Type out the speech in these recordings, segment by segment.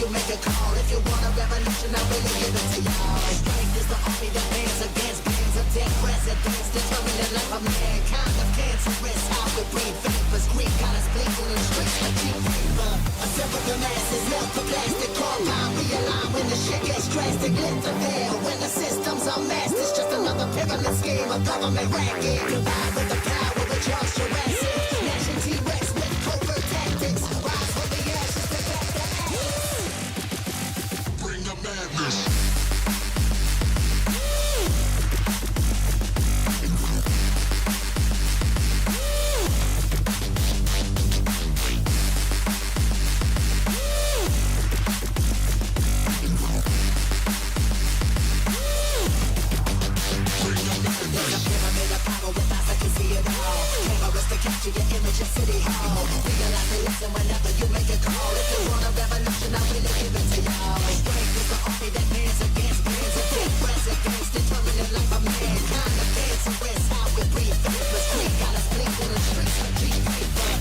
make a call. If you want a revolution, I really give it to y'all. Strength is the army that bands against bands of dead presidents, determined the life of mankind of cancerous. How we breathe vapors, Greek got us bleeding in streets like cheap paper. A simple the masses, melt the plastic compound. Realign when the shit gets drastic, lift the veil. When the system's unmasked, it's just another pyramid scheme, a government racket. Combined with the power of Charles Jurassic, gnashing T-Rex with covert tactics. Rise from the ashes to back the ashes. Bring the madness. Capture your image in City Hall. Realize they listen whenever you make a call. If you want a revolution, I really give it to y'all. Strength is the army that bands against bands of dead presidents, determined the life of mankind of cancerous. How we breathe vapors, Greek got us bleeding in the streets like cheap paper.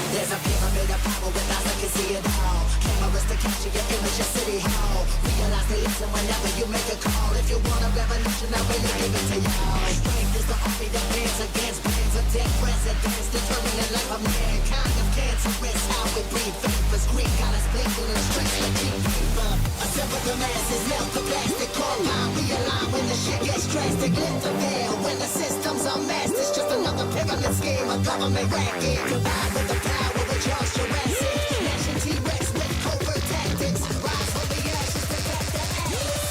There's a pyramid of power with eyes that can see it all. Cameras to capture your image in City Hall. Realize they listen whenever you make a call. If you want a revolution, I really give it to y'all. Strength is the army that bands against bands of dead presidents, determined the life of mankind of cancerous. How we breathe vapors, Greek got us bleeding in the streets like cheap paper. Assemble the masses, melt the plastic compound. Realign when the shit gets drastic, lift the veil. When the system's unmasked, it's just another pyramid scheme, a government racket. Combined with the power of Charles Jurassic, gnashing T-Rex with covert tactics. Rise from the ashes to back the ashes.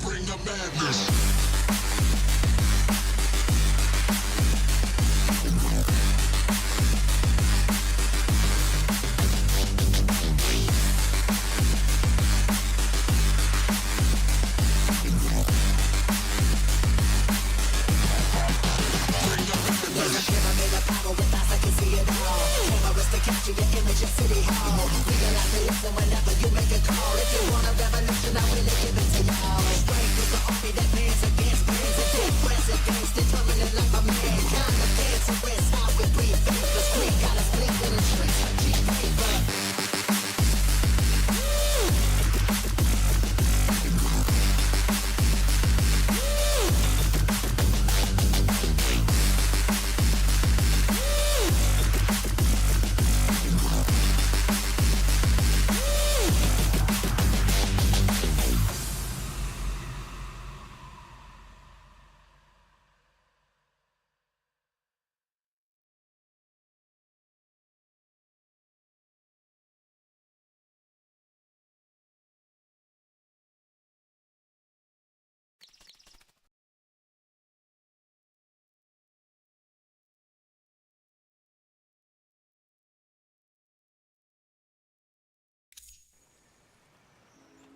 Bring the madness. Capture your image in City Hall. Realize they listen whenever you make a call. If you want a revolution, I really give it to y'all. Strength is the army that bands against bands of dead presidents, determined the life of mankind of cancerous. How we breathe vapors, Greek got us bleeding in the streets like cheap paper.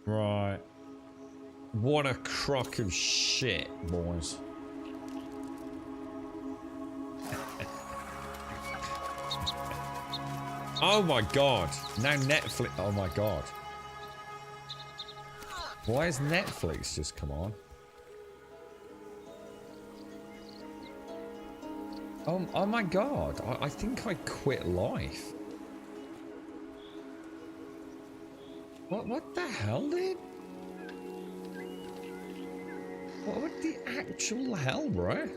Right. What a crock of shit, boys. Oh my god. Now Netflix. Oh my god. Why has Netflix just come on? Oh my god. I think I quit life. What the hell, dude? What the actual hell, bro?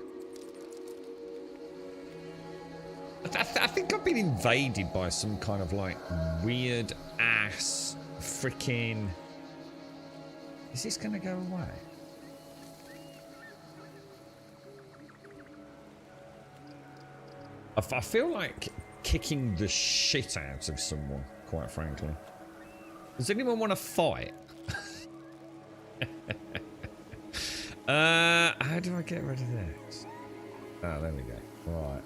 I think I've been invaded by some kind of like weird ass freaking. Is this gonna go away? I feel like kicking the shit out of someone, quite frankly. Does anyone want to fight? How do I get rid of this? Oh, there we go. Right.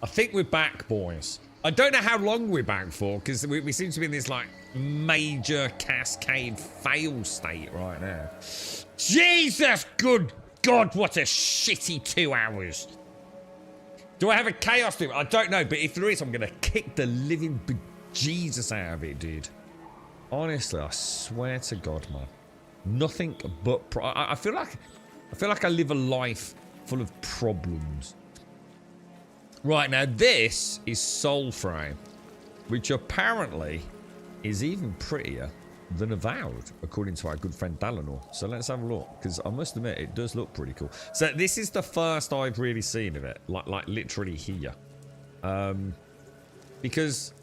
I think we're back, boys. I don't know how long we're back for, because we seem to be in this, like, major cascade fail state right now. Jesus, good God, what a shitty 2 hours. Do I have a chaos thing? I don't know, but if there is, I'm going to kick the living bejesus out of it, dude. Honestly, I swear to God, man. Nothing but... I feel like I live a life full of problems. Right, now this is Soulframe, which apparently is even prettier than Avowed, according to our good friend Dalanor. So let's have a look, because I must admit, it does look pretty cool. So this is the first I've really seen of it, like literally here. Because,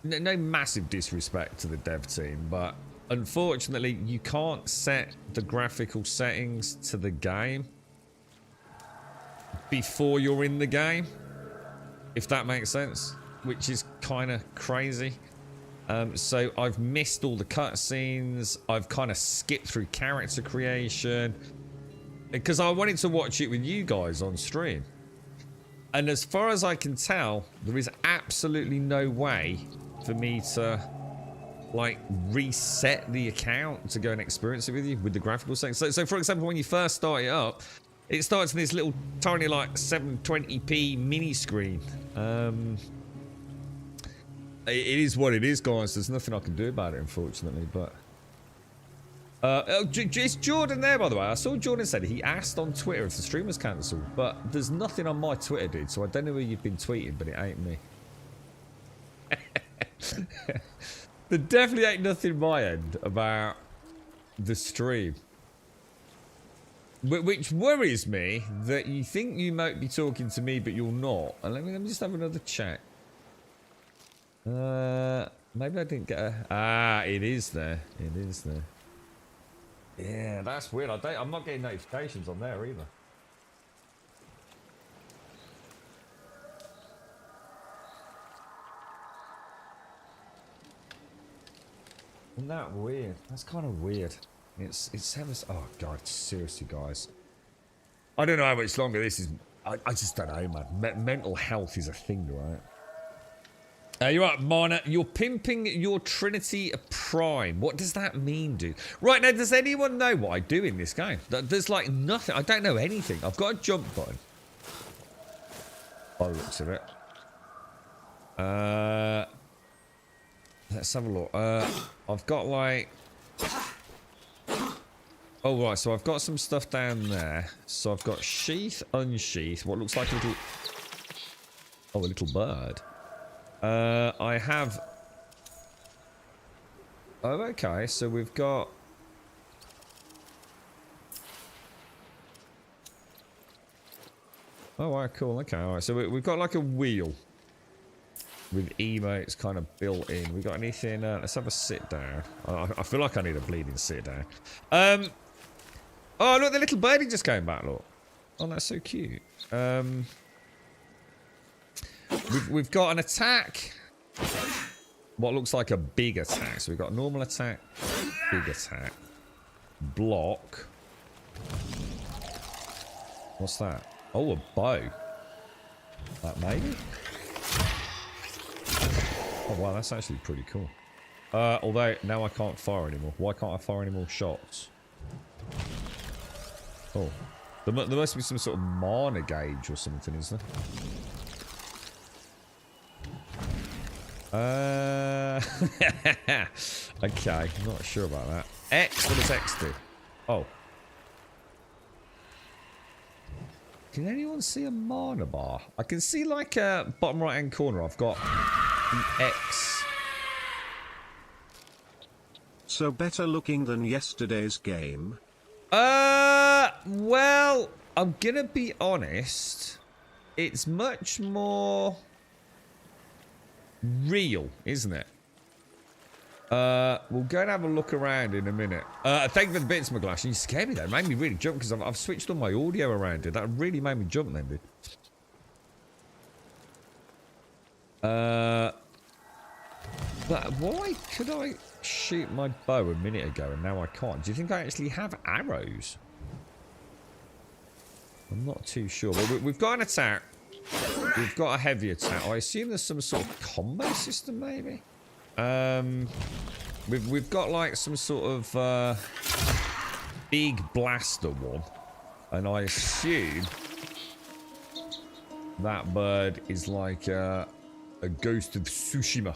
no massive disrespect to the dev team, but unfortunately, you can't set the graphical settings to the game before you're in the game, if that makes sense, which is kind of crazy. So I've missed all the cutscenes. I've kind of skipped through character creation because I wanted to watch it with you guys on stream. And as far as I can tell, there is absolutely no way for me to like reset the account to go and experience it with you with the graphical settings. So for example, when you first start it up, it starts in this little tiny like 720p mini screen. It is what it is, guys. There's nothing I can do about it, unfortunately. But is Jordan there, by the way? I saw Jordan said he asked on Twitter if the stream was cancelled, but there's nothing on my Twitter, dude. So I don't know where you've been tweeting, but it ain't me. There definitely ain't nothing my end about the stream. Which worries me that you think you might be talking to me, but you're not. And let me just have another check. Maybe I didn't get a... Ah, it is there. It is there. Yeah, that's weird. I'm not getting notifications on there either. Isn't that weird? That's kind of weird. It's oh god, seriously, guys. I don't know how much longer this is. I just don't know, man. Mental health is a thing, right? You're right, Mana. You're pimping your Trinity Prime. What does that mean, dude? Right, now, does anyone know what I do in this game? There's like nothing. I don't know anything. I've got a jump button. By the looks of it. Let's have a look. I've got like... Oh, right, so I've got some stuff down there. So I've got sheath, unsheath, what looks like a little... Oh, a little bird. I have... Oh, okay, so we've got... Oh, alright, cool, okay, alright. So we've got like a wheel with emotes kind of built in. We got anything? Let's have a sit down. I feel like I need a bleeding sit down. Oh, look, the little birdie just came back, look. Oh, that's so cute. We've got an attack. What looks like a big attack. So we've got normal attack, big attack, block. What's that? Oh, a bow. That maybe? Oh, wow, that's actually pretty cool. Although, now I can't fire anymore. Why can't I fire any more shots? Oh. There must be some sort of mana gauge or something, isn't there? Okay, not sure about that. X, what does X do? Oh. Can anyone see a mana bar? I can see like a bottom right hand corner. I've got the X. So better looking than yesterday's game? Well, I'm gonna be honest. It's much more real, isn't it? We'll go and have a look around in a minute. Thank you for the bits, McGlash. You scared me there. It made me really jump because I've switched all my audio around, dude. That really made me jump then, dude. But why could I shoot my bow a minute ago and now I can't? Do you think I actually have arrows? I'm not too sure. But we've got an attack. We've got a heavy attack. I assume there's some sort of combo system, maybe? We've got like some sort of big blaster one. And I assume that bird is like a ghost of Tsushima.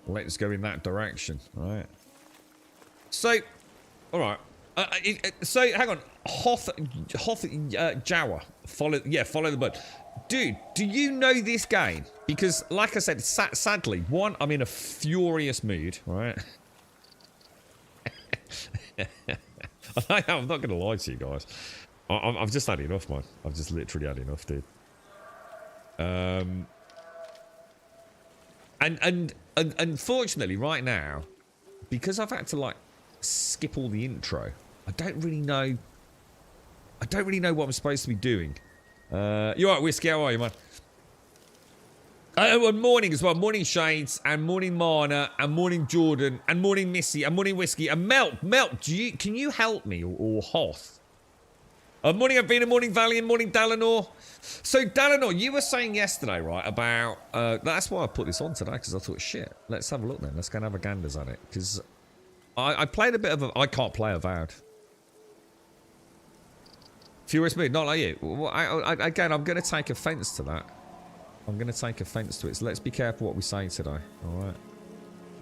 Let's go in that direction. All right. So, all right. So, hang on. Hoth Jawa. Follow the bird. Dude, do you know this game? Because, like I said, sadly, one, I'm in a furious mood, right? I'm not going to lie to you guys. I've just had enough, man. I've just literally had enough, dude. And unfortunately, right now, because I've had to like skip all the intro, I don't really know what I'm supposed to be doing. You alright, Whiskey? How are you, man? And morning as well. Morning Shades, and morning Marna, and morning Jordan, and morning Missy, and morning Whiskey, and Melt. Can you help me, or Hoth? Morning Avina, morning Valiant, morning Dalanor. So Dalanor, you were saying yesterday, right, about that's why I put this on today, because I thought, shit, let's have a look then. Let's go and have a ganders at it, because I played a bit of I can't play Avowed. Furious mood, not like you. Well, again, I'm going to take offence to that. I'm going to take offence to it. So let's be careful what we say today. All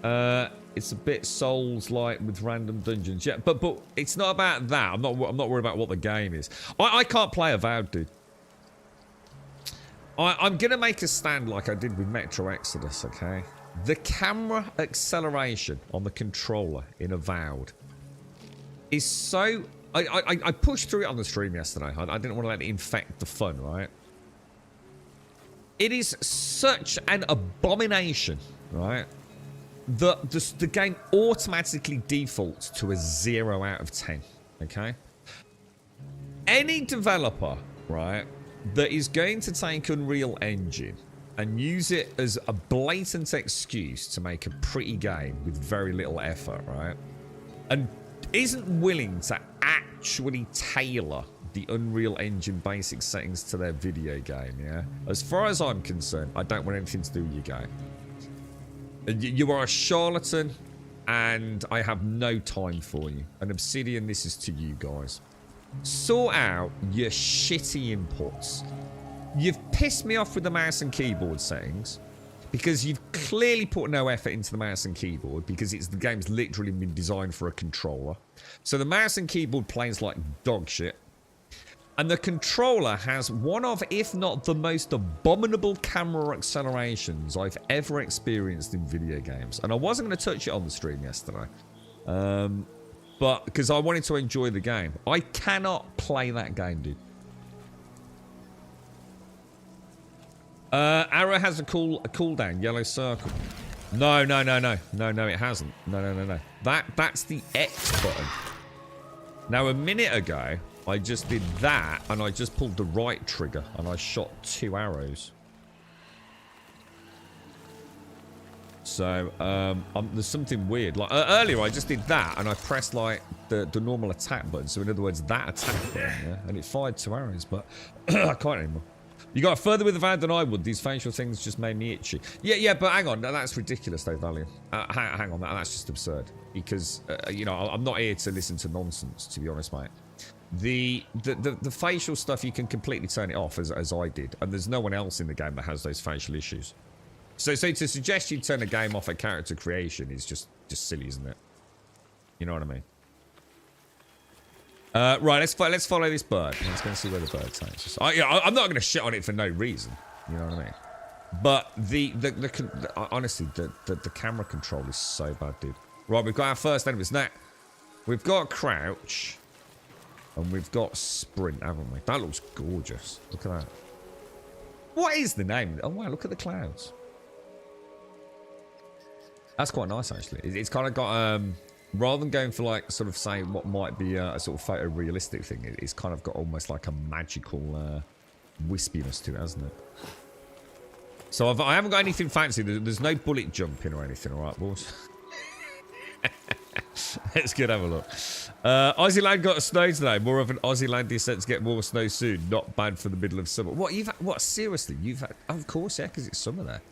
right. It's a bit Souls-like with random dungeons. Yeah, but it's not about that. I'm not worried about what the game is. I can't play Avowed, dude. I'm going to make a stand like I did with Metro Exodus. Okay. The camera acceleration on the controller in Avowed is so. I pushed through it on the stream yesterday. I didn't want to let it infect the fun, right? It is such an abomination, right? The game automatically defaults to a 0 out of 10, okay? Any developer, right, that is going to take Unreal Engine and use it as a blatant excuse to make a pretty game with very little effort, right? And isn't willing to actually tailor the Unreal Engine basic settings to their video game, yeah? As far as I'm concerned, I don't want anything to do with your game. You are a charlatan, and I have no time for you. And Obsidian, this is to you guys. Sort out your shitty inputs. You've pissed me off with the mouse and keyboard settings, because you've clearly put no effort into the mouse and keyboard, because the game's literally been designed for a controller. So the mouse and keyboard plays like dog shit. And the controller has one of, if not the most abominable camera accelerations I've ever experienced in video games. And I wasn't going to touch it on the stream yesterday. But because I wanted to enjoy the game. I cannot play that game, dude. Arrow has a cooldown, yellow circle. No, it hasn't. No. That's the X button. Now, a minute ago, I just did that, and I just pulled the right trigger, and I shot 2 arrows. So, there's something weird. Like earlier, I just did that, and I pressed like the normal attack button. So, in other words, that attack button, yeah, and it fired 2 arrows, but I can't anymore. You got further with the Avowed than I would. These facial things just made me itchy. Yeah, but hang on. That's ridiculous, though, Valiant. Hang on. That's just absurd. Because, you know, I'm not here to listen to nonsense, to be honest, mate. The facial stuff, you can completely turn it off, as I did. And there's no one else in the game that has those facial issues. So to suggest you turn a game off at character creation is just silly, isn't it? You know what I mean? Right, let's follow this bird. Let's go and see where the bird takes us. I'm not going to shit on it for no reason. You know what I mean? But honestly, the camera control is so bad, dude. Right, we've got our first enemies. Now, we've got crouch. And we've got sprint, haven't we? That looks gorgeous. Look at that. What is the name? Oh, wow, look at the clouds. That's quite nice, actually. It's kind of got... rather than going for like sort of say what might be a sort of photorealistic thing, it's kind of got almost like a magical wispiness to it, hasn't it? So I haven't got anything fancy. There's no bullet jumping or anything, all right, boys? Let's go and have a look. Aussie Land got snow today. More of an Aussie Land descent to get more snow soon. Not bad for the middle of summer. What you've had, what seriously? You've had, of course, yeah, because it's summer there.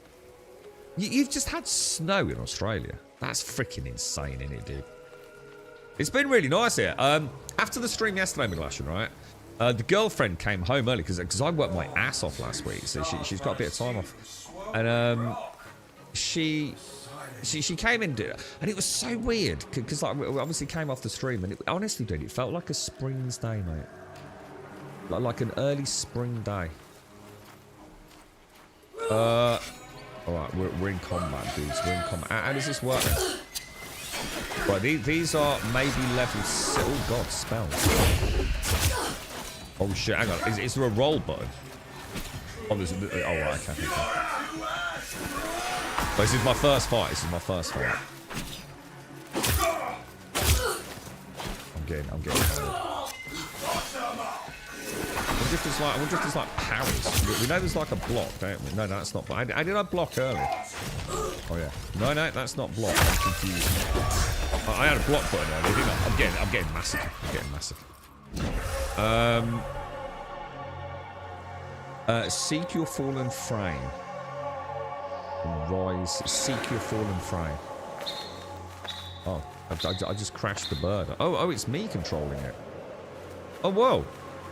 You've just had snow in Australia. That's freaking insane, isn't it, dude? It's been really nice here. After the stream yesterday, McGlashan, right? The girlfriend came home early because I worked my ass off last week, so she's got a bit of time off, and she came in, and it was so weird because like we obviously came off the stream, and honestly, dude, it felt like a spring's day, mate, like an early spring day. All right, we're in combat, dudes. We're in combat. How does this work then? Right, these are maybe level 6. Oh god, spells. Oh shit, hang on. Is there a roll button? Oh, there's a... Oh, right, okay. But this is my first fight. This is my first fight. I'm getting I wonder if there's like parries. We know there's like a block, don't we? No, that's not. How did I block earlier? Oh yeah. No, that's not block. I'm confused. I had a block button earlier, didn't I? I'm getting massacred. Seek your fallen frame. Rise. Seek your fallen frame. Oh, I just crashed the bird. Oh, it's me controlling it. Oh, whoa.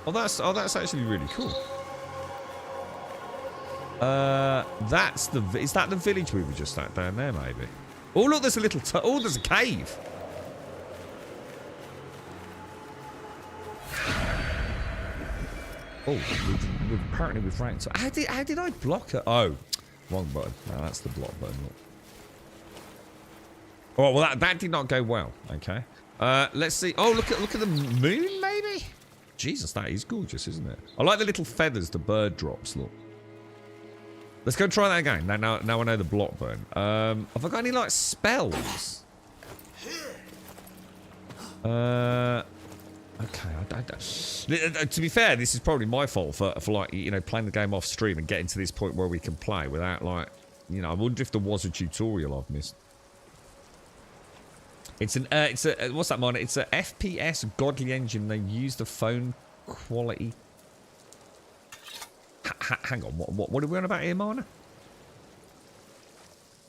Oh, that's actually really cool. Is that the village we were just at down there, maybe? Oh, look, there's a little... oh, there's a cave. Oh, apparently we've ranked. So how did I block it? Oh, wrong button. No, that's the block button. Look. Oh, well, that did not go well. Okay. Let's see. Oh, look at the moon, maybe? Jesus, that is gorgeous, isn't it? I like the little feathers the bird drops, look. Let's go try that again. Now I know the block button. Have I got any, like, spells? Okay, to be fair, this is probably my fault for like, you know, playing the game off stream and getting to this point where we can play without, like, you know, I wonder if there was a tutorial I've missed. It's a what's that, man? It's a FPS godly engine. They use the phone quality. Hang on, what are we on about here, Mana?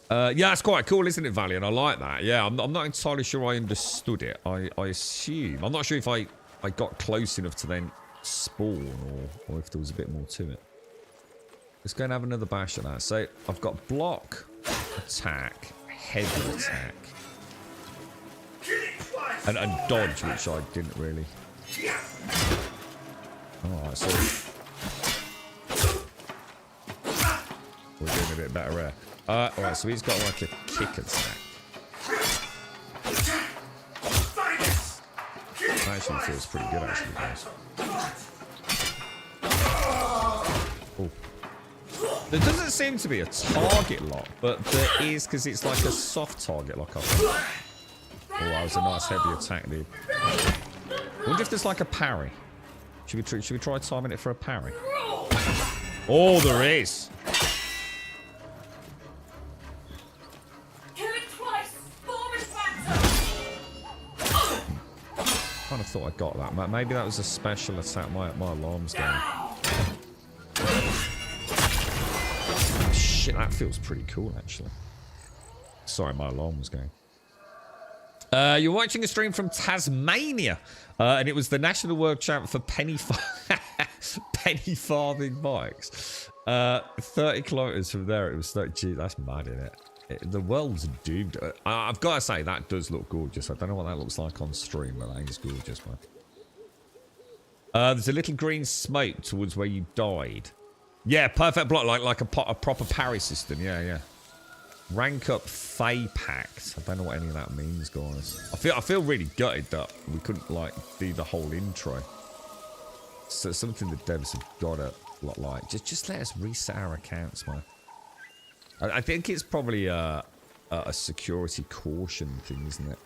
Yeah, it's quite cool, isn't it, Valiant? I like that. Yeah, I'm not entirely sure I understood it. I assume. I'm not sure if I got close enough to then spawn or if there was a bit more to it. Let's go and have another bash at that. So I've got block, attack, heavy attack. And dodge, which I didn't really. Alright, so we're doing a bit better there. Alright, so he's got like a kick attack. That actually feels pretty good, actually, guys. Oh. There doesn't seem to be a target lock, but there is, because it's like a soft target lock, I think. Oh, that was a nice heavy attack, dude. I wonder if there's like a parry. Should we try timing it for a parry? Oh, there is. Kind of thought I got that. Maybe that was a special attack. My alarm's going. Shit, that feels pretty cool, actually. Sorry, my alarm was going. You're watching a stream from Tasmania, and it was the National World Champ for penny farthing bikes. 30 kilometers from there, it was 30. Gee, that's mad, isn't it? The world's doomed. I've got to say, that does look gorgeous. I don't know what that looks like on stream, but that is gorgeous, man. There's a little green smoke towards where you died. Yeah, perfect block, like a proper parry system. Yeah. Rank up Fey Pact. I don't know what any of that means, guys. I feel really gutted that we couldn't like do the whole intro. So something the devs have got to like. Just let us reset our accounts, man. I think it's probably a security caution thing, isn't it?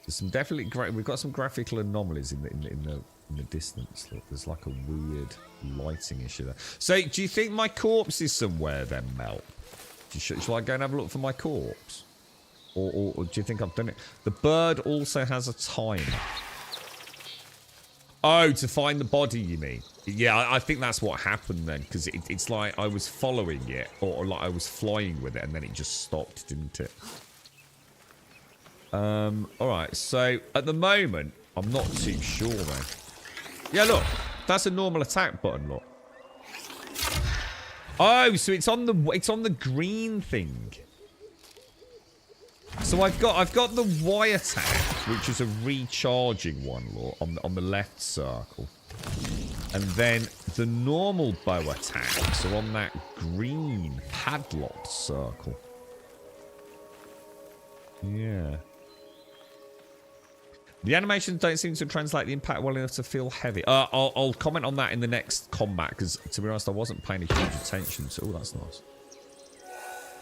There's some definitely great. We've got some graphical anomalies in the distance. Look, there's like a weird lighting issue there. So, do you think my corpse is somewhere then, Mel? Shall I go and have a look for my corpse? Or do you think I've done it? The bird also has a timer. Oh, to find the body, you mean? Yeah, I think that's what happened then, because it's like I was following it, or like I was flying with it, and then it just stopped, didn't it? Alright, so at the moment, I'm not too sure, man. Yeah, look, that's a normal attack button, look. Oh, so it's on the green thing. So I've got the Y attack, which is a recharging one, look, on the left circle. And then the normal bow attacks are on that green padlocked circle. Yeah. The animations don't seem to translate the impact well enough to feel heavy. I'll comment on that in the next combat, because to be honest, I wasn't paying a huge attention to... Oh, that's nice.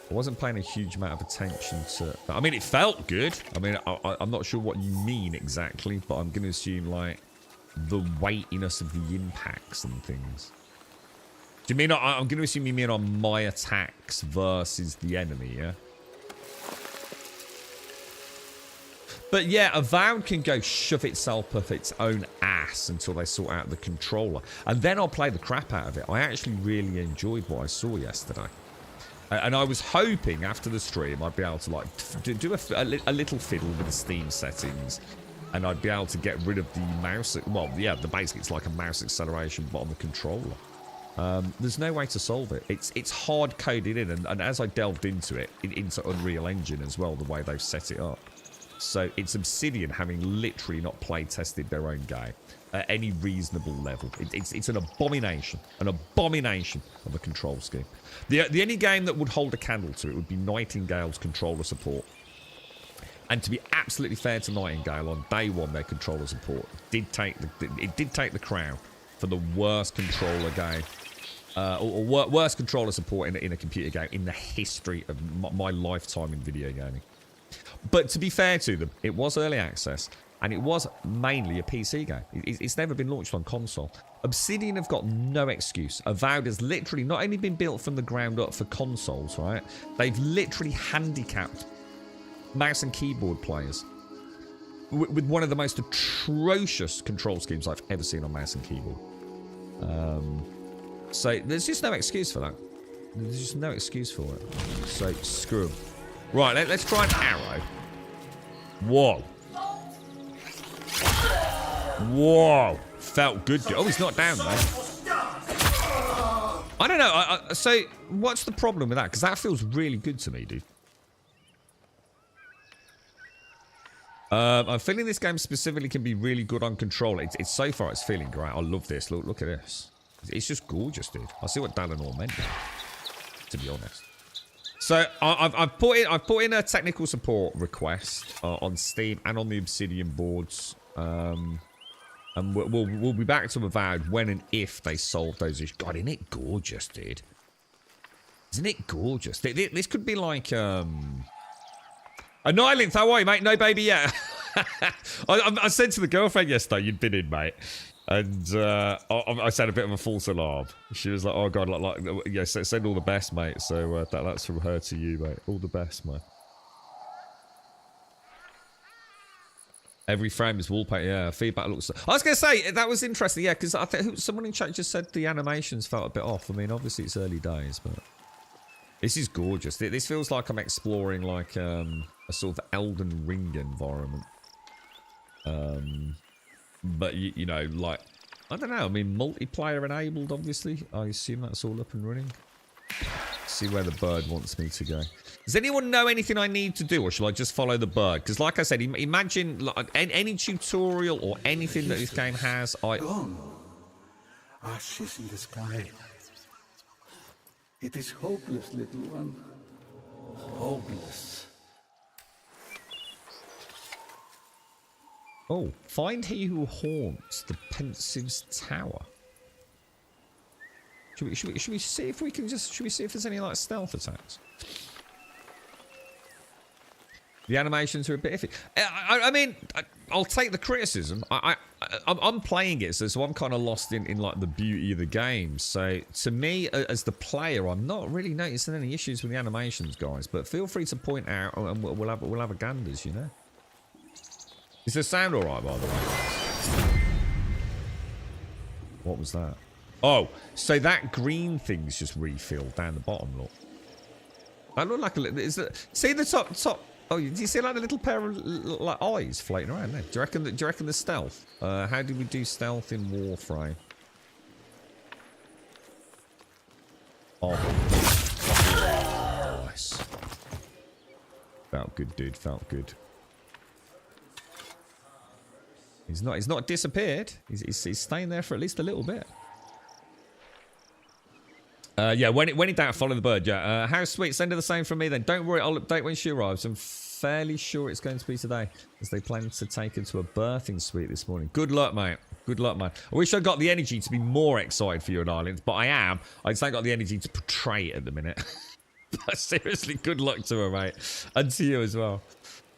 I wasn't paying a huge amount of attention to... I mean, it felt good. I mean, I'm not sure what you mean exactly, but I'm going to assume, like, the weightiness of the impacts and things. Do you mean... I'm going to assume you mean on my attacks versus the enemy, yeah? But yeah, Avowed can go shove itself up its own ass until they sort out the controller. And then I'll play the crap out of it. I actually really enjoyed what I saw yesterday. And I was hoping after the stream I'd be able to like do a little fiddle with the Steam settings. And I'd be able to get rid of the mouse... Well, yeah, basically it's like a mouse acceleration but on the controller. There's no way to solve it. It's hard-coded in. And as I delved into it, into Unreal Engine as well, the way they've set it up. So it's Obsidian having literally not play-tested their own game at any reasonable level. It's an abomination of a control scheme. The only game that would hold a candle to it would be Nightingale's controller support. And to be absolutely fair to Nightingale, on day one their controller support did take the crown for the worst controller game, or worst controller support in a computer game in the history of my lifetime in video gaming. But to be fair to them, it was early access, and it was mainly a PC game. It's never been launched on console. Obsidian have got no excuse. Avowed has literally not only been built from the ground up for consoles, right? They've literally handicapped mouse and keyboard players with one of the most atrocious control schemes I've ever seen on mouse and keyboard. So there's just no excuse for that. There's just no excuse for it. So screw them. Right, let's try an arrow. Whoa. Whoa. Felt good. Oh, he's not down, though. I don't know. So, what's the problem with that? Because that feels really good to me, dude. I'm feeling this game specifically can be really good on control. It's so far, it's feeling great. I love this. Look at this. It's just gorgeous, dude. I see what Dalanor meant, to be honest. So I've put in a technical support request on Steam and on the Obsidian boards, and we'll be back to Avowed when and if they solve those issues. God, isn't it gorgeous, dude? Isn't it gorgeous? This could be like Annihilinth, how are you, mate? No baby yet. I said to the girlfriend yesterday you'd been in, mate. And I said a bit of a false alarm. She was like, "Oh God, yeah, send all the best, mate." So that's from her to you, mate. All the best, mate. Every frame is wallpaper. Yeah, feedback looks. I was gonna say that was interesting. Yeah, because I think someone in chat just said the animations felt a bit off. I mean, obviously it's early days, but this is gorgeous. This feels like I'm exploring like a sort of Elden Ring environment. But, you know, like, I don't know. I mean, multiplayer enabled, obviously. I assume that's all up and running. See where the bird wants me to go. Does anyone know anything I need to do, or shall I just follow the bird? Because, like I said, imagine like, any tutorial or anything that this game has. Gone. Ashes in the sky. It is hopeless, little one. Hopeless. Oh, find he who haunts the Pensive's tower. Should we see if we can just... Should we see if there's any, like, stealth attacks? The animations are a bit iffy. I mean, I'll take the criticism. I'm playing it, so I'm kind of lost in like the beauty of the game. So to me, as the player, I'm not really noticing any issues with the animations, guys. But feel free to point out, and we'll have a ganders, you know. Is the sound all right, by the way? What was that? Oh, so that green thing's just refilled down the bottom. Look, that looked like a little. See the top? Oh, do you see like a little pair of like eyes floating around there? Do you reckon the stealth? How do we do stealth in Warframe? Oh, nice. Felt good, dude. Felt good. He's not disappeared. He's staying there for at least a little bit. Yeah, when in doubt, follow the bird. Yeah, how sweet. Send her the same from me then. Don't worry, I'll update when she arrives. I'm fairly sure it's going to be today, as they plan to take her to a birthing suite this morning. Good luck, mate. Good luck, man. I wish I got the energy to be more excited for you and Ireland, but I am. I just ain't got the energy to portray it at the minute. But seriously, good luck to her, mate. And to you as well.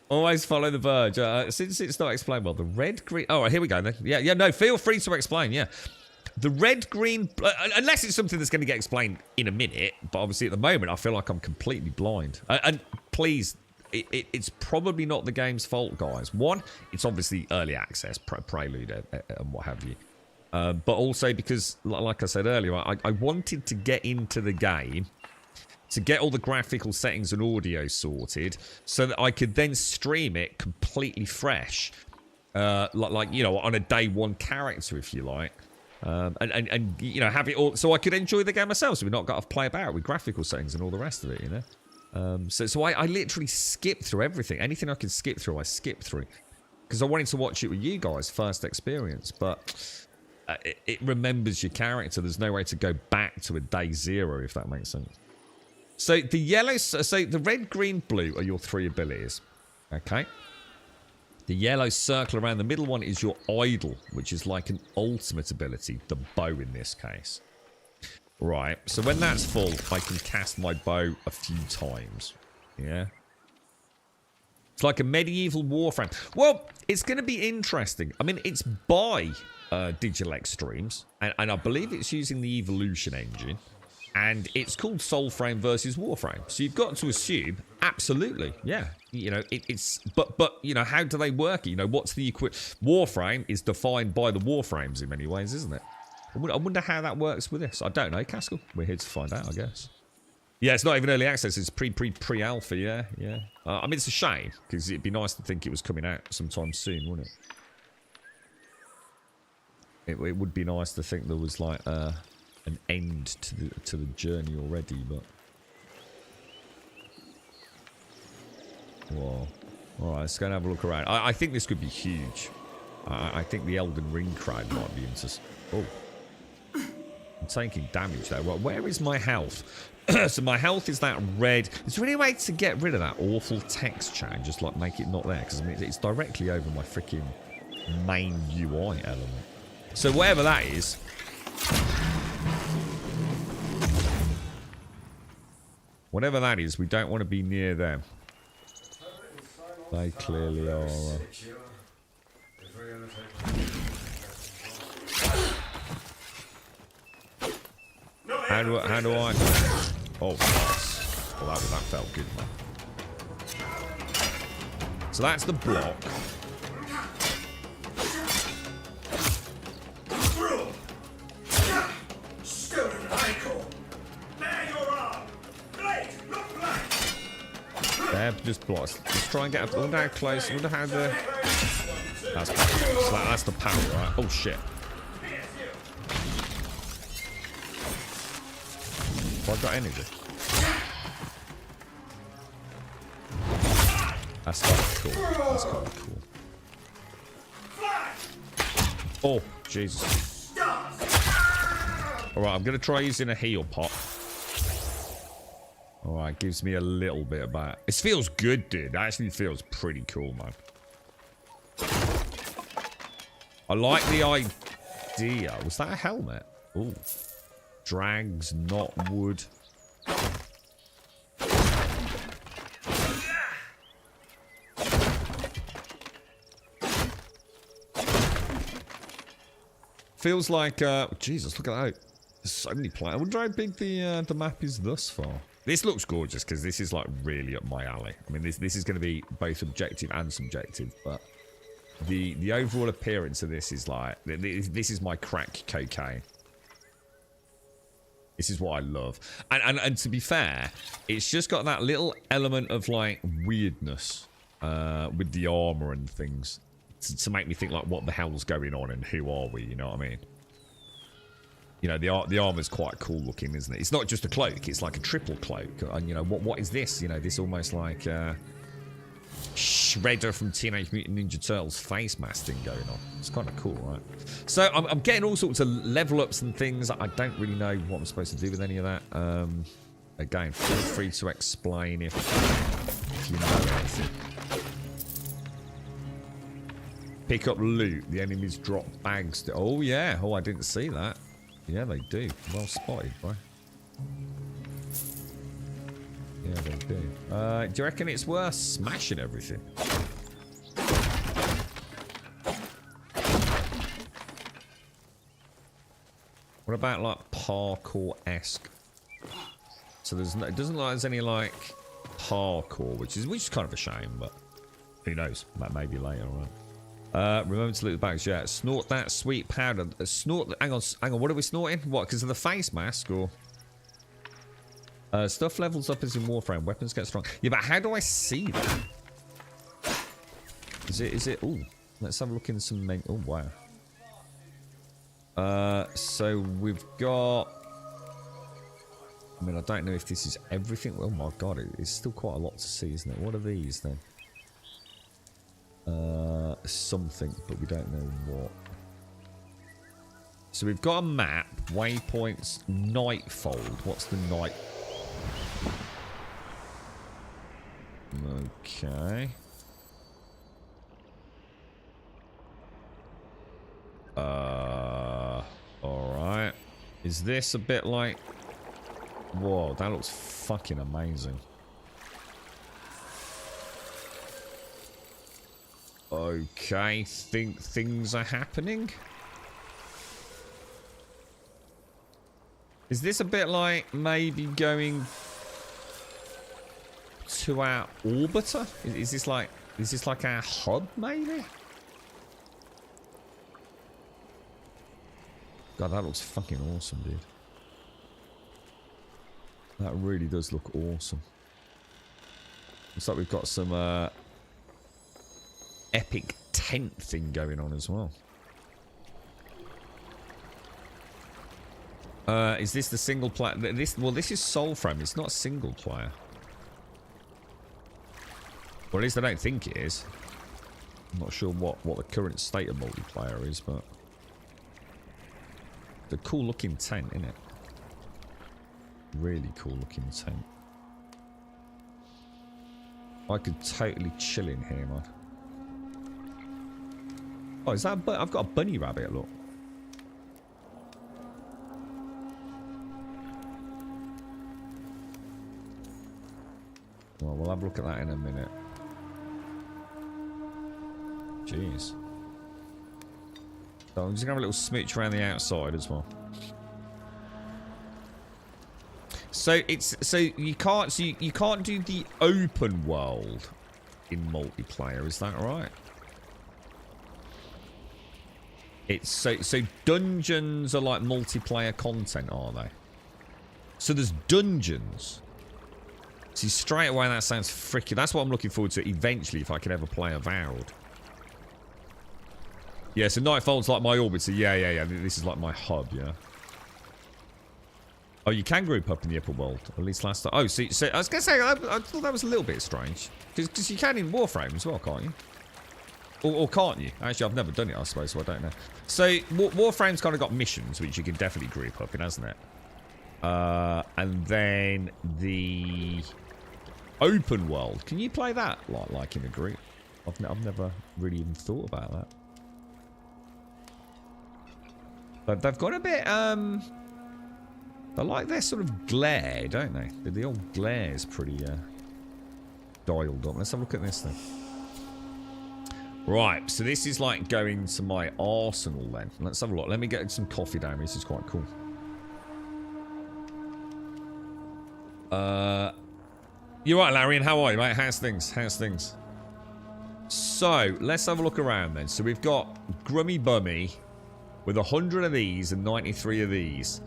Always follow the verge. Since it's not explained well, the red, green... Oh, here we go then. Yeah, no, feel free to explain, yeah. The red, green... unless it's something that's going to get explained in a minute, but obviously at the moment I feel like I'm completely blind. And please, it's probably not the game's fault, guys. One, it's obviously early access, prelude and what have you. But also because, like I said earlier, I wanted to get into the game to get all the graphical settings and audio sorted so that I could then stream it completely fresh. Like you know, on a day one character, if you like. And you know, have it all so I could enjoy the game myself, so we've not got to play about with graphical settings and all the rest of it, you know. So I literally skipped through everything. Anything I could skip through, I skipped through. Because I wanted to watch it with you guys, first experience. But it remembers your character. There's no way to go back to a day zero, if that makes sense. So the yellow, so the red, green, blue are your 3 abilities. Okay. The yellow circle around the middle one is your idol, which is like an ultimate ability, the bow in this case. Right, so when that's full, I can cast my bow a few times. Yeah. It's like a medieval warframe. Well, it's going to be interesting. I mean, it's by Digital Extremes, and I believe it's using the Evolution engine. And it's called Soulframe versus Warframe. So you've got to assume, absolutely, yeah. You know, it's... But you know, how do they work? You know, what's the... Warframe is defined by the Warframes in many ways, isn't it? I wonder how that works with this. I don't know, Caskell. We're here to find out, I guess. Yeah, it's not even early access. It's pre-alpha, yeah. I mean, it's a shame, because it'd be nice to think it was coming out sometime soon, wouldn't it? It would be nice to think there was, like, an end to the journey already, but... Whoa. Alright, let's go and have a look around. I think this could be huge. I think the Elden Ring crowd might be into... Oh. I'm taking damage there. Well, where is my health? So my health is that red. Is there any way to get rid of that awful texture and just like make it not there? Because I mean, it's directly over my freaking main UI element. So whatever that is... Whatever that is, we don't want to be near them. They clearly are. How do I? Oh, nice. Well, that felt good, man. So that's the block. There, just blocks. Let's try and get up. I wonder how close. I wonder how the. That's power. So that's the power, right? Oh shit. Well, I've got energy. That's kind of cool. That's kind of cool. Oh, Jesus. Alright, I'm going to try using a heal pot. Alright, gives me a little bit of that. It feels good, dude. It actually feels pretty cool, man. I like the idea. Was that a helmet? Ooh. Drags, not wood. Feels like, Jesus, look at that. There's so many planets. I wonder how big the map is thus far. This looks gorgeous because this is like really up my alley. I mean, this is going to be both objective and subjective, but the overall appearance of this is like, this is my crack cocaine. This is what I love. And to be fair, it's just got that little element of like weirdness with the armor and things to make me think like, what the hell's going on and who are we, you know what I mean? You know, the armor's quite cool looking, isn't it? It's not just a cloak, it's like a triple cloak. And, you know, what is this? You know, this almost like Shredder from Teenage Mutant Ninja Turtles face mask thing going on. It's kind of cool, right? So I'm getting all sorts of level ups and things. I don't really know what I'm supposed to do with any of that. Again, feel free to explain if you know anything. Pick up loot. The enemies drop bags. Oh, yeah. Oh, I didn't see that. Yeah, they do. Well spotted, bro. Yeah, they do. Do you reckon it's worth smashing everything? What about like parkour-esque? So there's no, it doesn't look like there's any like parkour, which is kind of a shame, but who knows? That may be later, right? Remember to loot the bags. Yeah, snort that sweet powder. Snort. Hang on. What are we snorting? What? Because of the face mask, or stuff levels up as in Warframe. Weapons get strong. Yeah, but how do I see that? Is it? Ooh, let's have a look in some men. Oh wow. So we've got. I mean, I don't know if this is everything. Oh my god, it's still quite a lot to see, isn't it? What are these then? Something, but we don't know what. So we've got a map, waypoints, Nightfold. What's the night? Okay. Alright. Is this a bit like... Whoa, that looks fucking amazing. Okay, think things are happening. Is this a bit like maybe going to our orbiter? Is this like our hub maybe? God, that looks fucking awesome, dude. That really does look awesome. Looks like we've got some epic tent thing going on as well. Is this the single player? This is Soulframe. It's not single player. Or at least I don't think it is. I'm not sure what the current state of multiplayer is, but the cool looking tent, isn't it? Really cool looking tent. I could totally chill in here, man. Oh, is that I've got a bunny rabbit, look. Well, we'll have a look at that in a minute. Jeez. So I'm just gonna have a little smooch around the outside as well. So you can't do the open world in multiplayer, is that right? It's so dungeons are like multiplayer content, are they? So there's dungeons. See, straight away that sounds freaking. That's what I'm looking forward to eventually if I can ever play Avowed. Yeah, so Nightfold's like my orbiter. Yeah. This is like my hub, yeah. Oh, you can group up in the upper world. At least last time. Oh, so I was going to say, I thought that was a little bit strange. Because you can in Warframe as well, can't you? Or can't you? Actually, I've never done it, I suppose, so I don't know. So, Warframe's kind of got missions, which you can definitely group up in, hasn't it? And then the open world. Can you play that like in a group? I've never really even thought about that. But they've got a bit, they like their sort of glare, don't they? The old glare is pretty dialed up. Let's have a look at this thing. Right, so this is like going to my arsenal then. Let's have a look. Let me get some coffee down. This is quite cool. You're right, Larry, and how are you, mate? How's things? How's things? So, let's have a look around then. So we've got Grummy Bummy with 100 of these and 93 of these.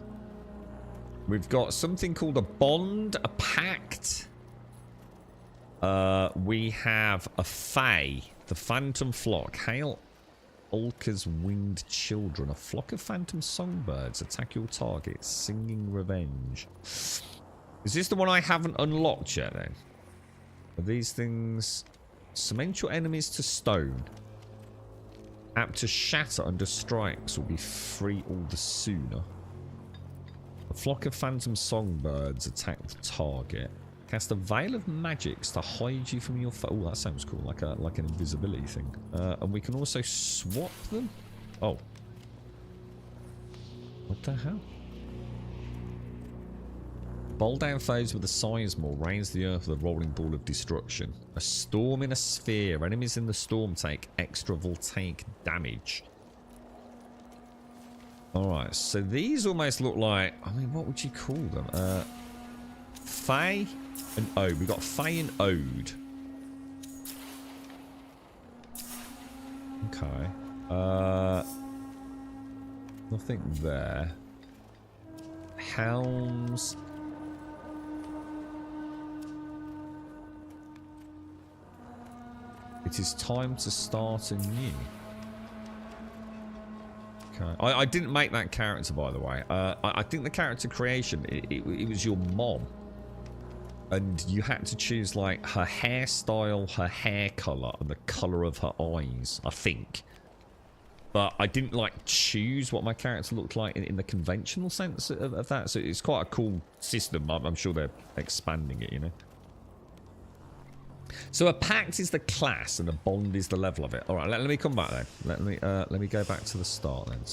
We've got something called a bond, a pact. We have a fae, the phantom flock. Hail Ulka's winged children. A flock of phantom songbirds attack your target, singing revenge. Is this the one I haven't unlocked yet then? Are these things... Cement your enemies to stone. Apt to shatter under strikes will be free all the sooner. A flock of phantom songbirds attack the target. Cast a veil of magics to hide you from your foe. Oh, that sounds cool, like an invisibility thing. And we can also swap them. Oh, what the hell? Bowl down foes with a sizemore, rains the earth with a rolling ball of destruction. A storm in a sphere. Enemies in the storm take extra voltaic damage. Alright, so these almost look like... I mean, what would you call them? Fae and Ode. We've got Fae and Ode. Okay. Nothing there. Helms... It is time to start anew. Okay. I didn't make that character, by the way. I think the character creation, it was your mom. And you had to choose, like, her hairstyle, her hair colour, and the colour of her eyes, I think. But I didn't, like, choose what my character looked like in the conventional sense of that. So it's quite a cool system. I'm sure they're expanding it, you know. So a pact is the class and a bond is the level of it. All right, let me come back then. Let me go back to the start then.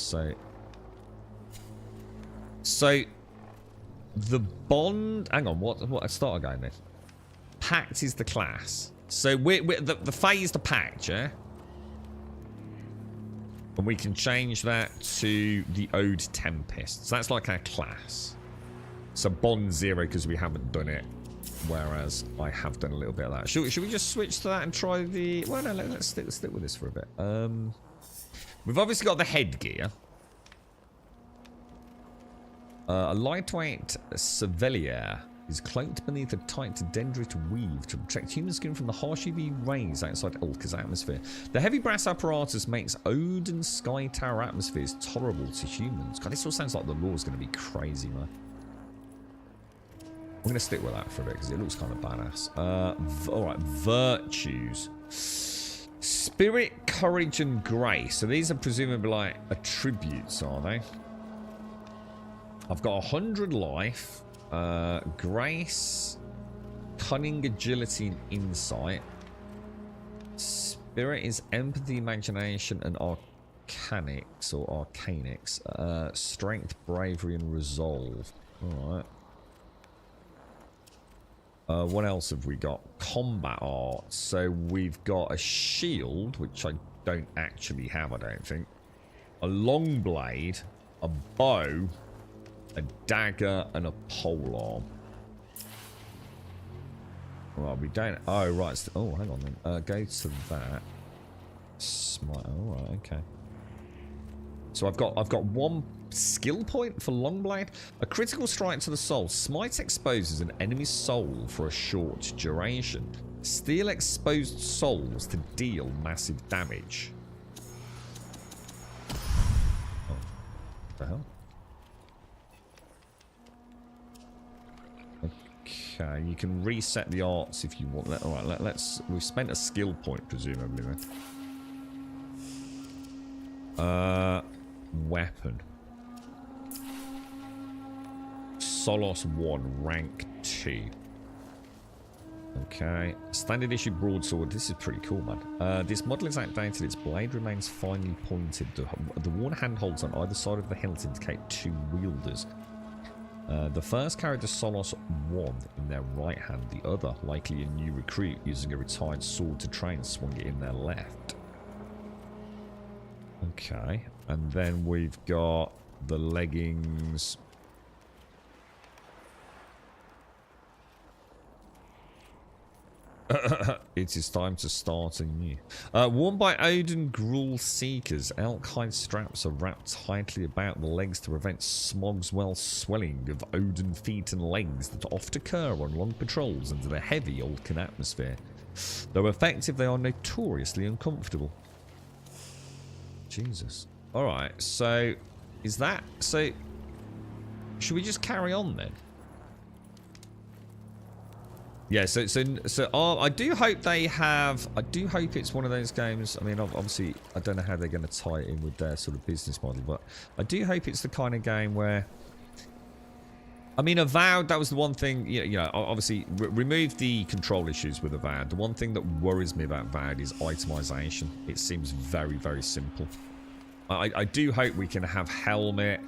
So the bond. Hang on, what? Start again then. Pact is the class. So the Fae is the pact, yeah. And we can change that to the Ode Tempest. So that's like our class. So bond 0 because we haven't done it. Whereas I have done a little bit of that. Should we just switch to that and try the... Well, no, let's stick with this for a bit. We've obviously got the headgear. A lightweight Sevelier is cloaked beneath a tight dendrite weave to protect human skin from the harsh UV rays outside Ulka's atmosphere. The heavy brass apparatus makes Ode and Sky Tower atmospheres tolerable to humans. God, this all sounds like the law's going to be crazy, man. I'm going to stick with that for a bit because it looks kind of badass. Alright, virtues. Spirit, courage, and grace. So these are presumably like attributes, are they? I've got 100 life. Grace, cunning, agility, and insight. Spirit is empathy, imagination, and arcanics or arcanics. Strength, bravery, and resolve. Alright. What else have we got? Combat art. So we've got a shield, which I don't actually have, I don't think. A long blade, a bow, a dagger, and a polearm. Well, we don't... Oh, right. Oh, hang on then. Go to that. Smite. All right, okay. So I've got one skill point for Longblade. A critical strike to the soul. Smite exposes an enemy's soul for a short duration. Steal exposed souls to deal massive damage. Oh, what the hell? Okay, you can reset the arts if you want. All right, let's. We've spent a skill point presumably then. Weapon. Solos 1, rank 2. Okay. Standard issue broadsword. This is pretty cool, man. This model is outdated. Its blade remains finely pointed. The worn handholds on either side of the hilt indicate two wielders. The first carried the Solos 1 in their right hand. The other, likely a new recruit, using a retired sword to train, swung it in their left. Okay. And then we've got the leggings. It is time to start anew. Worn by Odin Gruul Seekers, elk-hide straps are wrapped tightly about the legs to prevent Smogswell swelling of Odin feet and legs that oft occur on long patrols under the heavy Olcan atmosphere. Though effective, they are notoriously uncomfortable. Jesus. Alright, so is that... So, should we just carry on then? Yeah, so I do hope they have... I do hope it's one of those games... I mean, obviously, I don't know how they're going to tie it in with their sort of business model, but I do hope it's the kind of game where... I mean, Avowed, that was the one thing... You know, obviously, remove the control issues with Avowed. The one thing that worries me about Avowed is itemization. It seems very, very simple. I do hope we can have helmet...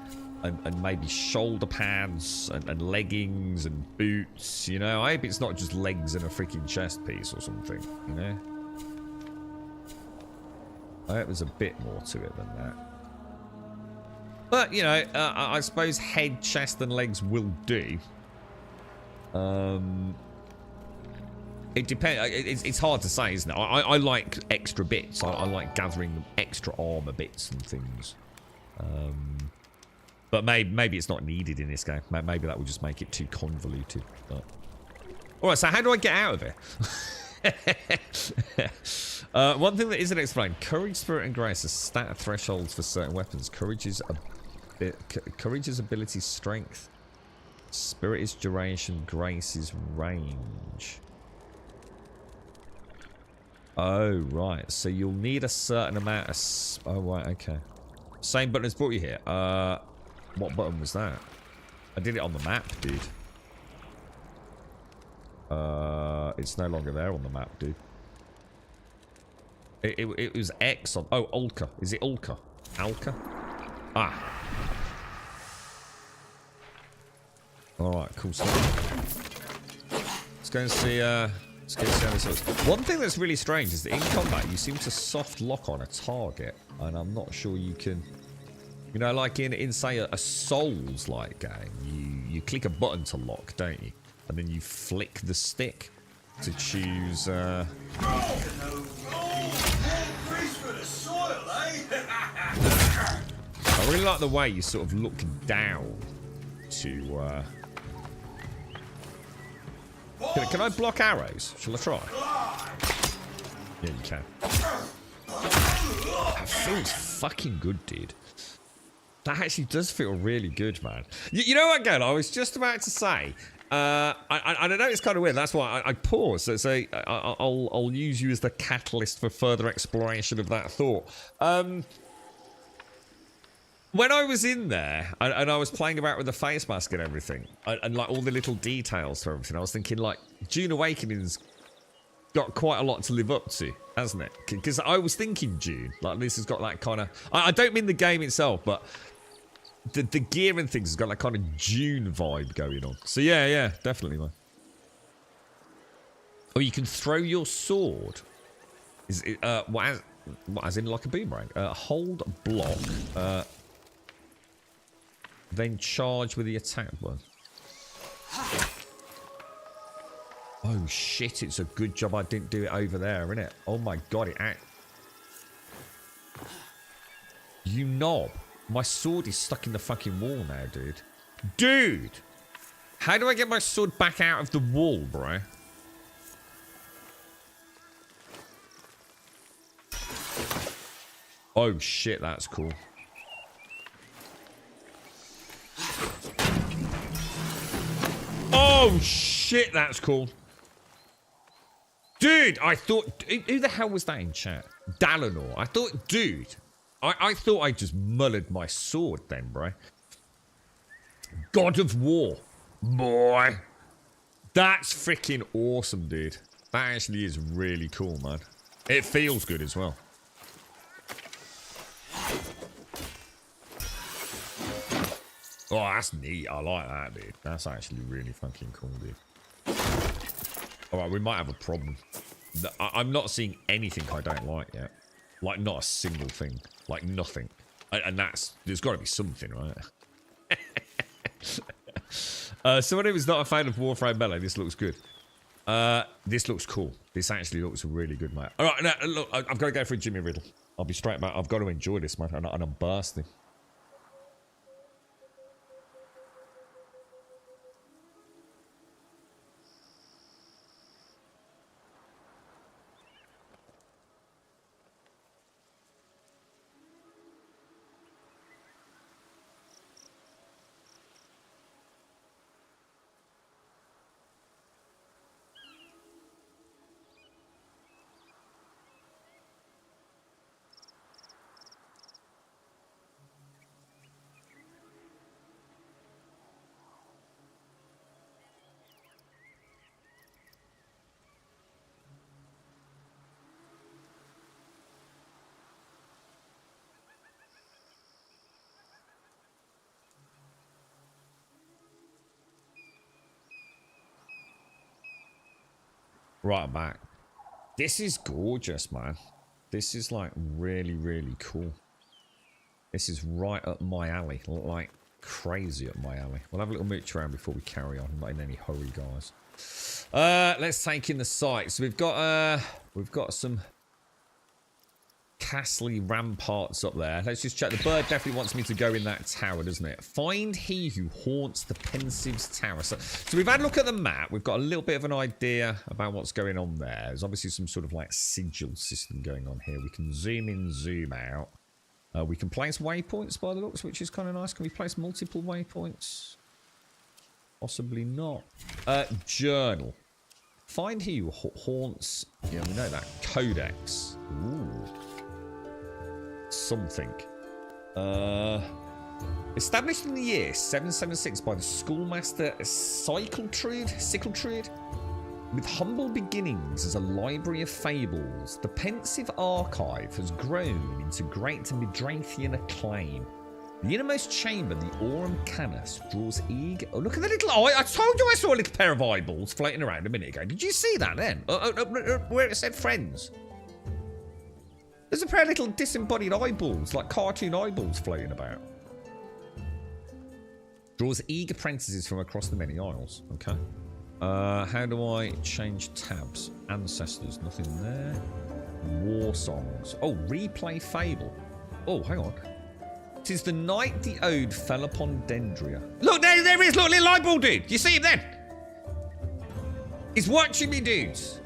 And maybe shoulder pads and leggings and boots, you know. I hope it's not just legs and a freaking chest piece or something, you know. I hope there's a bit more to it than that. But, you know, I suppose head, chest and legs will do. It depends. It's hard to say, isn't it? I like extra bits. I like gathering extra armor bits and things. But maybe it's not needed in this game. Maybe that will just make it too convoluted. But... Alright, so how do I get out of here? One thing that isn't explained. Courage, Spirit, and Grace are stat thresholds for certain weapons. Courage is ability strength. Spirit is duration. Grace is range. Oh, right. So you'll need a certain amount of... Oh, right, okay. Same button as brought you here. What button was that? I did it on the map, dude. It's no longer there on the map, dude. It was X on... Oh, Ulka. Is it Ulka? Alka? Ah. Alright, cool stuff. Let's go and see... Let's go see how this looks. One thing that's really strange is that in combat, you seem to soft lock on a target. And I'm not sure you can... You know, like in say, a Souls-like game, you click a button to lock, don't you? And then you flick the stick to choose... I really like the way you sort of look down to... Can I block arrows? Shall I try? Yeah, you can. That feels fucking good, dude. That actually does feel really good, man. You know what, girl? I was just about to say... I know it's kind of weird. That's why I paused. So I'll use you as the catalyst for further exploration of that thought. When I was in there and I was playing about with the face mask and everything, and like all the little details for everything, I was thinking like Dune Awakening's got quite a lot to live up to, hasn't it? Because I was thinking Dune, like this has got that kind of... I don't mean the game itself, but the gear and things has got that kind of Dune vibe going on. So yeah, definitely, man. Oh, you can throw your sword. Is it what as in like a boomerang? Hold block. Then charge with the attack button. Oh shit, it's a good job I didn't do it over there, innit? Oh my god, You knob. My sword is stuck in the fucking wall now, dude. Dude! How do I get my sword back out of the wall, bro? Oh shit, that's cool. Oh shit, that's cool. Dude, I thought... Who the hell was that in chat? Dalinor. I thought... Dude. I thought I just mullered my sword then, bro. God of War. Boy. That's freaking awesome, dude. That actually is really cool, man. It feels good as well. Oh, that's neat. I like that, dude. That's actually really fucking cool, dude. Alright, we might have a problem. I'm not seeing anything I don't like yet. Like, not a single thing. Like, nothing. And that's... There's got to be something, right? Someone who is not a fan of Warframe Melee, this looks good. This looks cool. This actually looks really good, mate. Alright, now, look, I've got to go for a Jimmy Riddle. I'll be straight back. I've got to enjoy this, man. And I'm bursting. Right, I'm back. This is gorgeous, man. This is like really, really cool. This is right up my alley. Like crazy up my alley. We'll have a little mooch around before we carry on. I'm not in any hurry, guys. Let's take in the sights. We've got some Castle ramparts up there. Let's just check. The bird definitely wants me to go in that tower, doesn't it? Find he who haunts the Pensive's tower. So we've had a look at the map. We've got a little bit of an idea about what's going on there. There's obviously some sort of like sigil system going on here. We can zoom in, zoom out. We can place waypoints by the looks, which is kind of nice. Can we place multiple waypoints? Possibly not. Journal. Find he who haunts... Yeah, we know that. Codex. Ooh. Something. Established in the year 776 by the schoolmaster Sickeltrude, with humble beginnings as a library of fables, the pensive archive has grown into great Midrathian acclaim. The innermost chamber, the Aurum Canis, draws eager... Oh, look at the little... Oh, I told you I saw a little pair of eyeballs floating around a minute ago. Did you see that then? Where it said friends. There's a pair of little disembodied eyeballs, like cartoon eyeballs floating about. Draws eager apprentices from across the many isles. Okay. How do I change tabs? Ancestors, nothing there. War songs. Oh, replay fable. Oh, hang on. 'Tis the night the ode fell upon Dendria. Look, there he is. Look, little eyeball dude. You see him then? He's watching me, dudes.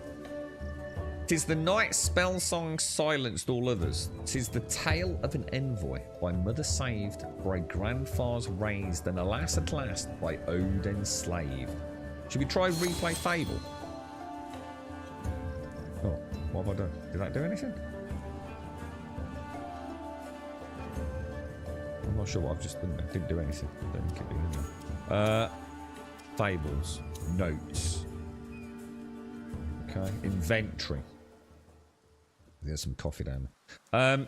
'Tis the night spell song silenced all others. 'Tis the tale of an envoy by mother saved, by grandfathers raised, and alas at last by ode enslaved. Should we try replay fable? Oh, what have I done? Did that do anything? I'm not sure what I've just done. It didn't do anything. Don't think it did anything. Fables. Notes. Okay. Inventory. There's some coffee down there.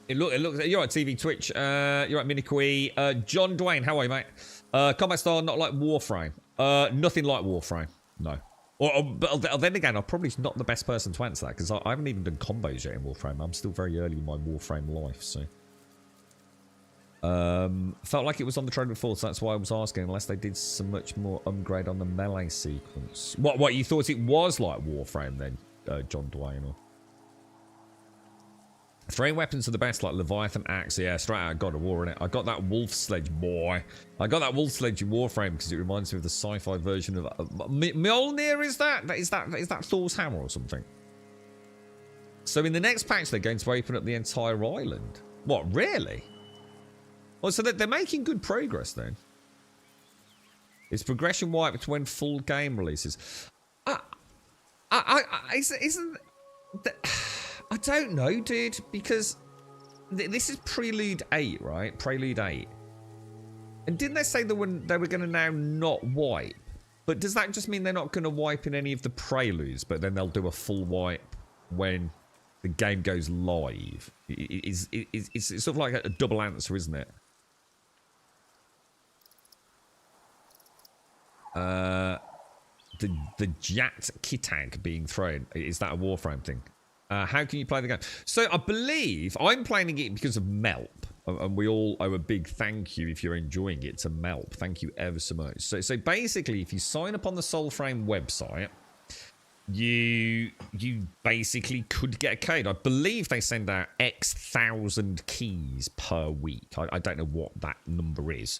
It looks. You're at TV Twitch. You're at Miniqui. John Dwayne, how are you, mate? Combat style, not like Warframe. Nothing like Warframe. No. But then again, I'm probably not the best person to answer that because I haven't even done combos yet in Warframe. I'm still very early in my Warframe life, so. Felt like it was on the trailer before, so that's why I was asking. Unless they did some much more upgrade on the melee sequence. What you thought it was like Warframe then, John Dwayne? Or throwing weapons are the best, like Leviathan axe. Yeah, straight out of God of War, innit? I got that wolf sledge, boy. I got that wolf sledge in Warframe because it reminds me of the sci-fi version of Mjolnir. Is that Thor's hammer or something? So in the next patch, they're going to open up the entire island. What, really? Oh, so they're making good progress then. Is progression wiped when full game releases? Isn't that, I don't know, dude, because this is Prelude 8, right? Prelude 8. And didn't they say they were going to now not wipe? But does that just mean they're not going to wipe in any of the Preludes, but then they'll do a full wipe when the game goes live? It's sort of like a double answer, isn't it? The Jat Kitag being thrown. Is that a Warframe thing? How can you play the game? So I believe I'm playing it because of Melp. And we all owe a big thank you if you're enjoying it to Melp. Thank you ever so much. So basically, if you sign up on the Soulframe website, you basically could get a code. I believe they send out X thousand keys per week. I don't know what that number is.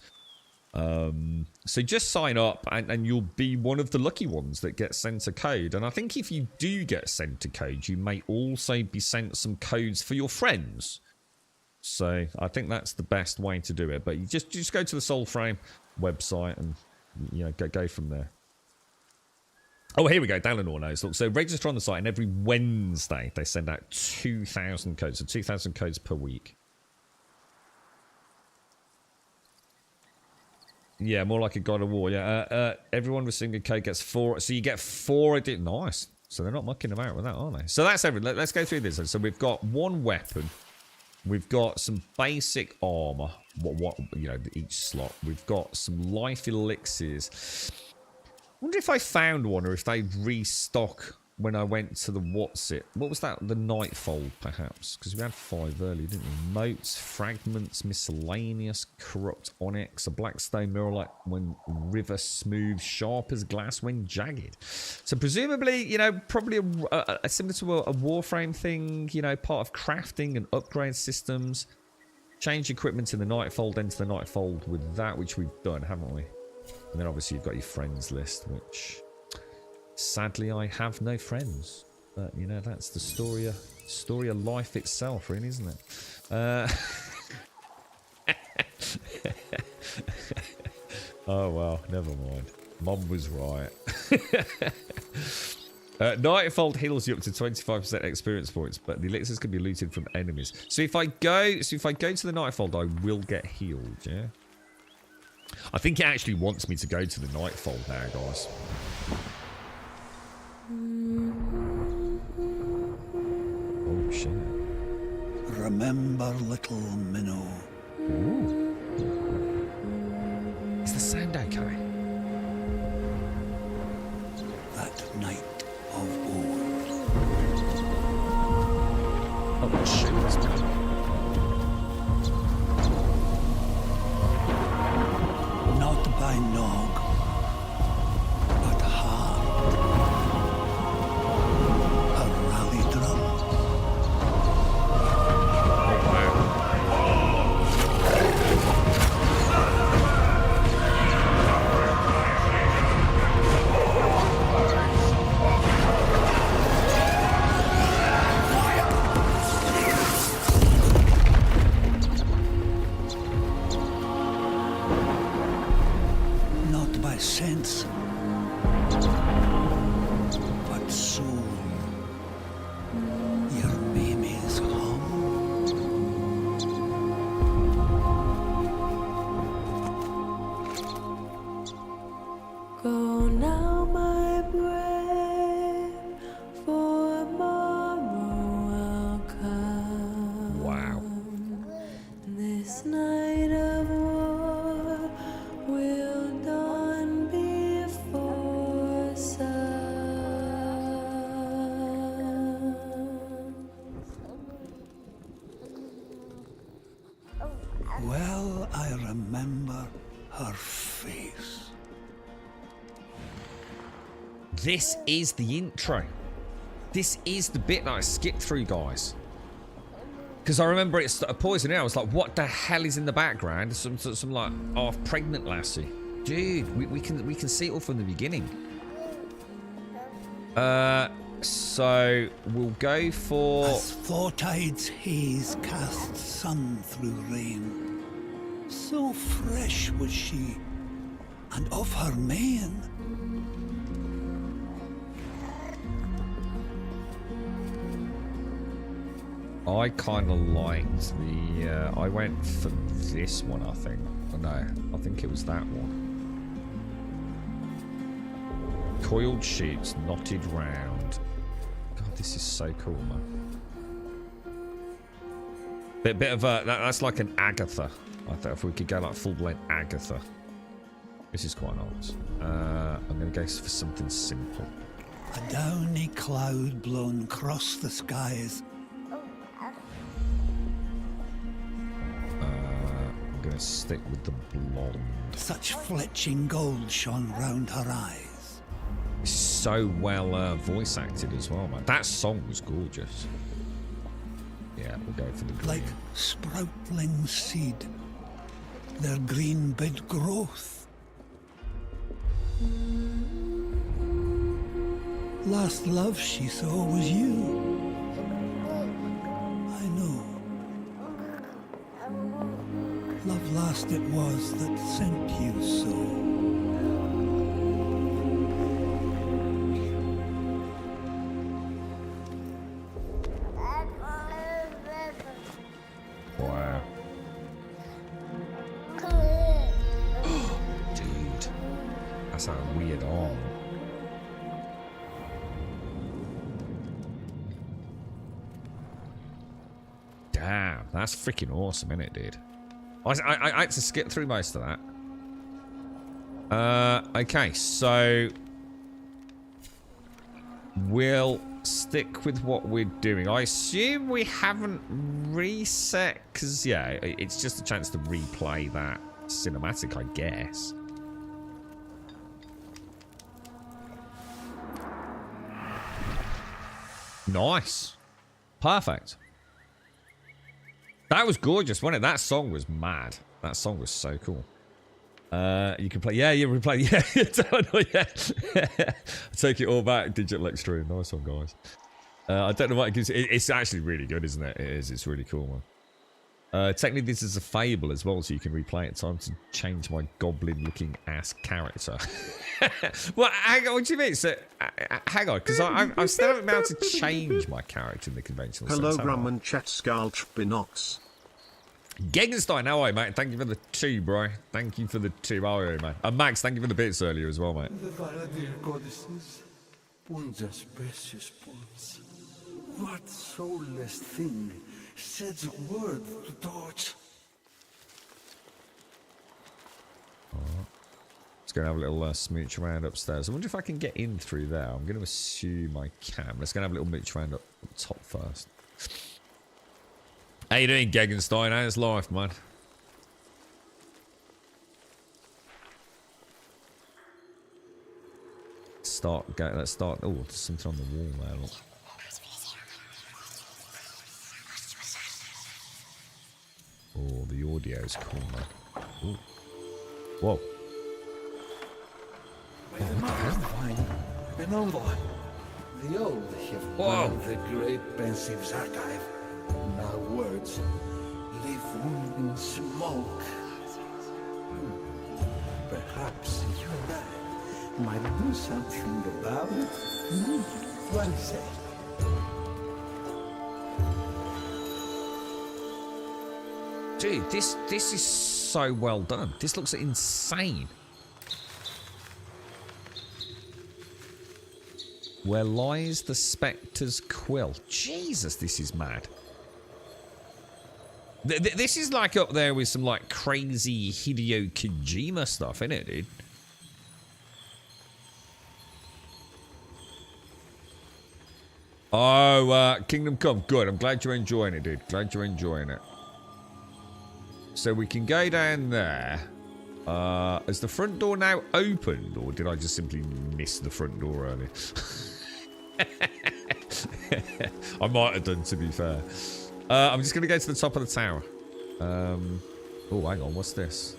So just sign up and you'll be one of the lucky ones that get sent a code. And I think if you do get sent a code, you may also be sent some codes for your friends. So I think that's the best way to do it. But you just go to the Soulframe website and go from there. Oh, here we go. Dalanor knows. Look, so register on the site, and every Wednesday they send out 2,000 codes. So 2,000 codes per week. Yeah, more like a God of War. Yeah, everyone receiving a code gets 4. So you get 4. Nice. So they're not mucking about with that, are they? So that's everything. Let's go through this. So we've got 1 weapon. We've got some basic armor. Each slot. We've got some life elixirs. I wonder if I found one or if they restock when I went to the what was that? The Nightfold, perhaps? Because we had 5 early, didn't we? Motes, fragments, miscellaneous, corrupt onyx, a black stone mirror like when river smooth, sharp as glass when jagged. So presumably, probably a similar to a Warframe thing, part of crafting and upgrade systems. Change equipment in the Nightfold, enter the Nightfold with that, which we've done, haven't we? And then obviously you've got your friends list, which sadly I have no friends. But that's the story of life itself, really, isn't it? Oh well, never mind. Mom was right. Nightfold heals you up to 25% experience points, but the elixirs can be looted from enemies. So if I go to the Nightfold, I will get healed, yeah? I think it actually wants me to go to the Nightfold now, guys. Oh, shit. Remember little Minnow. Ooh. Is the sound okay? That night of old. Oh, shit. Not by nog, but hard. A rally drum. Oh, wow. Not by sense, but soul. Your baby's home. Go now, my brave, for tomorrow will come. Wow. This night of war will dawn before sun. Well, I remember her face. This is the intro. This is the bit that I skipped through, guys. Because I remember it's a poison air. I was like, what the hell is in the background? Some like half pregnant lassie. Dude, we can see it all from the beginning. So we'll go for As Fortide's haze cast sun through rain, so fresh was she, and of her mane. I kind of liked the I went for this one, I think. Oh, no, I think it was that one. Coiled sheets knotted round. God, this is so cool, man. Bit of a that's like an Agatha. I thought if we could go like full length Agatha. This is quite nice. I'm gonna go for something simple. A downy cloud blown across the skies. I'm going to stick with the blonde. Such fletching gold shone round her eyes. So well voice acted as well, man. That song was gorgeous. Yeah, we'll go for the green. Like sproutling seed, their green bid growth. Last love she saw was you. I know. Love last it was that sent you so. Wow. Dude. That's a weird arm. Damn, that's freaking awesome, isn't it, dude? I had to skip through most of that. Okay, so we'll stick with what we're doing. I assume we haven't reset, because, yeah, it's just a chance to replay that cinematic, I guess. Nice. Perfect. That was gorgeous, wasn't it? That song was mad. That song was so cool. You can play. Yeah, you replay. Yeah, totally. Yeah. Take it all back. Digital Extreme. Nice one, guys. I don't know what it gives. It's actually really good, isn't it? It is. It's really cool, man. Technically, this is a fable as well, so you can replay it. Time to change my goblin-looking ass character. Well, hang on. What do you mean? So, hang on, because I'm still haven't been able to change my character in the conventional Hello, sense. Grum and Chat Skalch Binox. Gegenstein, how are you, mate? Thank you for the 2, bro. Thank you for the 2. How are you, mate? And Max, thank you for the bits earlier as well, mate. The Valadir goddesses, Punja's precious pawns. What soulless thing says a word to torch? Let's go and have a little smooch around upstairs. I wonder if I can get in through there. I'm going to assume I can. Let's go and have a little mooch around up top first. How you doing, Gegenstein? How's life, man? Let's start. Oh, there's something on the wall there. Look. Oh, the audio's cool, man. Ooh. Whoa. An envoy. The old have burned the great Pensieve's archive. Now words live in smoke. Perhaps you and I might do something about it. What do you say? Dude, this is so well done. This looks insane. Where lies the Spectre's quill? Jesus, this is mad. This is like up there with some like crazy Hideo Kojima stuff, isn't it, dude? Oh, Kingdom Come. Good. I'm glad you're enjoying it, dude. Glad you're enjoying it. So we can go down there. Is the front door now opened, or did I just simply miss the front door earlier? I might have done, to be fair. I'm just going to go to the top of the tower. Oh, hang on. What's this?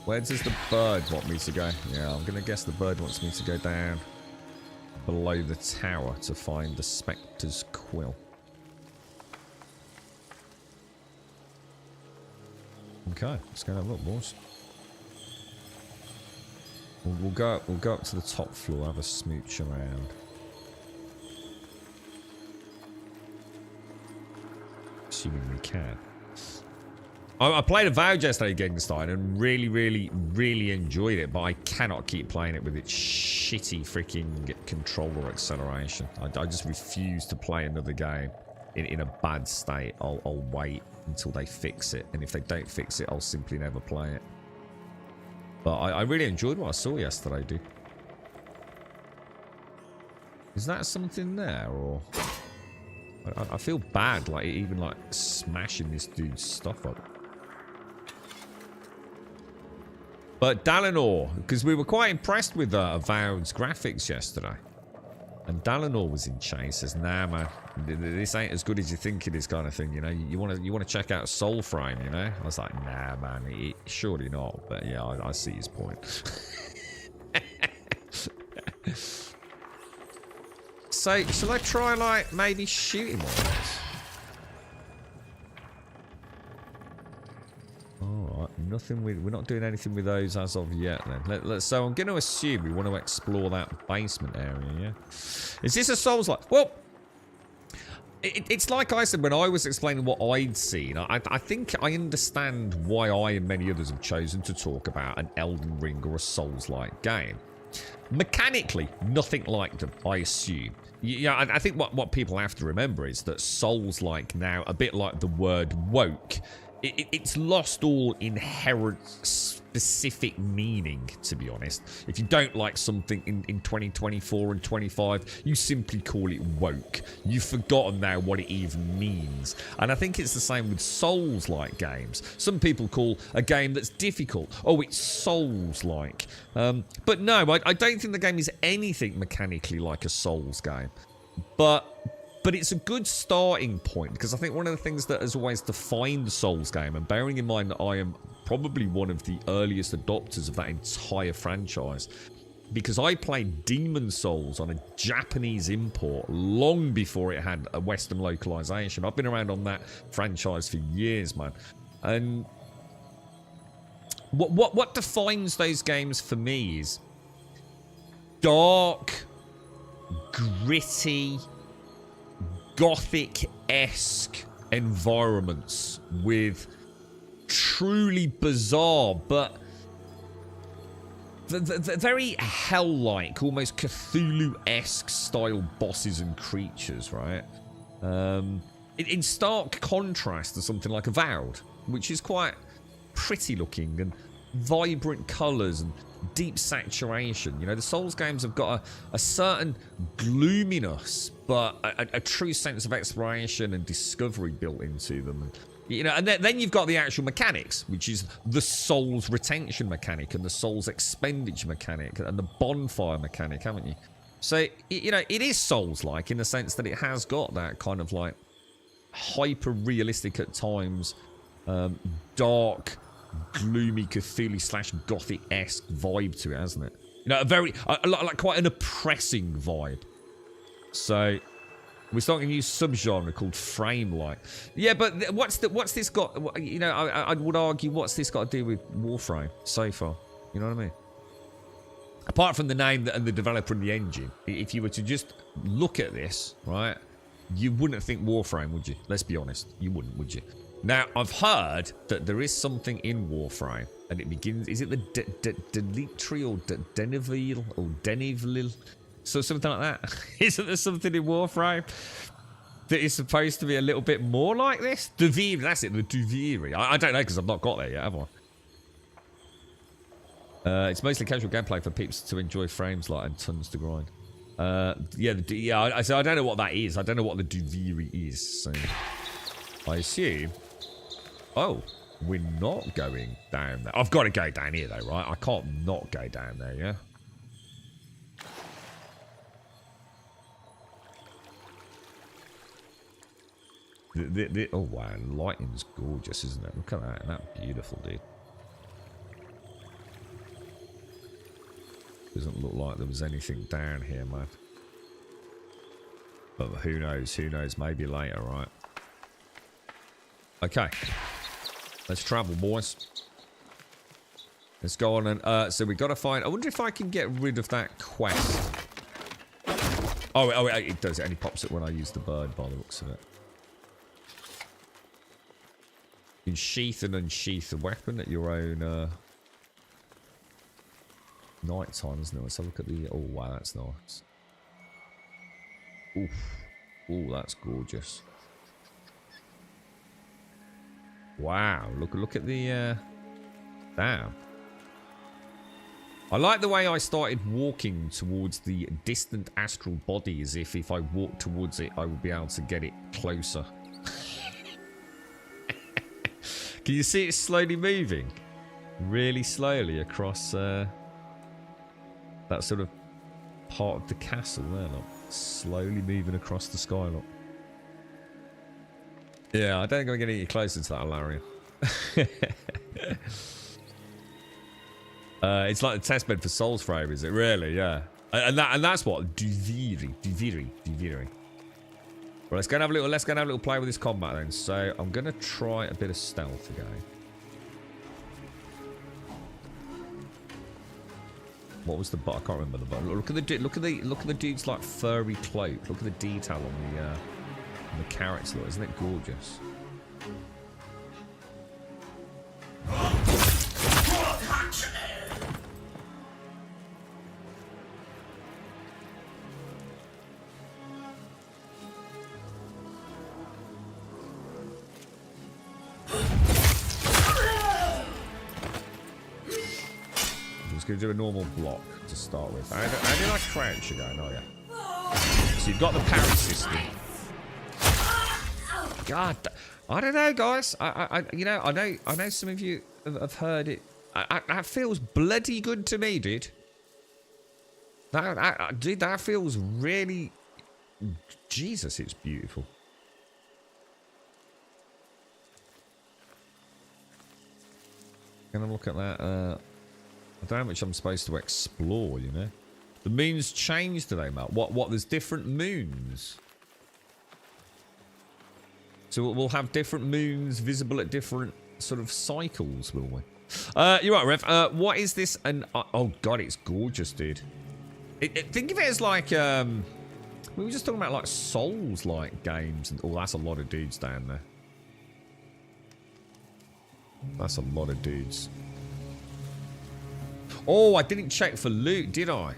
Where does the bird want me to go? Yeah, I'm going to guess the bird wants me to go down below the tower to find the Spectre's quill. Okay, let's go and have a look, boys. We'll go up to the top floor, have a smooch around. Assuming we can. I played Avowed yesterday, Gegenstein, and really enjoyed it, but I cannot keep playing it with its shitty freaking controller acceleration. I just refuse to play another game in a bad state. I'll wait until they fix it, and if they don't fix it, I'll simply never play it. But I really enjoyed what I saw yesterday, dude. Is that something there, or... I feel bad, like, even, like, smashing this dude's stuff up. But Dalinor, because we were quite impressed with Avowed's graphics yesterday. And Dalinor was in chain, says, nah, man, this ain't as good as you think it is, kind of thing, you know. You want to check out Soulframe, you know? I was like, nah, man, surely not. But yeah, I see his point. So, shall I try, like, maybe shooting one of those? Alright, nothing with... We're not doing anything with those as of yet, then. So, I'm going to assume we want to explore that basement area, yeah? Is this a Souls-like? Well, it's like I said when I was explaining what I'd seen. I think I understand why I and many others have chosen to talk about an Elden Ring or a Souls-like game. Mechanically, nothing like them, I assume. Yeah, I think what people have to remember is that Souls-like now, a bit like the word woke, it's lost all inherent specific meaning, to be honest. If you don't like something in 2024 and 25, you simply call it woke. You've forgotten now what it even means. And I think it's the same with Souls-like games. Some people call a game that's difficult, oh, it's Souls-like. But no, I don't think the game is anything mechanically like a Souls game. But it's a good starting point, because I think one of the things that has always defined the Souls game, and bearing in mind that I am probably one of the earliest adopters of that entire franchise, because I played Demon Souls on a Japanese import long before it had a Western localization. I've been around on that franchise for years, man. And what defines those games for me is dark, gritty, Gothic-esque environments with truly bizarre but very hell-like, almost Cthulhu-esque style bosses and creatures, right? In stark contrast to something like Avowed, which is quite pretty looking and vibrant colours and deep saturation. You know, the Souls games have got a certain gloominess, but a true sense of exploration and discovery built into them. You know, and then you've got the actual mechanics, which is the Souls retention mechanic and the Souls expenditure mechanic and the bonfire mechanic, haven't you? So, you know, it is Souls-like in the sense that it has got that kind of like hyper-realistic at times, dark, gloomy Cthulhu/Gothic-esque vibe to it, hasn't it? You know, like quite an oppressing vibe. So we're starting a new subgenre called frame-like. Yeah, but what's this got? You know, I would argue, what's this got to do with Warframe so far? You know what I mean? Apart from the name and the developer and the engine, if you were to just look at this, right, you wouldn't think Warframe, would you? Let's be honest, you wouldn't, would you? Now, I've heard that there is something in Warframe, and it begins... Is it the Delitri or Deniville or Denivlil? So something like that. Isn't there something in Warframe that is supposed to be a little bit more like this? Duviri, that's it, the Duviri. I don't know, because I've not got there yet, have I? It's mostly casual gameplay for peeps to enjoy frames like and tons to grind. So I don't know what that is. I don't know what the Duviri is. So I assume... Oh, we're not going down there. I've got to go down here, though, right? I can't not go down there, yeah? Oh, wow. Lighting's gorgeous, isn't it? Look at that. That's beautiful, dude. Doesn't look like there was anything down here, man. But who knows? Who knows? Maybe later, right? Okay. Let's travel, boys. Let's go on and... so we got to find... I wonder if I can get rid of that quest. Oh, it does. It only pops it when I use the bird, by the looks of it. You can sheath and unsheath a weapon at your own... night time, isn't it? Let's have a look at the... Oh, wow, that's nice. Oof. Oh, that's gorgeous. Wow, look at the... Damn. I like the way I started walking towards the distant astral body, as if I walked towards it, I would be able to get it closer. Can you see it slowly moving? Really slowly across that sort of part of the castle there, look. Slowly moving across the sky, look. Yeah, I don't think I'm going to get any closer to that Alaria. It's like the testbed for Soulframe, is it? Really? Yeah. And that's what Duviri. Well, let's go and have a little play with this combat then. So I'm gonna try a bit of stealth again. What was the bot? I can't remember the bot. Look at the dude's like furry cloak. Look at the detail on the character. Look, isn't it gorgeous? Going to do a normal block to start with. How did I crouch again? Oh yeah. So you've got the parry system. God, I don't know, guys. I know some of you have heard it. That feels bloody good to me, dude. That feels really. Jesus, it's beautiful. Gonna look at that. I don't know how much I'm supposed to explore, you know. The moons change today, Matt. What? There's different moons. So we'll have different moons visible at different sort of cycles, will we? You're right, Rev. What is this? Oh god, it's gorgeous, dude. Think of it as like we were just talking about like Souls-like games, and oh, that's a lot of dudes down there. That's a lot of dudes. Oh, I didn't check for loot, did I?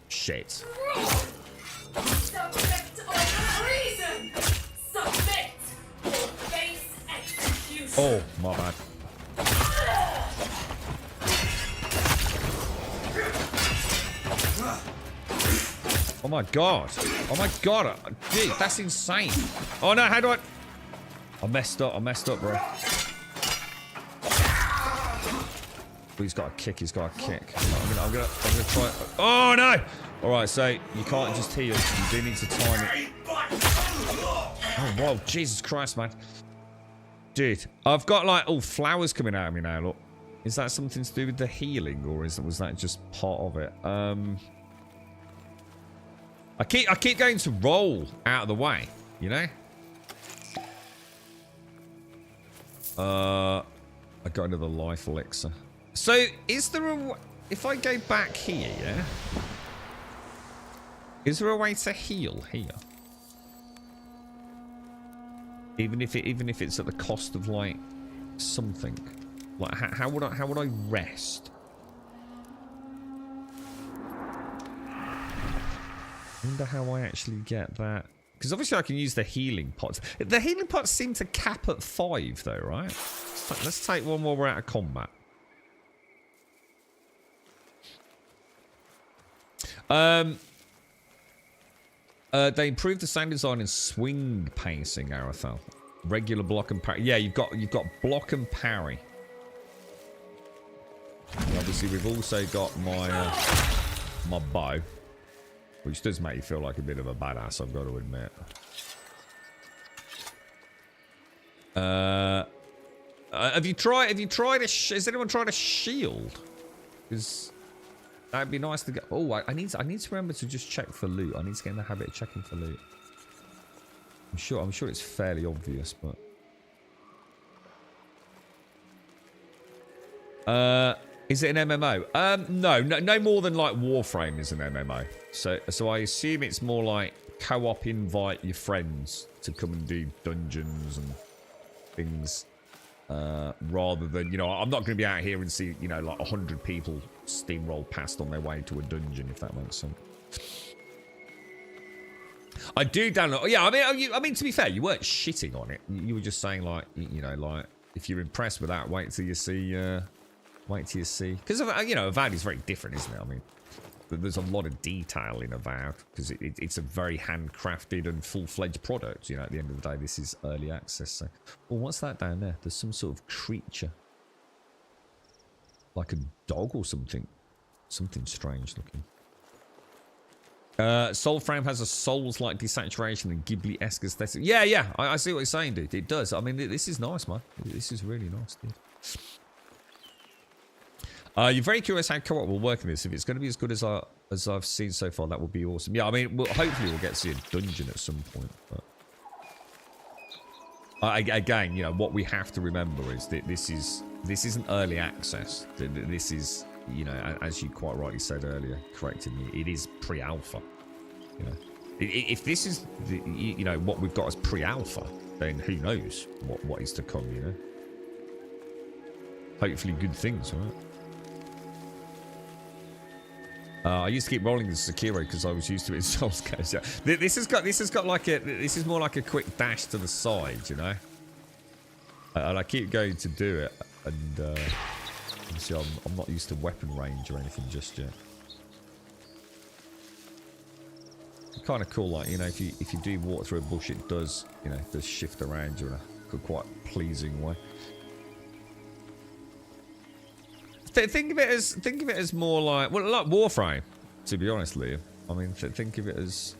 Shit. Submit or reason! Submit or face execution! Oh, my bad. Oh my god. Oh my god. Dude, that's insane. Oh no, how do I... I messed up, bro. Oh, he's got a kick, I'm gonna try... Oh no! Alright, so you can't just heal, you do need to time it. Oh wow, Jesus Christ, man. Dude, I've got like all flowers coming out of me now, look. Is that something to do with the healing, or was that just part of it? I keep going to roll out of the way, you know? I got another life elixir. So, is there a... If I go back here, yeah? Is there a way to heal here? Even if it's at the cost of, like, something. Like, how would I rest? I wonder how I actually get that. Because obviously I can use the healing pots. The healing pots seem to cap at 5 though, right? Let's take one while we're out of combat. They improved the sound design and swing pacing, Arathel. Regular block and parry. Yeah, you've got block and parry. And obviously we've also got my my bow. Which does make you feel like a bit of a badass, I've got to admit. Have you tried has anyone tried a shield? Because that'd be nice to get. Oh, I need to remember to just check for loot. I need to get in the habit of checking for loot. I'm sure it's fairly obvious, but is it an MMO? No more than like Warframe is an MMO. So I assume it's more like co-op, invite your friends to come and do dungeons and things Rather than, you know, I'm not going to be out here and see, you know, like 100 people steamroll past on their way to a dungeon, if that makes sense. I do download. Oh, yeah, I mean, to be fair, you weren't shitting on it. You were just saying, like, you know, like, if you're impressed with that, wait till you see. Because, you know, Avowed is very different, isn't it? I mean, there's a lot of detail in Avowed because it's a very handcrafted and full-fledged product. You know, at the end of the day, this is early access. So, well, what's that down there? There's some sort of creature, like a dog or something. Something strange looking. Soulframe has a Souls-like desaturation and Ghibli-esque aesthetic. Yeah, I see what you're saying, dude. It does. I mean, this is nice, man. This is really nice, dude. You're very curious how co-op will work in this. If it's going to be as good as I've seen so far, that would be awesome. Yeah, I mean, hopefully we'll get to see a dungeon at some point. But again, you know, what we have to remember is that this isn't early access. This is, you know, as you quite rightly said earlier, correcting me, it is pre-alpha. You know, if this is you know, what we've got as pre-alpha, then who knows what is to come. You know, hopefully good things, right? I used to keep rolling the Sekiro because I was used to it in Souls games. Yeah. This has got like this is more like a quick dash to the side, you know. And I keep going to do it, and obviously I'm not used to weapon range or anything just yet. It's kind of cool, like, you know, if you do walk through a bush, it does, you know, does shift around you in a quite pleasing way. Think of it as more like, well, like Warframe, to be honest, Liam. I mean, think of it as,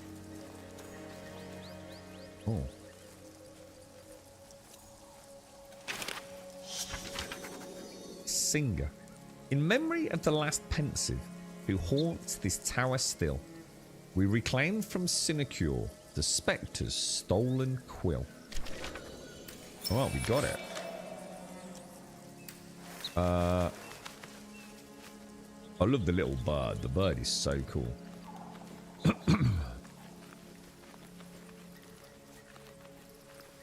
oh, Singer. In memory of the last pensive who haunts this tower still, we reclaim from Sinecure the Spectre's stolen quill. Well, we got it. I love the little bird. The bird is so cool.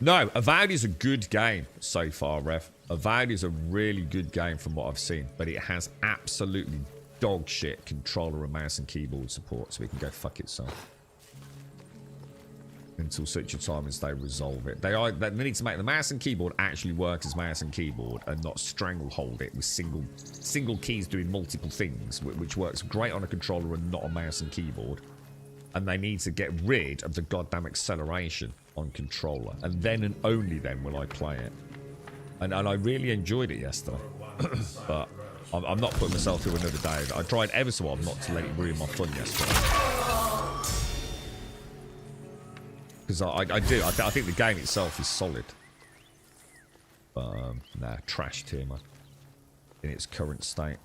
No, Avowed is a good game so far, Rev. Avowed is a really good game from what I've seen, but it has absolutely dog shit controller and mouse and keyboard support, so it can go fuck itself. Until such a time as they resolve it. They need to make the mouse and keyboard actually work as mouse and keyboard and not stranglehold it with single keys doing multiple things, which works great on a controller and not a mouse and keyboard. And they need to get rid of the goddamn acceleration on controller, and then and only then will I play it. And I really enjoyed it yesterday. But I'm not putting myself through another day. I tried ever so hard not to let it ruin my fun yesterday. Because I think the game itself is solid. But, nah, trashed here, man. In its current state.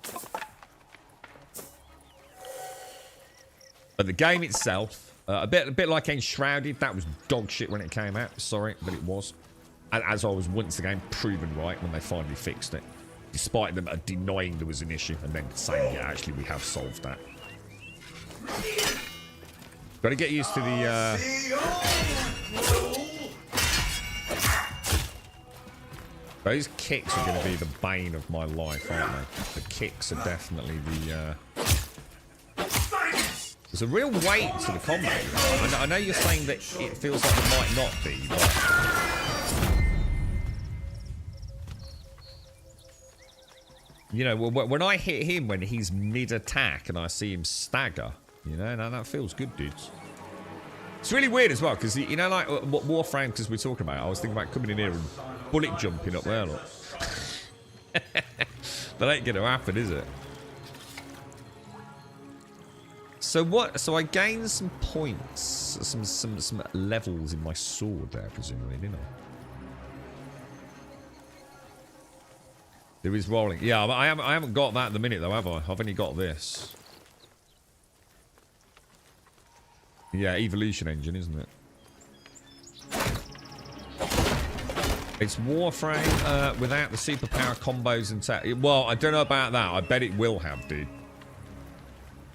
But the game itself, a bit like Enshrouded, that was dog shit when it came out. Sorry, but it was. And as I was once again proven right when they finally fixed it. Despite them denying there was an issue and then saying, yeah, actually, we have solved that. Got to get used to the, those kicks are going to be the bane of my life, aren't they? The kicks are definitely the, there's a real weight to the combat. I know you're saying that it feels like it might not be, but... You know, when I hit him when he's mid-attack and I see him stagger, you know, now that feels good, dudes. It's really weird as well, because, you know, like what Warframe, because we're talking about, I was thinking about coming in here and bullet jumping up there, look. That ain't going to happen, is it? So what? So I gained some points, some levels in my sword there, presumably, didn't I? There is rolling. Yeah, I haven't got that at the minute though, have I? I've only got this. Yeah, evolution engine, isn't it? It's Warframe without the superpower combos and well, I don't know about that. I bet it will have, dude.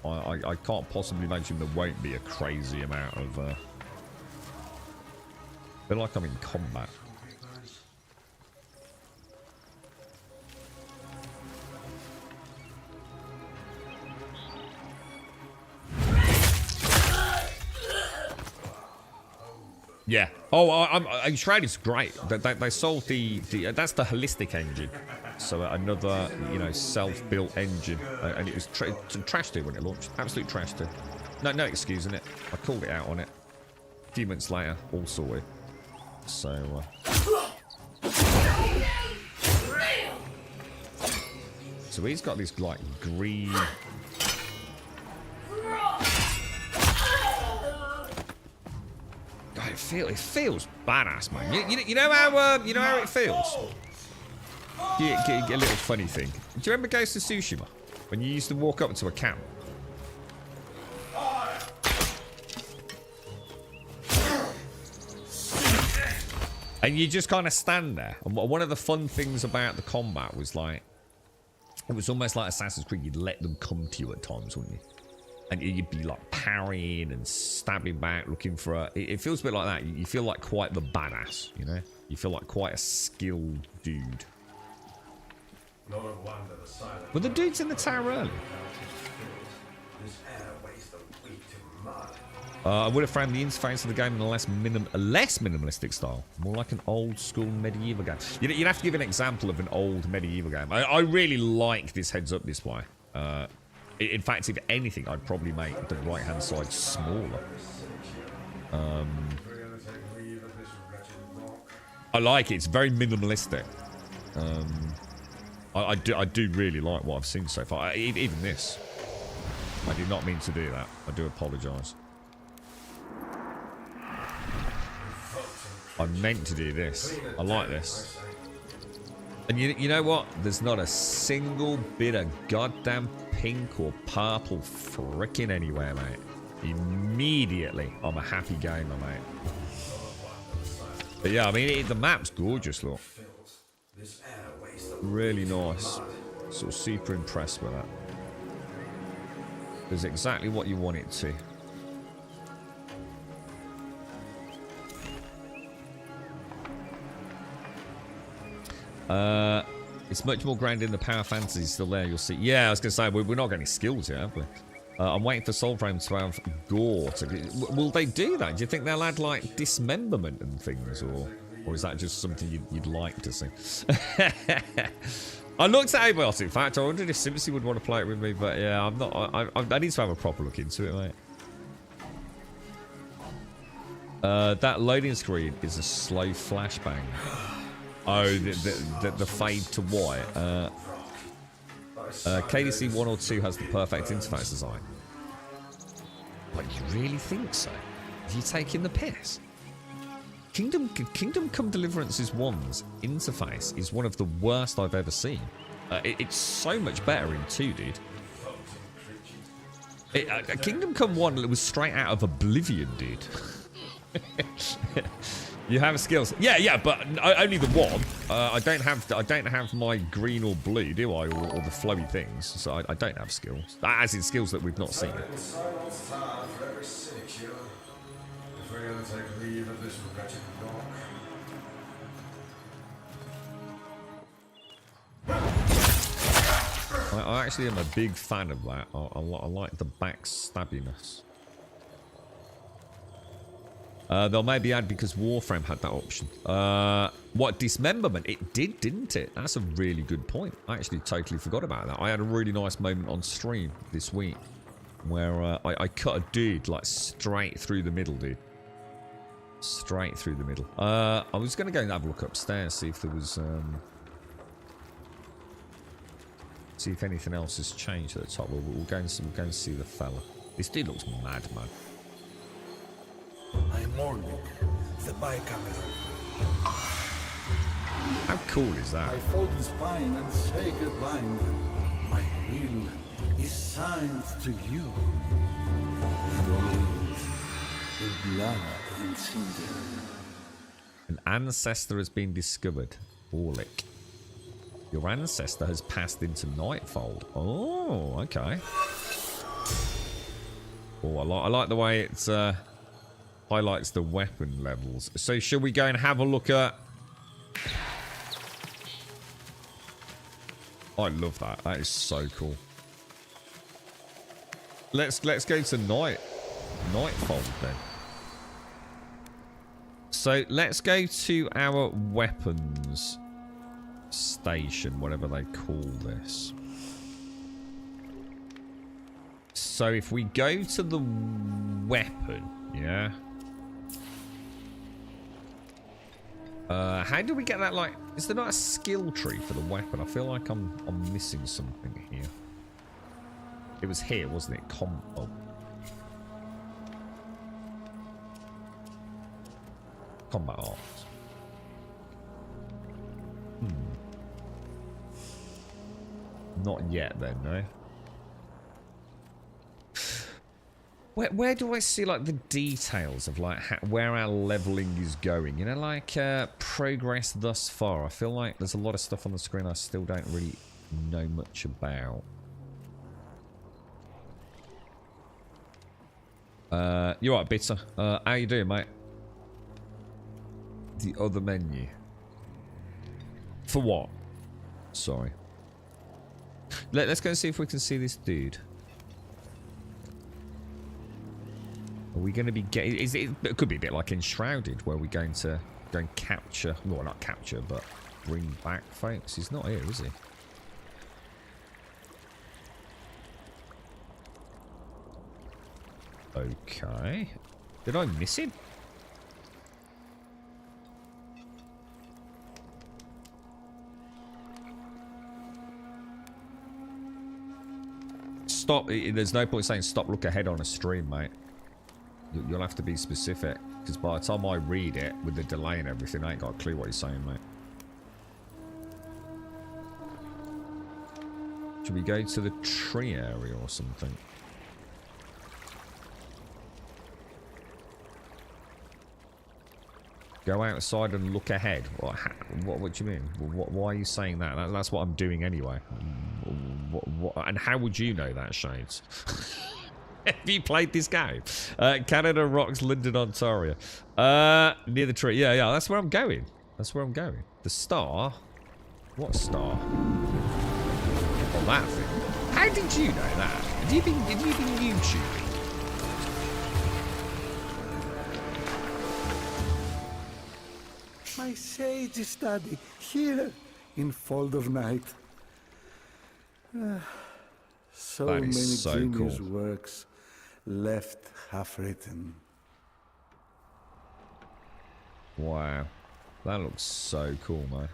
I can't possibly imagine there won't be a crazy amount of... I feel like I'm in combat. Yeah. Oh, Shrouded's great. They sold the that's the holistic engine. So another, you know, self-built engine, and it was trash to when it launched. Absolute trash to. No excusing it. I called it out on it. A few months later, all sorted. So. So he's got this like green. God, it feels badass, man. You know how it feels. Get a little funny thing. Do you remember Ghost of Tsushima when you used to walk up to a camp? And you just kind of stand there. And one of the fun things about the combat was like, it was almost like Assassin's Creed. You'd let them come to you at times, wouldn't you? And you'd be like parrying and stabbing back, looking for a... It feels a bit like that. You feel like quite the badass, you know? You feel like quite a skilled dude. Were the dudes in the tower early? I would have framed the interface of the game in a less minimalistic style. More like an old school medieval game. You'd have to give an example of an old medieval game. I really like this heads-up display. In fact, if anything, I'd probably make the right-hand side smaller. I like it. It's very minimalistic. I do really like what I've seen so far. Even this. I did not mean to do that. I do apologise. I meant to do this. I like this. And you know what? There's not a single bit of goddamn pink or purple frickin' anywhere, mate. Immediately, I'm a happy gamer, mate. But yeah, I mean, the map's gorgeous, look. Really nice. Sort of super impressed with that. Does exactly what you want it to. It's much more grounded in the power fantasy still there, you'll see. Yeah, I was going to say, we're not getting skills yet, have we? I'm waiting for Soulframe to have gore. Will they do that? Do you think they'll add, like, dismemberment and things? Or is that just something you'd like to see? I looked at Abiotic. In fact, I wondered if Simpsy would want to play it with me. But, yeah, I'm not... I need to have a proper look into it, mate. That loading screen is a slow flashbang. Oh, the fade to white. KDC 1 or 2 has the perfect interface design. Like, you really think so? Are you taking the piss? Kingdom Come Deliverance's 1's interface is one of the worst I've ever seen. It's so much better in 2, dude. Kingdom Come 1 was straight out of Oblivion, dude. You have skills, yeah, but only the one. I don't have my green or blue, do I, or the flowy things? So I don't have skills. As in skills that we've not seen. I actually am a big fan of that. I like the backstabbiness. They'll maybe add because Warframe had that option. What, dismemberment? It did, didn't it? That's a really good point. I actually totally forgot about that. I had a really nice moment on stream this week where I cut a dude like straight through the middle, dude. Straight through the middle. I was going to go and have a look upstairs, see if there was... see if anything else has changed at the top. We'll go and see the fella. This dude looks mad, man. I'm mourning the bicameral. How cool is that? I fold the spine and say goodbye. My will is signed to you. Gold, in blood and cinder. An ancestor has been discovered. Orlick. Your ancestor has passed into Nightfold. Oh, okay. Oh, I like the way it's highlights the weapon levels. So shall we go and have a look at... I love that. That is so cool. Let's go to Nightfold then. So let's go to our weapons station, whatever they call this. So if we go to the weapon, yeah. How do we get that? Like, is there not a skill tree for the weapon? I feel like I'm missing something here. It was here, wasn't it? Oh. Combat arts. Not yet, then, no. Where do I see like the details of like where our leveling is going? You know, like progress thus far. I feel like there's a lot of stuff on the screen I still don't really know much about. You're right, Bitter. How you doing, mate? The other menu. For what? Sorry. Let's go and see if we can see this dude. Are we going to be getting... It could be a bit like Enshrouded, where we're going to go and capture... Well, not capture, but bring back folks. He's not here, is he? Okay. Did I miss him? Stop. There's no point saying stop, look ahead on a stream, mate. You'll have to be specific, because by the time I read it, with the delay and everything, I ain't got a clue what he's saying, mate. Should we go to the tree area or something? Go outside and look ahead. What do you mean? Why are you saying that? That's what I'm doing anyway. And how would you know that, Shades? Have you played this game? Canada rocks Linden, Ontario. Near the tree. Yeah, that's where I'm going. That's where I'm going. The star? What star? Oh, that thing. How did you know that? Have you been YouTubing? My sage study here in Fold of Night. So That many is so genius cool. works left half written. Wow. That looks so cool, man.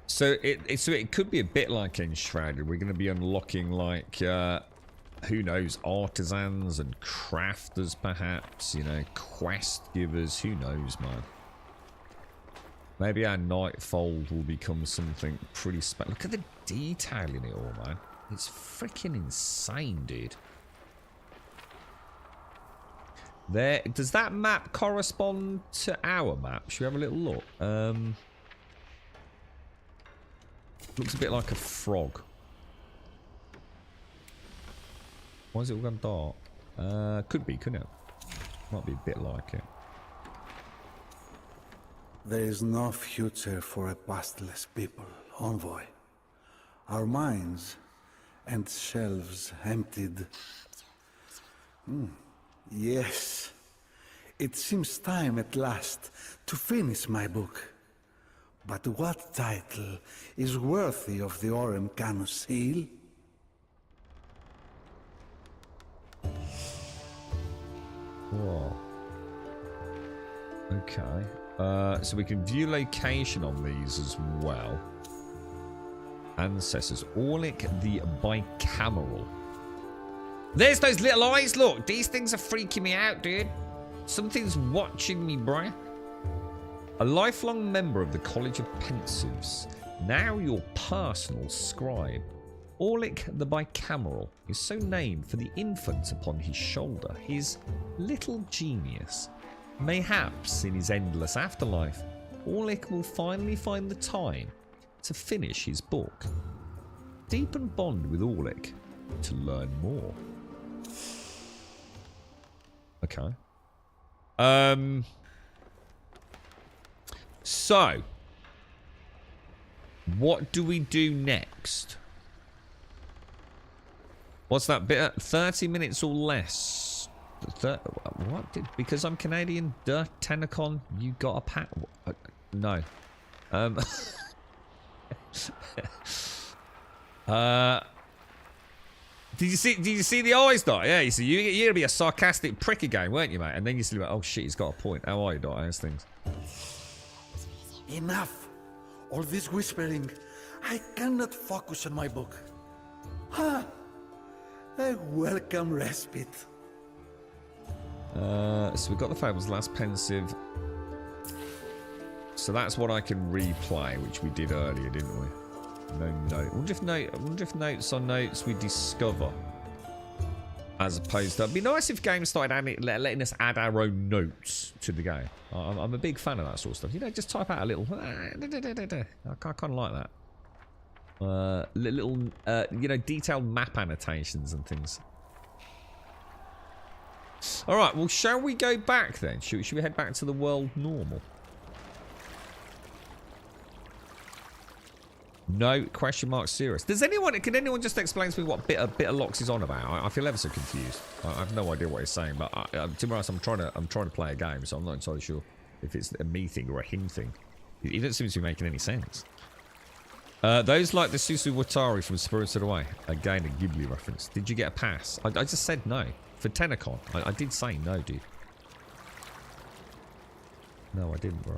So it could be a bit like Enshrouded. We're going to be unlocking like who knows, artisans and crafters perhaps, you know, quest givers, who knows, man. Maybe our Nightfold will become something pretty special. Look at the detail in it all, man. It's freaking insane, dude. There, does that map correspond to our map? Should we have a little look? Looks a bit like a frog. Why is it all gone dark? Could be, couldn't it? Might be a bit like it. There is no future for a pastless people, Envoy. Our minds and shelves emptied. Yes, it seems time at last to finish my book. But what title is worthy of the Orem Canus seal? Whoa. Okay. So we can view location on these as well. Ancestors. Orlick the bicameral. There's those little eyes, look. These things are freaking me out, dude. Something's watching me, bruh. A lifelong member of the College of Pensives. Now your personal scribe. Orlick the bicameral is so named for the infant upon his shoulder, his little genius. Mayhaps in his endless afterlife, Orlick will finally find the time to finish his book. Deepen bond with Orlick to learn more. Okay. So, what do we do next? What's that bit? 30 minutes or less. What? Because I'm Canadian, duh, Tenacon, you got a pat? No. Did you see the eyes, Dot? Yeah, you see, you're gonna be a sarcastic prick again, weren't you, mate? And then you see, like, oh shit, he's got a point. How are you, Dot? How's things? Enough! All this whispering. I cannot focus on my book. Ha! A welcome respite. So we've got the Fables Last Pensive. So that's what I can replay, which we did earlier, didn't we? No note. I wonder if notes on notes we discover. As opposed to... It'd be nice if games started letting us add our own notes to the game. I'm a big fan of that sort of stuff. You know, just type out a little... I kind of like that. Little, you know, detailed map annotations and things. Alright, well, shall we go back then? Should we head back to the world normal? No, question mark serious. Can anyone just explain to me what Bitter Locks is on about? I feel ever so confused. I have no idea what he's saying, but to be honest, I'm trying to play a game, so I'm not entirely sure if it's a me thing or a him thing. It doesn't seem to be making any sense. Those like the Susu Watari from Spirited Away. Again, a Ghibli reference. Did you get a pass? I just said no. For Tenacon. I did say no, dude. No, I didn't, bro.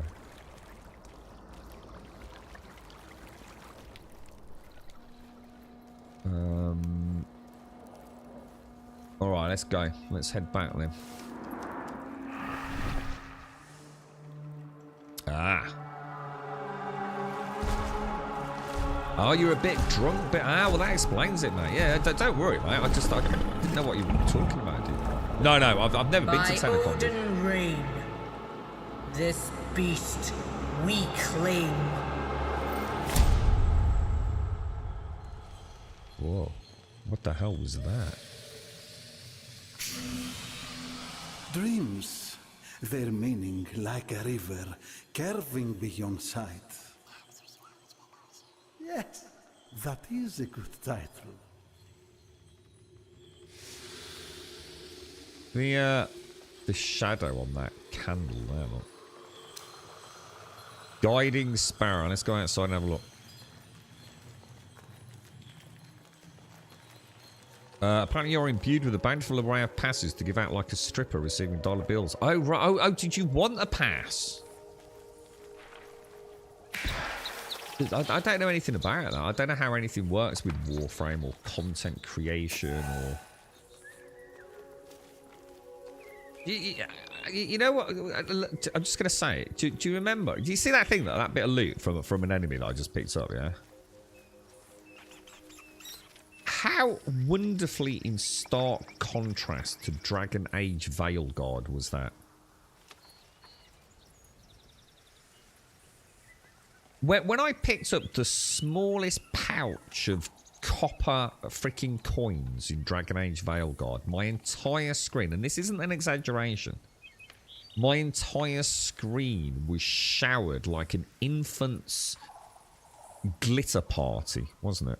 Alright, let's go. Let's head back then. Oh, you're a bit drunk, well that explains it, mate. Yeah, don't worry, mate. I didn't know what you were talking about, dude. No, I've never been to Tenacon. Odin Rain, this beast we claim. Whoa, what the hell was that? Dreams, their meaning like a river, curving beyond sight. Yes, that is a good title. The shadow on that candle there, look. Guiding Sparrow. Let's go outside and have a look. Apparently you're imbued with a bountiful array of passes to give out like a stripper receiving dollar bills. Oh, right. Oh, did you want a pass? I don't know anything about that. I don't know how anything works with Warframe or content creation or... You know what? I'm just going to say it. Do you remember? Do you see that thing, that bit of loot from an enemy that I just picked up, yeah? How wonderfully in stark contrast to Dragon Age Veilguard was that? When I picked up the smallest pouch of copper freaking coins in Dragon Age Veilguard, my entire screen, and this isn't an exaggeration, my entire screen was showered like an infant's glitter party, wasn't it?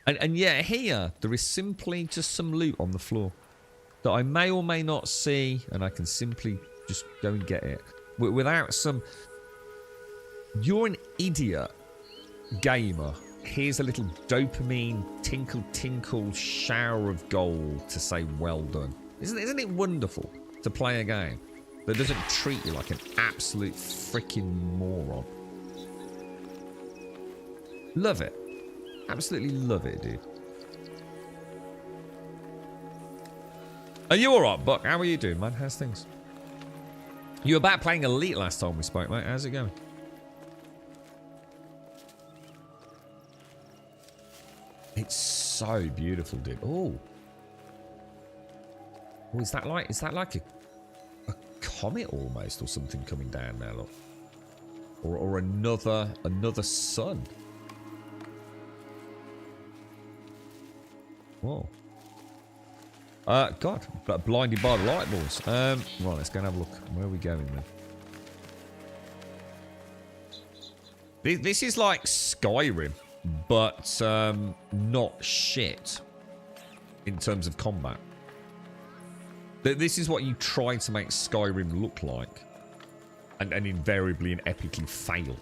And yet here, there is simply just some loot on the floor that I may or may not see, and I can simply just go and get it. Without some... You're an idiot, gamer. Here's a little dopamine tinkle tinkle shower of gold to say well done. Isn't it wonderful to play a game that doesn't treat you like an absolute freaking moron? Love it. Absolutely love it, dude. Are you alright, Buck? How are you doing, man? How's things? You were back playing Elite last time we spoke, mate. How's it going? It's so beautiful, dude. Oh, is that like a comet almost, or something coming down now? Look, or another sun. Whoa. God, blinded by the light balls. Right, let's go and have a look. Where are we going then? This is like Skyrim, but not shit in terms of combat. This is what you try to make Skyrim look like. And invariably and epically fail.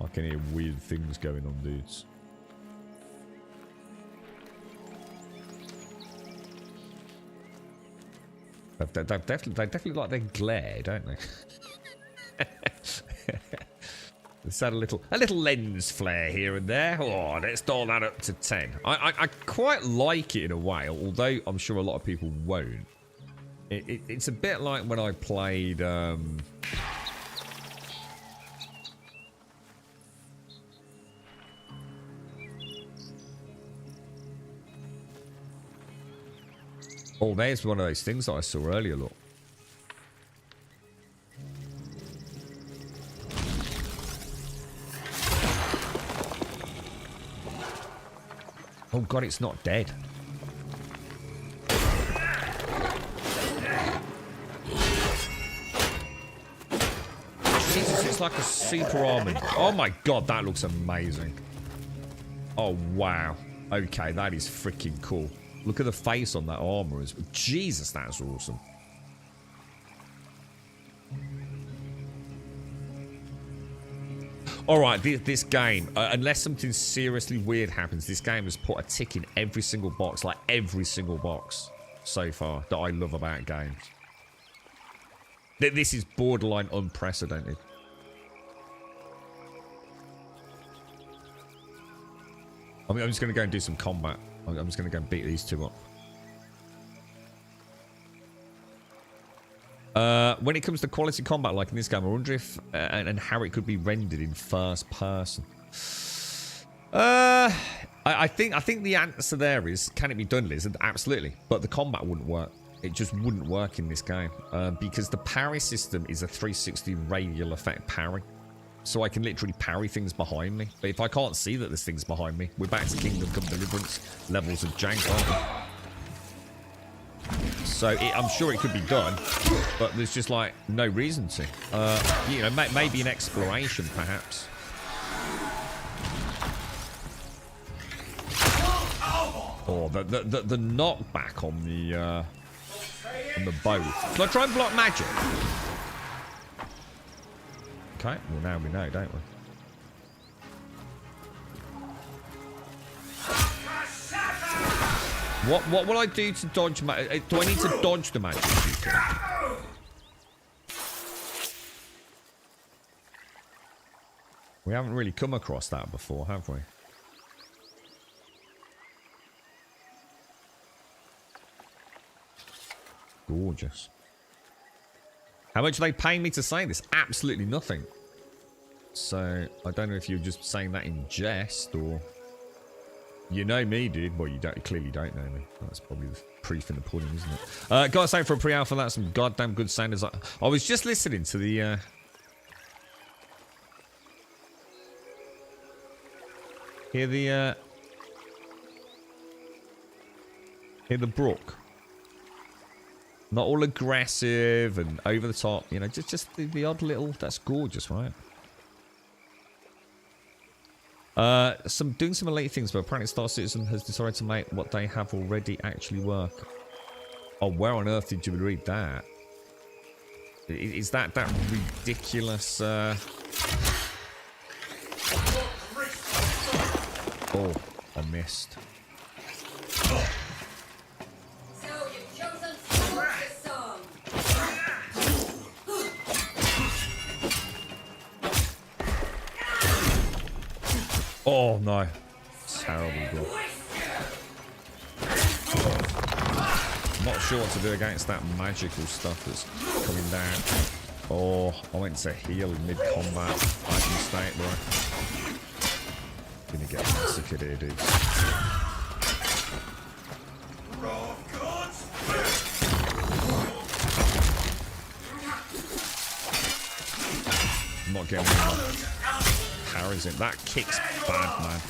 I can hear weird things going on, dudes. They definitely like their glare, don't they? Let's add a little lens flare here and there. Oh, let's dial that up to 10. I quite like it in a way, although I'm sure a lot of people won't. It's a bit like when I played... Oh, there's one of those things that I saw earlier, look. Oh god, it's not dead. Jesus, it's like a super armor. Oh my god, that looks amazing. Oh wow. Okay, that is freaking cool. Look at the face on that armor. Jesus, that's awesome. Alright, this game, unless something seriously weird happens, this game has put a tick in every single box, like every single box so far that I love about games. This is borderline unprecedented. I'm just going to go and do some combat. I'm just going to go and beat these two up. When it comes to quality combat, like in this game, I wonder if and how it could be rendered in first person. I think the answer there is, can it be done, Liz? Absolutely, but the combat wouldn't work. It just wouldn't work in this game because the parry system is a 360 radial effect parry. So I can literally parry things behind me. But if I can't see that there's things behind me, we're back to Kingdom Come Deliverance levels of jank, aren't we? So I'm sure it could be done, but there's just like no reason to. You know, maybe an exploration, perhaps. Oh, the knockback on the bow. Shall I try and block magic? Okay, well now we know, don't we? What will I do to dodge magic? Do I need to dodge the magic? We haven't really come across that before, have we? Gorgeous. How much are they paying me to say this? Absolutely nothing. So, I don't know if you're just saying that in jest, or... You know me, dude. Well, you clearly don't know me. That's probably the proof in the pudding, isn't it? Got to say for a pre-alpha, that's some goddamn good sounders. I was just listening to the... Hear the brook. Not all aggressive and over the top, you know, just the odd little... That's gorgeous, right? Doing some elite things, but apparently Star Citizen has decided to make what they have already actually work. Oh, where on earth did you read that? Is that ridiculous... Oh, I missed. Oh no. Terrible blow. I'm not sure what to do against that magical stuff that's coming down. Oh, I went to heal in mid-combat. Bad mistake, bro. Gonna get massacred here, dude. I'm not getting any parries in. That kick's bad, man.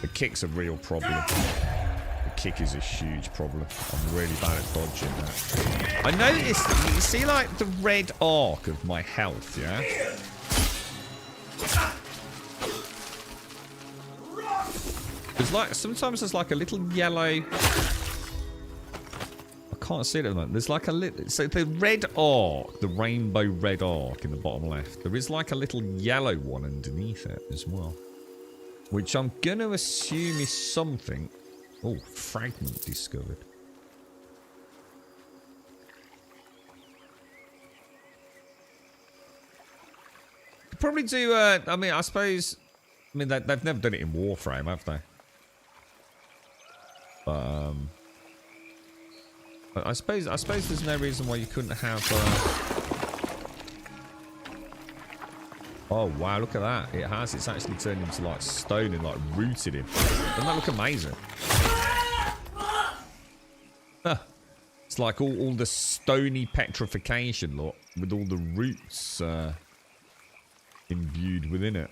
The kick's a real problem. The kick is a huge problem. I'm really bad at dodging that. I noticed, you see like the red arc of my health, yeah? There's like, sometimes there's like a little yellow... I can't see it at the moment. There's like a little... So the red arc, the rainbow red arc in the bottom left, there is like a little yellow one underneath it as well. Which I'm going to assume is something... Oh, fragment discovered. Could probably do, I mean, I suppose... I mean, they've never done it in Warframe, have they? But I suppose there's no reason why you couldn't have... Oh, wow, look at that. It has. It's actually turned into, like, stone and, like, rooted in. Doesn't that look amazing? Huh. It's like all the stony petrification, look, with all the roots imbued within it.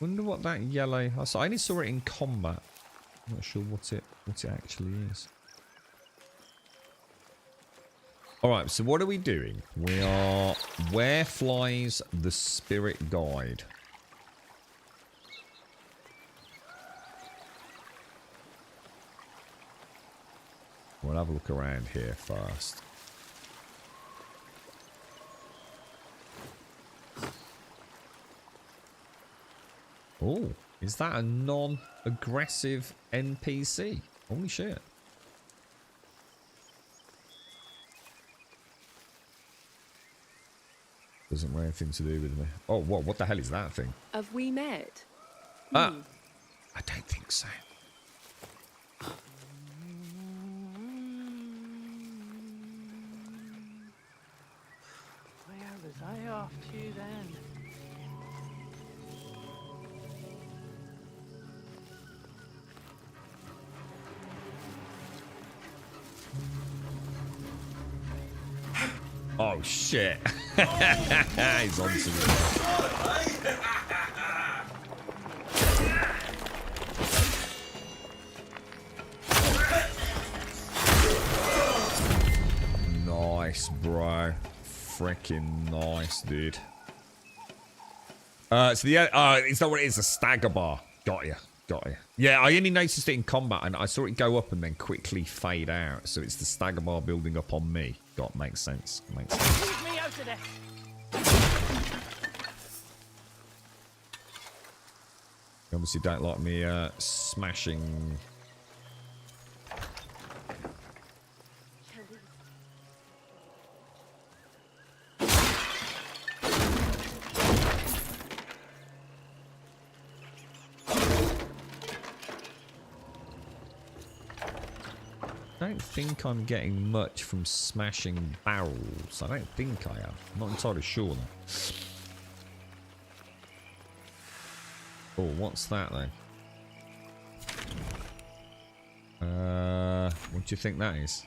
Wonder what that yellow... I only saw it in combat. I'm not sure what it actually is. Alright, so what are we doing? We are... Where flies the spirit guide? We'll have a look around here first. Oh, is that a non-aggressive NPC? Holy shit. Doesn't have anything to do with me. Oh, what the hell is that thing? Have we met? I don't think so. Where was I off to then? Oh shit. He's on to me. Nice, bro. Freaking nice, dude. So the it's not what it is, a stagger bar. Got you. Got you. Yeah, I only noticed it in combat and I saw it go up and then quickly fade out. So it's the stagger bar building up on me. Makes sense. Makes sense. Leave me out of this. You obviously don't like me smashing. I don't think I'm getting much from smashing barrels. I don't think I am. I'm not entirely sure though. Oh, what's that then? What do you think that is?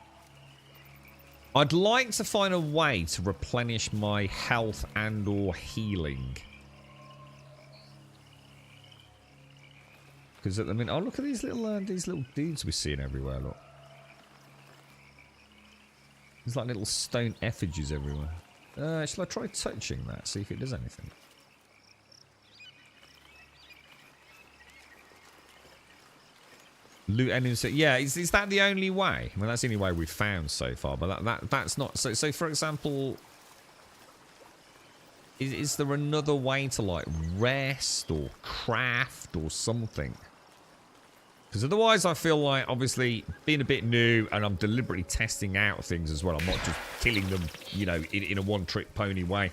I'd like to find a way to replenish my health and or healing. Because at the minute, oh look at these little dudes we're seeing everywhere. Look. There's like little stone effigies everywhere. Shall I try touching that? See if it does anything. Loot enemies. Yeah, is that the only way? I mean, that's the only way we've found so far. But that's not. So for example, is there another way to like rest or craft or something? Because otherwise I feel like, obviously, being a bit new and I'm deliberately testing out things as well. I'm not just killing them, you know, in a one-trick pony way.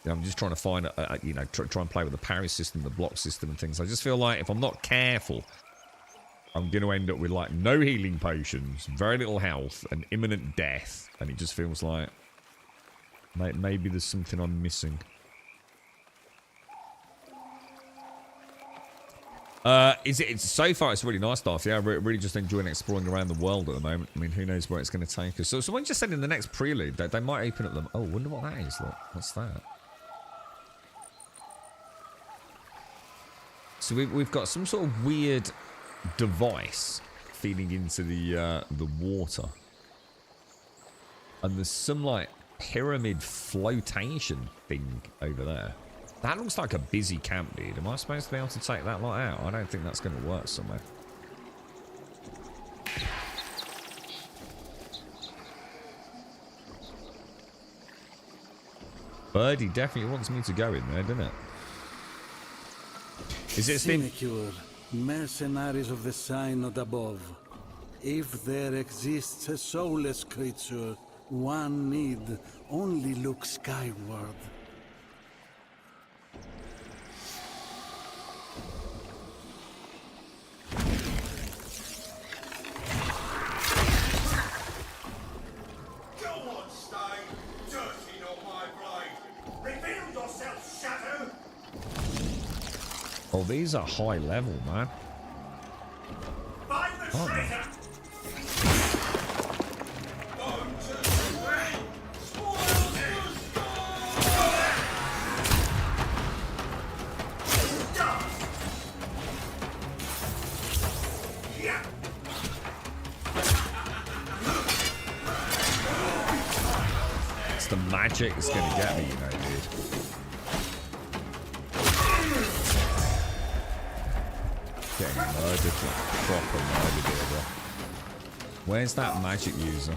You know, I'm just trying to find, you know, try and play with the parry system, the block system and things. I just feel like if I'm not careful, I'm going to end up with, like, no healing potions, very little health, and imminent death. And it just feels like maybe there's something I'm missing. It's so far it's really nice stuff. Yeah, we're really just enjoying exploring around the world at the moment. I mean, who knows where it's going to take us. So someone just said in the next prelude that they might open up them. Oh, wonder what that is. Look, what's that? So we've got some sort of weird device feeding into the water, and there's some like pyramid flotation thing over there. That looks like a busy camp, dude. Am I supposed to be able to take that lot out? I don't think that's going to work somewhere. Birdie definitely wants me to go in there, doesn't it? Is it Steve? Sinecure, mercenaries of the synod above. If there exists a soulless creature, one need only look skyward. Oh, these are high level, man. Aren't they? It's the magic that's going to get me, you know, dude. Getting murdered, like proper murdered here, bro. Where's that magic user?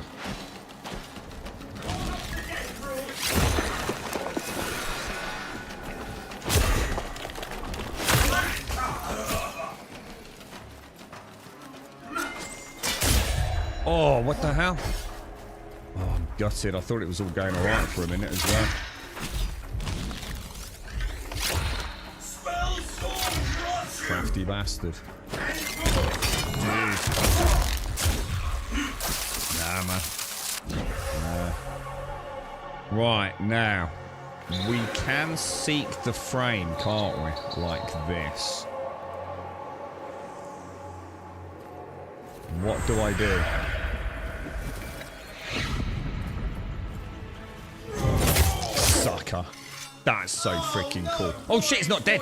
Oh, what the hell? Oh, I'm gutted. I thought it was all going alright for a minute as well. Crafty bastard. Dude. Nah, man. Nah. Right, now. We can seek the frame, can't we? Like this. What do I do? Sucker. That's so freaking cool. Oh shit, he's not dead.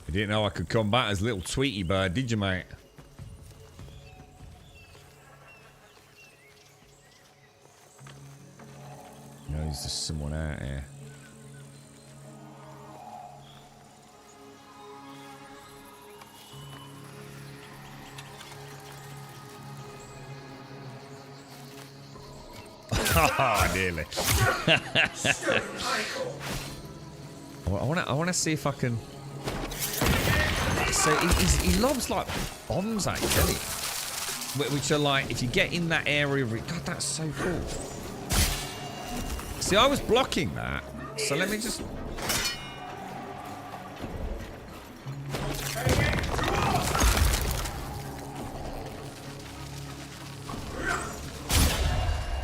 You didn't know I could combat as little Tweety Bird, did you, mate? No, there's just someone out here. Oh, nearly. I want to see if I can. So he lobs like bombs at you, doesn't he? Which are like, if you get in that area of it, God, that's so cool. See, I was blocking that, so let me just.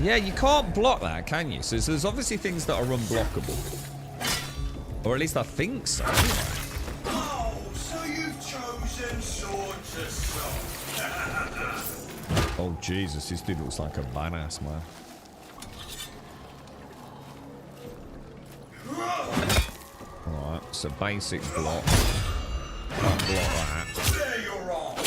Yeah, you can't block that, can you? So there's obviously things that are unblockable. Or at least I think so. Oh, so you've chosen sword to sword. Oh, Jesus, this dude looks like a badass, man. Alright, so basic block. Can't block that. There you're wrong.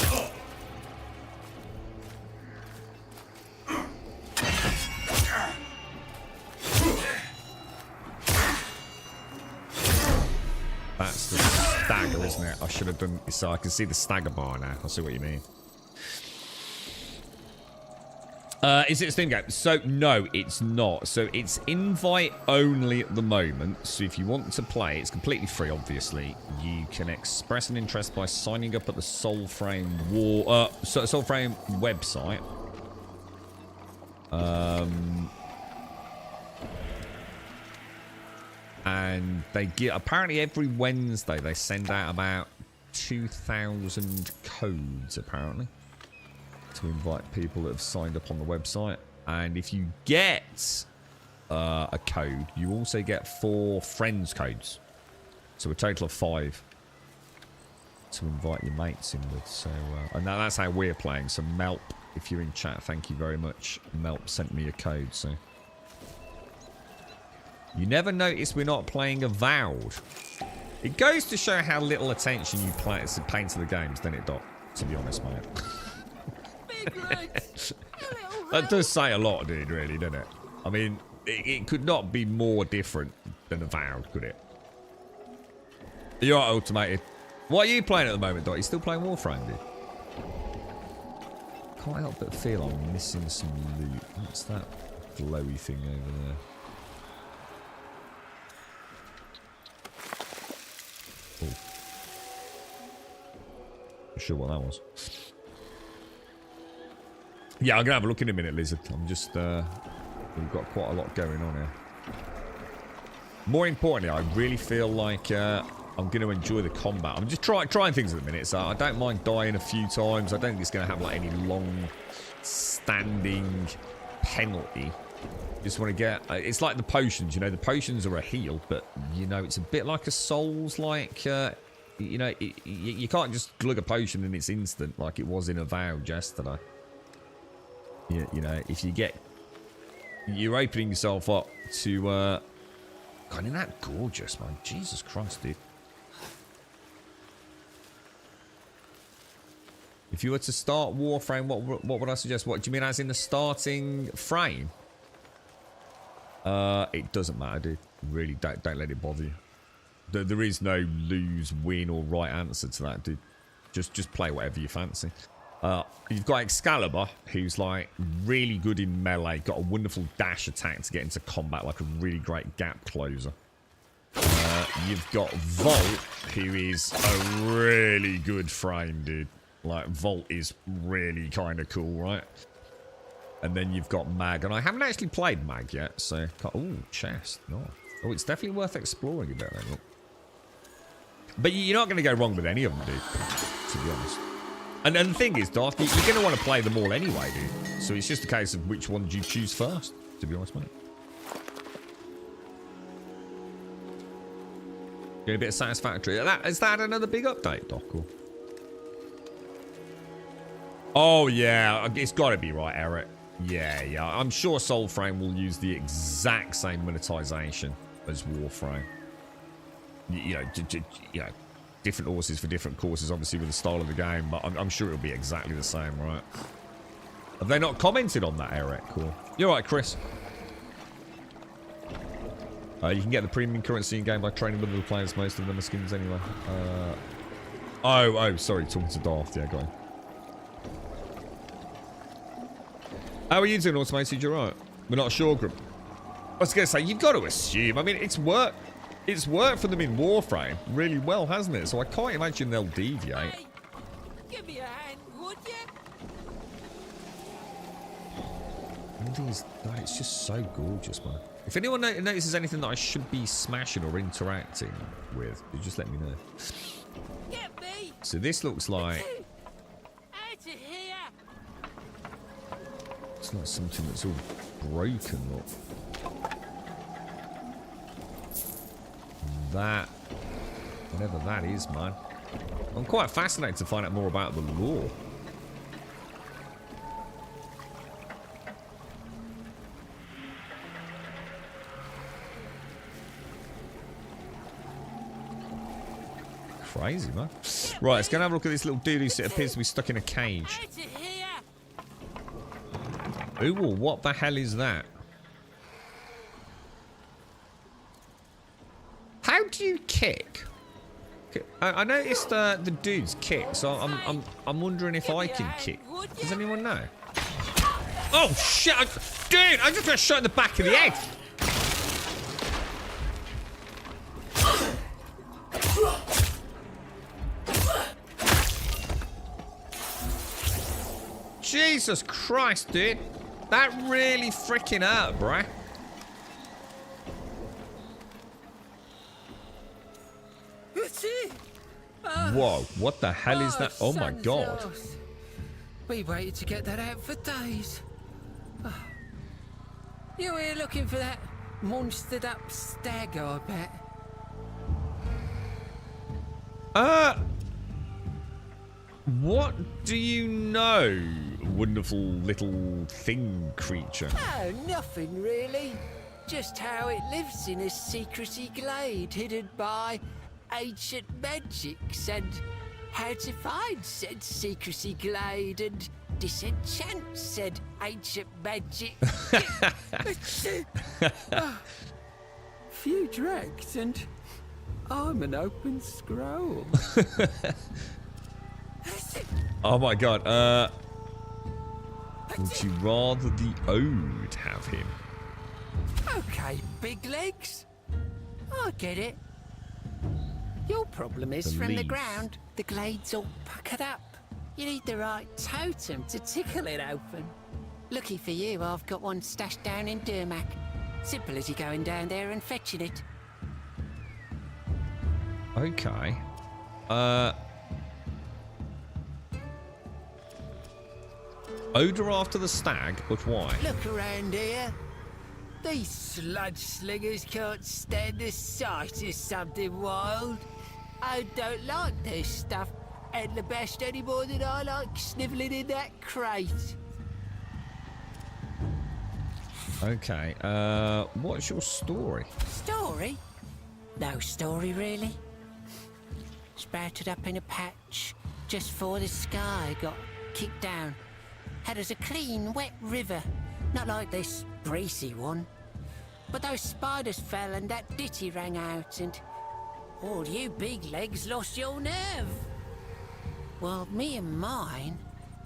That's the stagger, isn't it? I should have done so I can see the stagger bar now. I see what you mean. Is it a Steam game? So, no, it's not. So, it's invite only at the moment. So, if you want to play, it's completely free, obviously. You can express an interest by signing up at the Soulframe Soulframe website. And they get, apparently every Wednesday, they send out about 2,000 codes, apparently, to invite people that have signed up on the website. And if you get a code, you also get 4 friends codes. So a total of 5 to invite your mates in with. So, and that's how we're playing. So Melp, if you're in chat, thank you very much. Melp sent me a code, so. You never notice we're not playing Avowed. It goes to show how little attention you pay to the games, doesn't it, Doc? To be honest, mate. Big legs. That does say a lot, dude, really, doesn't it? I mean, it could not be more different than Avowed, could it? You're right, Automated. What are you playing at the moment, Doc? You still playing Warframe, dude? Can't help but feel I'm missing some loot. What's that glowy thing over there? Oh. Not sure what that was. Yeah, I'm gonna have a look in a minute, Lizard. I'm just we've got quite a lot going on here. More importantly, I really feel like I'm going to enjoy the combat. I'm just trying things at the minute, so I don't mind dying a few times. I don't think it's going to have like any long-standing penalty. Just want to get... it's like the potions, you know. The potions are a heal, but, you know, it's a bit like a Souls-like... you know, you can't just glug a potion and it's instant like it was in Avowed yesterday. You know, if you get... You're opening yourself up to... God, isn't that gorgeous, man? Jesus Christ, dude. If you were to start Warframe, what would I suggest? What do you mean as in the starting frame? It doesn't matter, dude. Really, don't let it bother you. There is no lose, win, or right answer to that, dude. Just play whatever you fancy. You've got Excalibur, who's like really good in melee, got a wonderful dash attack to get into combat, like a really great gap closer. You've got Volt, who is a really good frame, dude. Like, Volt is really kind of cool, right? And then you've got Mag, and I haven't actually played Mag yet, so... Oh, chest. No. Oh, it's definitely worth exploring a bit, then, look. But you're not going to go wrong with any of them, dude, to be honest. And the thing is, Darth, you're going to want to play them all anyway, dude. So it's just a case of which one do you choose first, to be honest, mate. Get a bit of Satisfactory. Is that another big update, Doc? Or? Oh, yeah. It's got to be right, Eric. Yeah. I'm sure Soulframe will use the exact same monetization as Warframe. You know, different horses for different courses, obviously, with the style of the game, but I'm sure it'll be exactly the same, right? Have they not commented on that, Eric? Cool. You're right, Chris. You can get the premium currency in game by training with the players. Most of them are skins anyway. Oh, sorry, talking to Darth. Yeah, go on. How are you doing, Automated? You're right. We're not sure, Group. I was going to say, you've got to assume. I mean, it's worked for them in Warframe really well, hasn't it? So I can't imagine they'll deviate. Hey, give me a hand, would you? God, it's just so gorgeous, man. If anyone notices anything that I should be smashing or interacting with, just let me know. Get me. So this looks like... Out of here. It's not something that's all broken, look. That, whatever that is, man. I'm quite fascinated to find out more about the lore. Crazy, man. Right, let's go and have a look at this little dude who appears to be stuck in a cage. Out of here. Ooh, what the hell is that? How do you kick? I noticed the dude's kick, so I'm wondering if I can kick. Does anyone know? Oh shit! Dude, I just got shot in the back of the head. Jesus Christ, dude. That really freaking hurt, bruh. Whoa, what the hell is that? Oh my god. We waited to get that out for days. You here looking for that monstered up stag, I bet? What do you know, wonderful little thing creature? Oh, nothing really. Just how it lives in a secrecy glade hidden by ancient magics and how to find said secrecy glade and disenchant said ancient magic. Few dregs and I'm an open scroll. Oh my god. Would you rather the Ode have him? Okay, big legs. I get it. Your problem is The from the leaves. ground, the glade's all puckered up. You need the right totem to tickle it open. Lucky for you, I've got one stashed down in Durmac. Simple as you going down there and fetching it. Okay. Odor after the stag, but why? Look around here. These sludge slingers can't stand the sight of something wild. I don't like this stuff, and the best any more than I like snivelling in that crate. Okay, what's your story? Story? No story, really. Sprouted up in a patch just before the sky got kicked down. Had us a clean, wet river, not like this greasy one. But those spiders fell and that ditty rang out and all you big legs lost your nerve. Well, me and mine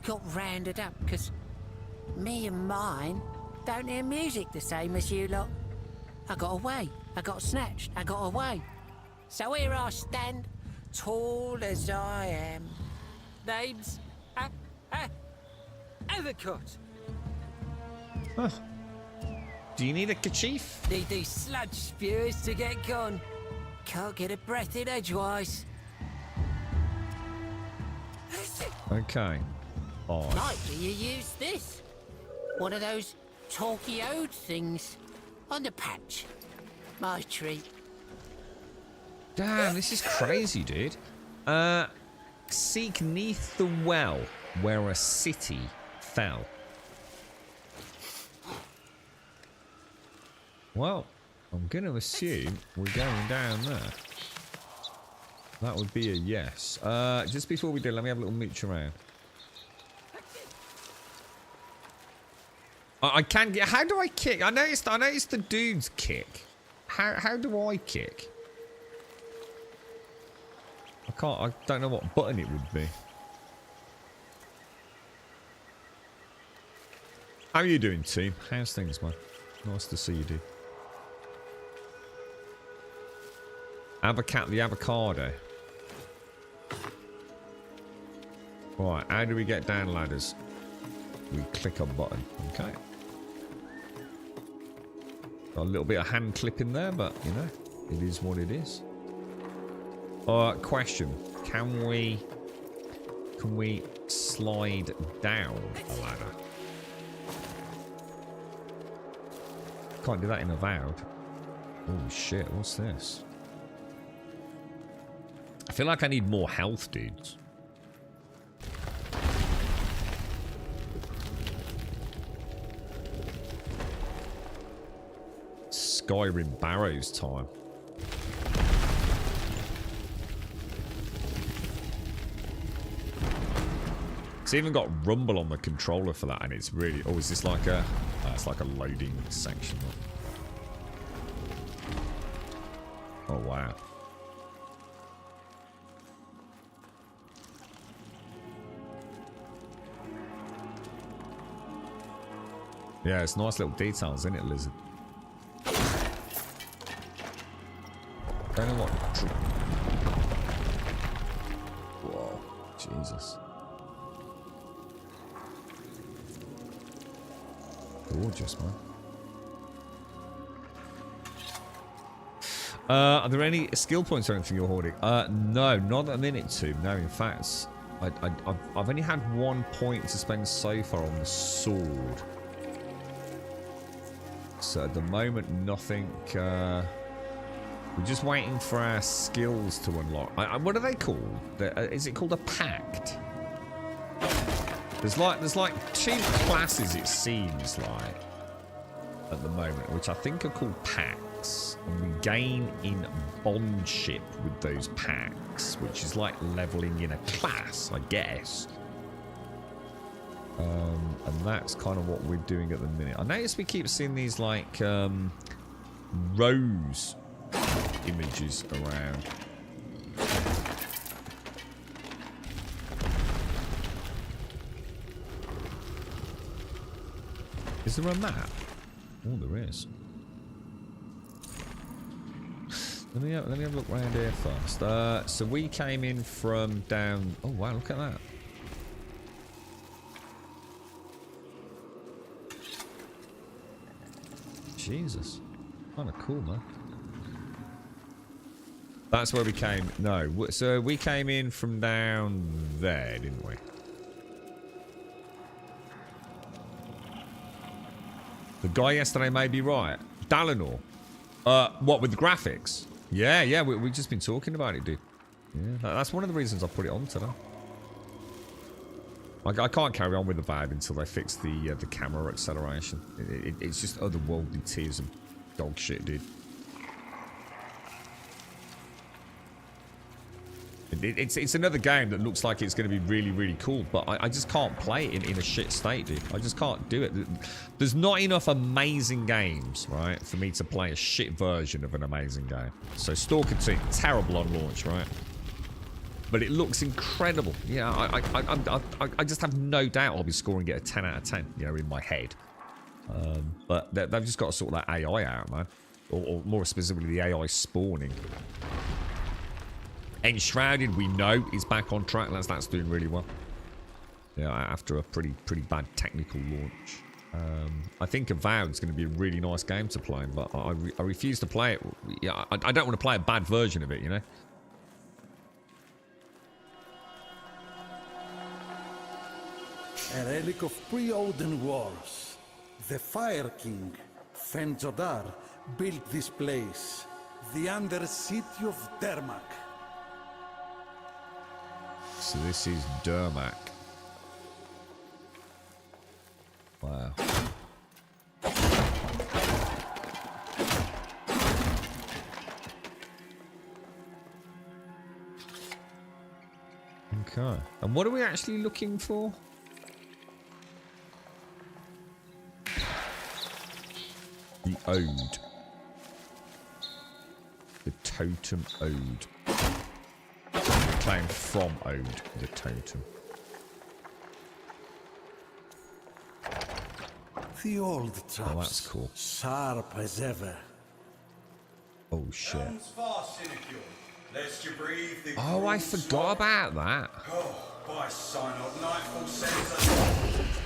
got rounded up because me and mine don't hear music the same as you lot. I got away, I got snatched, I got away. So here I stand, tall as I am. Name's Evercott. Huh. Do you need a kerchief? Need these sludge spewers to get gone. Can't get a breath in edgewise. Okay. Fine. Likely you use this. One of those talky ode things. On the patch. My treat. Damn, this is crazy, dude. Seek neath the well where a city fell. Well, I'm going to assume we're going down there. That would be a yes. Just before we do, let me have a little mooch around. I can get. How do I kick? I noticed the dudes kick. How do I kick? I don't know what button it would be. How are you doing, team? How's things, man? Nice to see you, dude. The avocado. Right, how do we get down ladders? We click a button. Okay. Got a little bit of hand clipping there, but you know, it is what it is. Question: Can we slide down a ladder? Can't do that in Avowed. Oh shit! What's this? I feel like I need more health, dudes. Skyrim Barrows time. It's even got rumble on the controller for that, and it's really. Oh, is this like a? It's like a loading section. Oh wow. Yeah, it's nice little details, isn't it, Lizard? Don't know what. Whoa, Jesus. Gorgeous, man. Are there any skill points or anything you're hoarding? No, not at the minute, Tube. No, in fact, I've only had 1 point to spend so far on the sword. So at the moment, nothing. We're just waiting for our skills to unlock. What are they called? Is it called a pact? There's like 2 classes, it seems like, at the moment, which I think are called packs, and we gain in bondship with those packs, which is like leveling in a class, I guess. And that's kind of what we're doing at the minute. I notice we keep seeing these like rose images around. Is there a map? Oh, there is. Let me have a look around here first. So we came in from down. Oh wow, look at that. Jesus, kind of cool, man. That's where we came. No, so we came in from down there, didn't we? The guy yesterday may be right. Dalinor. What, with the graphics? Yeah, we've just been talking about it, dude. Yeah, that's one of the reasons I put it on today. I can't carry on with the vibe until they fix the camera acceleration. It's just otherworldly tears of dog shit, dude. It's another game that looks like it's going to be really, really cool, but I just can't play it in a shit state, dude. I just can't do it. There's not enough amazing games, right, for me to play a shit version of an amazing game. So Stalker 2, terrible on launch, right? But it looks incredible. Yeah, I just have no doubt I'll be scoring it a 10 out of 10, you know, in my head. But they've just got to sort that AI out, man. Or more specifically, the AI spawning. Enshrouded, we know, is back on track. That's doing really well. Yeah, after a pretty bad technical launch. I think Avowed is going to be a really nice game to play, but I refuse to play it. Yeah, I don't want to play a bad version of it, you know? A relic of pre-Odin wars. The Fire King, Fenjodar, built this place. The Under-City of Dermak. So this is Dermak. Wow. Okay. And what are we actually looking for? The Ode. The Totem Ode. We're playing from Ode, the Totem. The old traps. Oh, that's cool. Sharp as ever. Oh, shit. Far cynical, lest you breathe the Oh, I cruel forgot smoke. about that. Oh, by sign of nightfall sends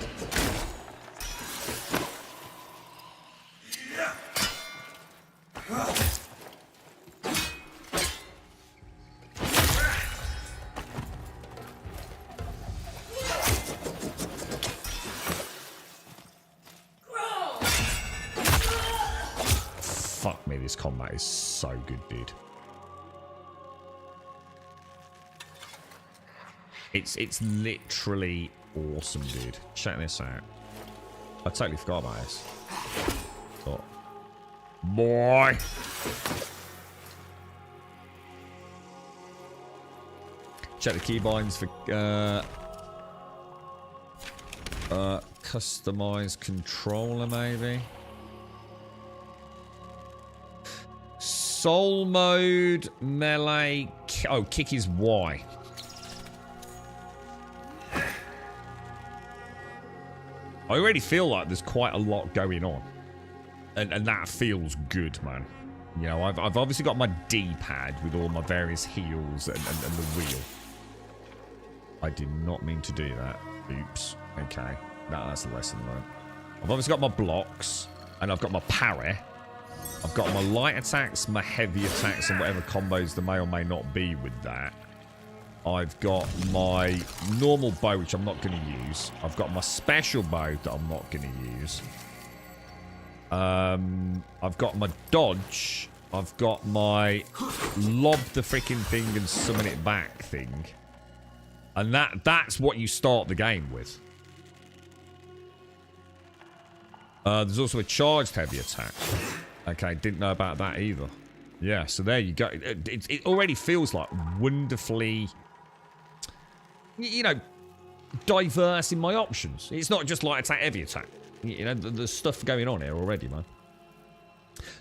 Fuck me, this combat is so good, dude. It's literally awesome, dude. Check this out. I totally forgot about this. Oh. Boy! Check the keybinds for customize controller, maybe. Soul mode, melee. Oh, kick is Y. I already feel like there's quite a lot going on. And that feels good, man. You know, I've obviously got my D-pad with all my various heals and the wheel. I did not mean to do that. Oops. Okay. That's the lesson learned. I've obviously got my blocks. And I've got my parry. I've got my light attacks, my heavy attacks, and whatever combos there may or may not be with that. I've got my normal bow, which I'm not going to use. I've got my special bow that I'm not going to use. I've got my dodge. I've got my lob the freaking thing and summon it back thing. And that's what you start the game with. There's also a charged heavy attack. Okay, didn't know about that either. Yeah, so there you go. It already feels like wonderfully, you know, diverse in my options. It's not just light attack, heavy attack. You know, there's stuff going on here already, man.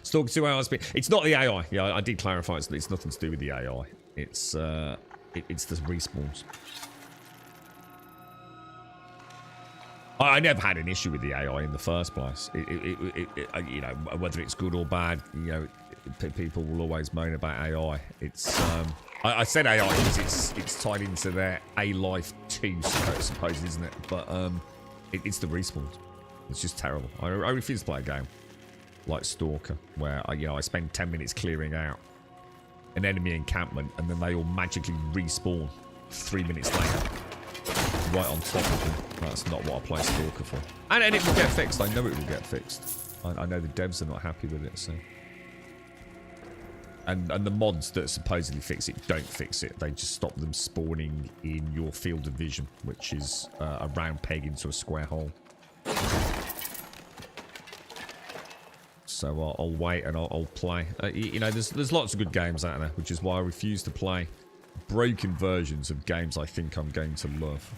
Stalker 2 hours. It's not the AI. Yeah, I did clarify it's nothing to do with the AI. It's the respawns. I never had an issue with the AI in the first place. You know, whether it's good or bad, you know, people will always moan about AI. It's I said AI because it's tied into their A Life 2, I suppose, isn't it? But it's the respawns. It's just terrible. I refuse to play a game like Stalker, where I spend 10 minutes clearing out an enemy encampment, and then they all magically respawn 3 minutes later, right on top of them. That's not what I play Stalker for. And it will get fixed. I know it will get fixed. I know the devs are not happy with it, so. And the mods that supposedly fix it don't fix it. They just stop them spawning in your field of vision, which is a round peg into a square hole. So I'll wait and I'll play. You know, there's lots of good games out there, which is why I refuse to play broken versions of games I think I'm going to love.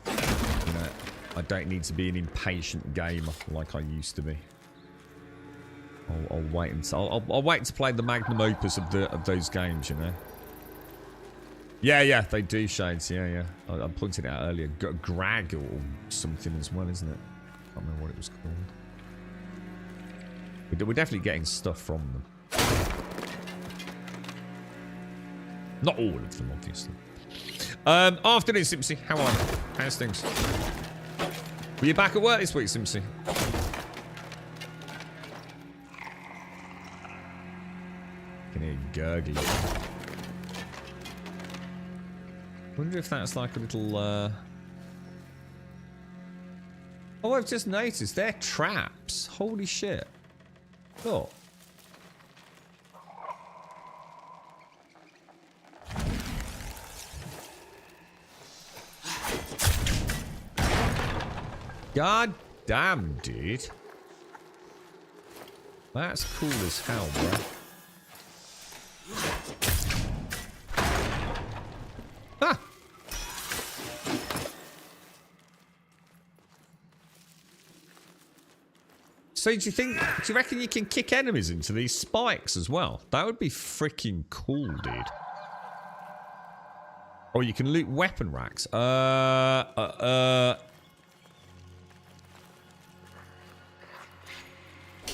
You know, I don't need to be an impatient gamer like I used to be. I'll wait until I'll wait to play the magnum opus of those games. You know. Yeah, they do, Shades. Yeah. I pointed it out earlier. Grag or something as well, isn't it? I can't remember what it was called. We're definitely getting stuff from them. Not all of them, obviously. Afternoon, Simpsy. How are you? How's things? Were you back at work this week, Simpsy? I can hear you gurgling. Wonder if that's like a little, Oh, I've just noticed. They're traps. Holy shit. Oh. God damn, dude. That's cool as hell, bro. Ah! So do you reckon you can kick enemies into these spikes as well? That would be freaking cool, dude. Or you can loot weapon racks.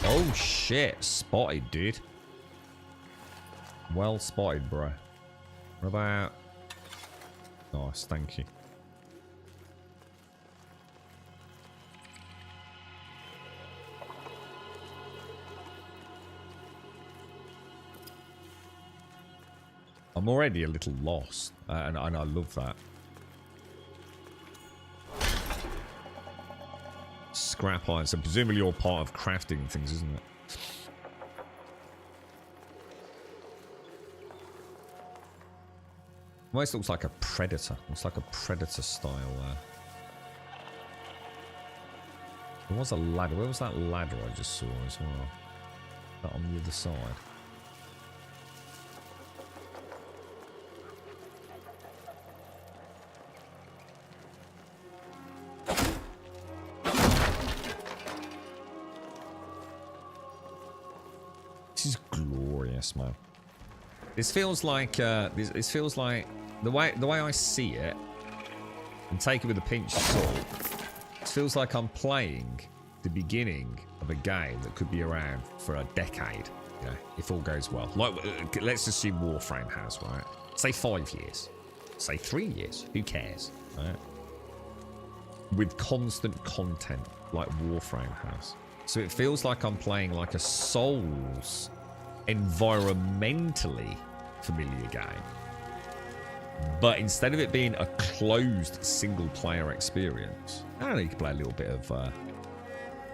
Oh shit, spotted, dude. Well spotted, bro. What about... Nice, thank you. I'm already a little lost, and I love that. Scrap iron, so presumably you're part of crafting things, isn't it? Almost looks like a predator. Looks like a predator style. There was a ladder. Where was that ladder I just saw as well? That on the other side. This is glorious, man. This feels like this feels like the way I see it, and take it with a pinch of salt. It feels like I'm playing the beginning of a game that could be around for a decade. You know, if all goes well. Like, let's assume Warframe has, right? Say 5 years, say 3 years. Who cares, right? With constant content like Warframe has. So it feels like I'm playing like a Souls environmentally familiar game, but instead of it being a closed single player experience, I don't know, you can play a little bit of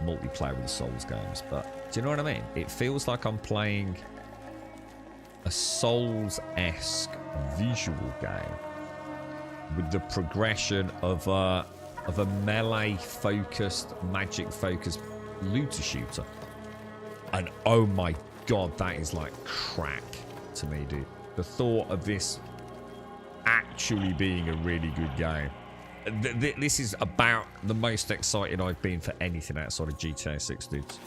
multiplayer with the Souls games, but do you know what I mean? It feels like I'm playing a Souls-esque visual game with the progression of a melee focused, magic focused looter shooter. And oh my God, that is like crack to me, dude. The thought of this actually being a really good game. This is about the most excited I've been for anything outside of GTA 6, dudes.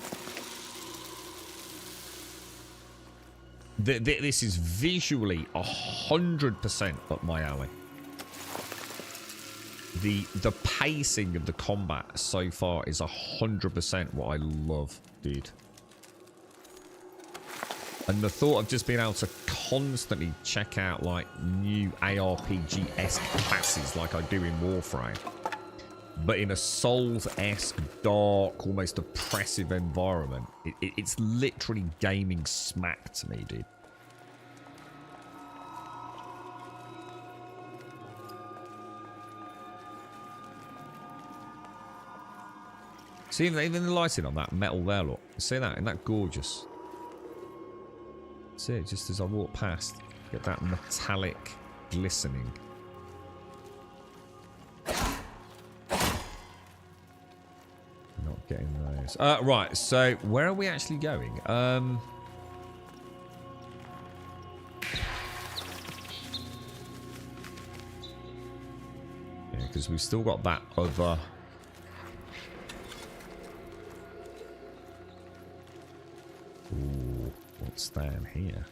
This is visually 100% up my alley. The pacing of the combat so far is 100% what I love, dude. And the thought of just being able to constantly check out like new ARPG-esque classes like I do in Warframe, but in a Souls-esque, dark, almost oppressive environment, it's literally gaming smack to me, dude. See, even the lighting on that metal there, look. See that? Isn't that gorgeous? See it just as I walk past. Get that metallic glistening. Not getting those. Right, so where are we actually going? Yeah, because we've still got that other... Ooh, what's down here?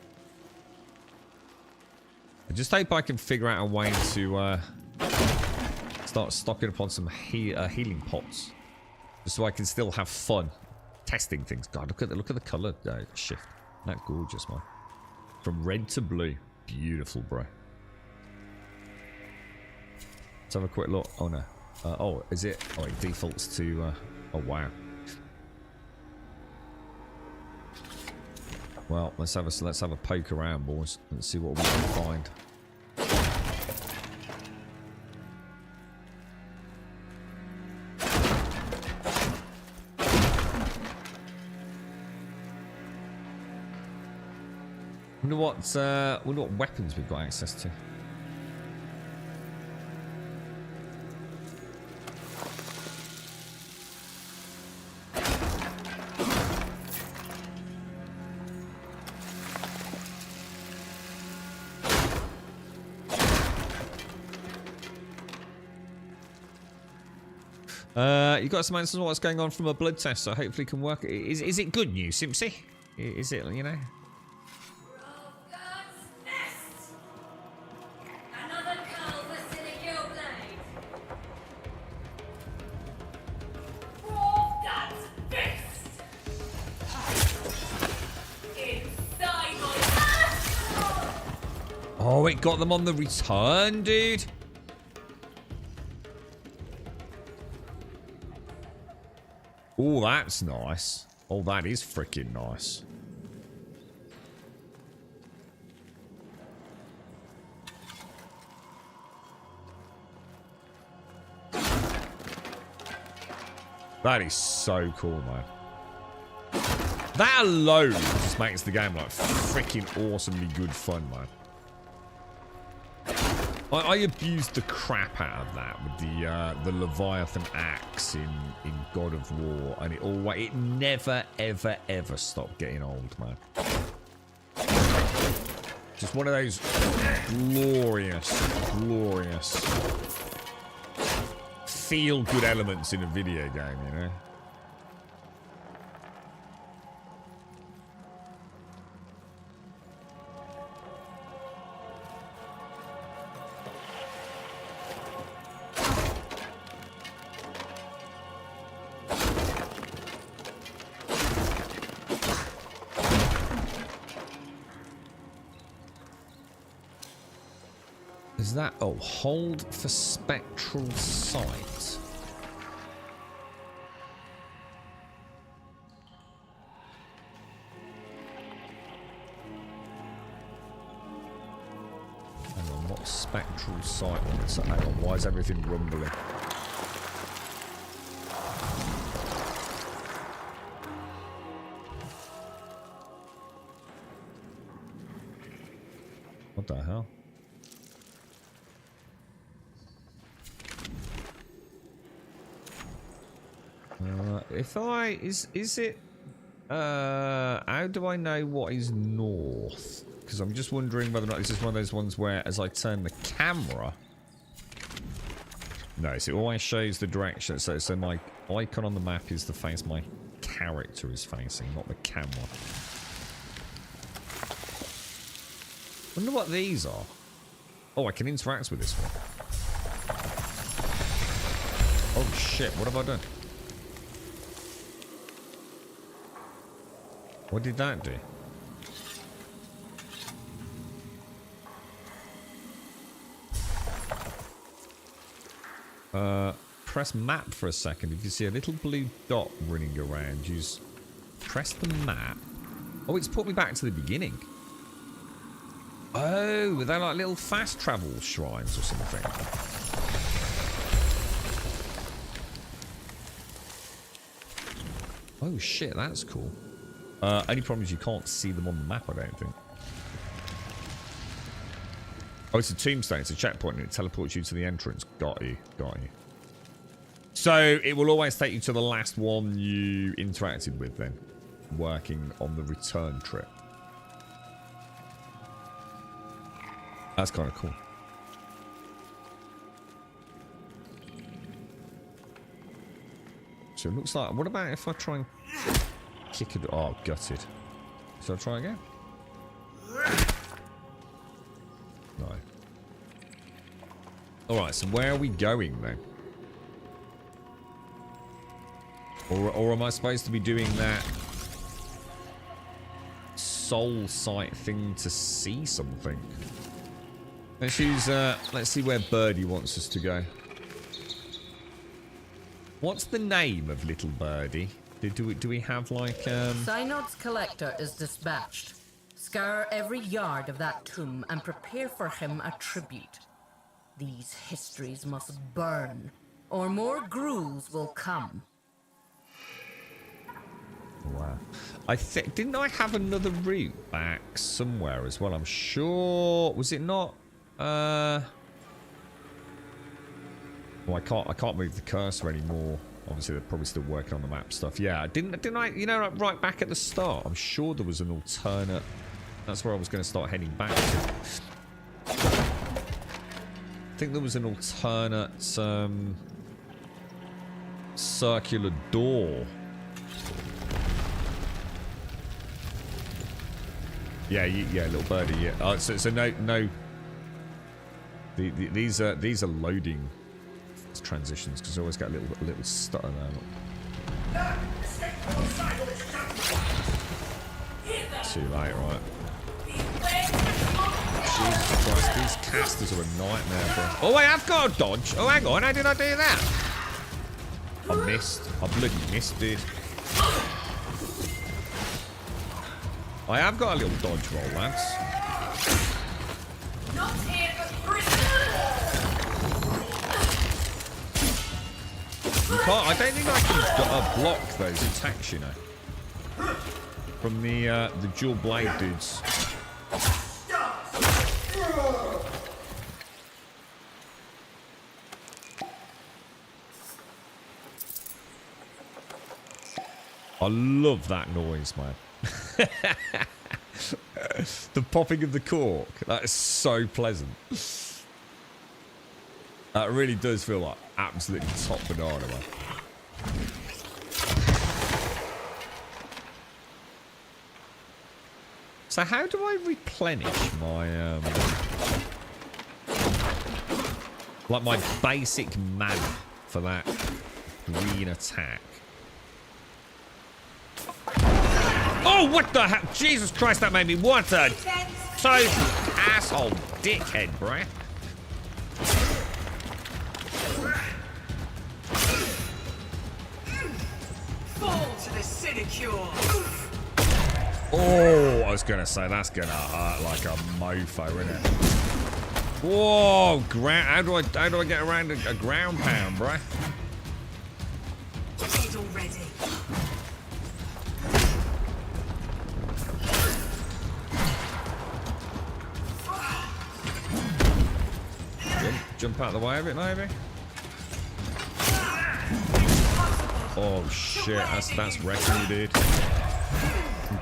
I just hope I can figure out a way to start stocking upon some healing pots, just so I can still have fun testing things. God, look at the color shift. Isn't that gorgeous, man? From red to blue, beautiful, bro. Let's have a quick look. Oh no. Oh, is it? Oh, it defaults to. Oh wow. Well, let's have a poke around, boys. Let's see what we can find. Wonder what weapons we've got access to. You got some answers on what's going on from a blood test, so hopefully can work. Is it good news, Simpsy? Is it, you know? Another call for Silicule Blade. Wolfgut's fist. Inside my... Oh, it got them on the return, dude. Oh, that's nice. Oh, that is freaking nice. That is so cool, man. That alone just makes the game like freaking awesomely good fun, man. I abused the crap out of that with the Leviathan axe in God of War, and it never ever ever stopped getting old, man. Just one of those glorious feel good elements in a video game, you know. Is that... Oh, hold for spectral sight. Hang on, what spectral sight? Hang on, why is everything rumbling? What the hell? If I... Is it... How do I know what is north? Because I'm just wondering whether or not this is one of those ones where as I turn the camera... No, so it always shows the direction. So my icon on the map is the face my character is facing, not the camera. Wonder what these are. Oh, I can interact with this one. Oh shit, what have I done? What did that do? Press map for a second. If you see a little blue dot running around, just press the map. Oh, it's put me back to the beginning. Oh, they're like little fast travel shrines or something. Oh shit, that's cool. Only problem is you can't see them on the map, I don't think. Oh, it's a tombstone. It's a checkpoint and it teleports you to the entrance. Got you. Got you. So it will always take you to the last one you interacted with then. Working on the return trip. That's kind of cool. So it looks like... What about if I try and kick it... Oh, gutted. Should I try again? No. Alright, so where are we going then? Or am I supposed to be doing that soul sight thing to see something? Let's use, let's see where Birdie wants us to go. What's the name of little Birdie? Do we have like, Synod's collector is dispatched. Scour every yard of that tomb and prepare for him a tribute. These histories must burn, or more gruels will come. Wow. I think... Didn't I have another route back somewhere as well? I'm sure... Was it not... Well, I can't move the cursor anymore. Obviously, they're probably still working on the map stuff. Yeah, didn't I... You know, right back at the start, I'm sure there was an alternate... That's where I was going to start heading back to. I think there was an alternate circular door. Yeah, little birdie. Yeah. So no. These are loading transitions because I always get a little stutter there. Too late, right? Jesus Christ, these casters are a nightmare, bro. Oh, I have got a dodge. Oh, hang on, how did I do that? I missed. I bloody missed, dude. I have got a little dodge roll, lads. Not here for You can't. I don't think I can block those attacks, you know. From the dual blade dudes. I love that noise, man. The popping of the cork. That is so pleasant. That really does feel like absolutely top banana, man. So how do I replenish my like my basic mana for that green attack? Oh, what the hell? Jesus Christ, that made me want a total asshole dickhead, bruh. Fall to the sinecure. Oh, I was gonna say that's gonna hurt like a mofo, isn't it? Whoa, how do I get around a ground pound, bruh? Dead already. Jump out of the way of it, maybe? Oh shit, that's wrecking you, dude.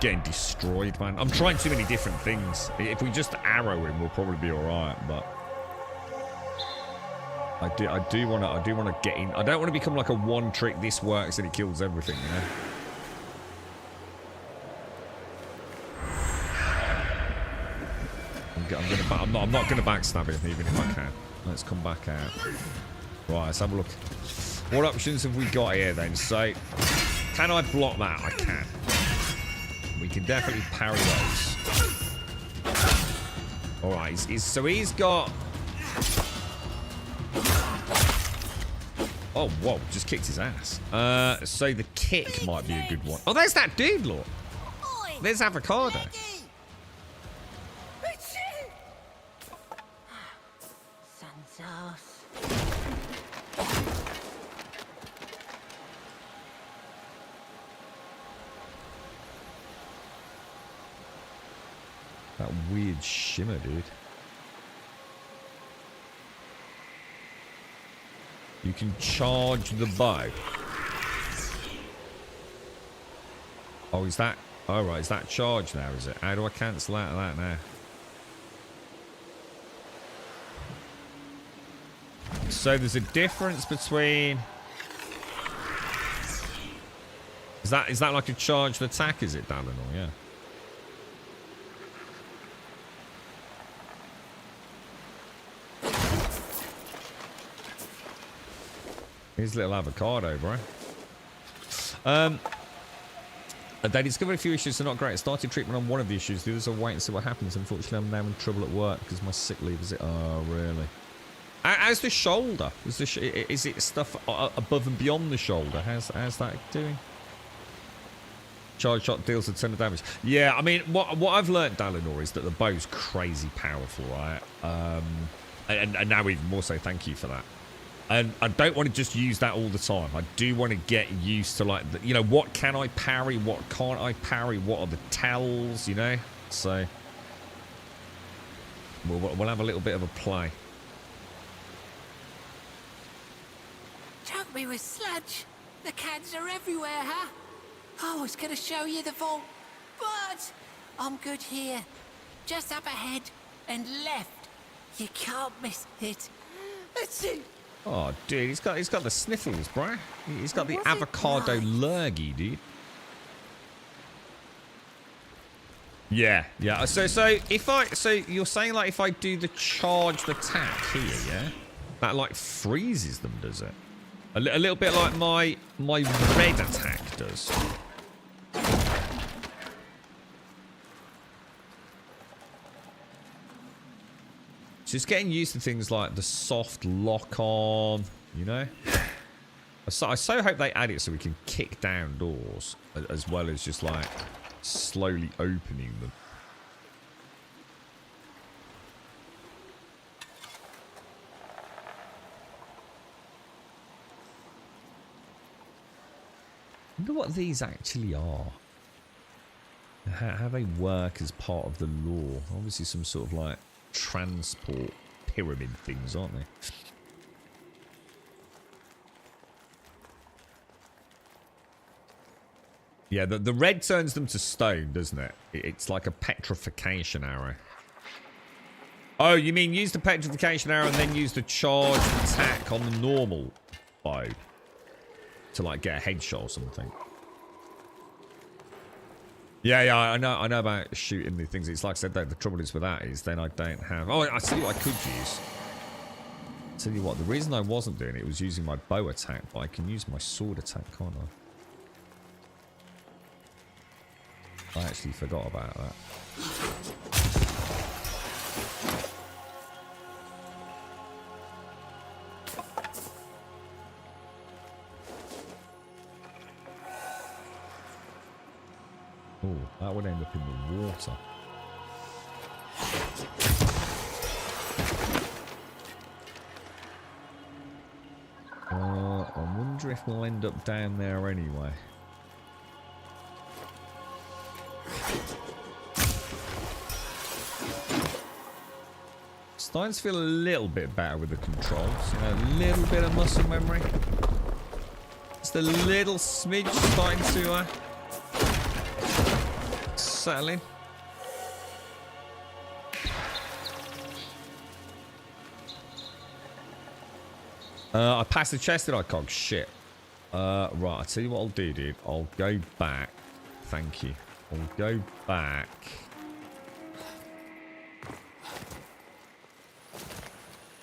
getting destroyed, man. I'm trying too many different things. If we just arrow him, we'll probably be alright, but I do wanna get in. I don't want to become like a one trick, this works and it kills everything, you know? I'm not gonna backstab him even if I can. Let's come back out. Right, let's have a look. What options have we got here then? So, can I block that? I can. We can definitely parry those. Alright, so he's got... Oh, whoa, just kicked his ass. So the kick might be a good one. Oh, there's that dude, look. There's Avocado. That weird shimmer, dude. You can charge the bow. Oh, is that... Oh, right, is that charged now, is it? How do I cancel out of that now? So there's a difference between... Is that like a charged attack, is it, Dalinor? Yeah. Here's little Avocado, bro. They discovered a few issues that are not great. I started treatment on one of the issues. The others are waiting to see what happens. Unfortunately, I'm now in trouble at work because my sick leave is it. Oh, really? How's the shoulder? Is it stuff above and beyond the shoulder? How's that doing? Charge shot deals a ton of damage. Yeah, I mean, what I've learnt, Dalinor, is that the bow's crazy powerful, right? And now even more so. Thank you for that. And I don't want to just use that all the time. I do want to get used to, like, you know, what can I parry? What can't I parry? What are the tells, you know? So, we'll have a little bit of a play. Choke me with sludge. The cans are everywhere, huh? I was going to show you the vault, but I'm good here. Just up ahead and left. You can't miss it. That's it. Oh, dude, he's got the sniffles, bro. He's got the avocado lurgy, dude. Yeah. So you're saying, like, if I do the charged attack here, yeah, that like freezes them, does it? A little bit like my red attack does. Just getting used to things like the soft lock on, you know? I so hope they add it so we can kick down doors as well as just like slowly opening them. I wonder what these actually are. How they work as part of the law. Obviously some sort of like transport pyramid things, aren't they? Yeah, the red turns them to stone, doesn't it? It's like a petrification arrow. Oh, you mean use the petrification arrow and then use the charged attack on the normal bow to like get a headshot or something? Yeah, I know about shooting the things. It's like I said, though, the trouble is with that is then I don't have... Oh, I see what I could use. Tell you what, the reason I wasn't doing it was using my bow attack, but I can use my sword attack, can't I? I actually forgot about that. Oh, that would end up in the water. I wonder if we'll end up down there anyway. Starting to feel a little bit better with the controls. You know, a little bit of muscle memory. Just a little smidge starting to unsettling. I passed the chest, did I, Cog? Shit. Right, I'll tell you what I'll do, dude. I'll go back. Thank you. I'll go back.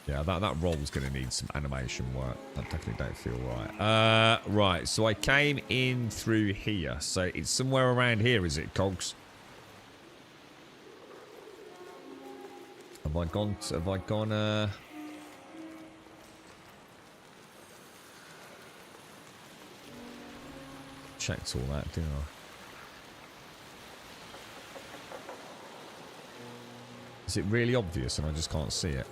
Yeah, that roll's going to need some animation work. I definitely don't feel right. Right, so I came in through here. So it's somewhere around here, is it, Cogs? Have I gone... Checked all that, didn't I? Is it really obvious and I just can't see it?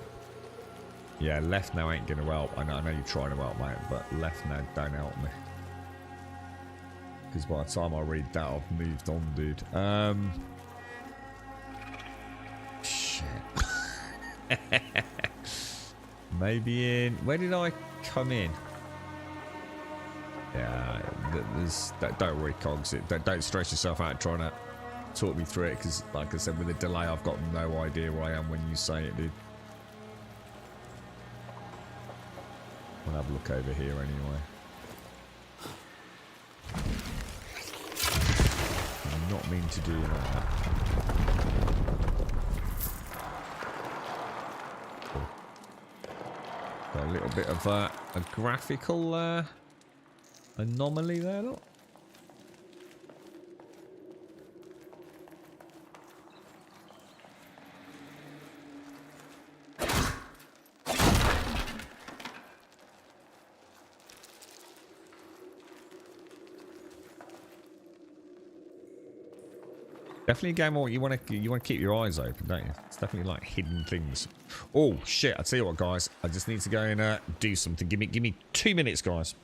Yeah, left now ain't gonna help. I know you're trying to help, mate, but left now don't help me. Because by the time I read that, I've moved on, dude. Shit. Maybe in... Where did I come in? Yeah, don't worry, Cogs. Don't stress yourself out trying to talk me through it, because, like I said, with a delay, I've got no idea where I am when you say it, dude. I'll have a look over here anyway. I did not mean to do that. Cool. Got a little bit of a graphical anomaly there, look. Definitely a game where you want to keep your eyes open, don't you? It's definitely like hidden things. Oh shit! I tell you what, guys, I just need to go and do something. Give me 2 minutes, guys.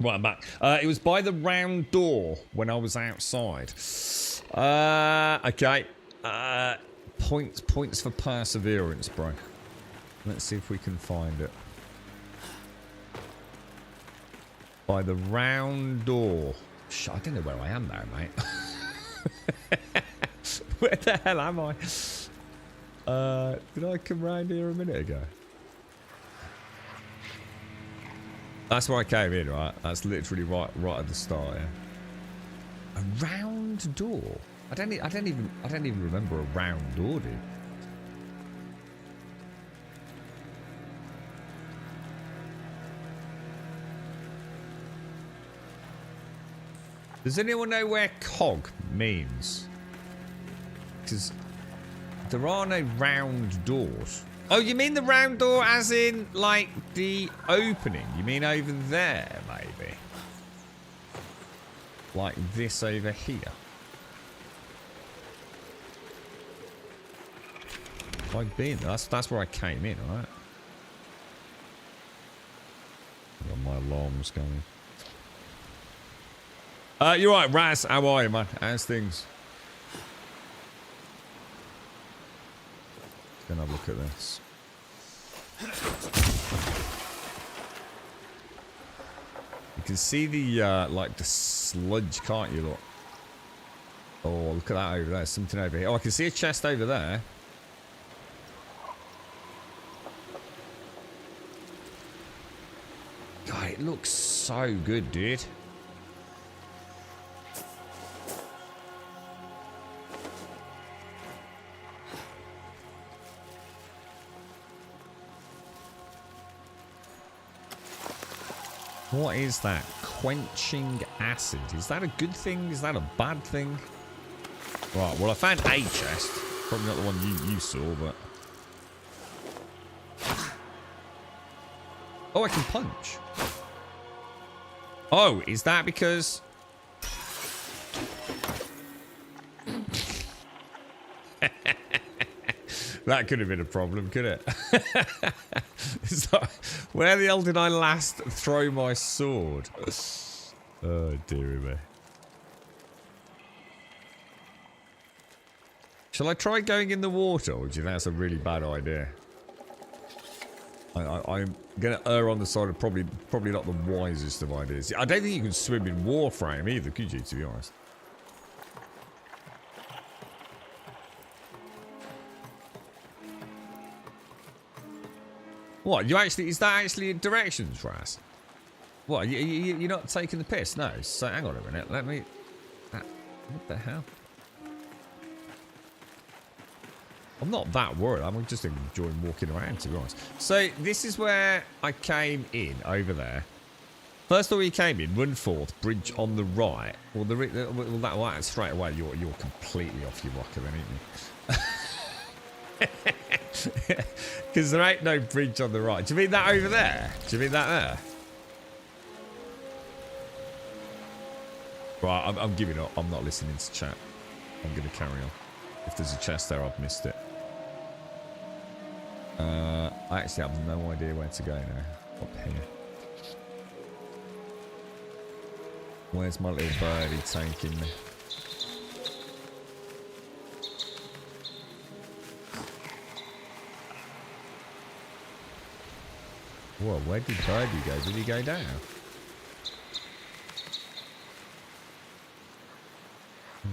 Right, I'm back. It was by the round door when I was outside. Okay. Points for perseverance, bro. Let's see if we can find it. By the round door. I don't know where I am now, mate. Where the hell am I? Did I come round here a minute ago? That's where I came in, right? That's literally right at the start, yeah. A round door? I don't even remember a round door, dude. Does anyone know where cog means? Because there are no round doors. Oh, you mean the round door as in, like, the opening? You mean over there, maybe? Like this over here? I've been there. That's where I came in, right? Got my alarms going. You're right, Raz. How are you, man? How's things? Let's go and have a look at this. You can see the like the sludge, can't you? Look. Oh, look at that over there. Something over here. Oh, I can see a chest over there. God, it looks so good, dude. What is that? quenching acid. Is that a good thing? Is that a bad thing? Right, well, I found a chest. Probably not the one you saw, but... Oh, I can punch. Oh, is that because... That could have been a problem, could it? It's like, where the hell did I last throw my sword? Oh, dearie me. Shall I try going in the water, or do you think that's a really bad idea? I'm going to err on the side of probably not the wisest of ideas. I don't think you can swim in Warframe either, could you, to be honest? What, you actually, is that actually directions, Raz? What, you're not taking the piss? No, so hang on a minute, let me... What the hell? I'm not that worried, I'm just enjoying walking around, to be honest. So, this is where I came in, over there. First of all, you came in, run forth, bridge on the right. Well, that straight away, you're completely off your rocker then, ain't you? Because there ain't no bridge on the right. Do you mean that over there? Do you mean that there? Right, I'm giving up. I'm not listening to chat. I'm going to carry on. If there's a chest there, I've missed it. I actually have no idea where to go now. Up here. Where's my little birdie taking me? Whoa, where did Birdie go? Did he go down?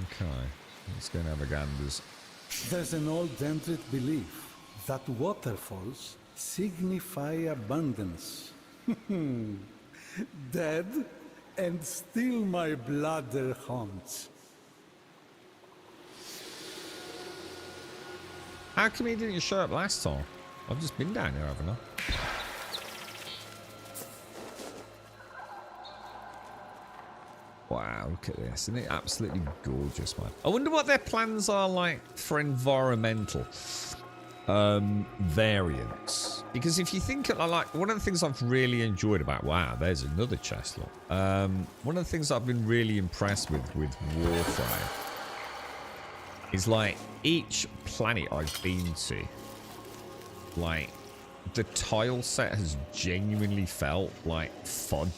Okay, let's go and have a ganders. There's an old Dendrit belief that waterfalls signify abundance. Dead, and still my bladder haunts. How come he didn't show up last time? I've just been down here, haven't I? Wow, look at this. Isn't it absolutely gorgeous, man? I wonder what their plans are like for environmental variants. Because if you think of, like, one of the things I've really enjoyed about... Wow, there's another chest, look. One of the things I've been really impressed with Warframe is, like, each planet I've been to, like, the tile set has genuinely felt like fun.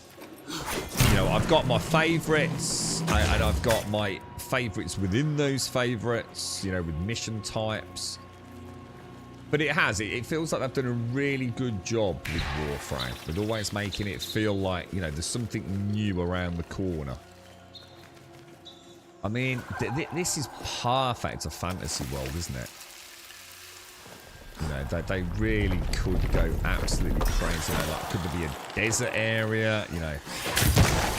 You know, I've got my favourites, and I've got my favourites within those favourites, you know, with mission types. But it feels like they've done a really good job with Warframe, with always making it feel like, you know, there's something new around the corner. I mean, this is perfect a fantasy world, isn't it? You know, they really could go absolutely crazy. You know, like, could there be a desert area? You know,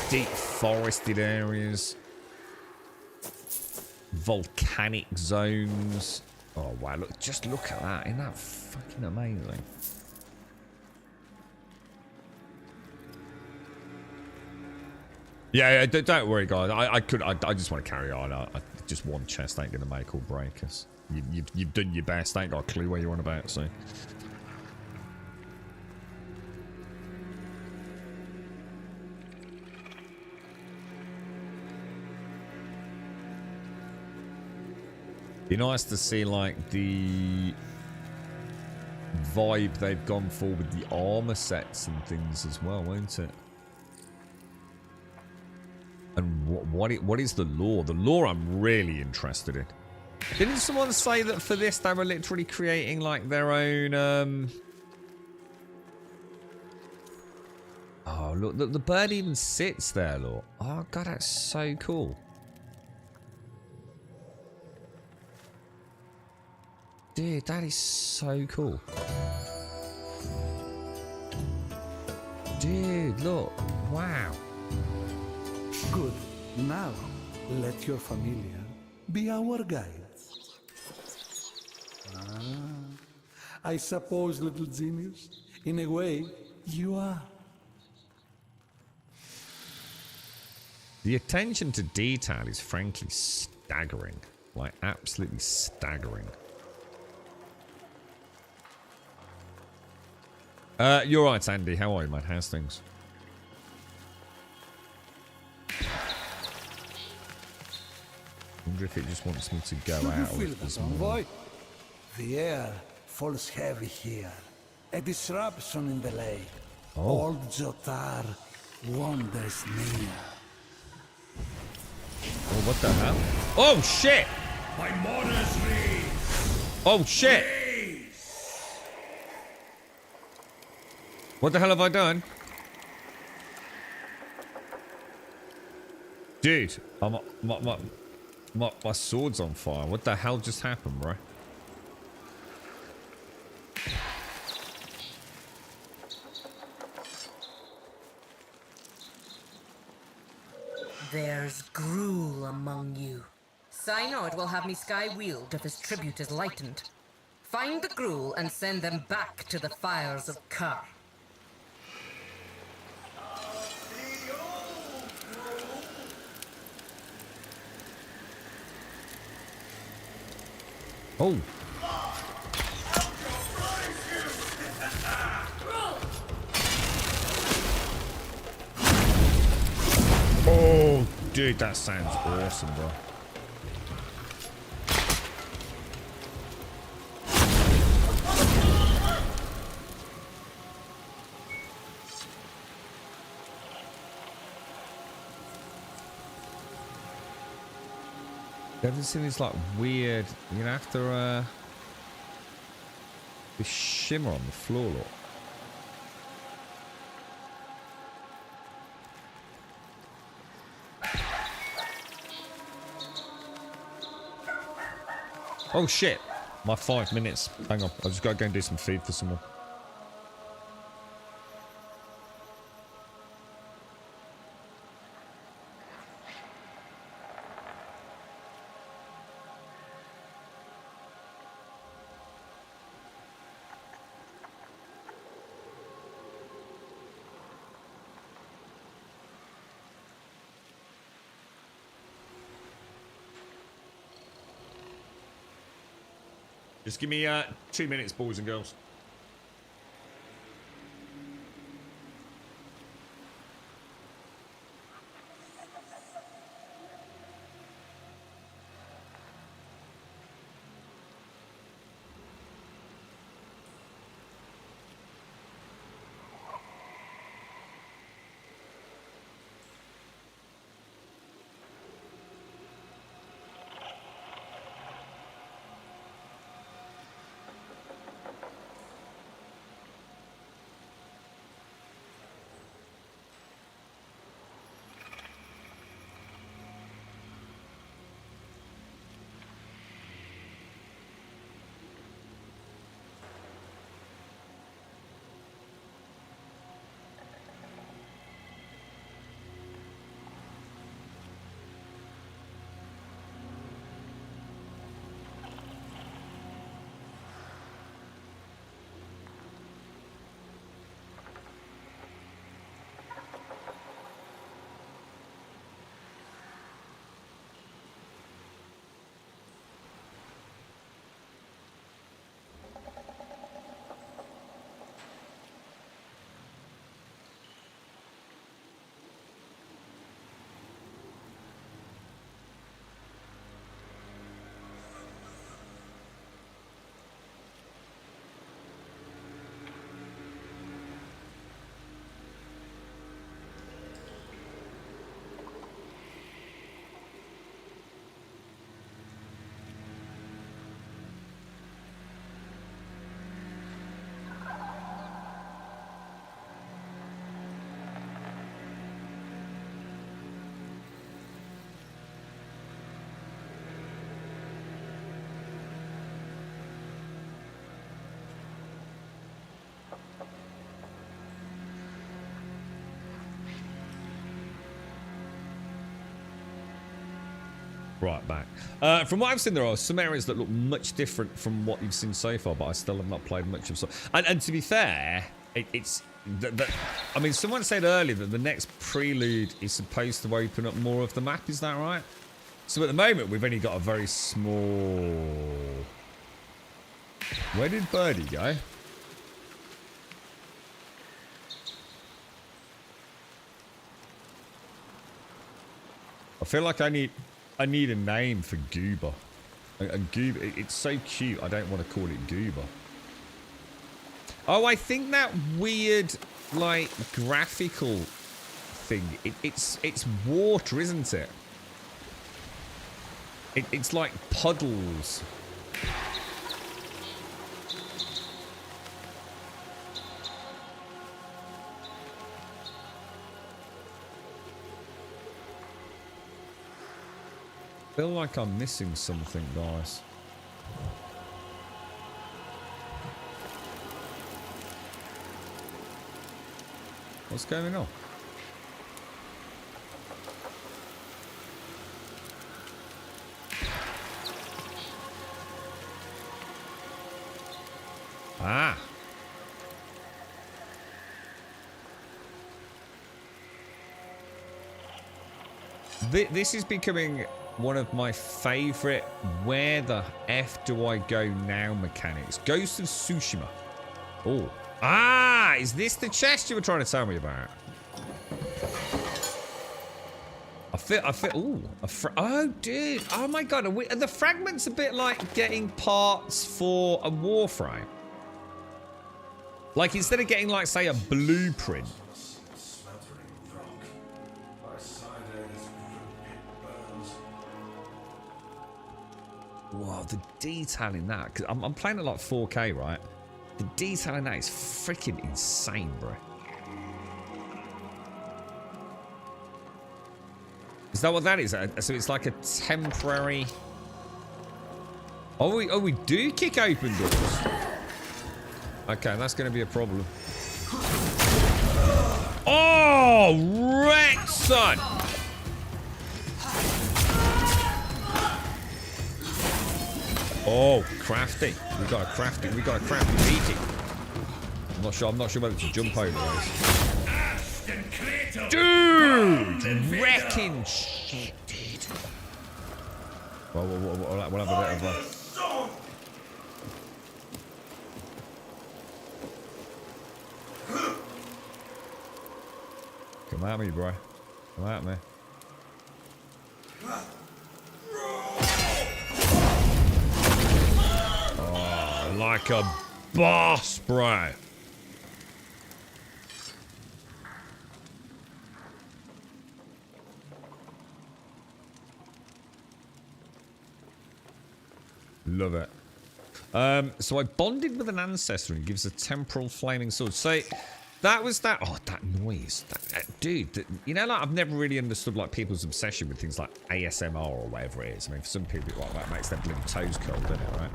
deep forested areas, volcanic zones. Oh wow! Look, just look at that. Isn't that fucking amazing? Yeah, don't worry, guys. I just want to carry on. Just one chest ain't gonna make or break us. You've done your best. I ain't got a clue where you're on about, so. Be nice to see, like, the vibe they've gone for with the armor sets and things as well, won't it? And what is the lore? The lore I'm really interested in. Didn't someone say that for this they were literally creating, like, their own Oh, look, the bird even sits there, look. Oh god, that's so cool. Dude, that is so cool. Dude, look. Wow. Good. Now, let your familiar be our guide. I suppose, little genius, in a way, you are. The attention to detail is frankly staggering. Like, absolutely staggering. You're right, Andy. How are you, man? How's things? Wonder if it just wants me to go Should you out. feel With the this convoy? The air falls heavy here. A disruption in the lake. Old Jotar wanders near. Oh, what the hell? Oh, shit! My monastery! Oh, shit! What the hell have I done? Dude, my sword's on fire. What the hell just happened, bro? There's gruel among you. Synod will have me sky-wheeled if his tribute is lightened. Find the gruel and send them back to the fires of Kar. Oh. Oh, dude, that sounds awesome, bro. You ever seen this like weird, you know, after this shimmer on the floor, look. Oh shit, my 5 minutes. Hang on, I just gotta go and do some feed for someone. Just give me 2 minutes, boys and girls. Right, back. From what I've seen, there are some areas that look much different from what you've seen so far, but I still have not played much of so. And to be fair, it's I mean, someone said earlier that the next prelude is supposed to open up more of the map. Is that right? So at the moment, we've only got a very small... Where did Birdie go? I feel like I need a name for Goober. A Goober, it's so cute, I don't want to call it Goober. Oh, I think that weird, like, graphical thing, it's water, isn't it? It's like puddles. I feel like I'm missing something, guys. What's going on? Ah. This is becoming one of my favorite where the F do I go now mechanics. Ghost of Tsushima. Oh. Ah, is this the chest you were trying to tell me about? I feel, ooh. Oh, dude. Oh my God. Are the fragments a bit like getting parts for a Warframe? Like instead of getting like, say, a blueprint. Wow, the detail in that, because I'm playing at like 4K, right? The detail in that is freaking insane, bro. Is that what that is? So it's like a temporary... Oh, we do kick open doors. Okay, that's going to be a problem. Oh, wreck, son! Oh, crafty. We got a crafty meeting. I'm not sure whether to jump over those. Dude! Wrecking shit, dude. Well, we'll have a bit of a... Come at me, bro. Come at me. Oh, like a boss, bro. Love it. So I bonded with an ancestor and gives a temporal flaming sword. So that was that. Oh, that noise, dude. You know, like I've never really understood like people's obsession with things like ASMR or whatever it is. I mean, for some people, like that makes their bloody toes cold, doesn't it? Right?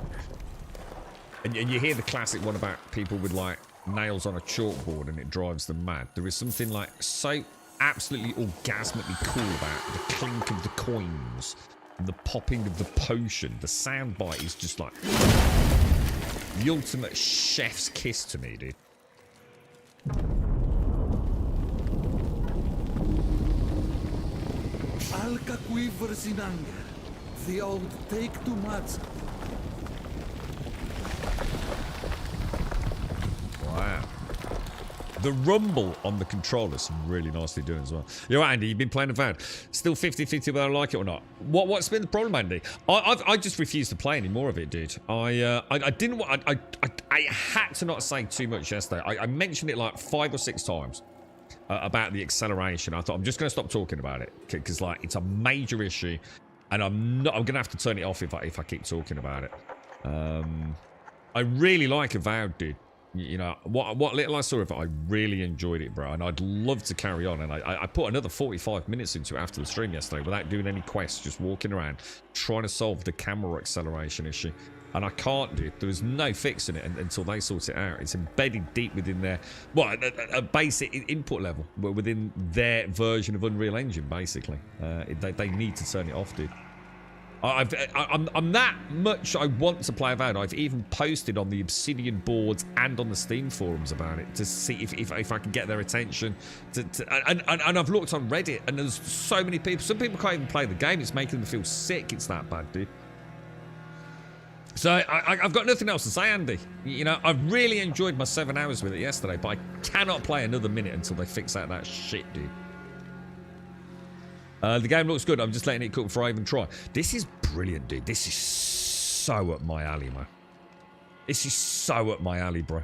And you hear the classic one about people with like nails on a chalkboard and it drives them mad. There is something like so absolutely orgasmically cool about the clink of the coins. The popping of the potion, the soundbite is just like the ultimate chef's kiss to me, dude. Alka quivers in anger. The old take too much. Wow. The rumble on the controller's really nicely doing as well. You're right, Andy. You've been playing Avowed. Still 50-50 whether I like it or not. What's been the problem, Andy? I just refused to play any more of it, dude. I didn't want... I had to not say too much yesterday. I mentioned it like 5 or 6 times about the acceleration. I thought I'm just going to stop talking about it because like it's a major issue, and I'm going to have to turn it off if I keep talking about it. I really like Avowed, dude. You know, what little I saw of it, I really enjoyed it, bro. And I'd love to carry on. And I put another 45 minutes into it after the stream yesterday without doing any quests, just walking around, trying to solve the camera acceleration issue. And I can't do it. There's no fixing it until they sort it out. It's embedded deep within their, well, a basic input level, within their version of Unreal Engine, basically. They need to turn it off, dude. I'm that much I want to play Avowed. I've even posted on the Obsidian boards and on the Steam forums about it to see if I can get their attention. And I've looked on Reddit, and there's so many people. Some people can't even play the game. It's making them feel sick. It's that bad, dude. So I've got nothing else to say, Andy. You know, I've really enjoyed my 7 hours with it yesterday, but I cannot play another minute until they fix out that shit, dude. The game looks good. I'm just letting it cook before I even try. This is brilliant, dude. This is so up my alley, man. This is so up my alley, bro.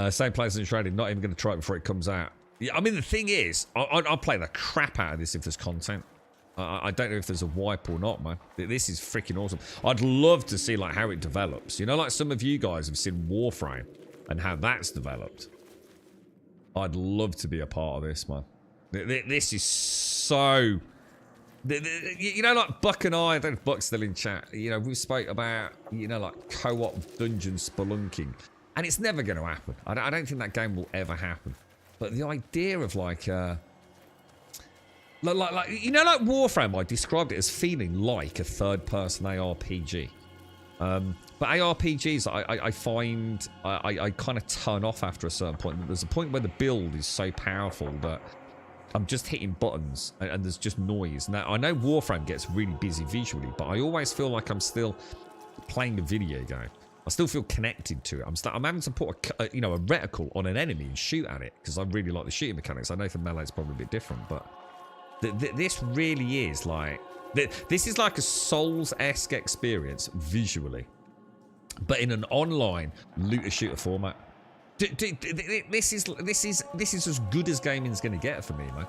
Same place as Shrouded. Not even going to try it before it comes out. Yeah, I mean, the thing is, I'll play the crap out of this if there's content. I don't know if there's a wipe or not, man. This is freaking awesome. I'd love to see, like, how it develops. You know, like some of you guys have seen Warframe and how that's developed. I'd love to be a part of this, man. This is so... You know, like Buck and I don't know if Buck's still in chat. You know, we spoke about, you know, like co-op dungeon spelunking. And it's never going to happen. I don't think that game will ever happen. But the idea of, like... you know, like Warframe, I described it as feeling like a third-person ARPG. But ARPGs, I find I kind of turn off after a certain point. There's a point where the build is so powerful that I'm just hitting buttons and there's just noise. Now, I know Warframe gets really busy visually, but I always feel like I'm still playing a video game. I still feel connected to it. I'm having to put a reticle on an enemy and shoot at it because I really like the shooting mechanics. I know for melee it's probably a bit different, but this really is like... This is like a Souls-esque experience visually, but in an online looter-shooter format. This is as good as gaming's going to get for me, man.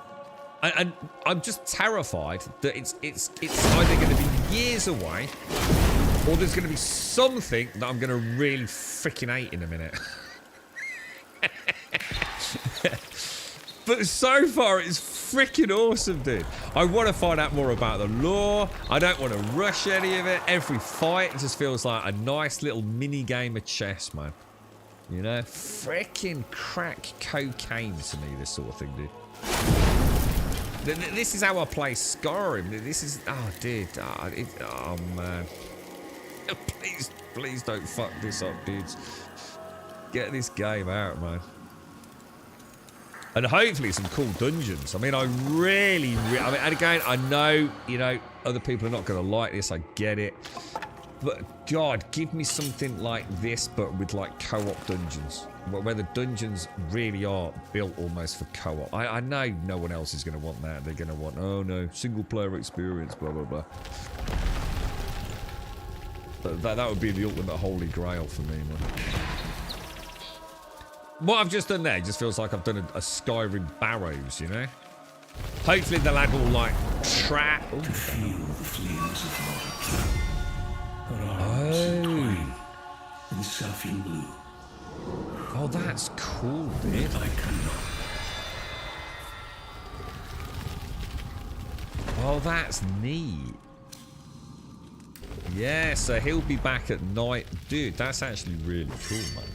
And I'm just terrified that it's either going to be years away, or there's going to be something that I'm going to really freaking hate in a minute. But so far, it's freaking awesome, dude. I want to find out more about the lore. I don't want to rush any of it. Every fight just feels like a nice little mini game of chess, man. You know? Freaking crack cocaine to me, this sort of thing, dude. This is how I play Skyrim. This is... Oh, dude. Oh, man. Please don't fuck this up, dudes. Get this game out, man. And hopefully some cool dungeons. I mean, I really... I mean, and again, I know, you know, other people are not going to like this. I get it. But, God, give me something like this, but with, like, co-op dungeons. Where the dungeons really are built almost for co-op. I know no one else is going to want that. They're going to want, oh, no, single-player experience, blah, blah, blah. But that would be the ultimate holy grail for me, man. What I've just done there just feels like I've done a Skyrim Barrows, you know? Hopefully they'll add all, like, trap... To feel the flames of mortal. Oh. In sapphire blue. Oh, that's cool, dude. I cannot. Oh, that's neat. Yeah, so he'll be back at night. Dude, that's actually really cool, man.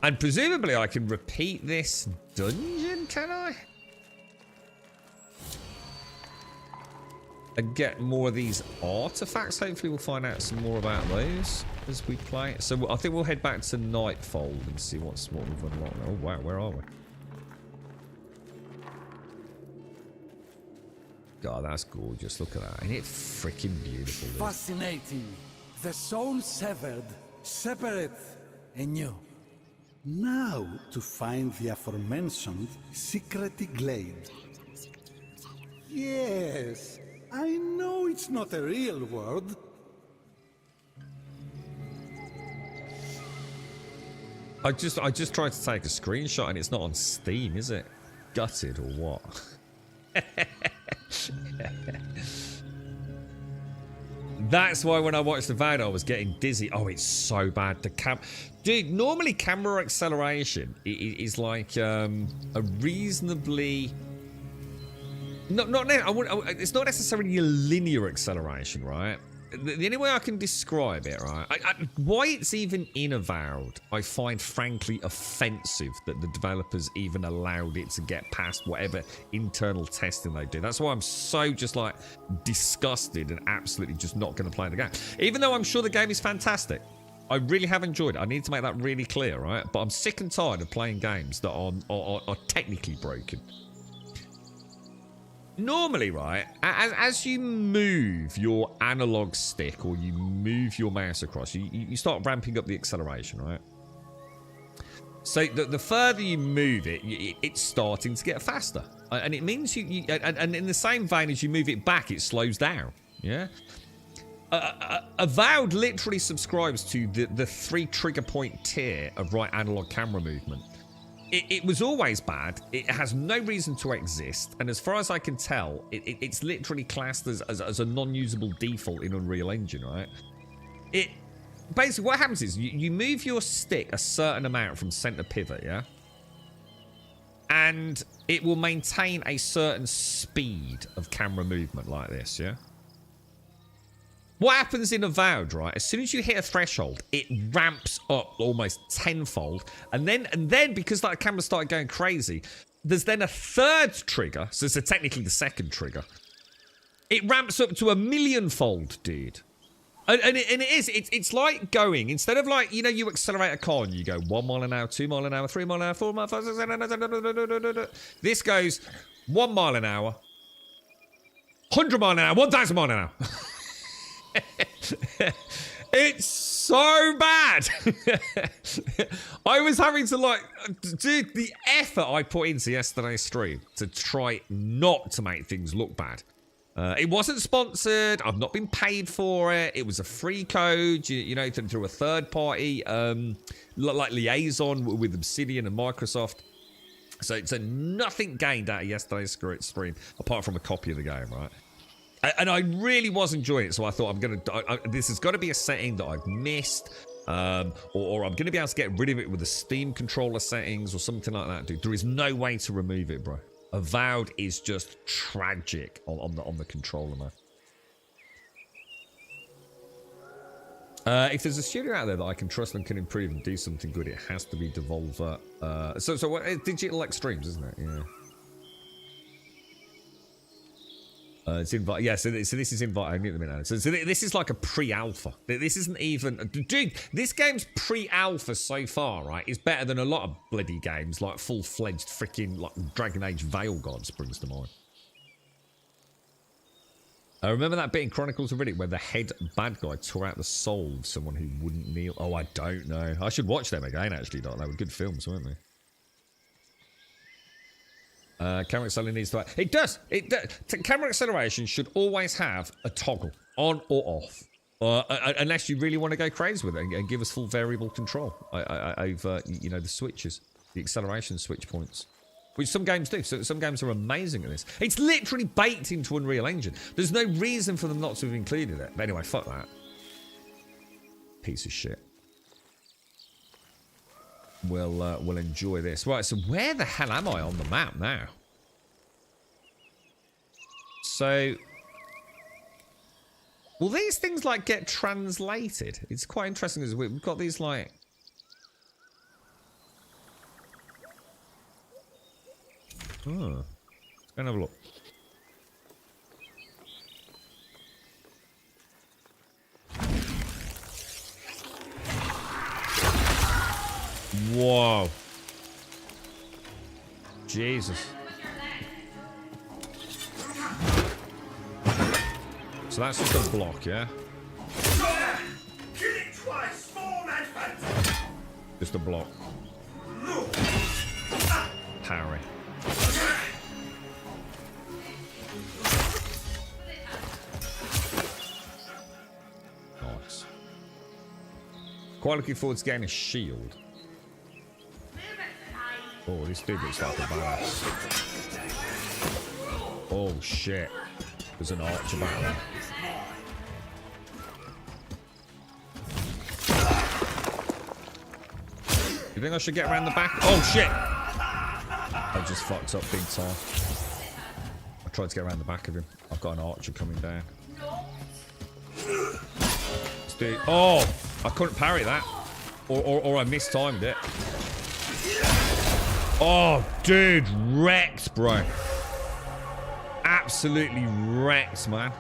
And presumably I can repeat this dungeon, can I? And get more of these artifacts. Hopefully we'll find out some more about those as we play. So I think we'll head back to Nightfold and see what we've unlocked. Oh, wow, where are we? God, that's gorgeous. Look at that. Ain't it freaking beautiful, dude? Fascinating. The soul severed, separate, anew. Now to find the aforementioned secret glade. Yes, I know it's not a real word. I just tried to take a screenshot and it's not on Steam, is it? Gutted or what? That's why when I watched the video, I was getting dizzy. Oh, it's so bad. Dude, normally camera acceleration is like a reasonably... It's not necessarily a linear acceleration, right? the only way I can describe it, right? Why it's even in Avowed, I find frankly offensive that the developers even allowed it to get past whatever internal testing they do. That's why I'm so just like disgusted and absolutely just not going to play the game. Even though I'm sure the game is fantastic. I really have enjoyed it. I need to make that really clear, right? But I'm sick and tired of playing games that are technically broken. Normally, right, as you move your analog stick or you move your mouse across, you start ramping up the acceleration, right? So the further you move it, it's starting to get faster. And it means and in the same vein as you move it back, it slows down, yeah? Avowed literally subscribes to the 3 trigger point tier of right analog camera movement. It was always bad. It has no reason to exist. And as far as I can tell, it's literally classed as a non-usable default in Unreal Engine, right? Basically, what happens is you move your stick a certain amount from center pivot, yeah? And it will maintain a certain speed of camera movement like this, yeah? What happens in Avowed, right? As soon as you hit a threshold, it ramps up almost tenfold. And then because that camera started going crazy, there's then a third trigger. So technically the second trigger. It ramps up to a millionfold, dude. And it's like going, instead of like, you know, you accelerate a car and you go 1 mile an hour, 2 mile an hour, 3 mile an hour, 4 mile, 5, 6, 7, this goes 1 mile an hour, 100 mile an hour, 1,000 mile an hour. It's so bad. I was having to like, dude, the effort I put into yesterday's stream to try not to make things look bad. It wasn't sponsored. I've not been paid for it. It was a free code, you know, through a third party, like liaison with Obsidian and Microsoft. So nothing gained out of yesterday's stream apart from a copy of the game, right? And I really was enjoying it, so I thought this has got to be a setting that I've missed, or I'm going to be able to get rid of it with the Steam controller settings or something like that, dude. There is no way to remove it, bro. Avowed is just tragic on the controller, man. If there's a studio out there that I can trust and can improve and do something good, it has to be Devolver. So what, Digital Extremes, isn't it? Yeah. It's invite. Yeah, so this is invite only at the minute. So this is like a pre-alpha. This isn't even, dude. This game's pre-alpha so far, right? Is better than a lot of bloody games like full-fledged freaking like Dragon Age Veil Gods brings to mind. I remember that bit in Chronicles of Riddick where the head bad guy tore out the soul of someone who wouldn't kneel. Oh, I don't know. I should watch them again. Actually, they were good films, weren't they? Camera acceleration needs to... It does. Camera acceleration should always have a toggle on or off. Unless you really want to go crazy with it and give us full variable control over, you know, the switches. The acceleration switch points. Which some games do. So some games are amazing at this. It's literally baked into Unreal Engine. There's no reason for them not to have included it. But anyway, fuck that. Piece of shit. We'll enjoy this. Right, so where the hell am I on the map now? So, will these things like get translated? It's quite interesting because we've got these like... Oh, let's go and have a look. Whoa. Jesus. So that's just a block, yeah? Kill it twice, form advance. Just a block. Parry. Nice. Quite looking forward to getting a shield. Oh, this dude looks like a badass. Oh, shit. There's an archer back there. You think I should get around the back? Oh, shit! I just fucked up big time. I tried to get around the back of him. I've got an archer coming down. Let's do. Oh, I couldn't parry that, or I mistimed it. Oh, dude, wrecked, bro. Absolutely wrecked, man.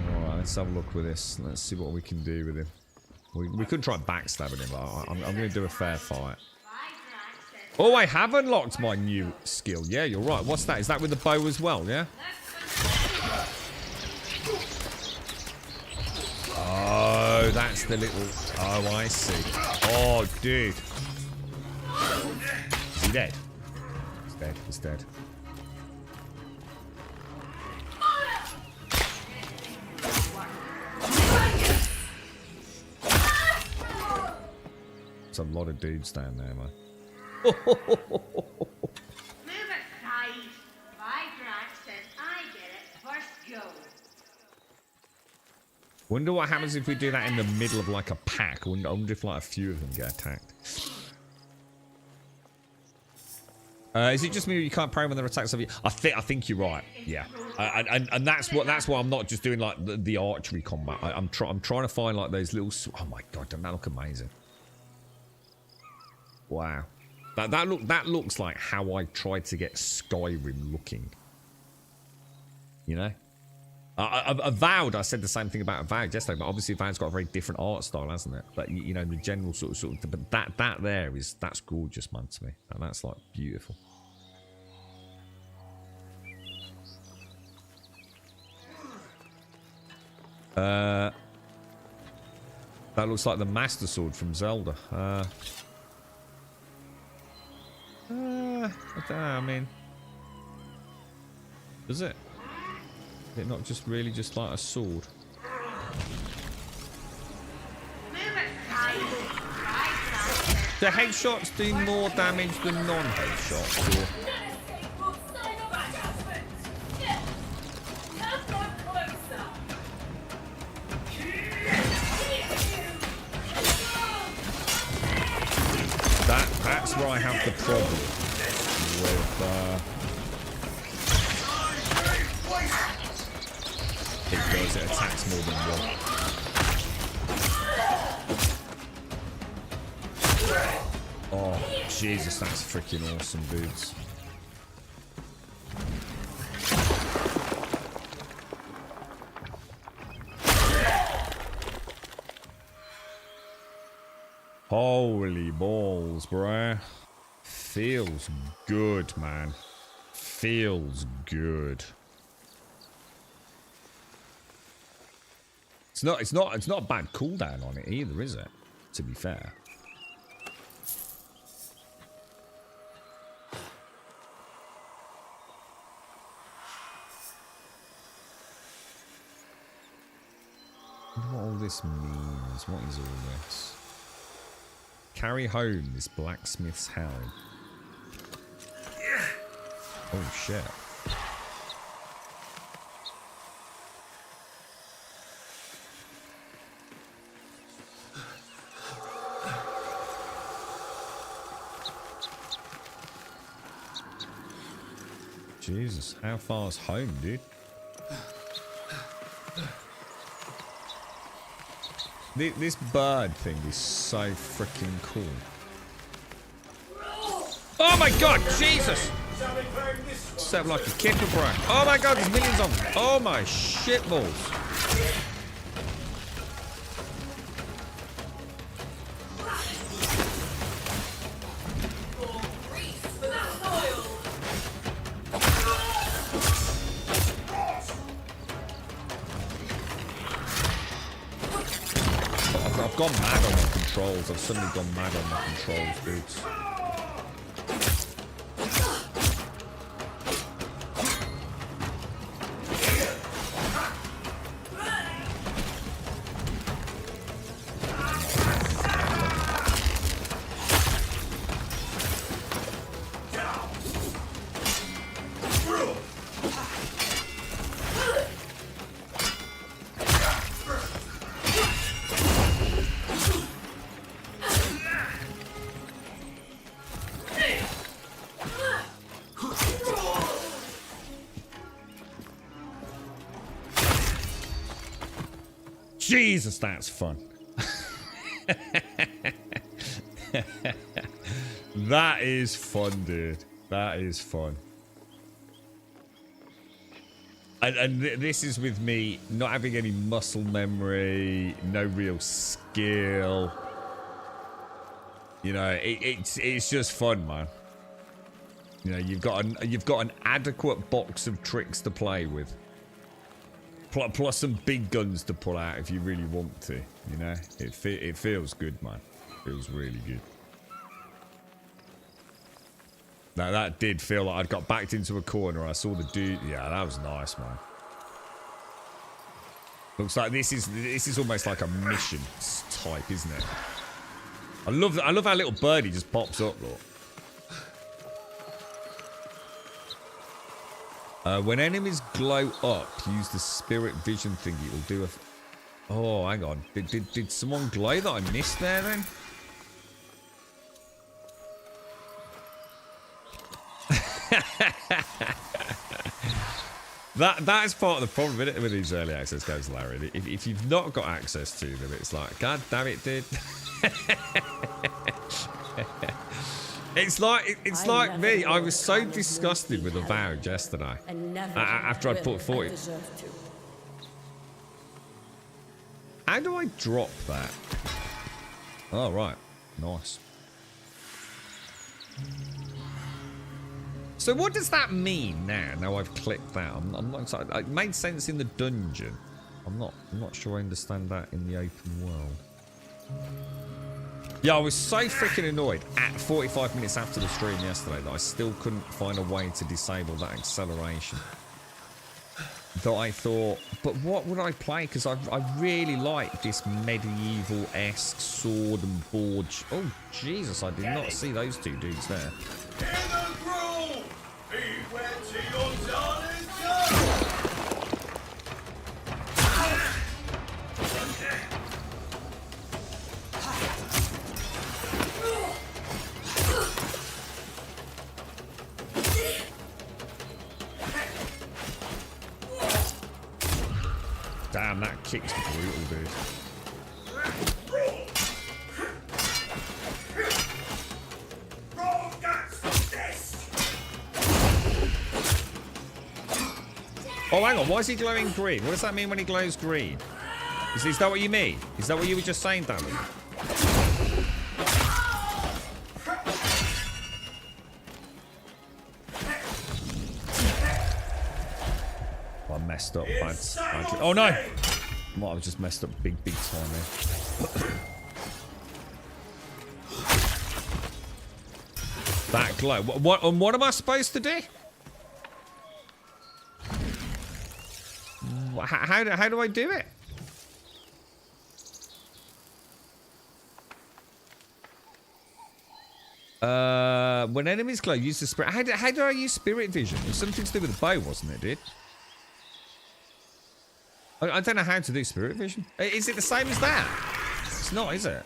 Alright, let's have a look with this. Let's see what we can do with him. We could try backstabbing him, but I'm going to do a fair fight. Oh, I have unlocked my new skill. Yeah, you're right. What's that? Is that with the bow as well, yeah? Oh, that's the little... Oh, I see. Oh, dude. Is he dead? He's dead. He's dead. There's a lot of dudes down there, man. Move aside. My Grant says I get it first go. Wonder what happens if we do that in the middle of like a pack. I wonder if like a few of them get attacked. Is it just me you can't parry when they're attacked? I think you're right. Yeah, and that's why I'm not just doing like the archery combat. I'm trying to find like those little. Oh my god, doesn't that look amazing? Wow, that looks like how I tried to get Skyrim looking. You know. Avowed, I said the same thing about Avowed yesterday, but obviously Avowed's got a very different art style, hasn't it? But you know, the general sort of but that there that's gorgeous, man, to me. And that's like beautiful. That looks like the Master Sword from Zelda. I don't know, I mean, does it? Is it not just really just like a sword? The headshots do more damage than non-headshots, or... That's where I have the problem with because it attacks more than one. Oh, Jesus, that's freaking awesome, dudes. Holy balls, bruh. Feels good, man. Feels good. It's not a bad cooldown on it either, is it? To be fair. I wonder what all this means. What is all this? Carry home this blacksmith's helm. Oh shit. Jesus, how far's home, dude? This bird thing is so freaking cool. Oh my god, Jesus! Sound like a kicker, bro. Oh my god, there's millions of them. Oh my shit balls. I've gone mad on my controls. I've suddenly gone mad on my controls, dudes. Jesus, that's fun. That is fun, dude. That is fun. And this is with me not having any muscle memory, no real skill. You know, it's just fun, man. You know, you've got an adequate box of tricks to play with, plus some big guns to pull out if you really want to. You know, it feels good, man. It feels really good. Now that did feel like I'd got backed into a corner. I saw the dude. Yeah, that was nice, man. Looks like this is almost like a mission type, isn't it? I love how little birdie just pops up, look. When enemies glow up, use the spirit vision thingy. It will do a. Oh, hang on. Did someone glow that I missed there then? That is part of the problem, isn't it, with these early access games, Larry? If you've not got access to them, it's like, God damn it, dude. It's like me. I was so disgusted with Avowed yesterday. After I put 40. How do I drop that? Oh, right. Nice. So what does that mean now? Now I've clicked that. I'm not excited. It made sense in the dungeon. I'm not sure I understand that in the open world. Yeah, I was so freaking annoyed at 45 minutes after the stream yesterday that I still couldn't find a way to disable that acceleration. That I thought, but what would I play? Because I really like this medieval-esque sword and board. Oh, Jesus, I did not see those two dudes there. Damn, that kick's brutal, dude. Oh, hang on. Why is he glowing green? What does that mean when he glows green? Is that what you mean? Is that what you were just saying, Danny? I messed up. Oh, no! Well, I just messed up big time there. That glow. What am I supposed to do? How do I do it? When enemies glow, use the spirit. How do I use spirit vision? It was something to do with the bow, wasn't it, dude? I don't know how to do spirit vision. Is it the same as that? It's not, is it?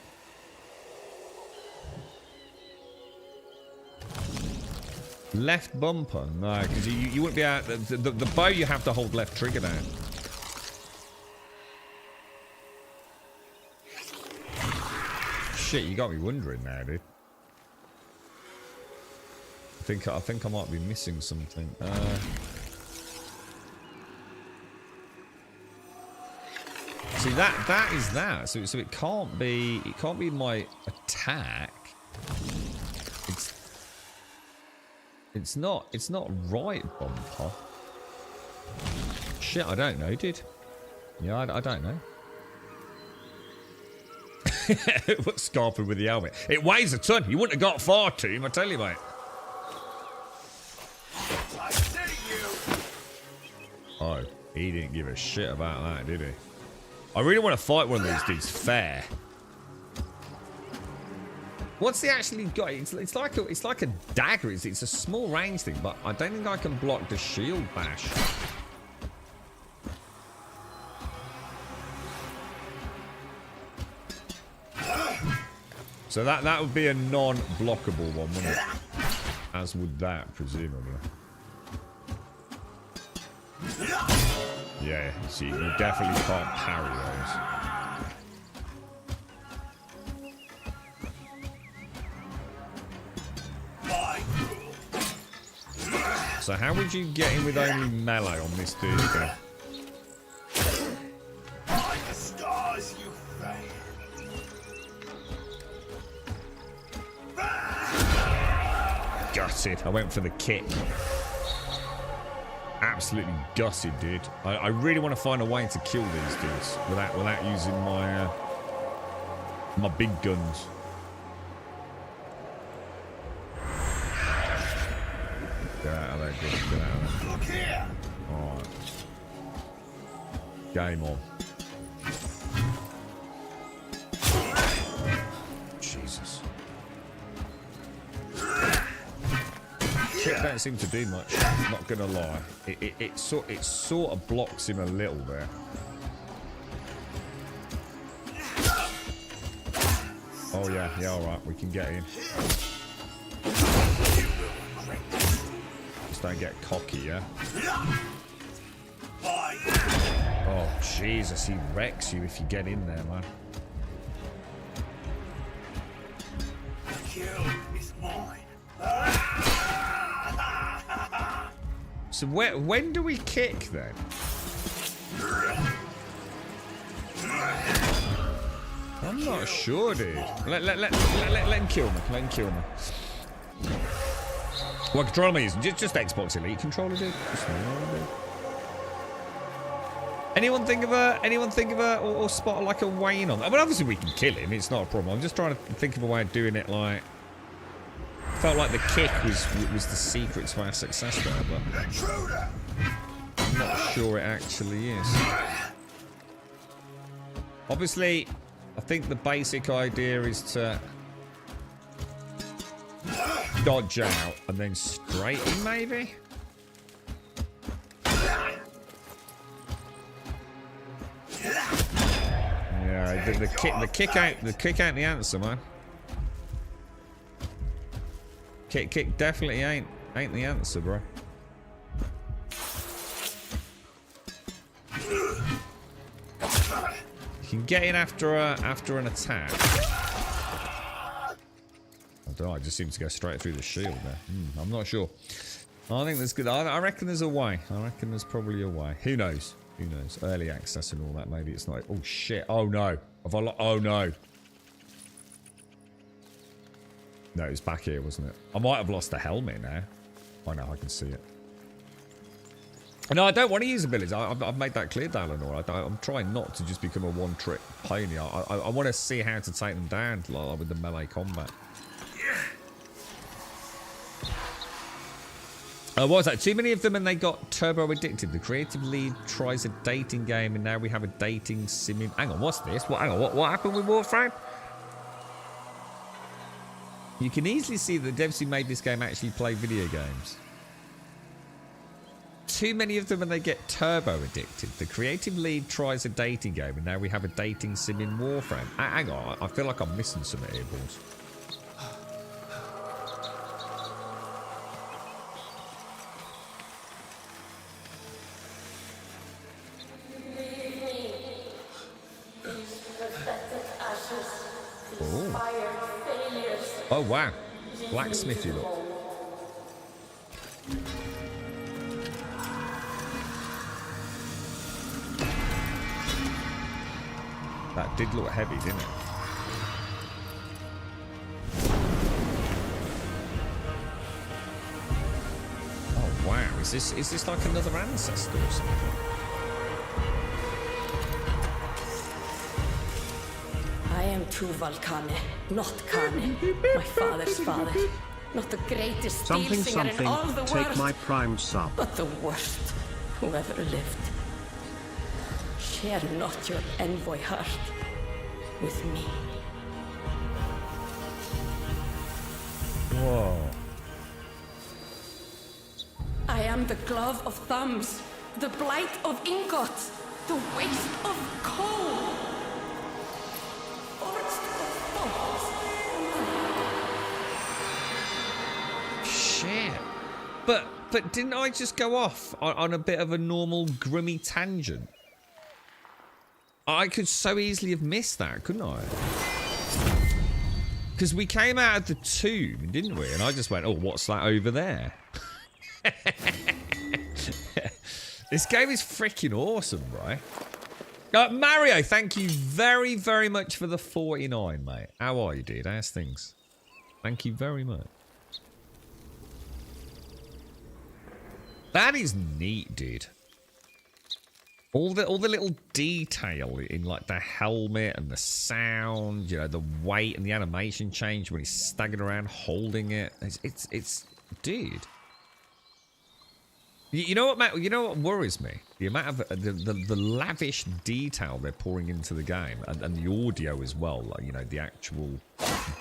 Left bumper? No, because you wouldn't be out. The bow, you have to hold left trigger down. Shit, you got me wondering now, dude. I think I might be missing something. See, that is that. So it can't be my attack. It's not right bumper. Shit, I don't know, dude. Yeah, I don't know. What's scarping with the helmet? It weighs a ton. You wouldn't have got far to him, I tell you, mate. Oh, he didn't give a shit about that, did he? I really want to fight one of these dudes fair. What's he actually got? It's like a dagger. It's a small range thing, but I don't think I can block the shield bash. So that would be a non-blockable one, wouldn't it? As would that, presumably. Yeah, see, you definitely can't parry those. So how would you get in with only melee on this dude then? By the stars, you fail. Gutted. I went for the kick. Absolutely gutted, dude. I really want to find a way to kill these dudes without using my my big guns. Get out of there, dude. Get out of there. Look here. Alright. Game on. Jesus. Kick don't seem to do much, not gonna lie. It sort of blocks him a little bit. Oh yeah, alright, we can get in. Just don't get cocky, yeah? Oh Jesus, he wrecks you if you get in there, man. The kill is mine. So when do we kick then? I'm not sure, dude. Let him kill me. Let him kill me. What controller am I using? Just Xbox Elite controller, dude. Just normal, dude. Anyone think of a or spot like a way in on that? I mean, obviously we can kill him. It's not a problem. I'm just trying to think of a way of doing it. Like, felt like the kick was the secret to our success there, but I'm not sure it actually is. Obviously, I think the basic idea is to dodge out and then straight in, maybe. Yeah, the kick ain't the answer, man. Kick definitely ain't the answer, bro. You can get in after an attack. I don't know. I just seem to go straight through the shield there. I'm not sure. I think there's good. I reckon there's a way. I reckon there's probably a way. Who knows? Who knows? Early access and all that. Maybe it's not. Oh shit! Oh no! Oh no! No, it's back here, wasn't it? I might have lost the helmet now. Oh no, I can see it. No, I don't want to use abilities. I've made that clear, Dalanor. I'm trying not to just become a one-trick pony. I want to see how to take them down like, with the melee combat. What was that? Too many of them and they got turbo addicted. The creative lead tries a dating game and now we have a dating sim. Hang on, what's this? Hang on, what happened with Warframe? You can easily see that the devs who made this game actually play video games. Too many of them and they get turbo addicted. The creative lead tries a dating game and now we have a dating sim in Warframe. Hang on, I feel like I'm missing some here, boys. Oh wow, blacksmithy look. That did look heavy, didn't it? Oh wow, is this like another ancestor or something? I am true Valkane, not Kane, my father's father. Not the greatest steel singer in all the world. Take my prime sub. But the worst who ever lived. Share not your envoy heart with me. Whoa. I am the glove of thumbs, the blight of ingots, the waste of coal. Shit. But didn't I just go off on a bit of a normal grummy tangent? I could so easily have missed that, couldn't I? Because we came out of the tomb, didn't we? And I just went, oh, what's that over there? This game is freaking awesome, right? Mario, thank you very, very much for the 49, mate. How are you, dude? How's things? Thank you very much. That is neat, dude. All the little detail in like the helmet and the sound, you know, the weight and the animation change when he's staggered around holding it. It's dude. You know what, Matt? You know what worries me? The amount of the lavish detail they're pouring into the game, and the audio as well. Like, you know, the actual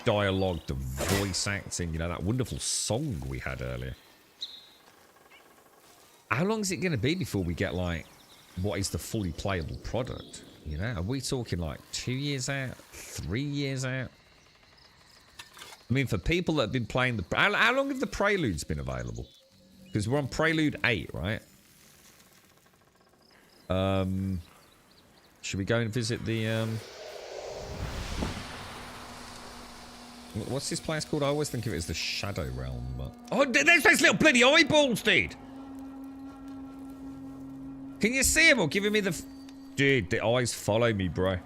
dialogue, the voice acting. You know, that wonderful song we had earlier. How long is it going to be before we get like what is the fully playable product? You know, are we talking like 2 years out, 3 years out? I mean, for people that have been playing the, how long have the Preludes been available? Because we're on Prelude 8, right? Should we go and visit the, what's this place called? I always think of it as the Shadow Realm, but... Oh, there's those little bloody eyeballs, dude! Can you see them or giving me the... Dude, the eyes follow me, bro.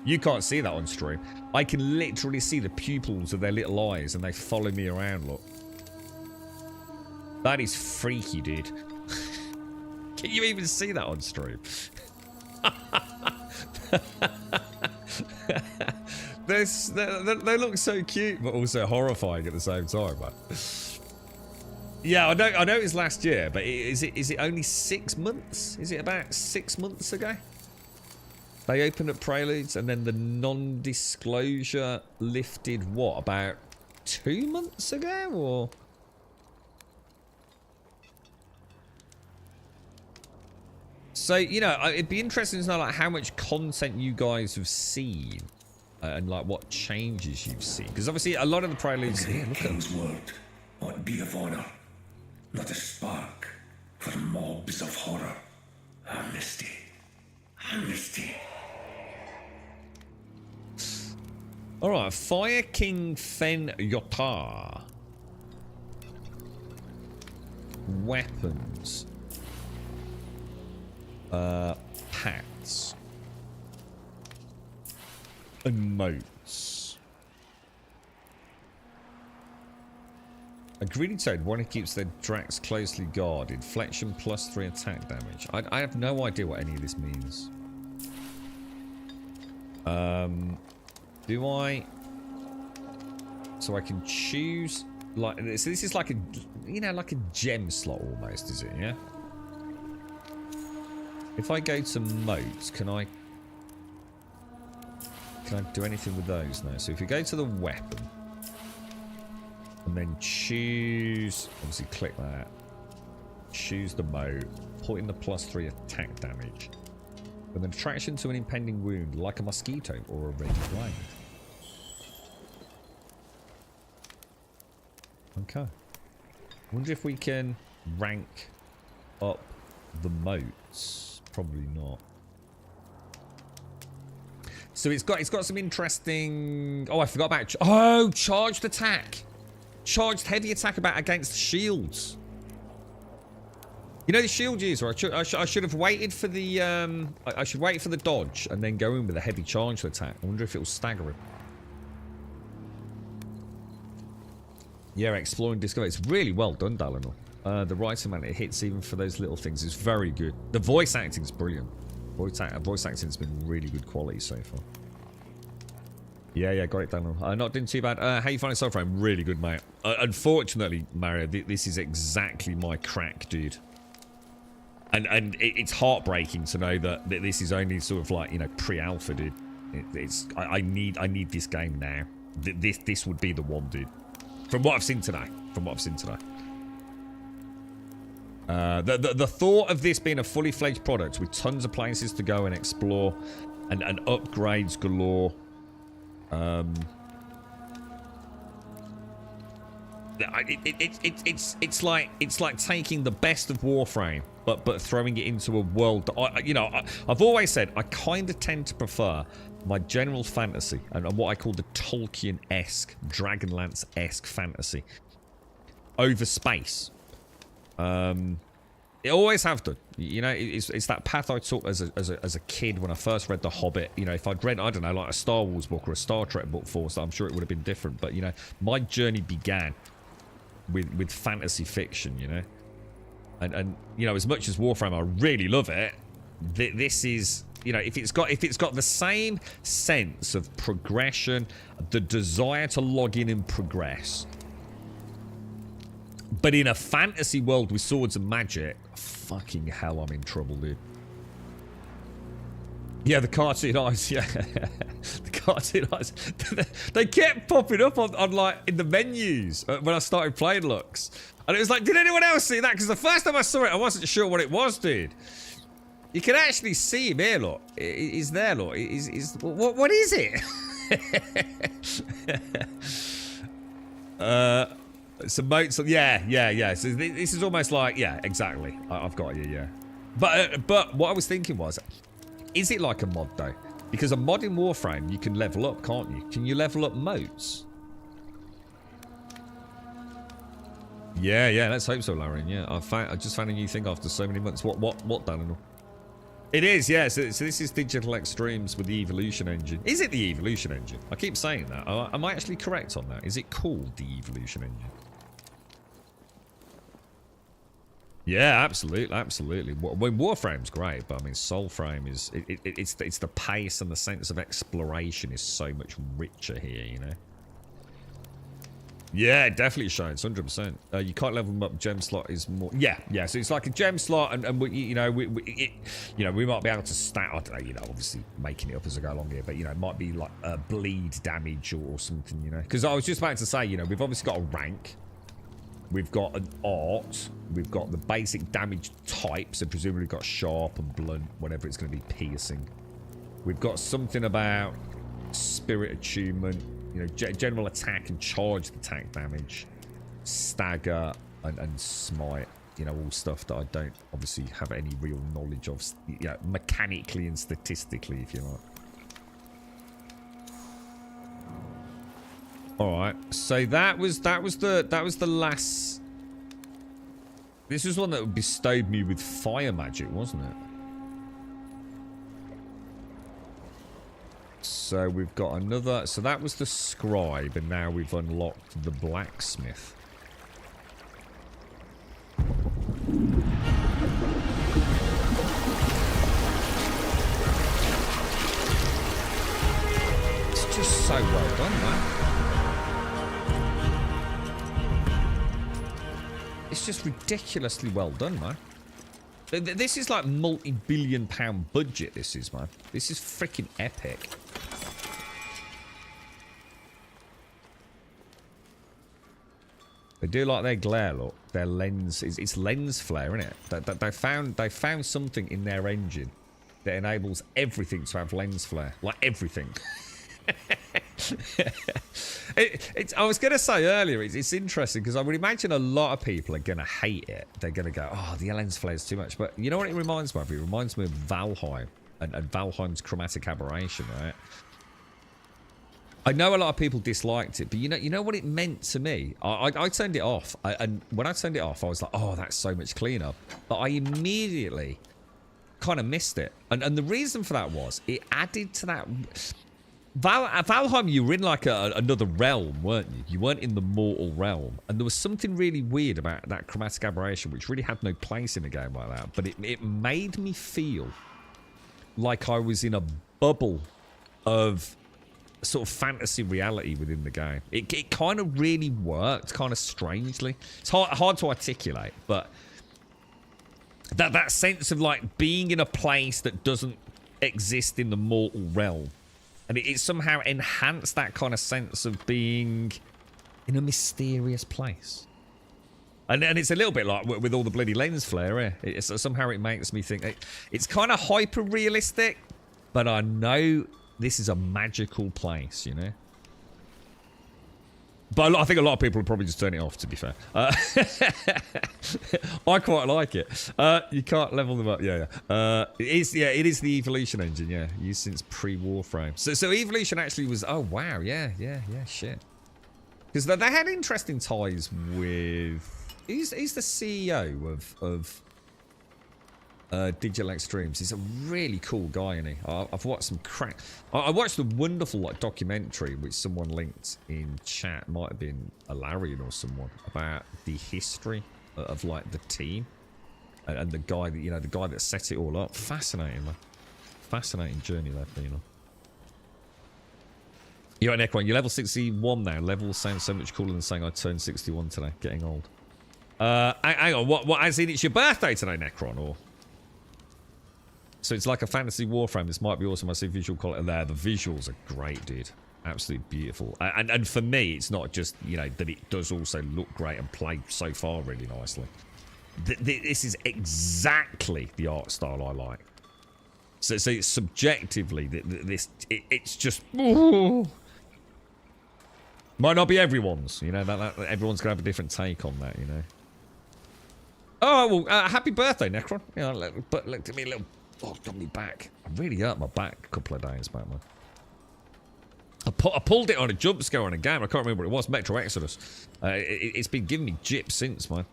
You can't see that on stream. I can literally see the pupils of their little eyes and they follow me around, look. That is freaky, dude. Can you even see that on stream? They look so cute, but also horrifying at the same time, man. Yeah, I know it was last year, but is it only 6 months? Is it about 6 months ago? They opened up Preludes and then the non-disclosure lifted, what, about 2 months ago, or... So, you know, it'd be interesting to know like how much content you guys have seen and like what changes you've seen. Because obviously a lot of the Preludes... The King's word ought be of honor, not a spark for mobs of horror. Amnesty. Amnesty. Alright, Fire King Fen Yotar. Weapons. Hats. Emotes. A greedy toad, one who keeps their Drax closely guarded. Flexion +3 attack damage. I have no idea what any of this means. Do I... So I can choose... like, so this is like a... you know, like a gem slot almost, is it, yeah? If I go to moats, can I do anything with those? No. So if you go to the weapon and then choose, obviously click that, choose the moat, put in the +3 attack damage, with an attraction to an impending wound like a mosquito or a ready blade. Okay. Wonder if we can rank up the moats. Probably not. So it's got some interesting... Oh, I forgot about... Oh, charged attack. Charged heavy attack against shields. You know the shield user. I should have waited for the... I should wait for the dodge and then go in with a heavy charged attack. I wonder if it will stagger him. Yeah, exploring discover. It's really well done, Dalinor. The right amount it hits even for those little things is very good. The voice acting is brilliant. Voice acting has been really good quality so far. Yeah, got it, Daniel. Not doing too bad. How you finding Soulframe? Really good, mate. Unfortunately, Mario, this is exactly my crack, dude. And it's heartbreaking to know that this is only sort of like, you know, pre-alpha, dude. I need this game now. This would be the one, dude. From what I've seen today. The thought of this being a fully fledged product with tons of places to go and explore and upgrades galore. It's like taking the best of Warframe but throwing it into a world that I've always said I kind of tend to prefer my general fantasy and what I call the Tolkien-esque, Dragonlance-esque fantasy over space. It always have done. You know, it's that path I took as a kid when I first read The Hobbit. You know, if I'd read, I don't know, like a Star Wars book or a Star Trek book first, I'm sure it would have been different. But, you know, my journey began with fantasy fiction, you know. And you know, as much as Warframe, I really love it, this is, you know, if it's got the same sense of progression, the desire to log in and progress, but in a fantasy world with swords and magic, fucking hell, I'm in trouble, dude. Yeah, the cartoon eyes, yeah. The cartoon eyes. They kept popping up on like, in the menus when I started playing Lux. And it was like, did anyone else see that? Because the first time I saw it, I wasn't sure what it was, dude. You can actually see him here, look. He's there, look. What is it? Some moats. Yeah. So this is almost like, yeah, exactly. I've got you, yeah. But what I was thinking was, is it like a mod though? Because a mod in Warframe, you can level up, can't you? Can you level up moats? Yeah. Let's hope so, Larian. Yeah, I just found a new thing after so many months. What, Daniel? It is, yeah. So this is Digital Extremes with the Evolution engine. Is it the Evolution engine? I keep saying that. Am I actually correct on that? Is it called the Evolution engine? Yeah, absolutely. When Warframe's great, but I mean, Soulframe is it's the pace and the sense of exploration is so much richer here, you know. Yeah, it definitely shines, 100%. You can't level them up. Gem slot is more. Yeah. So it's like a gem slot, and we, you know, we might be able to stat. I don't know, you know, obviously making it up as I go along here, but you know, it might be like a bleed damage or something, you know. Because I was just about to say, you know, we've obviously got a rank. We've got an art. We've got the basic damage type, so presumably we've got sharp and blunt, whatever it's going to be, piercing. We've got something about spirit attunement, you know, general attack and charged attack damage, stagger and smite, you know, all stuff that I don't obviously have any real knowledge of, you know, mechanically and statistically, if you like. All right, so that was the last. This was one that bestowed me with fire magic, wasn't it? So we've got another. So that was the scribe, and now we've unlocked the blacksmith. It's just so well done, man. It's just ridiculously well done, man. This is like multi-billion-pound budget, this is, man. This is freaking epic. They do like their glare, look. Their lens, it's lens flare, isn't it? They found something in their engine that enables everything to have lens flare. Like everything. I was going to say earlier, it's interesting because I would imagine a lot of people are going to hate it. They're going to go, oh, the lens flare is too much. But you know what it reminds me of? It reminds me of Valheim and Valheim's chromatic aberration, right? I know a lot of people disliked it, but you know what it meant to me? I turned it off. And when I turned it off, I was like, oh, that's so much cleaner. But I immediately kind of missed it. And the reason for that was it added to that... Valheim, you were in like another realm, weren't you? You weren't in the mortal realm. And there was something really weird about that chromatic aberration, which really had no place in a game like that. But it made me feel like I was in a bubble of sort of fantasy reality within the game. It kind of really worked, kind of strangely. It's hard to articulate, but that sense of like being in a place that doesn't exist in the mortal realm. And it somehow enhanced that kind of sense of being in a mysterious place. And it's a little bit like with all the bloody lens flare, somehow it makes me think it's kind of hyper-realistic, but I know this is a magical place, you know? But I think a lot of people will probably just turn it off, to be fair. I quite like it. You can't level them up. Yeah. It is the Evolution engine, yeah. Used since pre-Warframe. So Evolution actually was... Oh, wow. Yeah, shit. Because they had interesting ties with... He's the CEO of Digital Extremes. He's a really cool guy, isn't he? I've watched some crack. I watched a wonderful like documentary which someone linked in chat. Might have been Alarian or someone, about the history of like the team and the guy that the guy that set it all up. Fascinating, man. Fascinating journey there, Fina. You're right, Necron. You're level 61 now. Level sounds so much cooler than saying I turned 61 today. Getting old. Hang on. What? As in it's your birthday today, Necron, or? So it's like a fantasy Warframe. This might be awesome. I see visual quality there. The visuals are great, dude. Absolutely beautiful. And for me, it's not just that it does also look great and play so far really nicely. This is exactly the art style I like. So it's subjectively, it's just... Ooh. Might not be everyone's, that everyone's going to have a different take on that, Oh, well, happy birthday, Necron. But look at me, a little... Oh, got me back. I really hurt my back a couple of days back, man. I pulled it on a jump scare on a game. I can't remember what it was. Metro Exodus. It's been giving me jip since, man.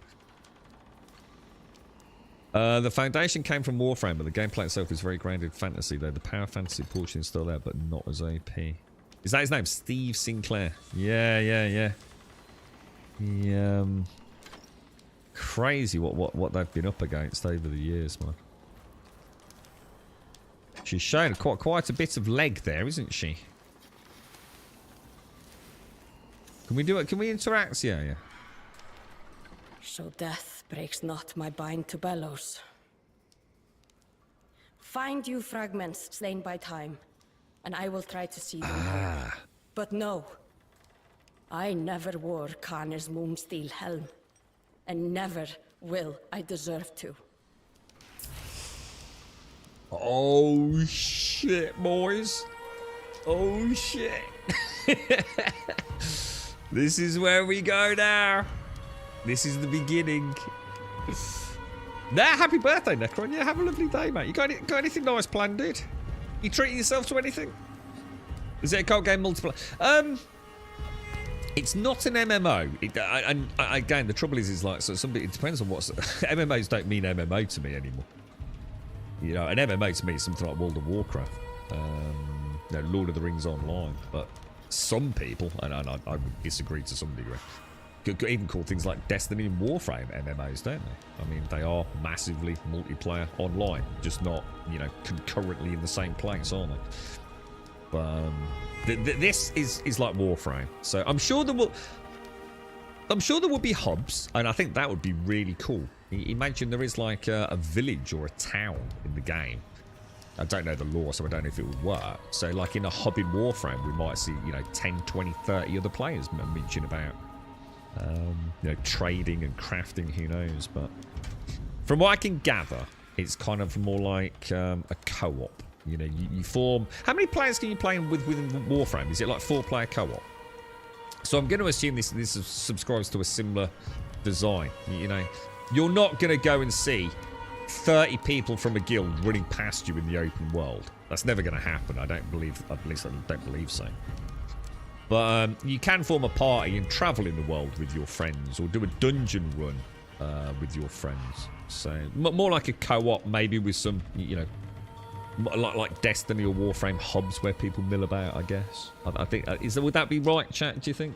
The foundation came from Warframe, but the gameplay itself is very grounded fantasy, though the power fantasy portion is still there, but not as AP. Is that his name? Steve Sinclair. Yeah. Crazy what they've been up against over the years, man. She's showing quite a bit of leg there, isn't she? Can we do it? Can we interact? Yeah. So death breaks not my bind to bellows. Find you fragments slain by time, and I will try to see them whole. But no, I never wore Kane's moonsteel helm, and never will I deserve to. Oh shit, boys. Oh shit. This is where we go now. This is the beginning. Happy birthday, Necron. Yeah, have a lovely day, mate. You got anything nice planned, dude? You treating yourself to anything? Is it a card game multiplayer? It's not an MMO. Again, the trouble is like, so it depends on what's... MMOs don't mean MMO to me anymore. An MMO to me is something like World of Warcraft, Lord of the Rings Online. But some people, and I would disagree to some degree, could even call things like Destiny and Warframe MMOs, don't they? I mean, they are massively multiplayer online, just not concurrently in the same place, aren't they? But this is like Warframe, so I'm sure there will be hubs, and I think that would be really cool. Imagine there is like a village or a town in the game. I don't know the lore, so I don't know if it would work. So like in a hub in Warframe, we might see 10, 20, 30 other players mention about trading and crafting. Who knows? But from what I can gather, it's kind of more like a co-op. You form... How many players can you play within Warframe? Is it like 4-player co-op? So I'm going to assume this subscribes to a similar design. You're not going to go and see 30 people from a guild running past you in the open world. That's never going to happen. At least I don't believe so. But you can form a party and travel in the world with your friends, or do a dungeon run with your friends. So more like a co-op, maybe with some, like Destiny or Warframe hubs where people mill about, I guess. I think would that be right, chat? Do you think?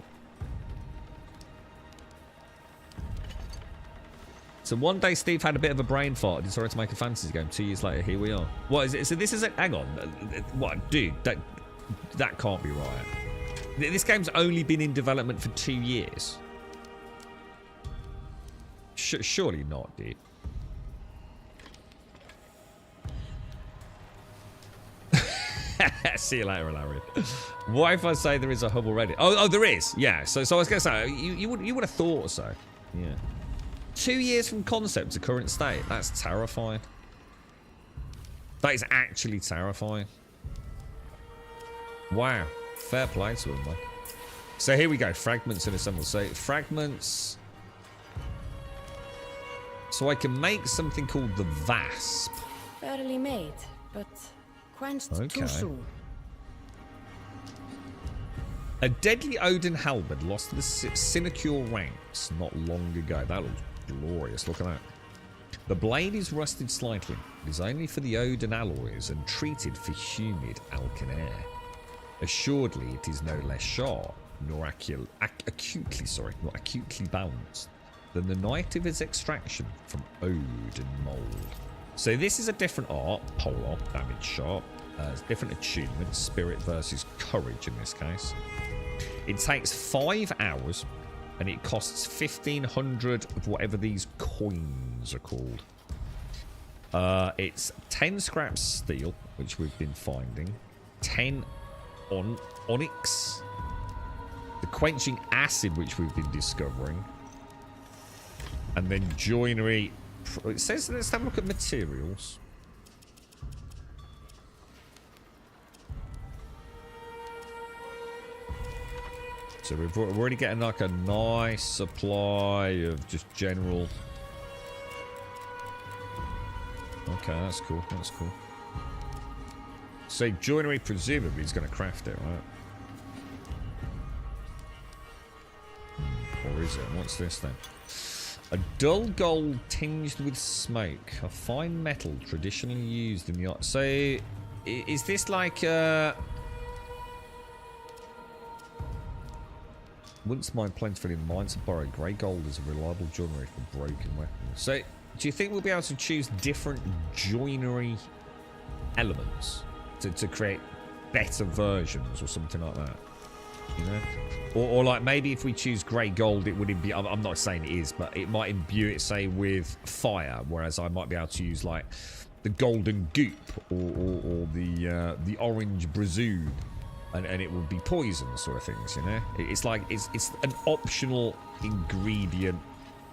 So one day Steve had a bit of a brain fart, decided to make a fantasy game. 2 years later, here we are. What is it? So this is hang on. What, dude? That can't be right. This game's only been in development for 2 years. Surely not, dude. See you later, Larry. What if I say there is a hub already? Oh, there is. Yeah. So I was gonna say you would have thought so. Yeah. 2 years from concept to current state. That's terrifying. That is actually terrifying. Wow. Fair play to him, man. So here we go. Fragments and assemble. So fragments. So I can make something called the Vasp. Barely made, but quenched too soon. A deadly Odin halberd lost to the sinecure ranks not long ago. That looks glorious. Look at that. The blade is rusted slightly. It is only for the Odin alloys and treated for humid alkan air. Assuredly, it is no less sharp, nor acutely balanced than the night of its extraction from Odin mold. So this is a different art, polar, damage sharp. It's different attunement, spirit versus courage in this case. It takes 5 hours and it costs 1,500 of whatever these coins are called. It's 10 scraps steel, which we've been finding, 10 onyx, the quenching acid, which we've been discovering, and then joinery. It says, let's have a look at materials. So we're already getting like a nice supply of just general. Okay, that's cool. That's cool. So joinery presumably is going to craft it, right? Or is it? What's this then? A dull gold tinged with smoke. A fine metal traditionally used in the art. So is this like once mined plentifully in mines of borrowed grey gold is a reliable joinery for broken weapons. So do you think we'll be able to choose different joinery elements to create better versions or something like that? You know? Or like maybe if we choose grey gold, it would imbue. I'm not saying it is, but it might imbue it, say, with fire, whereas I might be able to use like the golden goop or the orange brazoon, and it would be poison sort of things. You know, it's like it's an optional ingredient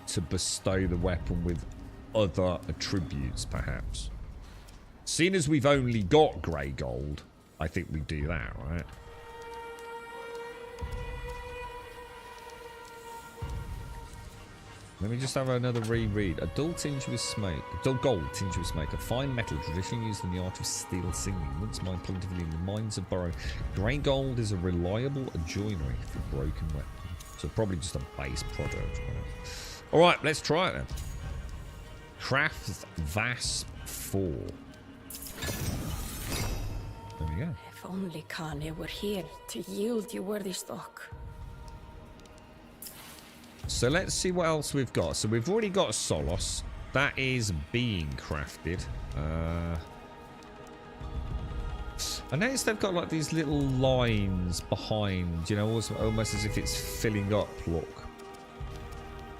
to bestow the weapon with other attributes, perhaps. Seeing as we've only got grey gold, I think we do that, right? Let me just have another reread. A dull tinge with smoke. A dull gold tinge with smoke. A fine metal traditionally used in the art of steel singing. Once mined plentifully in the mines of Burrow. Grey gold is a reliable joinery for broken weapons. So probably just a base product. Right? Alright, let's try it then. Craft Vasp 4. There we go. If only Kane were here to yield you worthy stock. So let's see what else we've got. So we've already got Solos. That is being crafted. I noticed they've got like these little lines behind, you know, almost as if it's filling up, look.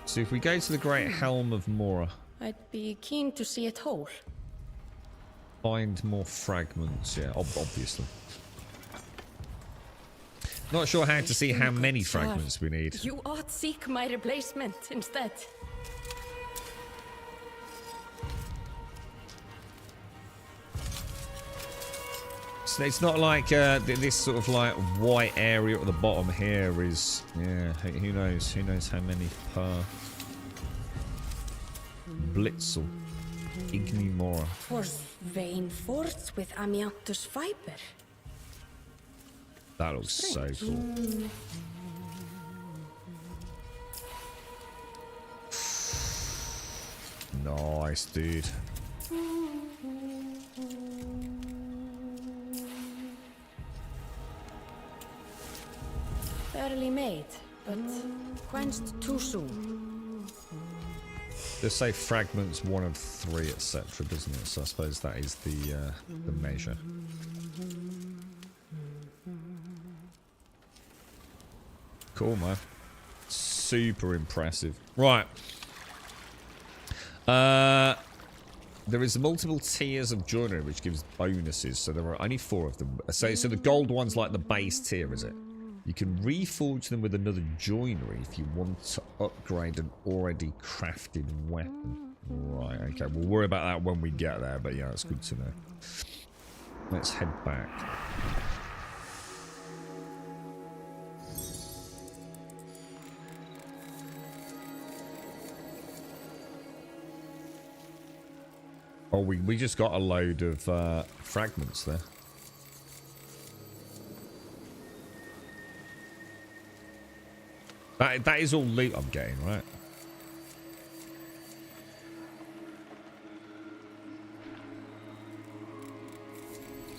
So if we go to the Great Helm of Mora. I'd be keen to see it whole. Find more fragments, yeah, obviously. Not sure how to see how many fragments we need. You ought seek my replacement instead. So it's not like this sort of like white area at the bottom here is, yeah, who knows? Who knows how many per Blitzel. Igni Mora. Was vein forged with amianthus fiber? That looks so cool. Nice, dude. Fairly made, but quenched too soon. Just say fragments 1 of 3, etc., doesn't it? So I suppose that is the measure. Cool, man. Super impressive. Right. There is multiple tiers of joinery which gives bonuses, so there are only 4 of them. So the gold one's like the base tier, is it? You can reforge them with another joinery if you want to upgrade an already crafted weapon. Right, okay. We'll worry about that when we get there, but yeah, it's good to know. Let's head back. Oh, we just got a load of fragments there. That is all loot I'm getting, right?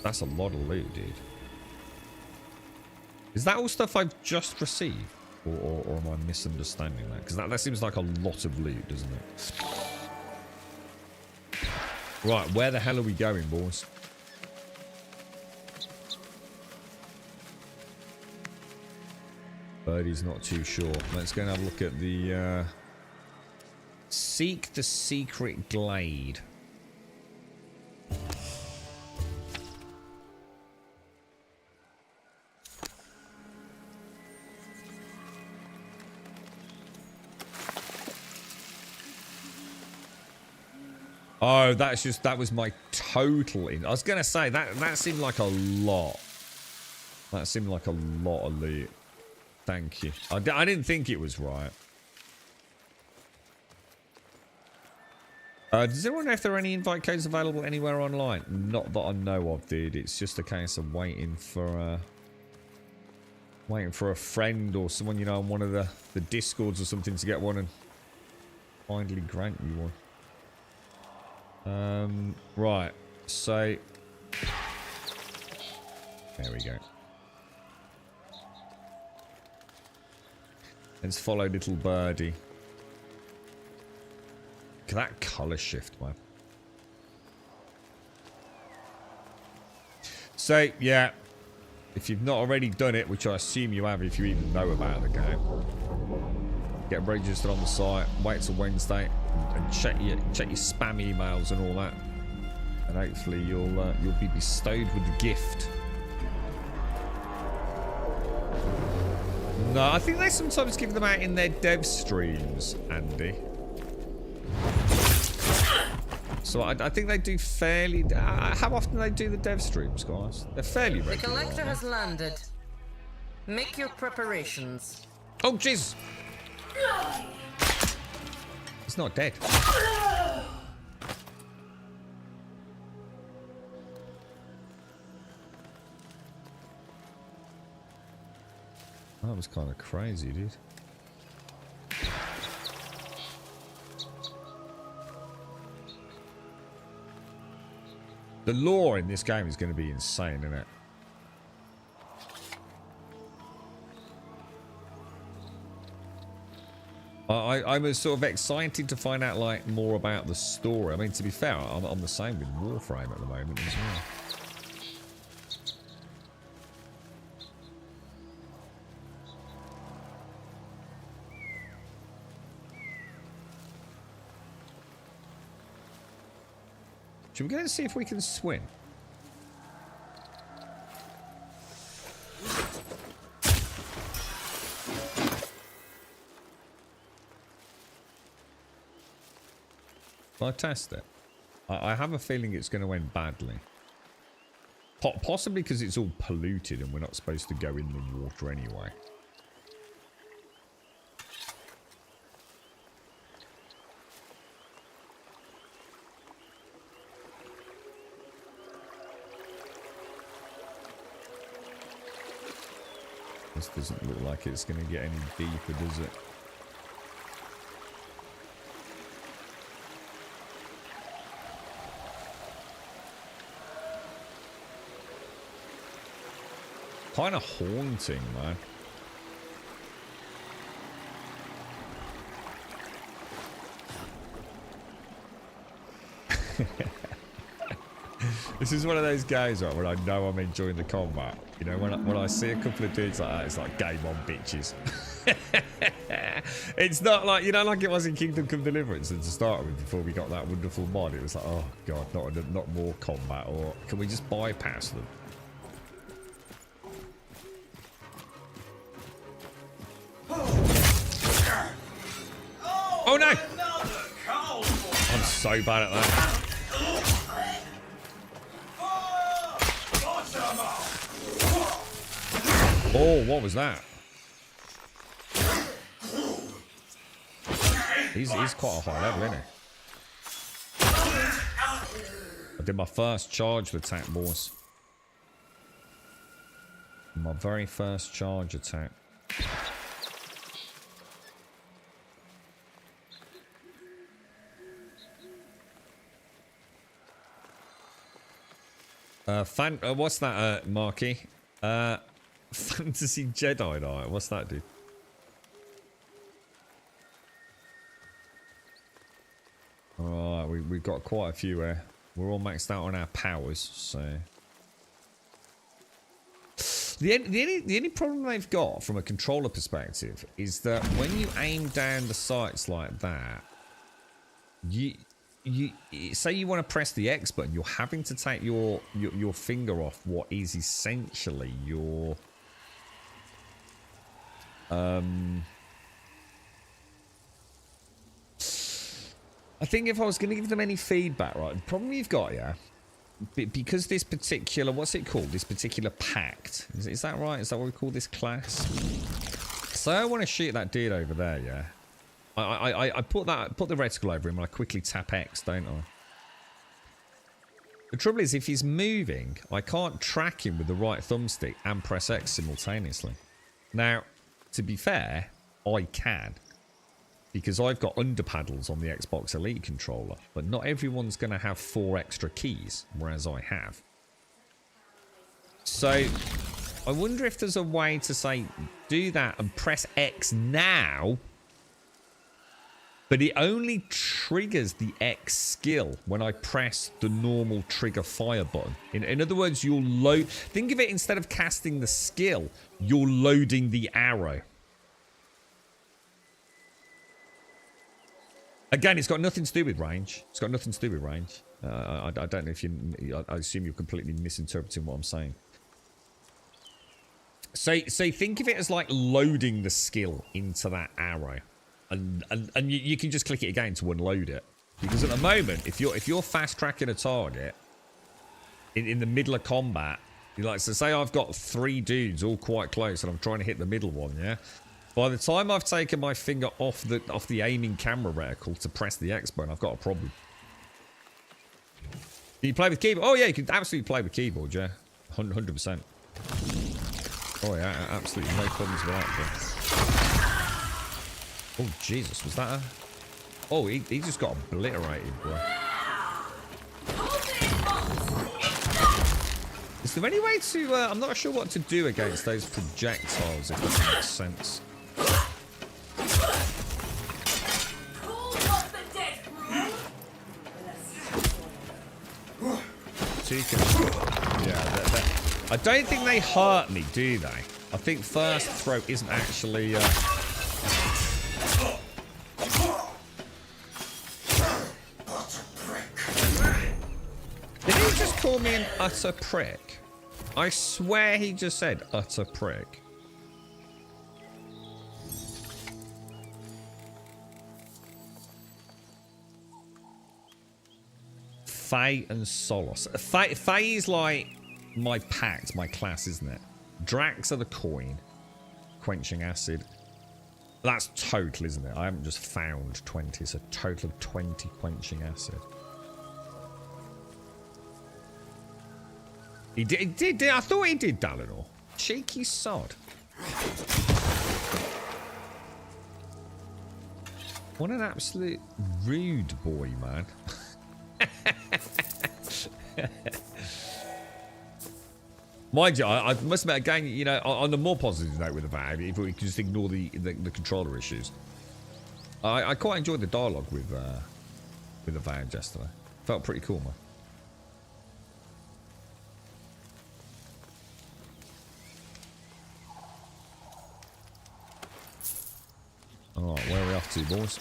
That's a lot of loot, dude. Is that all stuff I've just received? Or am I misunderstanding that? Because that seems like a lot of loot, doesn't it? Right, where the hell are we going, boys? Birdie's not too sure. Let's go and have a look at the... Seek the secret glade. Oh, that was my total I was gonna say that seemed like a lot. That seemed like a lot of loot. Thank you. I didn't think it was right. Does anyone know if there are any invite codes available anywhere online? Not that I know of, dude. It's just a case of waiting for a friend or someone, you know, on one of the discords or something to get one and finally grant you one. Right, so there we go. Let's follow little birdie. Look at that colour shift, man. So, yeah, if you've not already done it, which I assume you have if you even know about the game, get registered on the site, wait till Wednesday, and check your spam emails and all that, and hopefully you'll be bestowed with the gift. No, I think they sometimes give them out in their dev streams, Andy. So I think they do fairly... how often do they do the dev streams, guys? They're fairly regular. The collector has landed. Make your preparations. Oh, jeez! He's not dead. That was kind of crazy, dude. The lore in this game is going to be insane, isn't it? I was sort of excited to find out like more about the story. I mean, to be fair, I'm the same with Warframe at the moment as well. Should we go and see if we can swim? Can I test it? I have a feeling it's going to end badly. Possibly because it's all polluted and we're not supposed to go in the water anyway. This doesn't look like it's going to get any deeper, does it? Kind of haunting, man. This is one of those games, right, where I know I'm enjoying the combat. You know, when I see a couple of dudes like that, it's like game on, bitches. It's not like, you know, like it was in Kingdom Come Deliverance and to start with before we got that wonderful mod. It was like, oh god, not more combat, or can we just bypass them? Oh no! I'm so bad at that. Oh, what was that? He's quite a high level, isn't he? I did my first charge attack, boys. My very first charge attack. What's that, Marky? Fantasy Jedi Knight. What's that, dude? Alright, we've got quite a few here. We're all maxed out on our powers, so... The only problem they've got from a controller perspective is that when you aim down the sights like that, you say you want to press the X button, you're having to take your finger off what is essentially your I think if I was going to give them any feedback, right, the problem you've got, yeah, because this particular, what's it called? This particular pact. Is that right? Is that what we call this class? So I want to shoot that dude over there, yeah. I put the reticle over him and I quickly tap X, don't I? The trouble is, if he's moving, I can't track him with the right thumbstick and press X simultaneously. Now, to be fair, I can. Because I've got underpaddles on the Xbox Elite controller, but not everyone's going to have 4 extra keys, whereas I have. So, I wonder if there's a way to say, do that and press X now, but it only triggers the X skill when I press the normal trigger fire button. In other words, you'll load... Think of it, instead of casting the skill, you're loading the arrow. Again, it's got nothing to do with range. It's got nothing to do with range. I don't know if you... I assume you're completely misinterpreting what I'm saying. So think of it as like loading the skill into that arrow. And you can just click it again to unload it. Because at the moment, if you're fast tracking a target in the middle of combat, you're like, so say I've got 3 dudes all quite close and I'm trying to hit the middle one, yeah? By the time I've taken my finger off the aiming camera reticle to press the X button, I've got a problem. Can you play with keyboard? Oh yeah, you can absolutely play with keyboard, yeah. 100%. Oh yeah, absolutely no problems with that. Oh Jesus, was that a... Oh, he just got obliterated, bro. Is there any way to... I'm not sure what to do against those projectiles, if that makes sense. Yeah, I don't think they hurt me, do they? I think first throw isn't actually... Did he just call me an utter prick? I swear he just said utter prick. Fae and Solos. Fae is like my pact, my class, isn't it? Drax are the coin. Quenching acid. That's total, isn't it? I haven't just found 20. It's a total of 20 quenching acid. He did. I thought he did, Dalinor. Cheeky sod. What an absolute rude boy, man. Mind you, I must admit again, you know, on the more positive note with the VAD, if we could just ignore the controller issues, I quite enjoyed the dialogue with the VAD yesterday. Felt pretty cool, man. Alright, where are we off to, boys?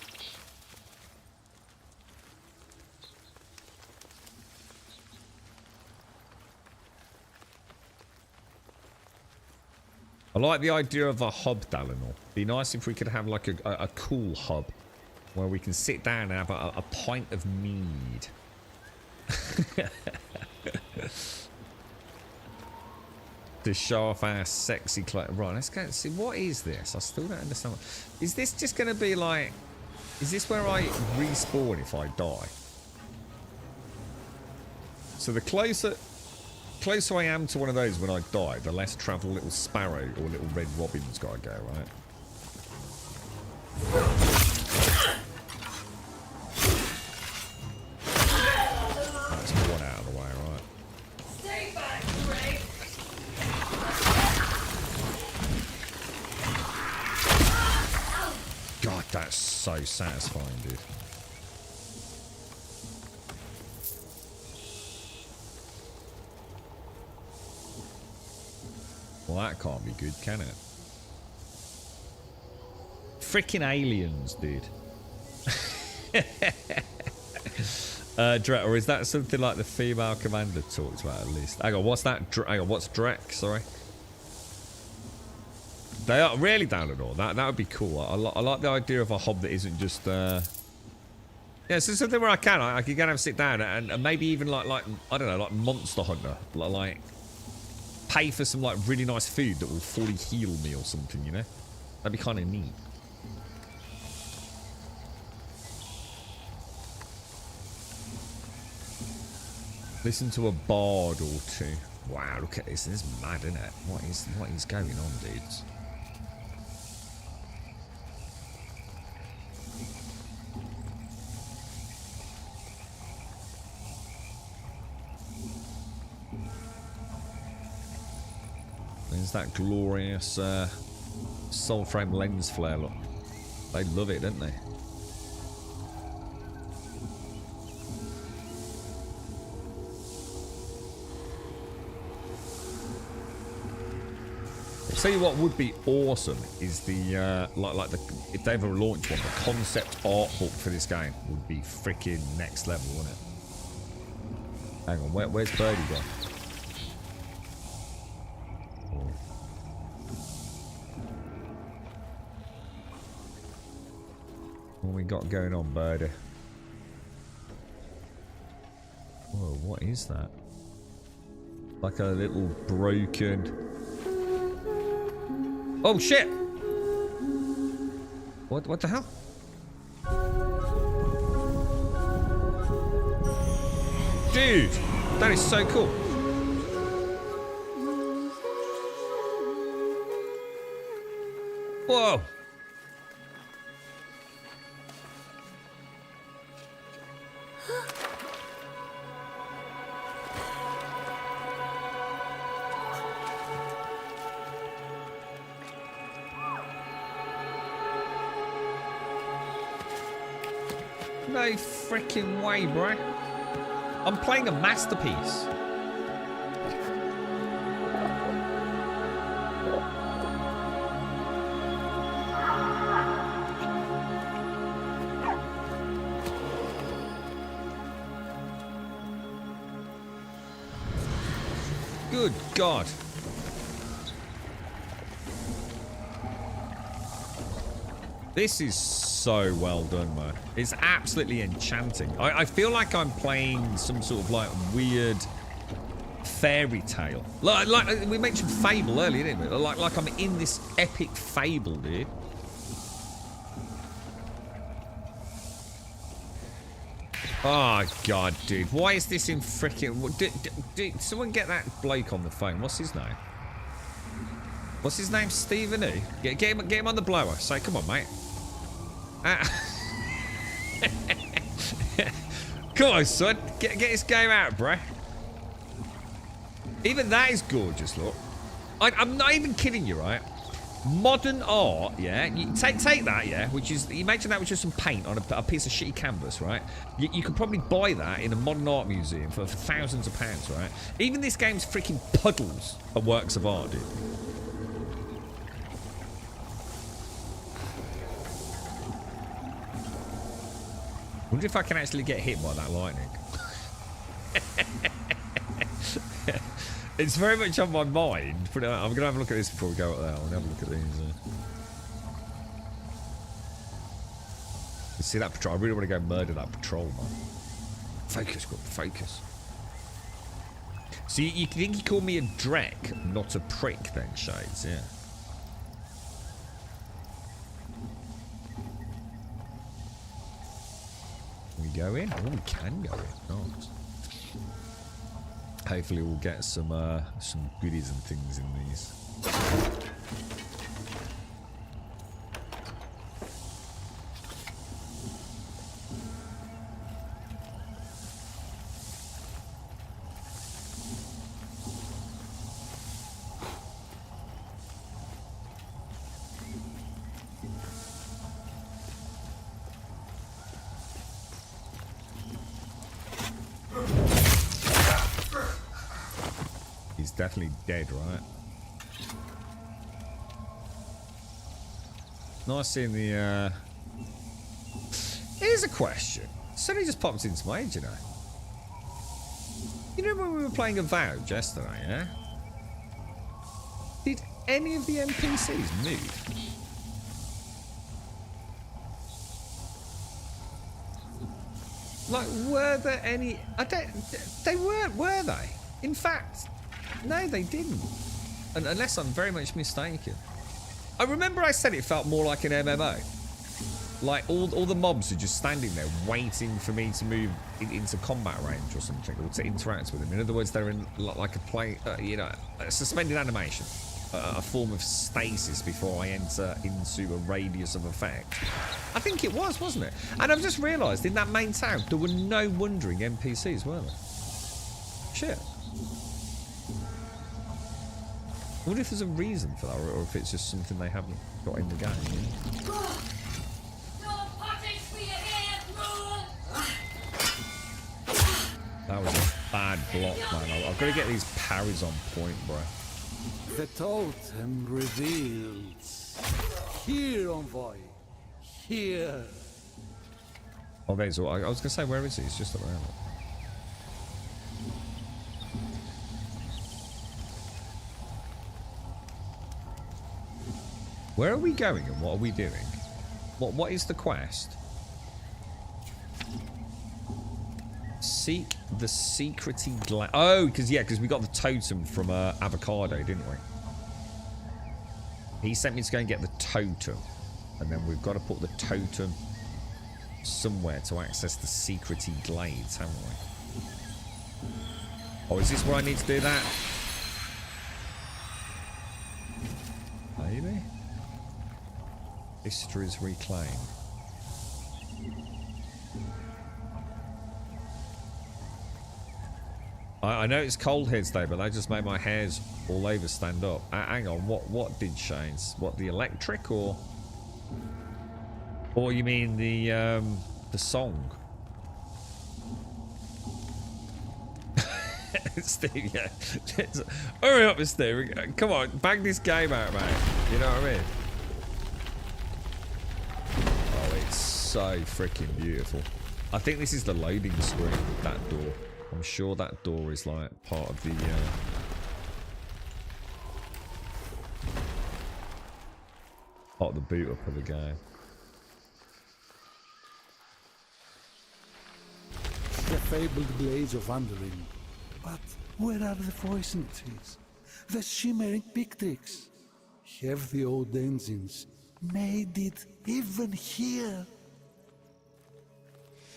I like the idea of a hub, Dalinor. Be nice if we could have like a cool hub where we can sit down and have a pint of mead. To show off our sexy clothes. Right, let's go and see. What is this? I still don't understand. Is this just going to be like... Is this where I respawn if I die? So the closer I am to one of those when I die, the less travel little Sparrow or little Red Robin's got to go, right? That's one out of the way, right? so satisfying, dude. Well, that can't be good, can it? Freaking aliens, dude. Or is that something like the female commander talks about at least? Hang on, what's that? Hang on, what's Drek? Sorry. They are really down at all. That would be cool. I like the idea of a hob that isn't just. Yeah, so something where I can go and have a sit down and maybe even like I don't know, like Monster Hunter, like pay for some like really nice food that will fully heal me or something. You know, that'd be kind of neat. Listen to a bard or two. Wow, look at this. This is mad, isn't it? What is going on, dudes? There's that glorious Soulframe lens flare look. They love it, don't they? I'll tell you what would be awesome is the if they ever launch one, the concept art book for this game would be freaking next level, wouldn't it? Hang on, where's Birdie gone? Oh. What we got going on, Birdie? Whoa, what is that? Like a little broken. Oh shit! What the hell? Dude, that is so cool. Whoa. No freaking way, bro. I'm playing a masterpiece. Good God. This is so well done, man. It's absolutely enchanting. I feel like I'm playing some sort of like weird fairy tale. Like we mentioned Fable earlier, didn't we? Like I'm in this epic fable, dude. Oh God, dude. Why is this in freaking... Did someone get that bloke on the phone? What's his name? What's his name? Stephen E? Get him on the blower. Say, come on, mate. Come on, son. Get this game out, bruh. Even that is gorgeous, look. I'm not even kidding you, right? Modern art, yeah. You take that, yeah. Which is, imagine that was just some paint on a piece of shitty canvas, right? You could probably buy that in a modern art museum for thousands of pounds, right? Even this game's freaking puddles are works of art, dude. Wonder if I can actually get hit by that lightning. It's very much on my mind. I'm going to have a look at this before we go up there. I'm going to have a look at these. You see that patrol? I really want to go murder that patrol, man. Focus, good. Focus. So you think he called me a Drek, not a prick then, Shades? Yeah. We go in? Oh, we can go in. Nice. Hopefully we'll get some goodies and things in these. definitely dead, right? Nice seeing the, Here's a question. Suddenly just popped into my head, you know. You know when we were playing Avowed yesterday, yeah? Did any of the NPCs move? Like, were there any... they weren't, were they? In fact, no, they didn't. Unless I'm very much mistaken. I remember I said it felt more like an MMO. Like, all the mobs are just standing there waiting for me to move into combat range or something, or to interact with them. In other words, they're in like a suspended animation. A form of stasis before I enter into a radius of effect. I think it was, wasn't it? And I've just realised in that main town, there were no wandering NPCs, were there? Shit. I wonder if there's a reason for that, or if it's just something they haven't got in the game. That was a bad block, man. I've got to get these parries on point, bro. The totem reveals. Here, envoy. Here. Oh, there's. I was going to say, where is he? He's just around it. Where are we going and what are we doing? What is the quest? Seek the secrety glade. Oh, because we got the totem from Avocado, didn't we? He sent me to go and get the totem, and then we've got to put the totem somewhere to access the secrety glades, haven't we? Oh, is this where I need to do that? Maybe. History's reclaimed. I know it's cold here today, but that just made my hairs all over stand up. Hang on, what did change? What, the electric or you mean the song? Steve, yeah. Hurry up, Steve. Come on, bang this game out, mate. You know what I mean? Oh, it's so freaking beautiful. I think this is the loading screen with that door. I'm sure that door is like part of the boot up of the game. The fabled glades of Wandering. But where are the poison trees? The shimmering pictrix? Have the old engines made it even here?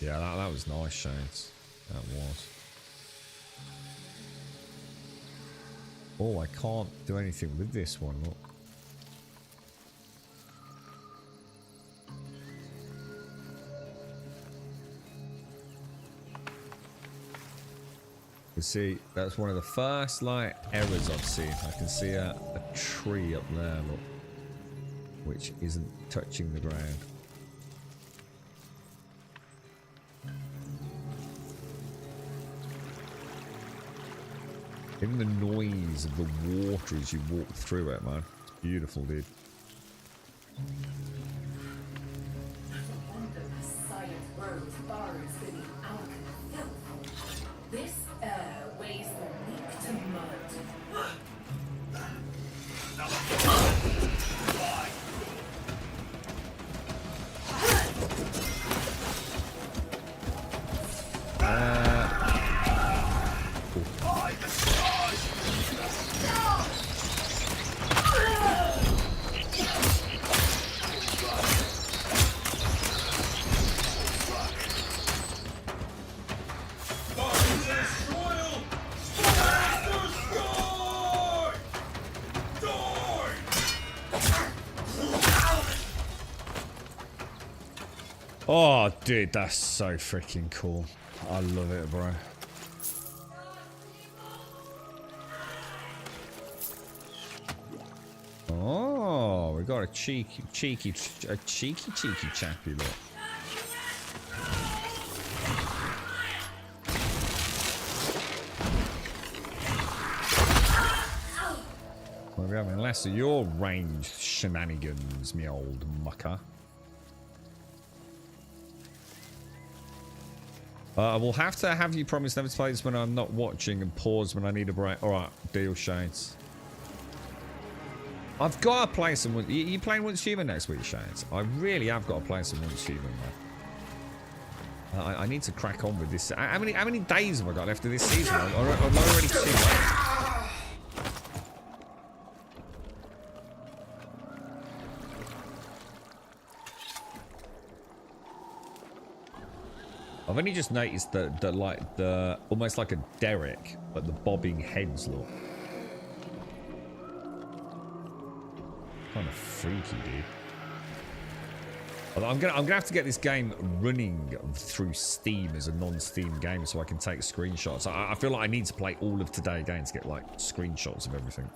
Yeah, that was nice, Shades. That was. Oh, I can't do anything with this one, look. You see, that's one of the first, like, errors I've seen. I can see a tree up there, look, which isn't touching the ground. Even the noise of the water as you walk through it, man. It's beautiful, dude. This air weighs the weak to mud. Oh, dude, that's so freaking cool. I love it, bro. Oh, we got a cheeky chappy look. be having less of your ranged shenanigans, me old mucker. I will have to have you promise never to play this when I'm not watching and pause when I need a break. Alright, deal, Shades. I've got to play some... You playing Once Human next week, Shades? I really have got to play some Once Human, man. I need to crack on with this. How many days have I got left of this season? I'm already too late. I've only just noticed that like the almost like a derrick, but the bobbing heads look kind of freaky, dude. I'm gonna have to get this game running through Steam as a non-Steam game so I can take screenshots. I feel like I need to play all of today again to get like screenshots of everything.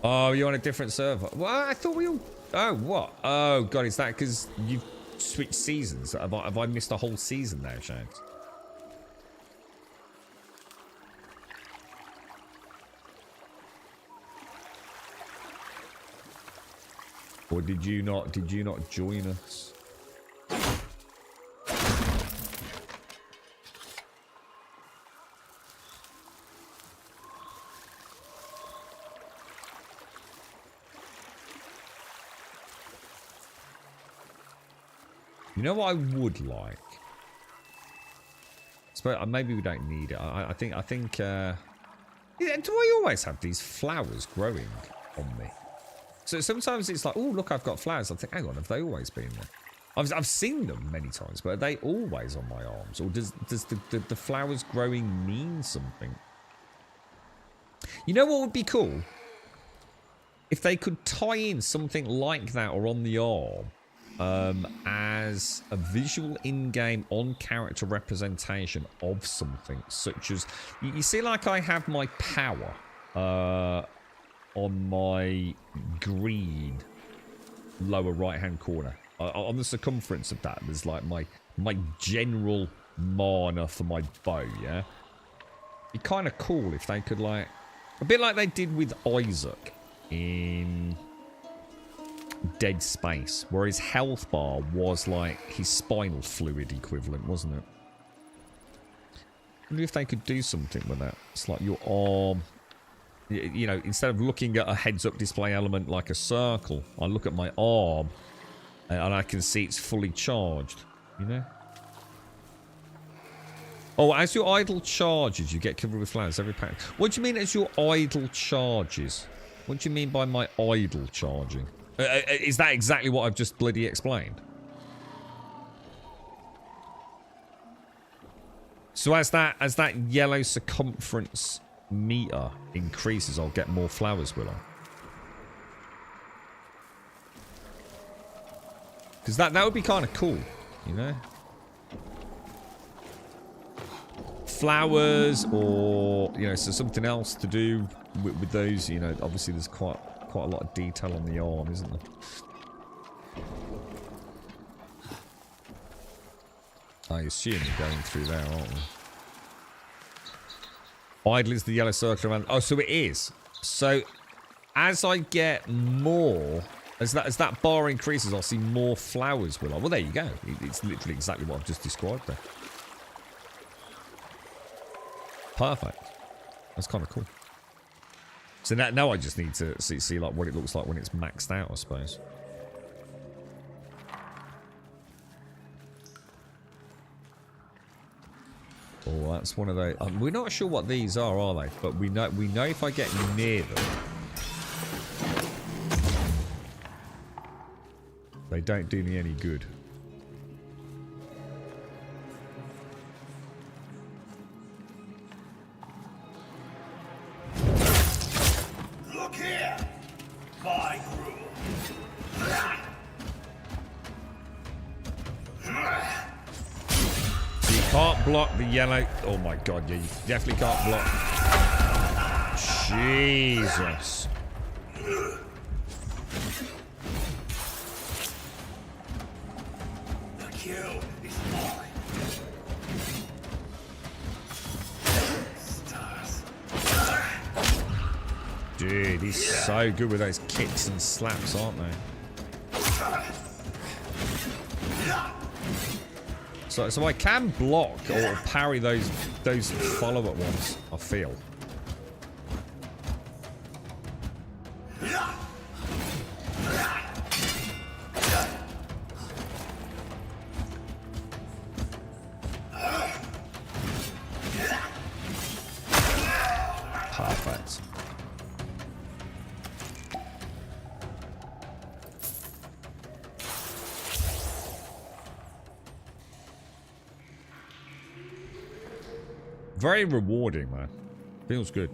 Oh, you're on a different server. Well, I thought we all... Oh, what? Oh, God, is that because you've switched seasons? Have I missed a whole season now, Shanks? Or did you not join us? You know what I would like? Maybe we don't need it. I think yeah, do I always have these flowers growing on me? So sometimes it's like, oh, look, I've got flowers. I think, hang on, have they always been there? I've seen them many times, but are they always on my arms? Or does the flowers growing mean something? You know what would be cool? If they could tie in something like that or on the arm as a visual in-game on-character representation of something, such as... You see, like I have my power on my green lower right-hand corner. On the circumference of that, there's like my general mana for my bow, yeah? It'd be kind of cool if they could, like... A bit like they did with Isaac in Dead Space, where his health bar was like his spinal fluid equivalent, wasn't it? I wonder if they could do something with that. It's like your arm... You know, instead of looking at a heads-up display element like a circle, I look at my arm and I can see it's fully charged, you know? Oh, as your idle charges, you get covered with flowers every pack. What do you mean as your idle charges? What do you mean by my idle charging? Is that exactly what I've just bloody explained? So as that yellow circumference meter increases, I'll get more flowers, will I? Because that would be kind of cool, you know? Flowers, or, you know, so something else to do with those, you know, obviously there's quite a lot of detail on the arm, isn't there? I assume we're going through there, aren't we? Idle is the yellow circle around... Oh, so it is. So, as I get more... As that bar increases, I'll see more flowers, will I? Well, there you go. It's literally exactly what I've just described there. Perfect. That's kind of cool. So now I just need to see like what it looks like when it's maxed out, I suppose. Oh, that's one of those. We're not sure what these are they? But we know if I get near them, they don't do me any good. Look here, my groom. Can't block the yellow. Oh my god, yeah, you definitely can't block. Jesus. The kill is mine. Stars. Dude, he's so good with those kicks and slaps, aren't they? So I can block or parry those follow-up ones, I feel. Perfect. Very rewarding, man. Feels good.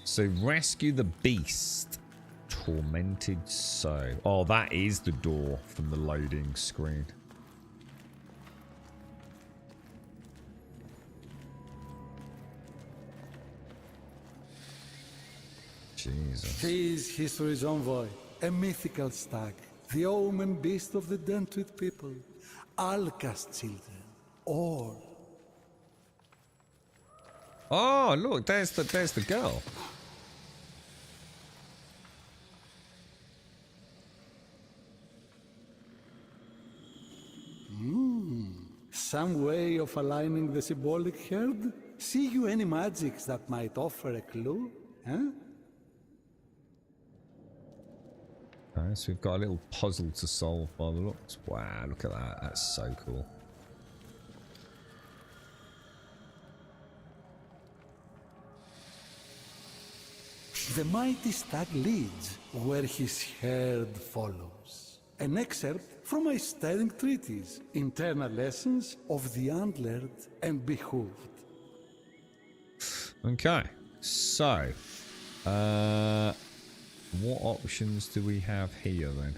So rescue the beast. Tormented so. Oh, that is the door from the loading screen. Jesus. He is history's envoy, a mythical stag, the omen beast of the Dentwit people, Alca's children, all. Oh, look, there's the girl. Some way of aligning the symbolic herd? See you any magics that might offer a clue, huh? Okay, so we've got a little puzzle to solve by the looks. Wow, look at that. That's so cool. The mighty stag leads where his herd follows. An excerpt from my sterling treatise, Internal Lessons of the Antlered and Behooved. Okay, so what options do we have here then?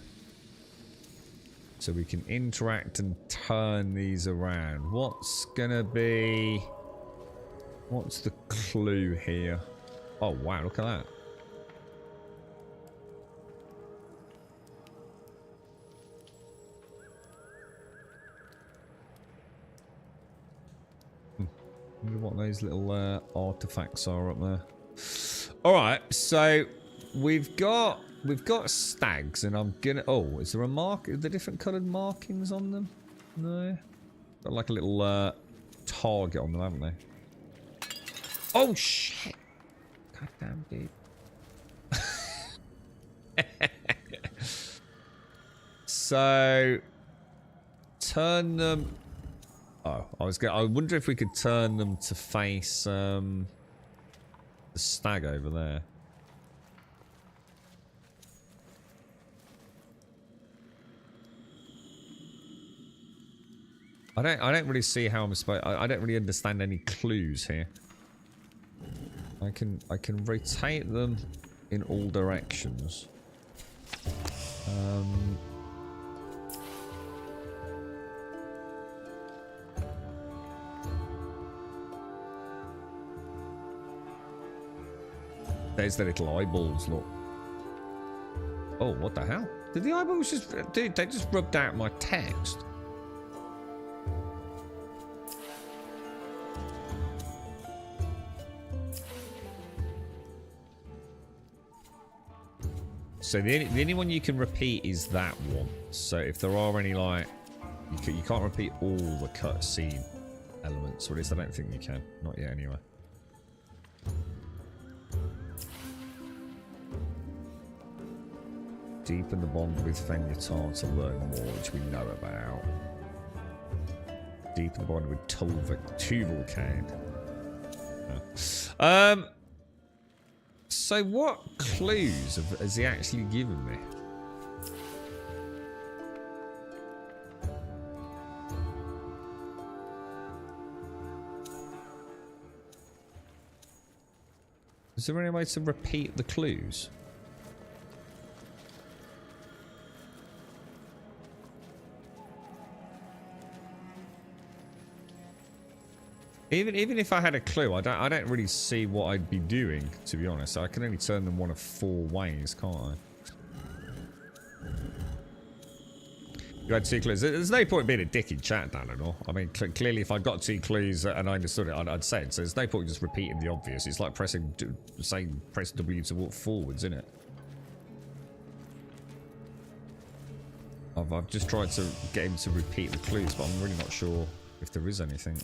So we can interact and turn these around. What's gonna be... What's the clue here? Oh wow, look at that. I wonder what those little artifacts are up there. All right, so we've got stags, and I'm gonna. Oh, is there a mark? Are there different coloured markings on them? No, got like a little target on them, haven't they? Oh shit! God damn, dude. So turn them. Oh, I wonder if we could turn them to face the stag over there. I don't really see how I'm supposed. I don't really understand any clues here. I can rotate them in all directions. There's the little eyeballs, look. Oh, what the hell? Did the eyeballs just... Dude, they just rubbed out my text. So the only one you can repeat is that one. So if there are any, like... You can't repeat all the cutscene elements. Or at least I don't think you can. Not yet, anyway. Deepen the bond with Fenyatar to learn more, which we know about. Deepen the bond with Tuvalcane. So what clues has he actually given me? Is there any way to repeat the clues? Even if I had a clue, I don't really see what I'd be doing, to be honest. I can only turn them one of 4 ways, can't I? You had 2 clues. There's no point being a dick in chat, Dan, and all. I mean, clearly, if I got 2 clues and I understood it, I'd say it. So there's no point just repeating the obvious. It's like press W to walk forwards, isn't it? I've just tried to get him to repeat the clues, but I'm really not sure if there is anything.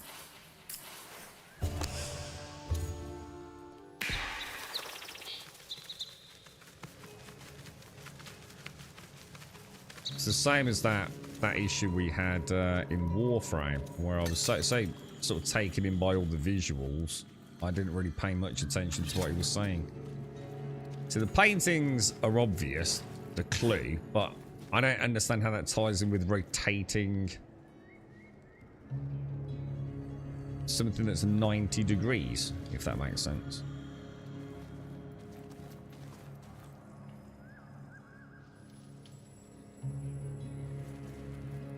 It's the same as that issue we had in Warframe, where I was so sort of taken in by all the visuals. I didn't really pay much attention to what he was saying. So the paintings are obvious, the clue, but I don't understand how that ties in with rotating something that's 90 degrees, if that makes sense.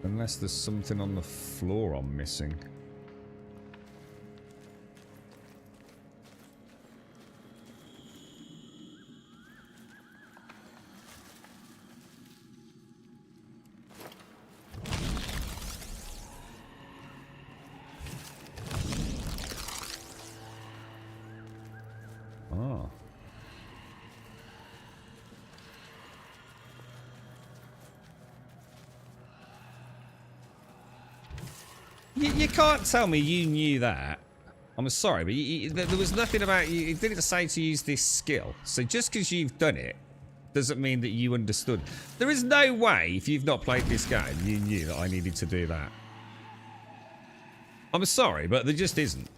Unless there's something on the floor I'm missing. Oh. You can't tell me you knew that. I'm sorry, but there was nothing about you. It didn't say to use this skill. So just because you've done it doesn't mean that you understood. There is no way, if you've not played this game, you knew that I needed to do that. I'm sorry, but there just isn't.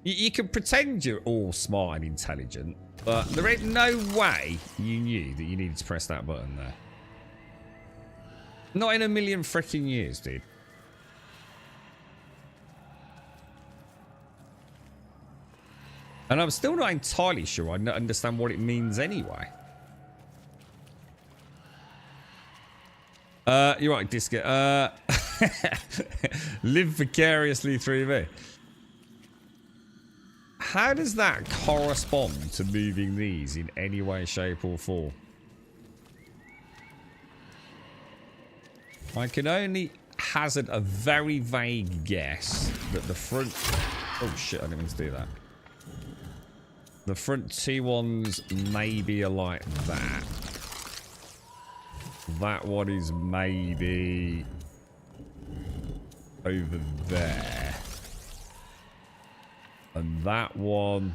You can pretend you're all smart and intelligent, but there ain't no way you knew that you needed to press that button there. Not in a million freaking years, dude. And I'm still not entirely sure I understand what it means anyway. You're right, Disco. Live vicariously through me. How does that correspond to moving these in any way, shape or form? I can only hazard a very vague guess that the front... Oh shit, I didn't mean to do that. The front 2 ones maybe are like that. That one is maybe over there. And that one,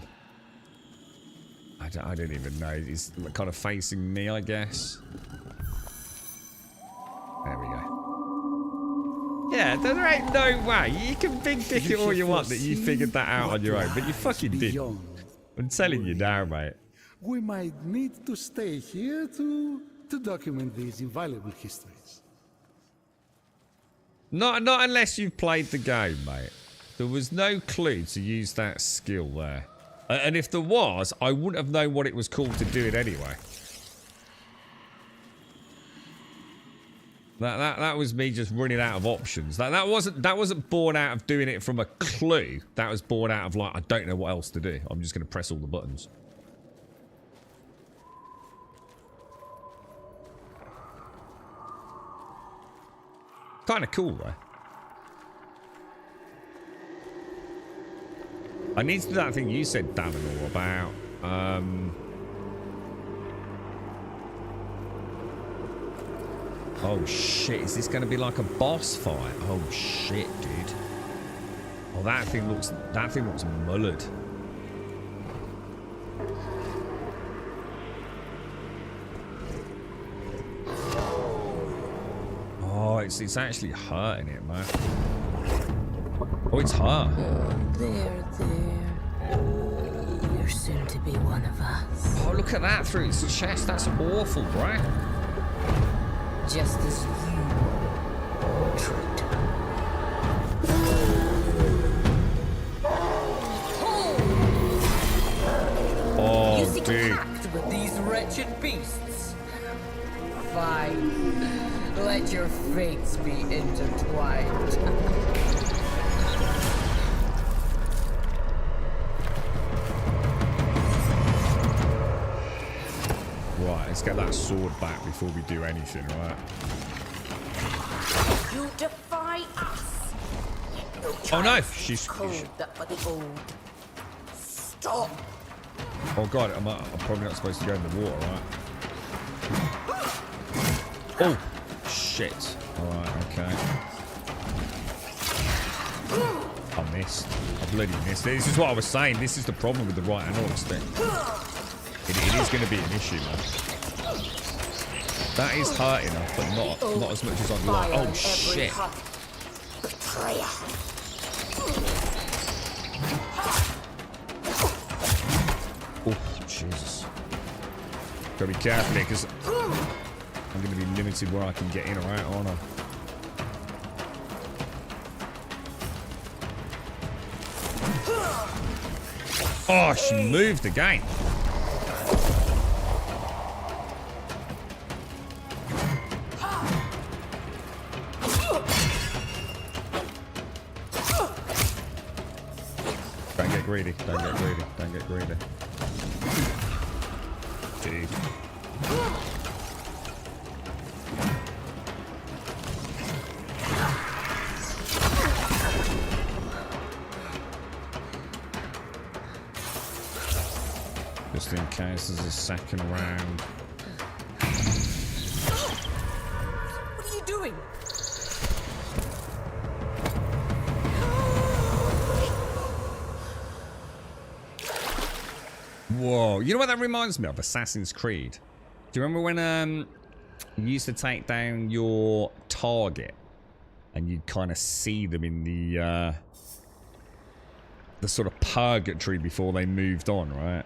I don't even know. It's kind of facing me, I guess. There we go. Yeah, there ain't no way. You can big dick it all you want that you figured that out on your own, but you fucking didn't. I'm telling you now, mate. We might need to stay here to document these invaluable histories. Not unless you've played the game, mate. There was no clue to use that skill there. And if there was, I wouldn't have known what it was called to do it anyway. That was me just running out of options. That wasn't born out of doing it from a clue. That was born out of like, I don't know what else to do. I'm just going to press all the buttons. Kind of cool though. I need to do that thing you said, Dan, and all about. Oh shit, is this going to be like a boss fight? Oh shit, dude. Oh, that thing looks mullered. Oh, it's actually hurting it, man. Oh, it's hurt. There. You're soon to be one of us. Oh, look at that through its chest. That's awful, right? Just as you tricked. Oh, you seek dude. a pact with these wretched beasts. Fine. Let your fates be intertwined. Right, let's get that sword back before we do anything, right? You defy us. Oh no, she's. Cold that for the old. Stop. Oh god, I'm probably not supposed to go in the water, right? Oh, shit. Alright, okay. I missed. I bloody missed. This is what I was saying. This is the problem with the right analog stick. It is going to be an issue, man. That is hurting enough, but not as much as I'd like. Oh, shit. Oh, Jesus. Gotta be careful here, because I'm going to be limited where I can get in or out, aren't I? Oh, she moved again. Don't get greedy. Don't get greedy. Don't get greedy. Dude. Just in case there's a second round. What are you doing? Whoa. You know what that reminds me of? Assassin's Creed. Do you remember when you used to take down your target and you'd kind of see them in the sort of purgatory before they moved on, right?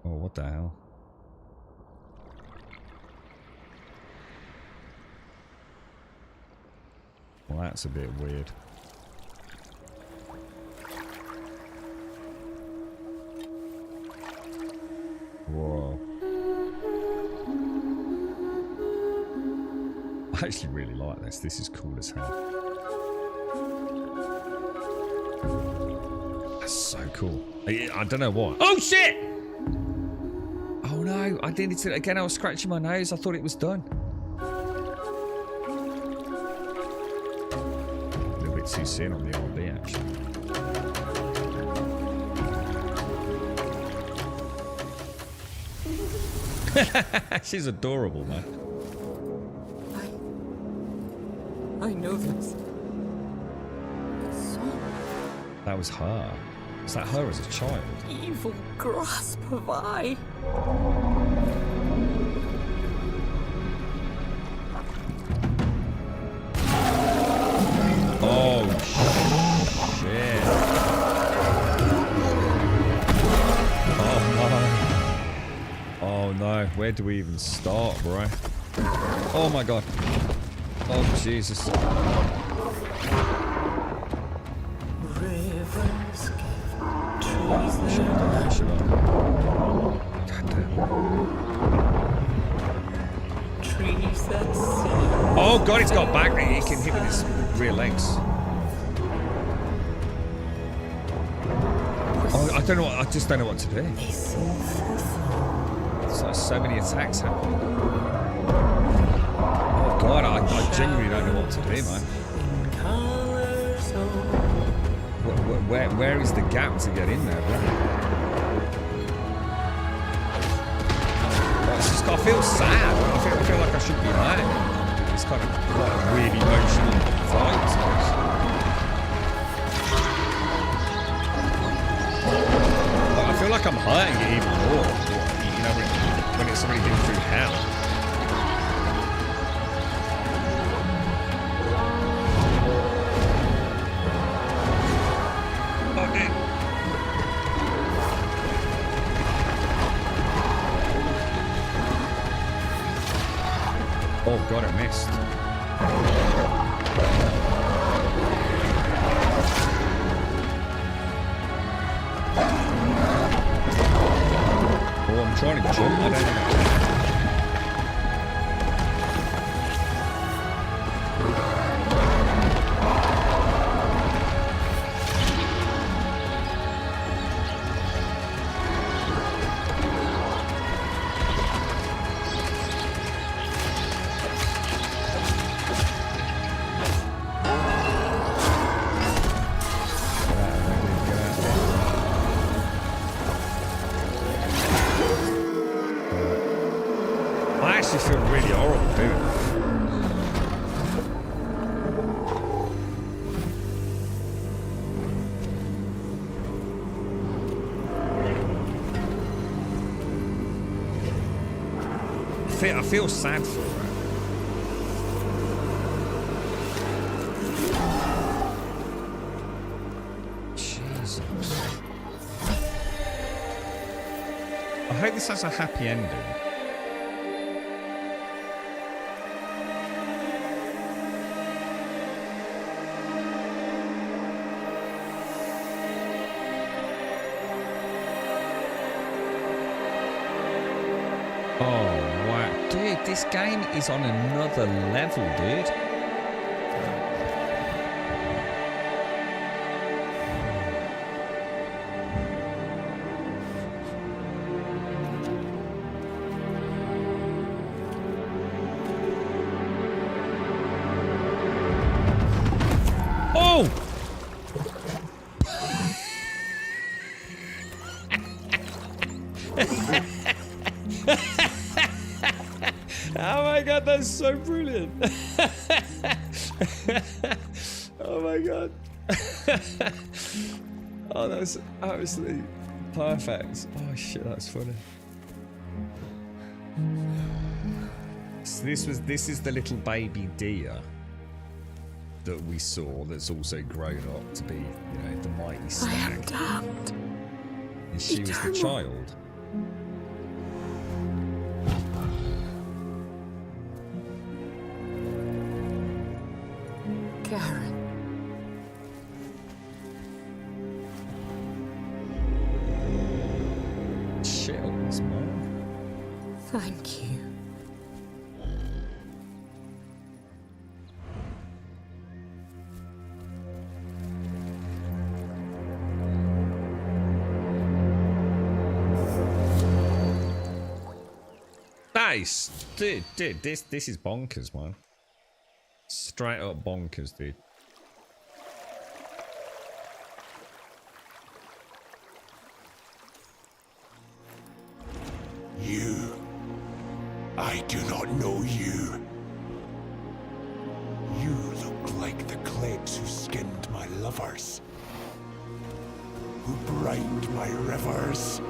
Oh, what the hell? Well, that's a bit weird. Whoa. I actually really like this. This is cool as hell. That's so cool. I don't know what. Oh, shit! Oh no, I did it again. I was scratching my nose. I thought it was done. A little bit too soon on the RB, actually. She's adorable, man. I know this. That was her. Was that her as a child? Evil grasp of eye. Oh, shit. Oh, no. Oh, no. Where do we even start, bro? Oh, my God. Oh, Jesus. Rivers give trees that sing. Oh god, he's got back. He can hit with his rear legs. Oh, I don't know. I just don't know what to do. It's like so many attacks happening. Oh god, I genuinely don't know what to do, man. Where is the gap to get in there, bro? I feel sad. I feel like I should be hurting. It's kind of quite a weird emotional fight, I suppose. But I feel like I'm hurting it even more. You know, when it's already been through hell. Oh god, I missed. Oh, I'm trying to jump. I don't know. feel sad for her. Jesus. I hope this has a happy ending. Oh, wow. Dude, this game is on another level, dude. Oh! Oh my god, that's so brilliant. Oh my god. Oh, that's absolutely perfect. Oh shit, that's funny. So this is the little baby deer that we saw that's also grown up to be, you know, the mighty stag. I am damned. And she was the child. Karen. Chills, man. Thank you. Nice, dude. This is bonkers, man. Straight up bonkers, dude. You. I do not know you. You look like the Clegs who skinned my lovers, who brined my rivers,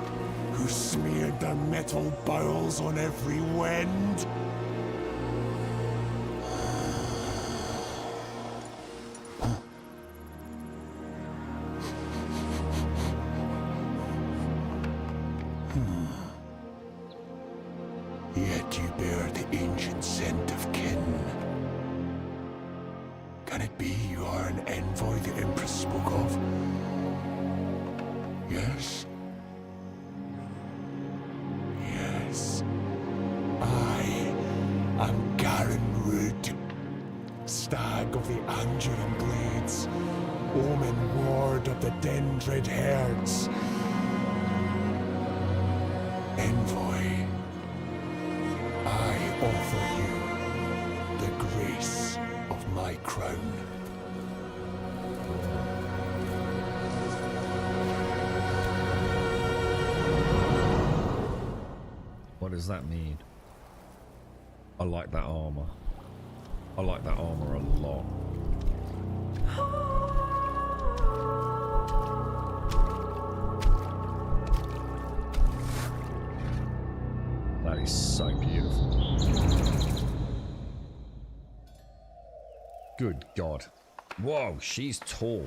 who smeared their metal bowels on every wind. Yet you bear the ancient scent of kin. Can it be you are an envoy the Empress spoke of? Yes? Yes. I am Garen Rood, stag of the Anduran Glades, omen ward of the Dendred herds. Envoy, I offer you the grace of my crown. What does that mean? I like that armor. I like that armor a lot. That is so beautiful. Good God. Whoa, she's tall.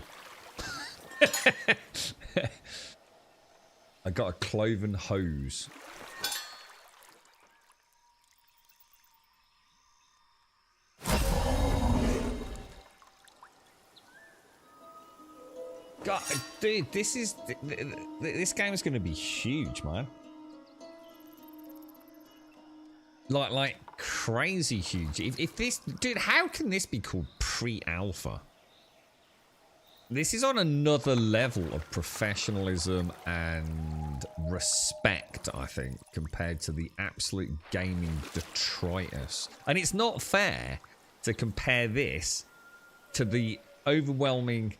I got a cloven hose. God, dude, this game is going to be huge, man. Like crazy huge. If this, dude, how can this be called pre-alpha? This is on another level of professionalism and respect, I think, compared to the absolute gaming detritus. And it's not fair to compare this to the overwhelming,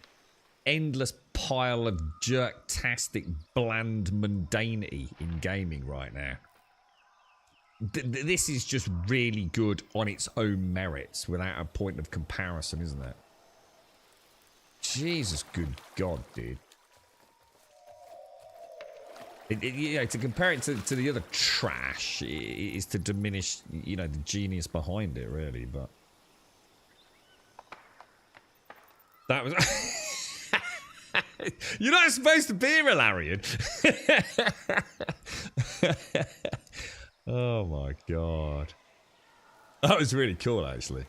endless pile of jerk-tastic, bland mundanity in gaming right now. This is just really good on its own merits without a point of comparison, isn't it? Jesus, good God, dude. You know, to compare it to the other trash is to diminish, you know, the genius behind it, really. But that was. You're not supposed to be a Larian. Oh my god, that was really cool. Actually,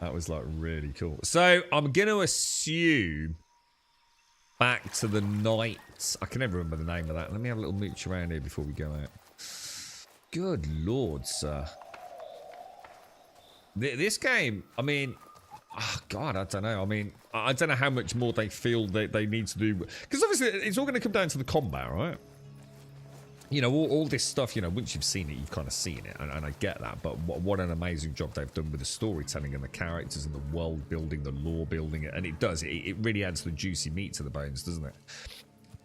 that was like really cool. So I'm gonna assume. Back to the night. I can never remember the name of that. Let me have a little mooch around here before we go out. Good lord, sir. This game, I mean, oh god, I don't know. I mean, I don't know how much more they feel that they need to do. Because obviously, it's all going to come down to the combat, right? You know, all this stuff, you know, once you've seen it, you've kind of seen it. And I get that. But what an amazing job they've done with the storytelling and the characters and the world building, the lore building. And it does. It really adds the juicy meat to the bones, doesn't it?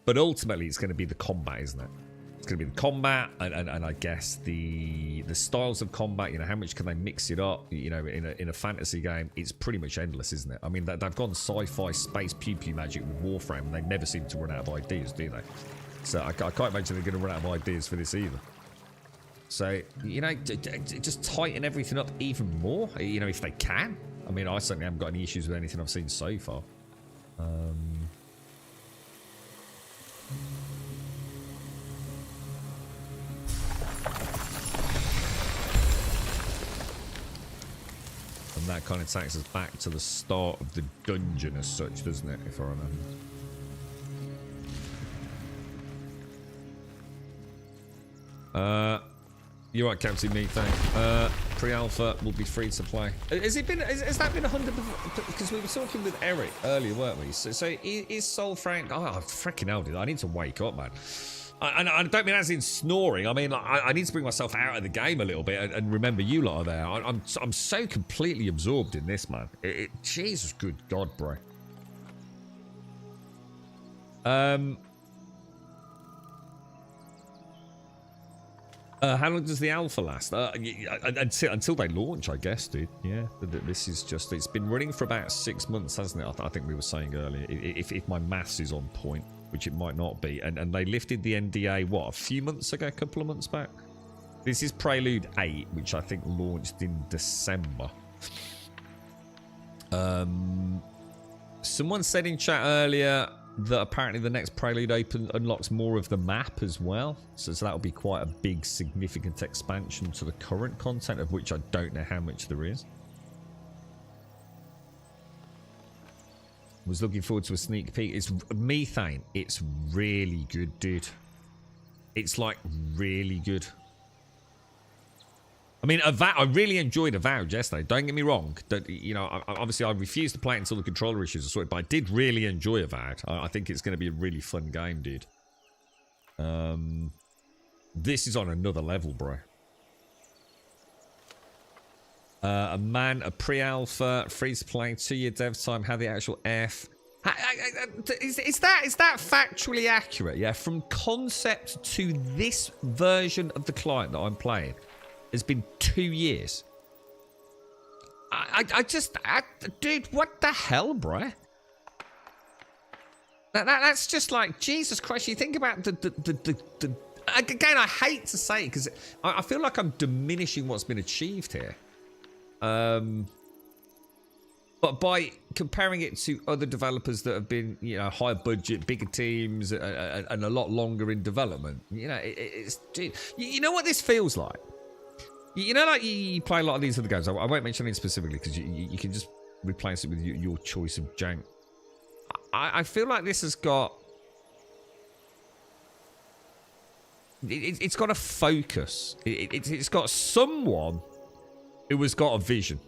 But ultimately, it's going to be the combat, isn't it? It's going to be the combat and I guess the styles of combat. You know, how much can they mix it up? You know, in a fantasy game, it's pretty much endless, isn't it? I mean, they've gone sci-fi, space, pew-pew magic with Warframe, and they never seem to run out of ideas, do they? So I can't imagine they're going to run out of ideas for this either. So, you know, just tighten everything up even more, you know, if they can. I mean, I certainly haven't got any issues with anything I've seen so far. And that kind of takes us back to the start of the dungeon as such, doesn't it, if I remember? You're right, Captain Methane. Pre-alpha will be free to play. Has that been 100%? Because we were talking with Eric earlier, weren't we? So is Soulframe? Oh, freaking hell, dude! I need to wake up, man. I don't mean as in snoring. I mean, like, I need to bring myself out of the game a little bit and remember you lot are there. I'm so completely absorbed in this, man. Jesus, good God, bro. How long does the alpha last? Until they launch, I guess, dude. Yeah, this is just... It's been running for about 6 months, hasn't it? I think we were saying earlier. If my maths is on point, which it might not be. And they lifted the NDA, what, a few months ago? A couple of months back? This is Prelude 8, which I think launched in December. Someone said in chat earlier that apparently the next Prelude unlocks more of the map as well. So that'll be quite a big, significant expansion to the current content, of which I don't know how much there is. Was looking forward to a sneak peek. It's Methane. It's really good, dude. It's like really good. I mean, I really enjoyed Avowed yesterday. Don't get me wrong. You know, obviously I refused to play it until the controller issues are sorted, but I did really enjoy Avowed. I think it's going to be a really fun game, dude. This is on another level, bro. A pre-alpha, free to play, 2-year dev time. How the actual F? Is that factually accurate? Yeah, from concept to this version of the client that I'm playing. It's been 2 years. Dude, what the hell, bruh? That's just like, Jesus Christ. You think about the again, I hate to say it because I feel like I'm diminishing what's been achieved here. But by comparing it to other developers that have been, you know, higher budget, bigger teams, and a lot longer in development, you know, it's, dude, you know what this feels like? You know, like you play a lot of these other games. I won't mention it specifically because you can just replace it with your choice of jank. I feel like this has got... It's got a focus. It's got someone who has got a vision.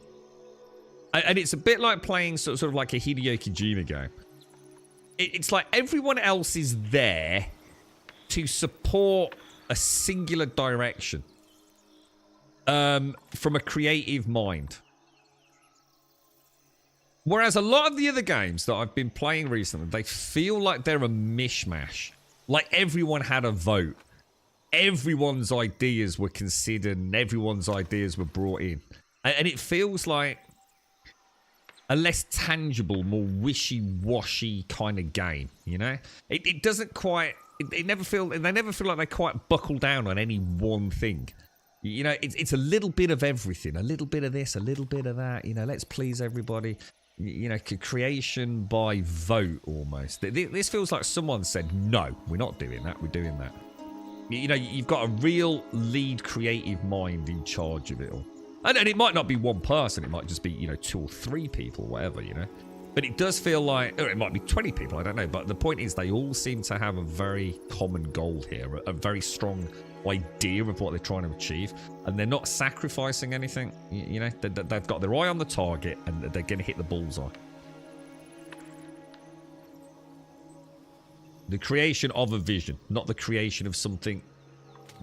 And it's a bit like playing sort of like a Hideo Kojima game. It's like everyone else is there to support a singular direction. From a creative mind. Whereas a lot of the other games that I've been playing recently, they feel like they're a mishmash. Like everyone had a vote. Everyone's ideas were considered and everyone's ideas were brought in. And it feels like a less tangible, more wishy-washy kind of game, you know? It doesn't quite... they never feel like they quite buckle down on any one thing. You know, it's a little bit of everything, a little bit of this, a little bit of that. You know, let's please everybody. You know, creation by vote almost. This feels like someone said, no, we're not doing that. We're doing that. You know, you've got a real lead creative mind in charge of it all. And it might not be one person. It might just be, you know, 2 or 3 people, whatever, you know. But it does feel like, or it might be 20 people, I don't know. But the point is they all seem to have a very common goal here, a very strong idea of what they're trying to achieve. And they're not sacrificing anything. You know, they've got their eye on the target and they're going to hit the bullseye. The creation of a vision, not the creation of something.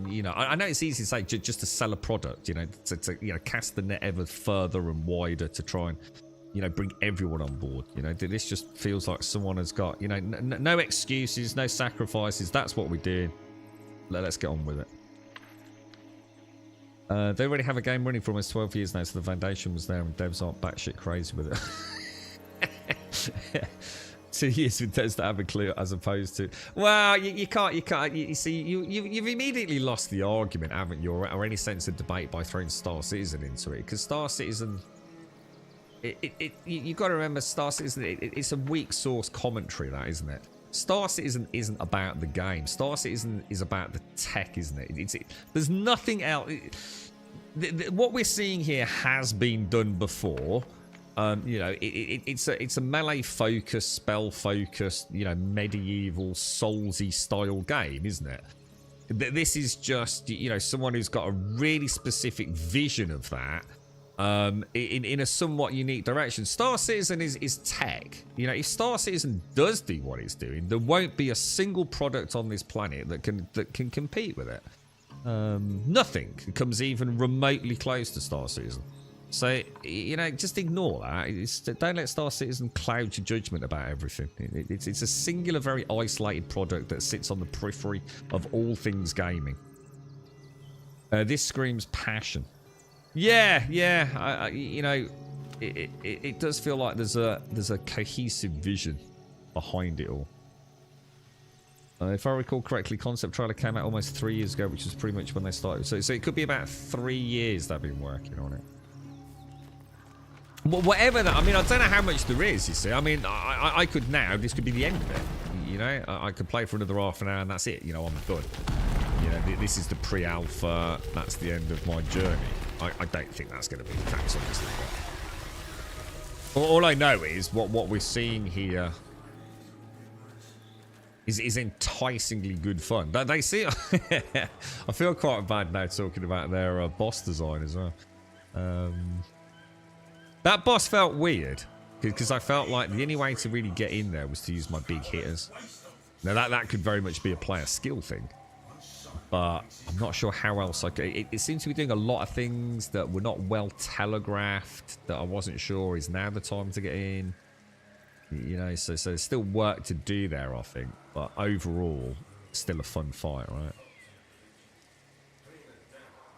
You know, I know it's easy to say just to sell a product, you know, to you know, cast the net ever further and wider to try and, you know, bring everyone on board. You know, this just feels like someone has got, you know, no excuses, no sacrifices. That's what we're doing. Let's get on with it. They already have a game running for almost 12 years now, so the foundation was there and devs aren't batshit crazy with it. 2 years with devs that have a clue as opposed to... Well, you can't... You see, you've immediately lost the argument, haven't you? Or any sense of debate by throwing Star Citizen into it. Because Star Citizen... You've got to remember, Star Citizen, it's a weak source commentary, that, isn't it? Star Citizen isn't about the game. Star Citizen is about the tech, isn't it? There's nothing else. What we're seeing here has been done before. You know, it's a melee focused, spell focused, you know, medieval Soulsy style game, isn't it? This is just, you know, someone who's got a really specific vision of that. In a somewhat unique direction. Star Citizen is tech. You know, if Star Citizen does do what it's doing, there won't be a single product on this planet that can compete with it. Nothing comes even remotely close to Star Citizen. So, you know, just ignore that. Don't let Star Citizen cloud your judgment about everything. It's a singular, very isolated product that sits on the periphery of all things gaming. This screams passion. Yeah. You know, it does feel like there's a cohesive vision behind it all. If I recall correctly, concept trailer came out almost 3 years ago, which is pretty much when they started. So it could be about 3 years they've been working on it. Whatever that, I mean, I don't know how much there is, you see. I mean, I could now, this could be the end of it. You know, I could play for another half an hour and that's it. You know, I'm done. You know, this is the pre-alpha. That's the end of my journey. I don't think that's going to be the case, obviously. But all I know is what we're seeing here is enticingly good fun. They see. I feel quite bad now talking about their boss design as well. That boss felt weird because I felt like the only way to really get in there was to use my big hitters. Now that could very much be a player skill thing, but I'm not sure how else I could. It seems to be doing a lot of things that were not well telegraphed, that I wasn't sure is now the time to get in. You know, so there's still work to do there, I think, but overall, still a fun fight, right?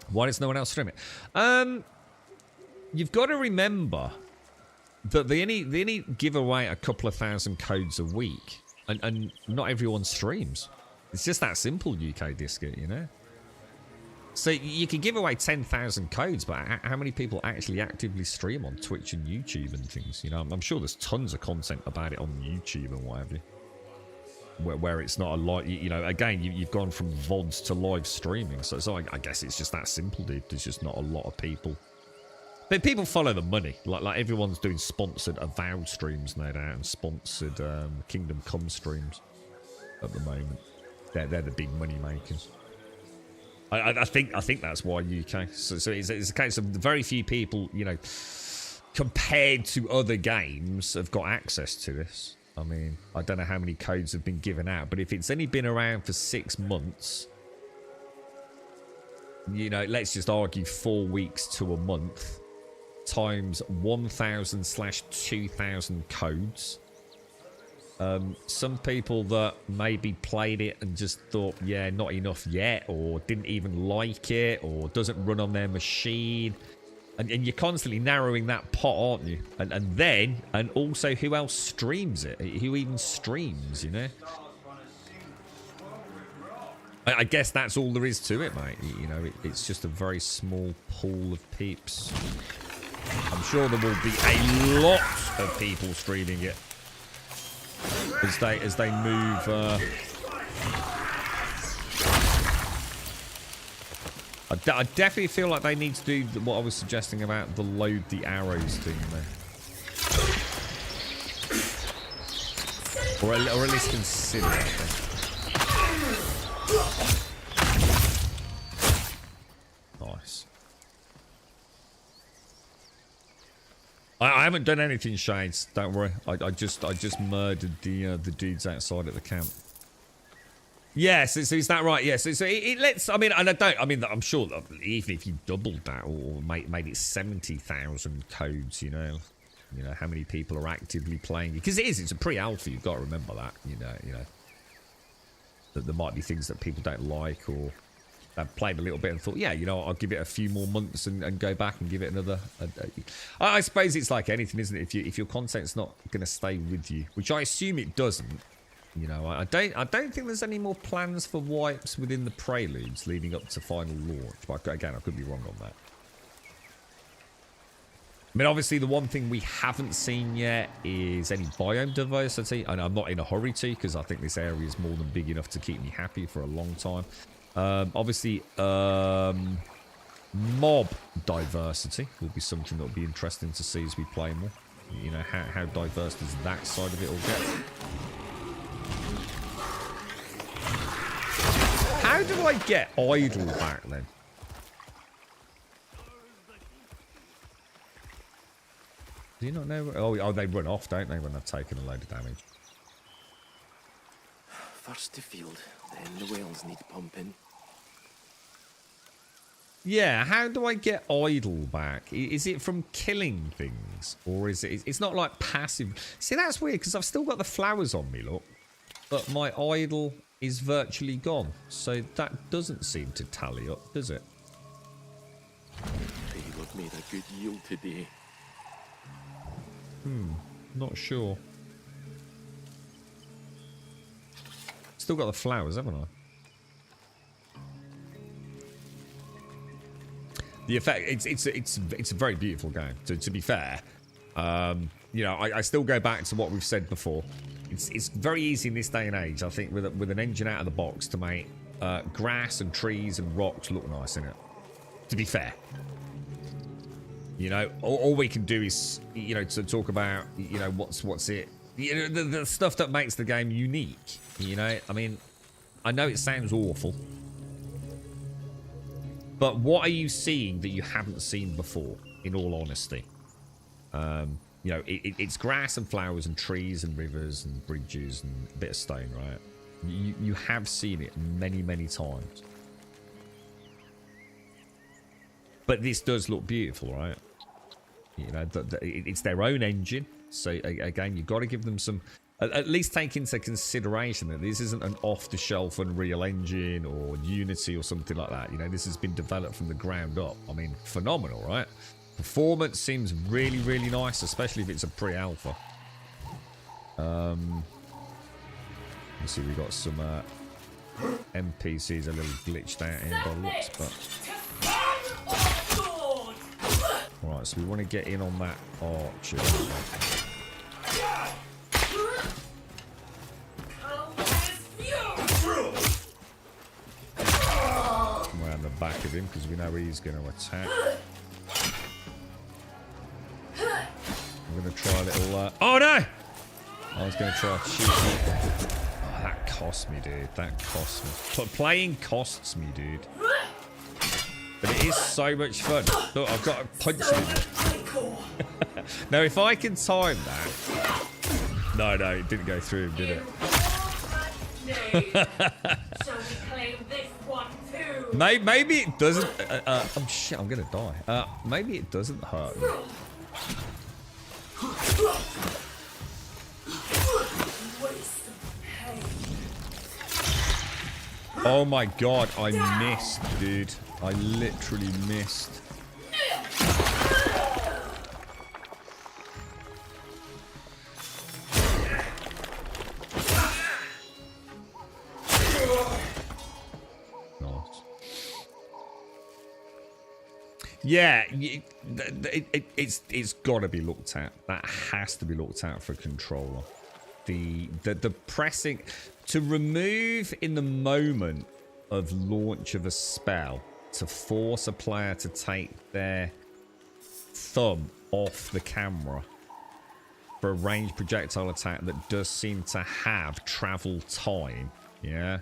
Why does no one else stream it? You've got to remember that they only give away a couple of thousand codes a week, and not everyone streams. It's just that simple, UK Discount, you know? So you can give away 10,000 codes, but how many people actually actively stream on Twitch and YouTube and things? You know, I'm sure there's tons of content about it on YouTube and what have you. Where it's not a lot, you know, again, you've gone from VODs to live streaming. So I guess it's just that simple, dude. There's just not a lot of people. But people follow the money. Like everyone's doing sponsored Avowed streams, no doubt, and sponsored Kingdom Come streams at the moment. They're the big money makers. I think that's why UK. So it's a case of very few people, you know, compared to other games, have got access to this. I mean, I don't know how many codes have been given out, but if it's only been around for 6 months, you know, let's just argue 4 weeks to a month times 1,000/2,000 codes. Some people that maybe played it and just thought, yeah, not enough yet, or didn't even like it, or doesn't run on their machine. And you're constantly narrowing that pot, aren't you? And also, who else streams it? Who even streams, you know? I guess that's all there is to it, mate. You know, it's just a very small pool of peeps. I'm sure there will be a lot of people streaming it as they move. I definitely feel like they need to do what I was suggesting about the load the arrows thing there, or at least consider it. I think. Nice. I haven't done anything, Shades. Don't worry. I just murdered the dudes outside at the camp. Yes, so is that right? Yes, so it lets. I mean, and I'm sure that even if you doubled that or made it 70,000 codes, you know how many people are actively playing, because it's a pre-alpha. You've got to remember that. You know that there might be things that people don't like, or I've played a little bit and thought, yeah, I'll give it a few more months and go back and give it another. I suppose it's like anything, isn't it? If your content's not going to stay with you, which I assume it doesn't. I don't think there's any more plans for wipes within the preludes leading up to final launch. But again, I could be wrong on that. I mean, obviously, the one thing we haven't seen yet is any biome diversity. And I'm not in a hurry to, because I think this area is more than big enough to keep me happy for a long time. Obviously, mob diversity will be something that will be interesting to see as we play more. How diverse does that side of it all get? How do I get idle back then? Do you not know? Oh, they run off, don't they, when they've taken a load of damage? First the field, then the wells need pumping. Yeah, how do I get idle back? Is it from killing things? Or is it... It's not like passive... See, that's weird, because I've still got the flowers on me, look. But my idle is virtually gone. So that doesn't seem to tally up, does it? We've made a good yield today. Not sure. Still got the flowers, haven't I? The effect, it's a very beautiful game. To be fair, I still go back to what we've said before. It's very easy in this day and age, I think, with an engine out of the box to make grass and trees and rocks look nice, innit? To be fair, all we can do is to talk about what's it, the stuff that makes the game unique. I mean, I know it sounds awful. But what are you seeing that you haven't seen before, in all honesty? It's grass and flowers and trees and rivers and bridges and a bit of stone, right? You have seen it many, many times. But this does look beautiful, right? It's their own engine. So, again, you've got to give them some... At least take into consideration that this isn't an off-the-shelf Unreal Engine or Unity or something like that. This has been developed from the ground up. I mean, phenomenal, right? Performance seems really, really nice, especially if it's a pre-alpha. Let's see, we got some NPCs a little glitched out here by the looks, but... Right, so we want to get in on that archer. Around the back of him because we know he's going to attack. I'm going to try a little... Oh no! I was going to try to shoot him. Oh, that cost me, dude. That cost me. But playing costs me, dude. But it is so much fun. Look, I've got to punch him. Now, if I can time that... No, it didn't go through him, did it? Maybe it doesn't. Oh shit! I'm gonna die. Maybe it doesn't hurt me. Oh my god! I missed, dude. I literally missed. Yeah, it's got to be looked at. That has to be looked at for controller. The pressing to remove in the moment of launch of a spell to force a player to take their thumb off the camera for a ranged projectile attack that does seem to have travel time, yeah,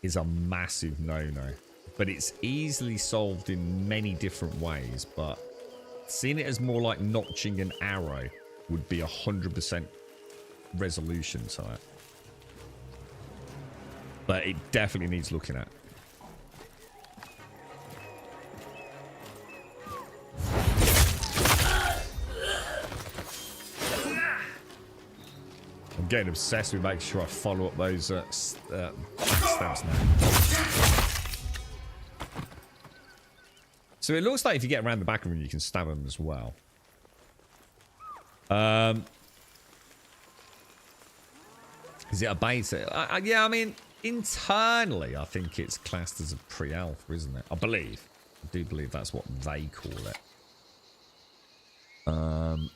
is a massive no-no. But it's easily solved in many different ways, but seeing it as more like notching an arrow would be 100% resolution to it. But it definitely needs looking at. I'm getting obsessed with making sure I follow up those stabs now. So it looks like if you get around the back of them, you can stab them as well. Is it a beta? Yeah, I mean, internally, I think it's classed as a pre-alpha, isn't it? I believe. I do believe that's what they call it.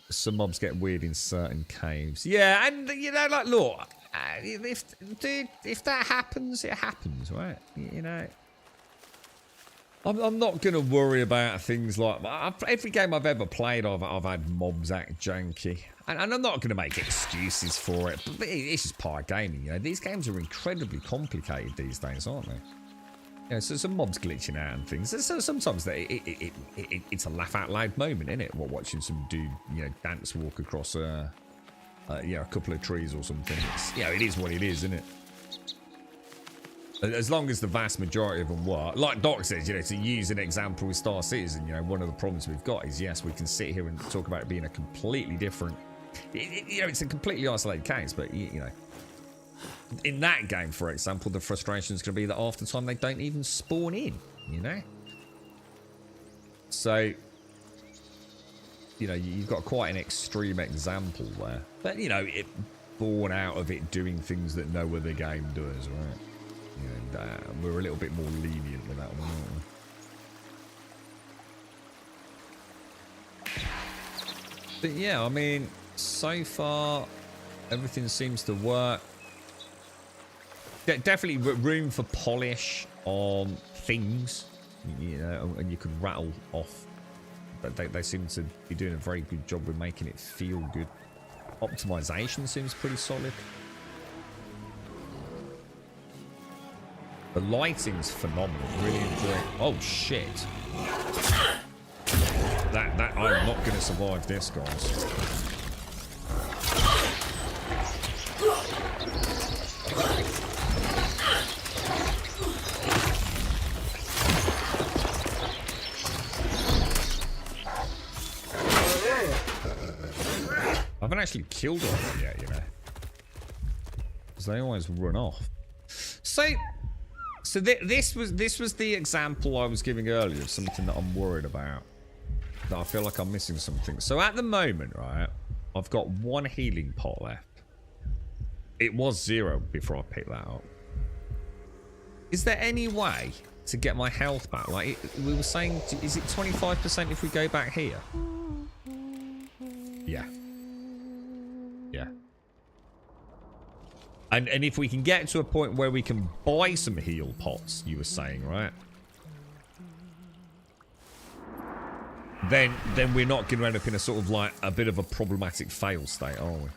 Some mobs get weird in certain caves. Yeah, and, you know, like, look, if that happens, it happens, right? You know. I'm not going to worry about things like... every game I've ever played, I've had mobs act janky. And I'm not going to make excuses for it. But it's just part of gaming, you know. These games are incredibly complicated these days, aren't they? You know, so some mobs glitching out and things. So sometimes it's a laugh-out-loud moment, isn't it? Watching some dude, you know, dance walk across a couple of trees or something. It is what it is, isn't it? As long as the vast majority of them work. Like Doc says, you know, to use an example with Star Citizen, you know, one of the problems we've got is, yes, we can sit here and talk about it being a completely different... you know, it's a completely isolated case, but, you know... In that game, for example, the frustration is going to be that half the time they don't even spawn in, you know? So... You know, you've got quite an extreme example there. But, you know, it born out of it doing things that no other game does, right? And we're a little bit more lenient with that one, aren't we? But yeah, I mean, so far, everything seems to work. Definitely room for polish on things, you know, and you could rattle off. But they seem to be doing a very good job with making it feel good. Optimization seems pretty solid. The lighting's phenomenal. Really enjoy it. Oh shit! That I'm not going to survive this, guys. I haven't actually killed one yet, you know, because they always run off. So this was the example I was giving earlier of something that I'm worried about. That I feel like I'm missing something. So at the moment, right, I've got one healing pot left. It was 0 before I picked that up. Is there any way to get my health back? Like, we were saying, is it 25% if we go back here? Yeah. Yeah. And if we can get to a point where we can buy some heal pots, you were saying, right? Then we're not going to end up in a sort of like a bit of a problematic fail state, are we?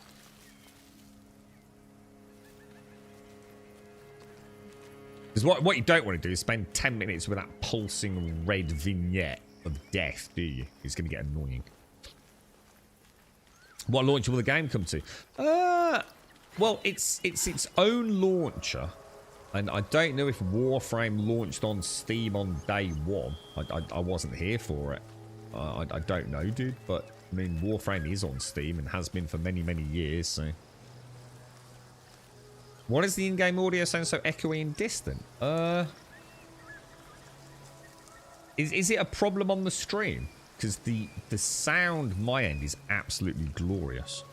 Because what you don't want to do is spend 10 minutes with that pulsing red vignette of death, do you? It's going to get annoying. What launcher will the game come to? Well, it's its own launcher, and I don't know if Warframe launched on Steam on day one. I wasn't here for it. I don't know, dude, but I mean, Warframe is on Steam and has been for many, many years, so... Why does the in-game audio sound so echoey and distant? Is it a problem on the stream? Because the sound my end is absolutely glorious.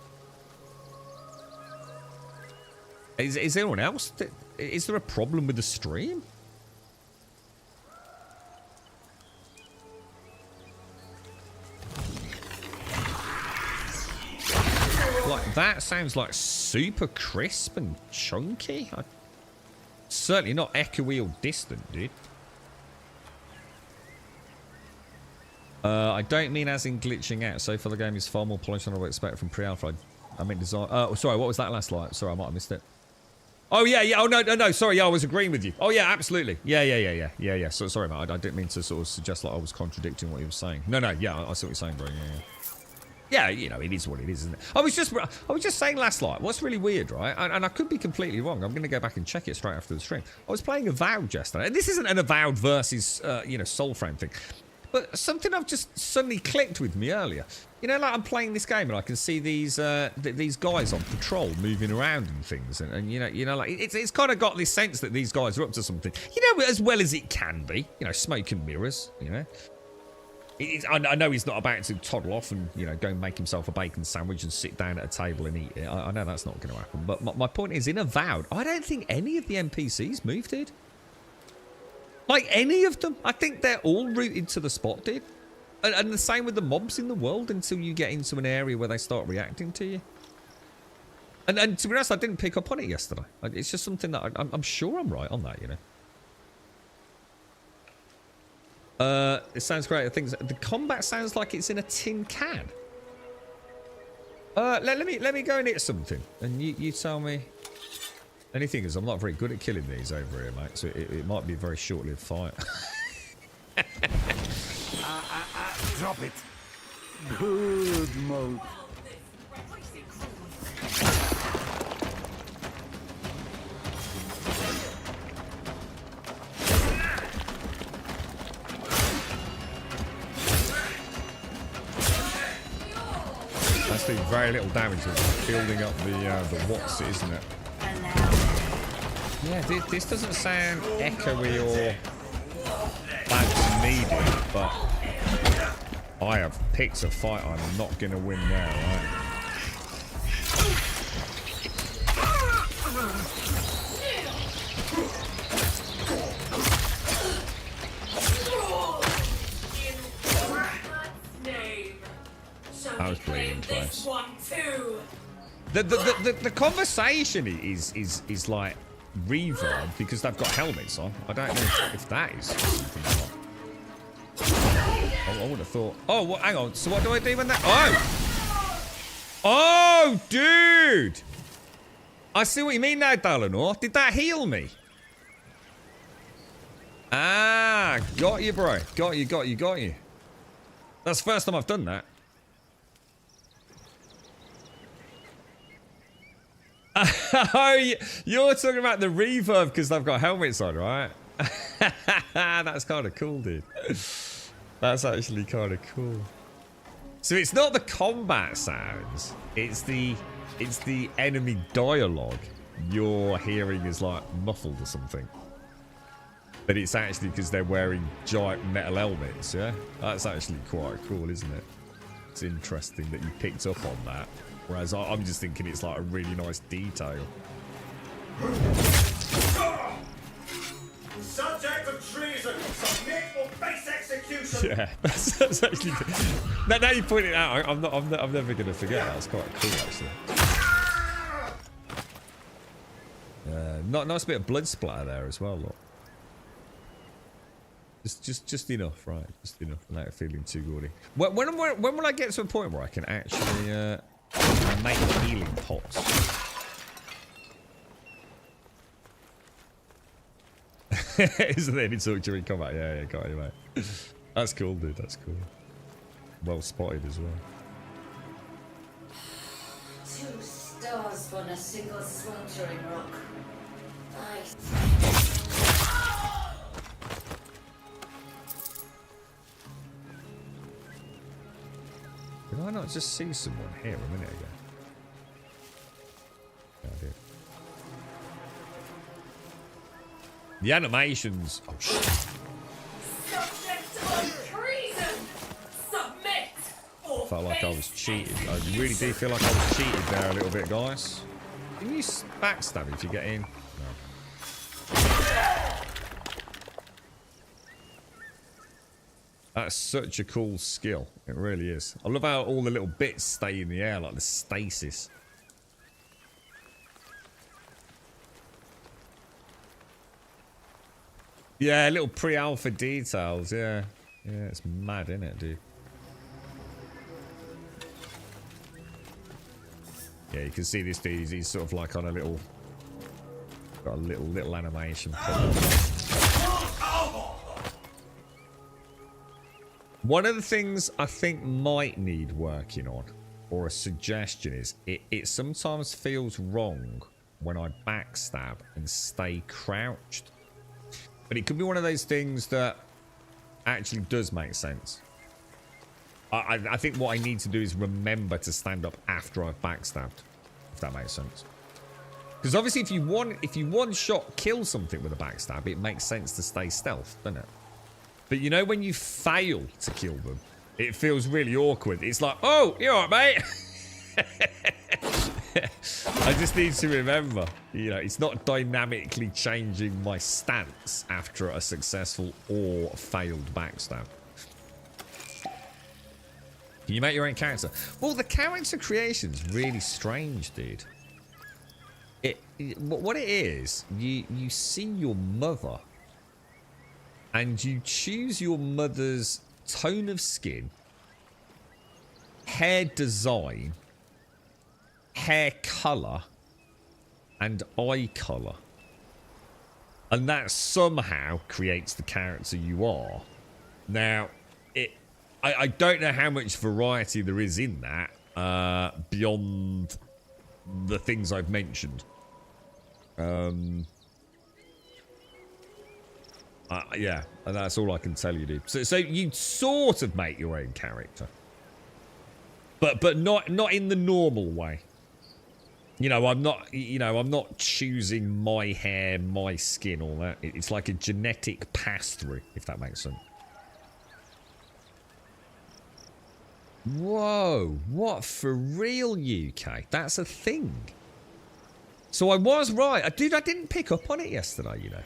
Is anyone else? Is there a problem with the stream? that sounds like super crisp and chunky. Certainly not echoey or distant, dude. I don't mean as in glitching out. So far, the game is far more polished than I would expect from pre-alpha. I meant design. Oh, sorry, what was that last line? Sorry, I might have missed it. Oh, yeah. Oh, no. Sorry, yeah, I was agreeing with you. Oh, yeah, absolutely. Yeah. So, sorry, mate. I didn't mean to sort of suggest like I was contradicting what you were saying. No. Yeah, I see what you're saying, bro. Yeah, you know, it is what it is, isn't it? I was just saying last night, what's really weird, right? And I could be completely wrong. I'm going to go back and check it straight after the stream. I was playing Avowed yesterday. And this isn't an Avowed versus, Soulframe thing. But something I've just suddenly clicked with me earlier. You know, like I'm playing this game and I can see these guys on patrol moving around and things, and you know, like it's kind of got this sense that these guys are up to something. You know, as well as it can be. You know, smoke and mirrors. You know, I know he's not about to toddle off and go and make himself a bacon sandwich and sit down at a table and eat it. I know that's not going to happen. But my point is, in Avowed, I don't think any of the NPCs moved, dude. Like, any of them. I think they're all rooted to the spot, dude. And the same with the mobs in the world until you get into an area where they start reacting to you. And to be honest, I didn't pick up on it yesterday. It's just something that I'm sure I'm right on that, It sounds great. The combat sounds like it's in a tin can. Let me go and hit something. And you tell me... Anything is, I'm not very good at killing these over here, mate, so it might be a very short-lived fight. Drop it. Good mode. That's doing very little damage. It's building up the watts, isn't it? Yeah, this doesn't sound echoey or bad to me, dude, but I have picked a fight I'm not going to win now, right? I was bleeding twice. The conversation is like reverb because they've got helmets on. I don't know if that is something or not. I would have thought. Oh, well, hang on. So what do I do when that? Oh, dude! I see what you mean now, Dalanor. Did that heal me? Ah, got you, bro. Got you. That's the first time I've done that. Oh, you're talking about the reverb because they've got helmets on, right? That's kind of cool, dude. That's actually kind of cool. So it's not the combat sounds, it's the enemy dialogue you're hearing is like muffled or something. But it's actually because they're wearing giant metal helmets, yeah? That's actually quite cool, isn't it? It's interesting that you picked up on that. Whereas I'm just thinking it's like a really nice detail. Subject of treason, submit or face execution. Yeah, that's actually. Now you point it out, I'm never gonna forget. That's quite cool, actually. Nice bit of blood splatter there as well, look. Just enough, right? Just enough without feeling too gaudy. When will I get to a point where I can actually make healing pots? Isn't there any talk during combat? Yeah, got you, mate. That's cool, dude. That's cool. Well spotted as well. 2 stars on a single sweltering rock. Nice. Did I not just see someone here a minute ago? Yeah, I did. The animations. Oh shit. Subject of treason! Submit or Felt like I was cheated. I really do feel like I was cheated there a little bit, guys. Can you backstab if you get in? No. That's such a cool skill. It really is. I love how all the little bits stay in the air, like the stasis. Yeah, little pre-alpha details. Yeah, yeah, it's mad, isn't it, dude? Yeah, you can see this dude. He's sort of like on a little, got a little animation. One of the things I think might need working on, or a suggestion, is it sometimes feels wrong when I backstab and stay crouched. But it could be one of those things that actually does make sense. I think what I need to do is remember to stand up after I've backstabbed, if that makes sense. Because obviously if you one shot kill something with a backstab, it makes sense to stay stealth, doesn't it? But you know when you fail to kill them, it feels really awkward. It's like, oh, you're all right, mate. I just need to remember, you know, it's not dynamically changing my stance after a successful or failed backstab. Can you make your own character? Well, the character creation's really strange, dude. What it is, you see your mother, and you choose your mother's tone of skin, hair design, hair colour, and eye colour. And that somehow creates the character you are. Now, I don't know how much variety there is in that, beyond the things I've mentioned. Yeah, and that's all I can tell you, dude. So you sort of make your own character, but not in the normal way. You know, I'm not choosing my hair, my skin, all that. It's like a genetic pass-through, if that makes sense. Whoa, what, for real, UK? That's a thing. So I was right. Dude, I didn't pick up on it yesterday, you know.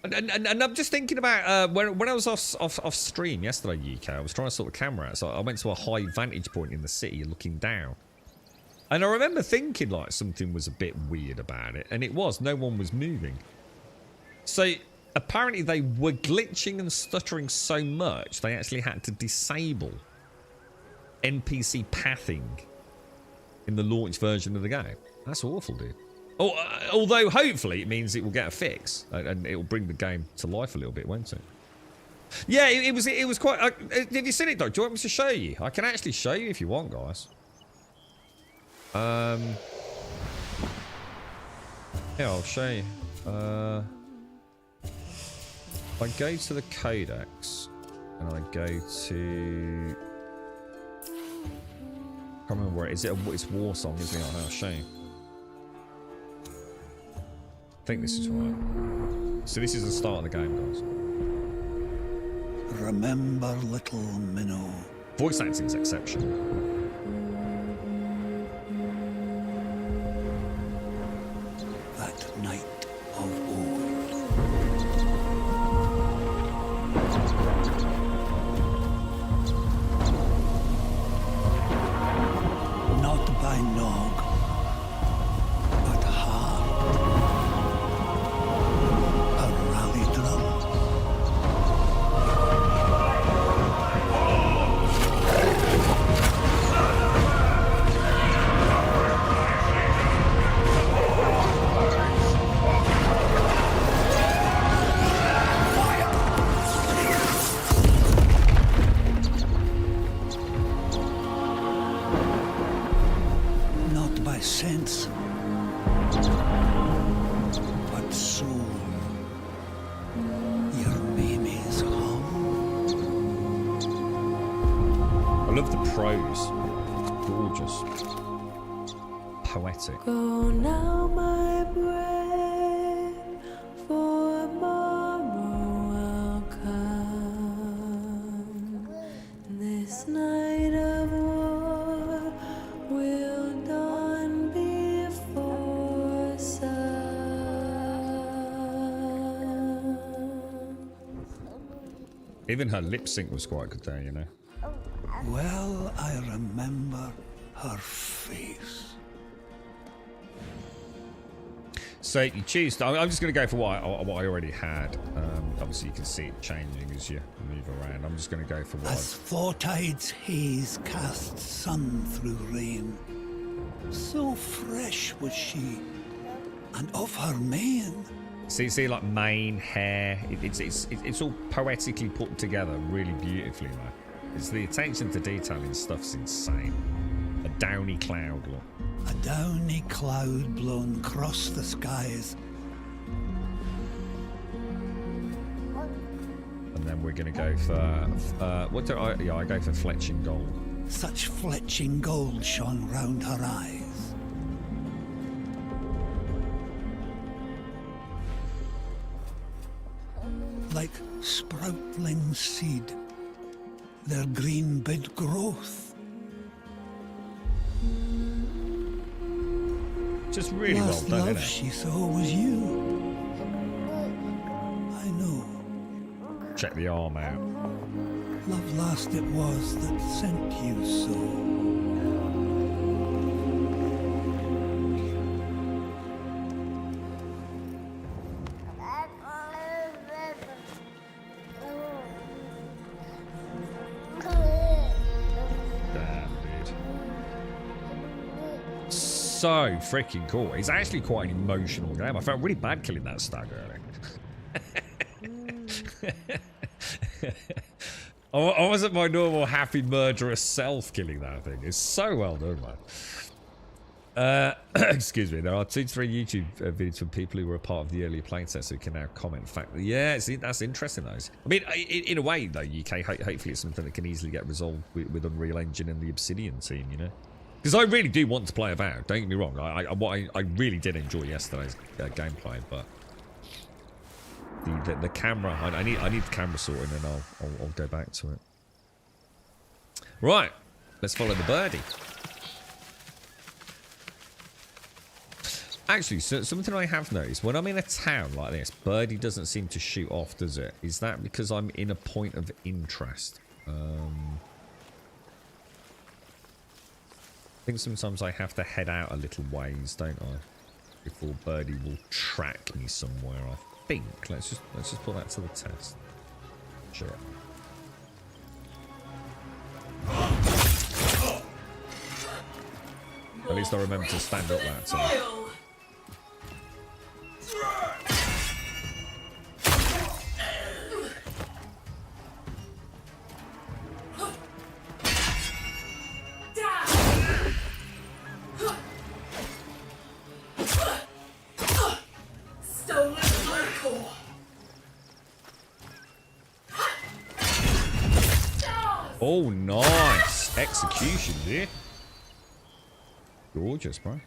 And I'm just thinking about when I was off stream yesterday, UK, I was trying to sort the camera out. So I went to a high vantage point in the city looking down. And I remember thinking like something was a bit weird about it. And it was. No one was moving. So apparently they were glitching and stuttering so much they actually had to disable NPC pathing in the launch version of the game. That's awful, dude. Oh, although hopefully it means it will get a fix and it will bring the game to life a little bit, won't it? Yeah, it was quite. Have you seen it, Doc? Do you want me to show you? I can actually show you if you want, guys. Yeah, I'll show you. If I go to the codex and I go to. I can't remember where it is. It's Warsong, isn't it? I'll show you. I think this is right. So this is the start of the game, guys. Remember little Minnow. Voice acting's exceptional. That night of old. Not by Nog, but heart. A rally drum. Not by sense, but soul. Your baby's home. I love the prose. Gorgeous. Poetic. Go now, my brave, for tomorrow will come. This night of war will dawn before sun. Even her lip sync was quite good there, you know. Well, I remember her face. So you choose to, I'm just going to go for what I already had. Obviously you can see it changing as you move around. I'm just going to go for what As foretide's haze cast sun through rain, so fresh was she, and of her mane. See, like mane, hair. It's all poetically put together, really beautifully, man. It's the attention to detail in stuff's insane. A downy cloud look. A downy cloud blown across the skies. And then we're gonna go for what do I? Yeah, I go for fletching gold. Such fletching gold shone round her eyes. Like sproutling seed, their green bid growth. Just really well Last done, love innit? she saw was you. I know. Check the arm out. Love last it was that sent you so. So freaking cool. It's actually quite an emotional game. I felt really bad killing that stag earlier. I wasn't my normal happy murderous self killing that thing. It's so well done, man. Excuse me. There are 2 to 3 YouTube videos from people who were a part of the earlier playtest who can now comment. Fact, yeah, see, that's interesting. Those. I mean, in a way, though, UK. Hopefully, it's something that can easily get resolved with Unreal Engine and the Obsidian team. You know. Because I really do want to play Avowed. Don't get me wrong. I really did enjoy yesterday's gameplay, but the camera. I need the camera sorting, and I'll go back to it. Right, let's follow the birdie. Actually, so something I have noticed when I'm in a town like this, birdie doesn't seem to shoot off, does it? Is that because I'm in a point of interest? I think sometimes I have to head out a little ways, don't I? Before birdie will track me somewhere, I think. Let's just put that to the test. Sure. At least I remember to stand up that time. Oh, nice execution, dude. Gorgeous, bro.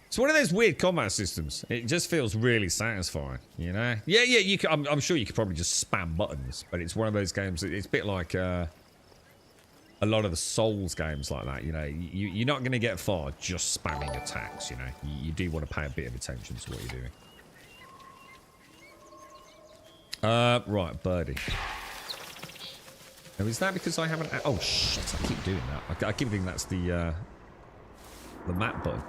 It's one of those weird combat systems. It just feels really satisfying, you know? Yeah, you can, I'm sure you could probably just spam buttons, but it's one of those games. It's a bit like a lot of the Souls games like that, you know? You're not going to get far just spamming attacks, you know? You do want to pay a bit of attention to what you're doing. Right, birdie. Now, is that because I haven't... Oh, shit, I keep doing that. I keep thinking that's the map button.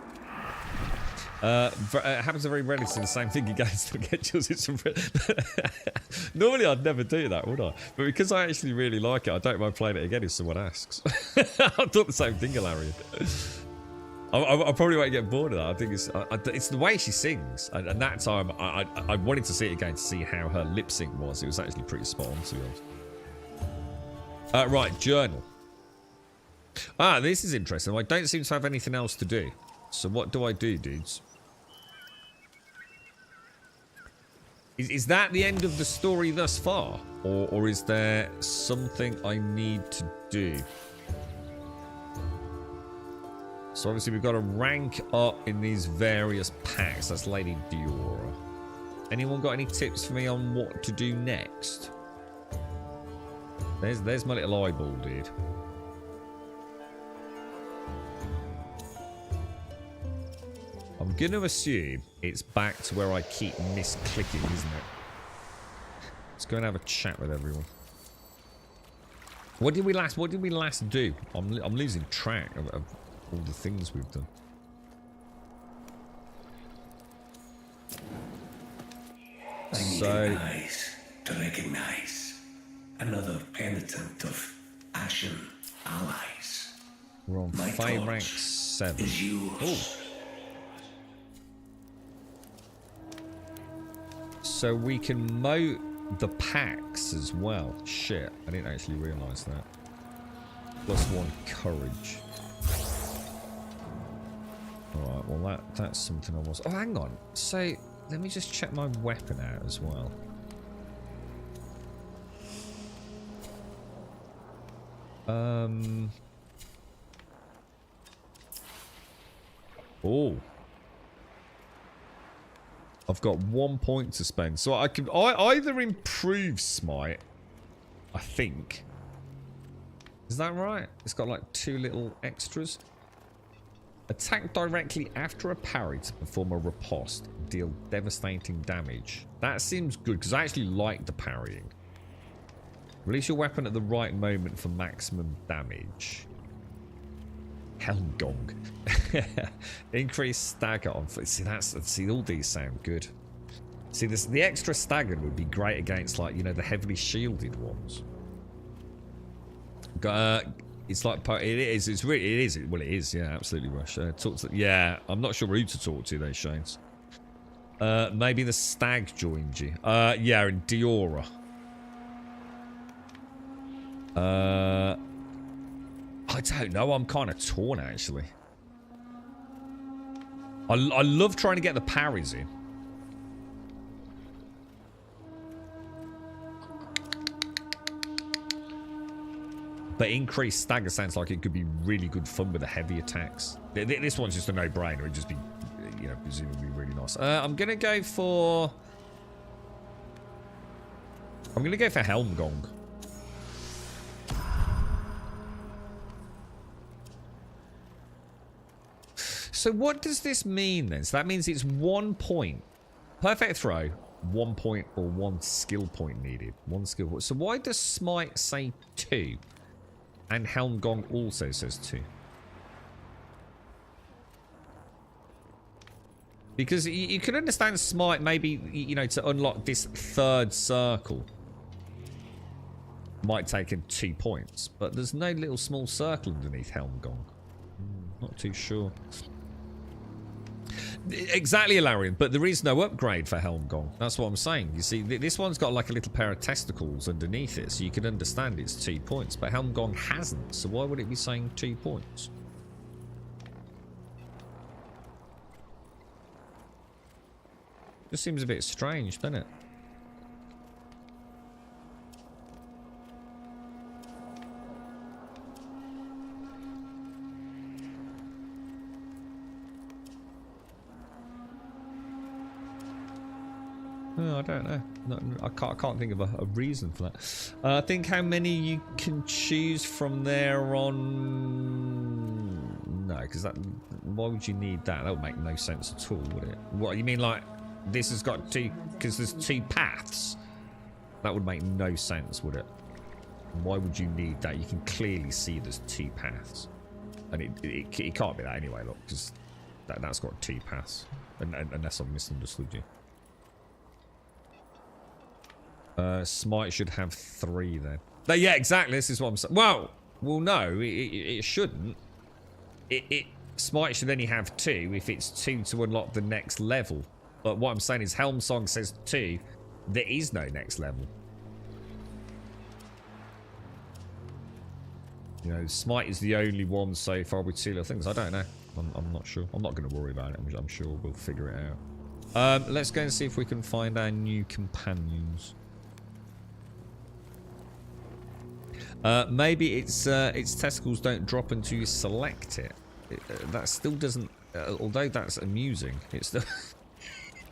It happens very rarely to the same thing you guys still get just Normally I'd never do that, would I? But because I actually really like it, I don't mind playing it again if someone asks. I thought the same thing, Hilarion. I probably won't get bored of that. I think it's the way she sings. And that time, I wanted to see it again to see how her lip sync was. It was actually pretty spot on, to be honest. Right, journal. This is interesting. I don't seem to have anything else to do. So what do I do, dudes? Is that the end of the story thus far? Or is there something I need to do? So obviously we've got to rank up in these various packs. That's Lady Diora. Anyone got any tips for me on what to do next? There's my little eyeball, dude. I'm going to assume it's back to where I keep misclicking, isn't it? Let's go and have a chat with everyone. What did we last do? I'm losing track of all the things we've done. I need So eyes to recognize another penitent of ashen allies. we're on My fame rank torch 7. is yours. Ooh. So we can mow the packs as well. Shit, I didn't actually realise that. +1 courage. Alright, well that's something I was... Oh, hang on. So, let me just check my weapon out as well. Oh. I've got 1 point to spend. So I can either improve Smite, I think. Is that right? It's got like 2 little extras. Attack directly after a parry to perform a riposte. Deal devastating damage. That seems good because I actually like the parrying. Release your weapon at the right moment for maximum damage. Helm Gong. Increase stagger on foot. See, all these sound good. See, the extra stagger would be great against, like, you know, the heavily shielded ones. It's like it is. It's really it is. Well, it is. Yeah, absolutely. Rush. Talk to. Yeah, I'm not sure who to talk to. Those Shanes. Maybe the stag joined you. Yeah, and Diora. I don't know. I'm kind of torn, actually. I love trying to get the parries in. But increased stagger sounds like it could be really good fun with the heavy attacks. This one's just a no-brainer. It'd just be, you know, presumably really nice. I'm going to go for... I'm going to go for Helm Gong. So what does this mean then? So that means it's 1 point. Perfect throw, 1 point or 1 skill point needed. 1 skill point. So why does Smite say 2? And Helm Gong also says 2. Because you can understand Smite maybe, you know, to unlock this 3rd circle. Might take him 2 points. But there's no little small circle underneath Helm Gong. Not too sure. Exactly, Ilarion, but there is no upgrade for Helm Gong. That's what I'm saying. You see, this one's got like a little pair of testicles underneath it, so you can understand it's 2 points. But Helm Gong hasn't, so why would it be saying 2 points? Just seems a bit strange, doesn't it? Oh, I don't know. No, I can't think of a reason for that. I think how many you can choose from there on... No, because that... Why would you need that? That would make no sense at all, would it? What, you mean like this has got 2... Because there's 2 paths? That would make no sense, would it? Why would you need that? You can clearly see there's 2 paths. And it can't be that anyway, look, because that's got 2 paths. Unless I've misunderstood you. Smite should have 3 then. Yeah, exactly. This is what I'm saying. Well, no, it shouldn't. Smite should only have 2 if it's 2 to unlock the next level. But what I'm saying is Helm Song says 2. There is no next level. You know, Smite is the only one so far with 2 little things. I don't know. I'm not sure. I'm not going to worry about it. I'm sure we'll figure it out. Let's go and see if we can find our new companions. Maybe its testicles don't drop until you select it. That still doesn't... although that's amusing, it still...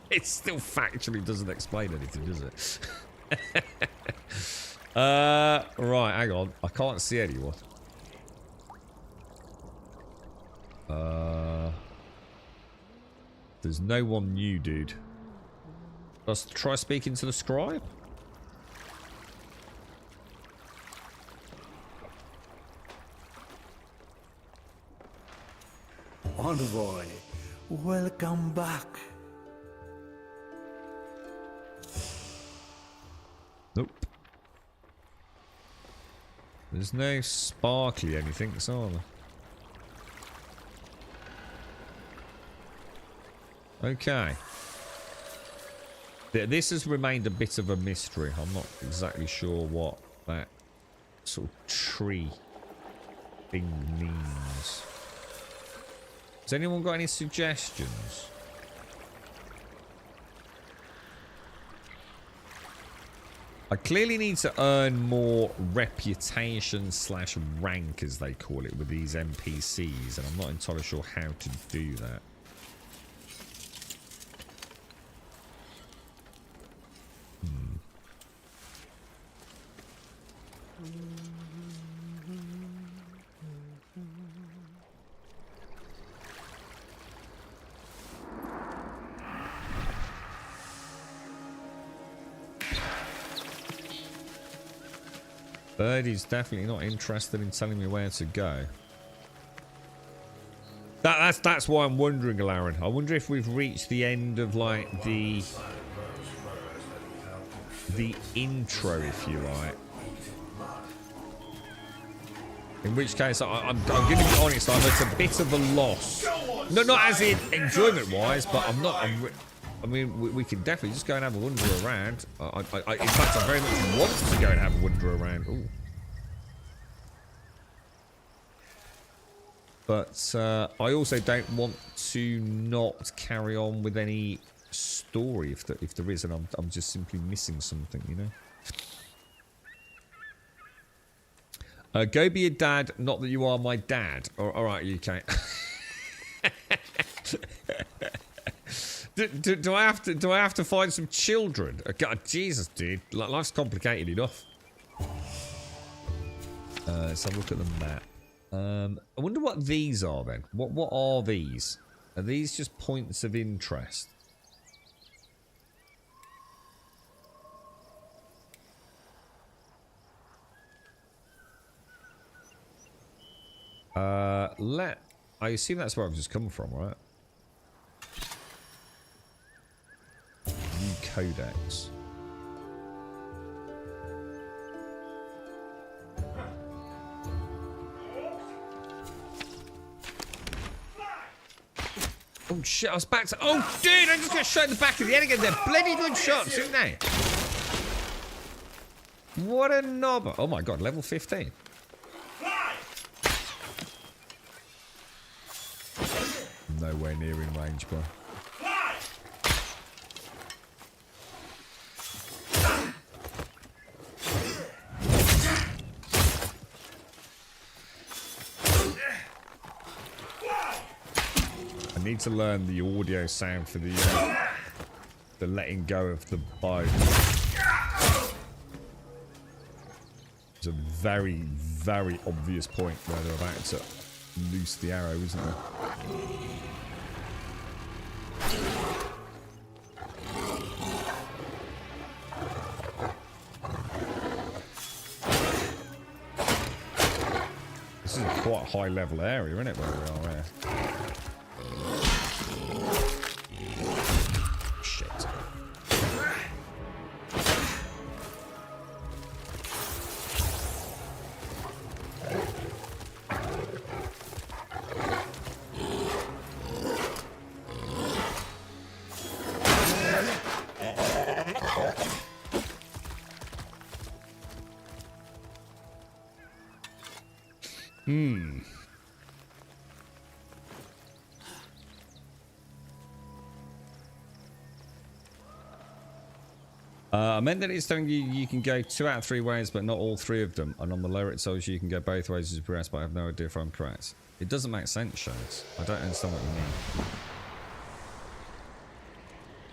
it still factually doesn't explain anything, does it? Right, hang on. I can't see anyone. There's no one new, dude. Let's try speaking to the scribe. Envoy, welcome back. Nope. There's no sparkly anything, are there? Okay. This has remained a bit of a mystery. I'm not exactly sure what that sort of tree thing means. Has anyone got any suggestions? I clearly need to earn more reputation slash rank, as they call it, with these NPCs, and I'm not entirely sure how to do that. Birdie's definitely not interested in telling me where to go. That's why I'm wondering, Alarin. I wonder if we've reached the end of like the intro, if you like. In which case, I'm going to be honest. I'm at a bit of a loss. No, not as in enjoyment-wise, but I'm not. I mean, we can definitely just go and have a wander around. In fact, I very much want to go and have a wander around. Ooh. But I also don't want to not carry on with any story if there is, and I'm just simply missing something, you know. Go be a dad, not that you are my dad. All right, UK. Do I have to find some children? God, Jesus, dude, life's complicated enough. Let's have a look at the map. I wonder what these are then. What are these? Are these just points of interest? I assume that's where I've just come from, right? New codex. Oh shit, I was back to... Oh dude, I just got shot in the back of the head again. They're bloody good shots, aren't they? What a knob. Oh my god, level 15. Nowhere near in range, bro. I need to learn the audio sound for the letting go of the bow. It's a very, very obvious point where they're about to loose the arrow, isn't there? This is quite a high level area, isn't it, where we are here? Shit. I meant that it's telling you can go 2 out of 3 ways, but not all 3 of them. And on the lower it tells you can go both ways as you progress, but I have no idea if I'm correct. It doesn't make sense, Shades. I don't understand what you mean.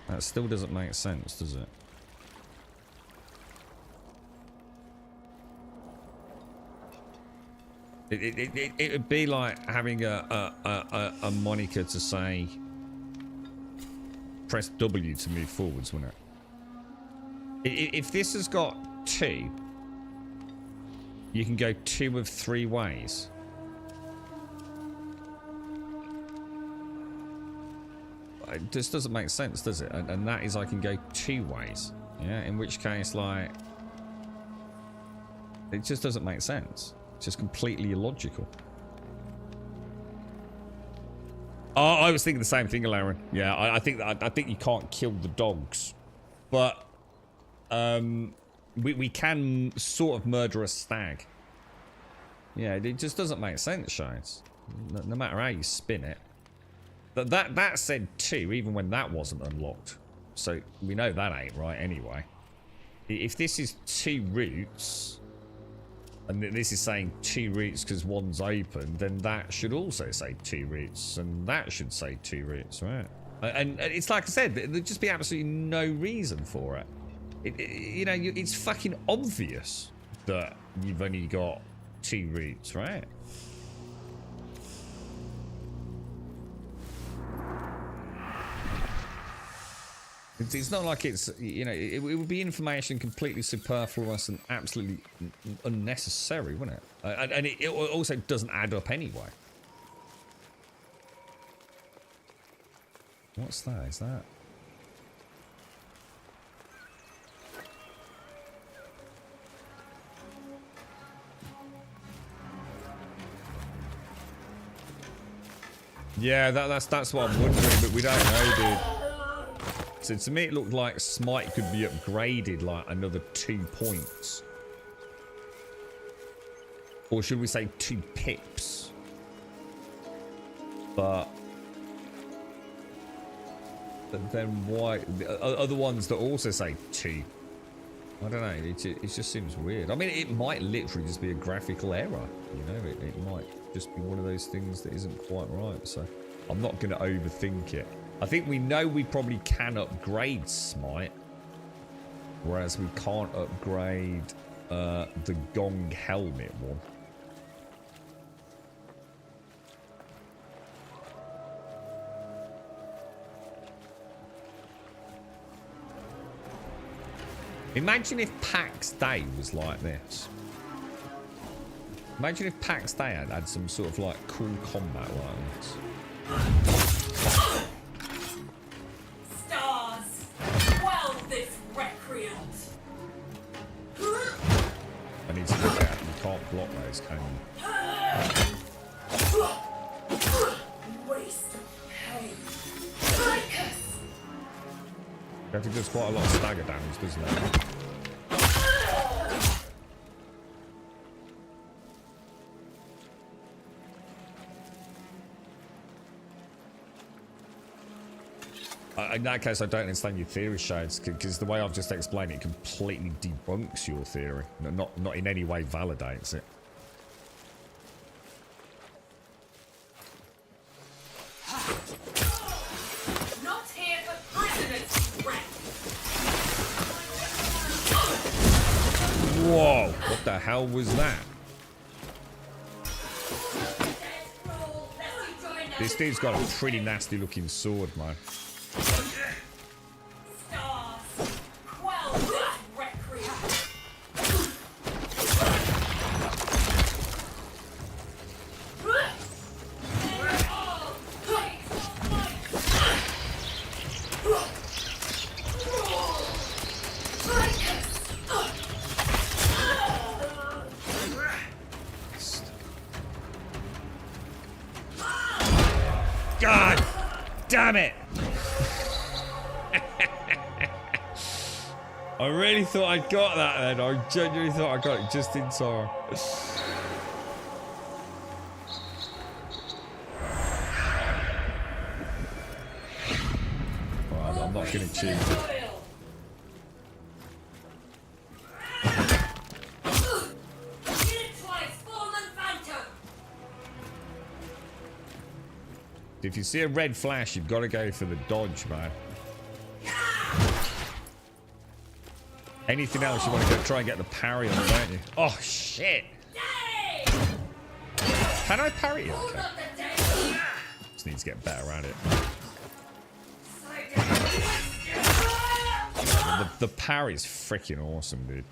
That still doesn't make sense, does it? It would be like having a moniker to say press W to move forwards, wouldn't it? If this has got 2, you can go 2 of 3 ways. It just doesn't make sense, does it? And that is I can go 2 ways. Yeah, in which case, like, It just doesn't make sense. It's just completely illogical. Oh, I was thinking the same thing, Laren. Yeah, I think you can't kill the dogs, but we can sort of murder a stag. Yeah, it just doesn't make sense, Shines. No matter how you spin it. But that said 2, even when that wasn't unlocked. So we know that ain't right anyway. If this is 2 routes, and this is saying 2 routes because one's open, then that should also say 2 routes, and that should say 2 routes, right? And it's like I said, there'd just be absolutely no reason for it. You know, it's fucking obvious that you've only got 2 routes, right? It's not like it's, you know, it would be information completely superfluous and absolutely unnecessary, wouldn't it? And it also doesn't add up anyway. What's that? Is that? Yeah, that's what I'm wondering, but we don't know, dude. So to me it looked like Smite could be upgraded like another 2 points. Or should we say 2 pips? But then why? Other ones that also say 2. I don't know, it just seems weird. I mean, it might literally just be a graphical error, you know? It might just be one of those things that isn't quite right, so I'm not going to overthink it. I think we know we probably can upgrade Smite, whereas we can't upgrade the Gong Helmet one. Imagine if PAX Day was like this. Imagine if PAX Day had some sort of like cool combat like this. Stars, quell this recreant. I need to look at. You can't block those, can you? Waste of pain. I think there's quite a lot of stagger damage, doesn't it? In that case, I don't understand your theory, Shades, because the way I've just explained it completely debunks your theory. Not in any way validates it. Not here for prisoners, rat. Whoa! What the hell was that? This dude's got a pretty nasty looking sword, man. God damn it! I really thought I got that then. I genuinely thought I got it just in time. Well, I'm not going to cheat it. If you see a red flash, you've got to go for the dodge, man. Anything else, you want to go try and get the parry on, don't you? Oh, shit! Can I parry it? Okay. Just need to get better at it. The parry is freaking awesome, dude.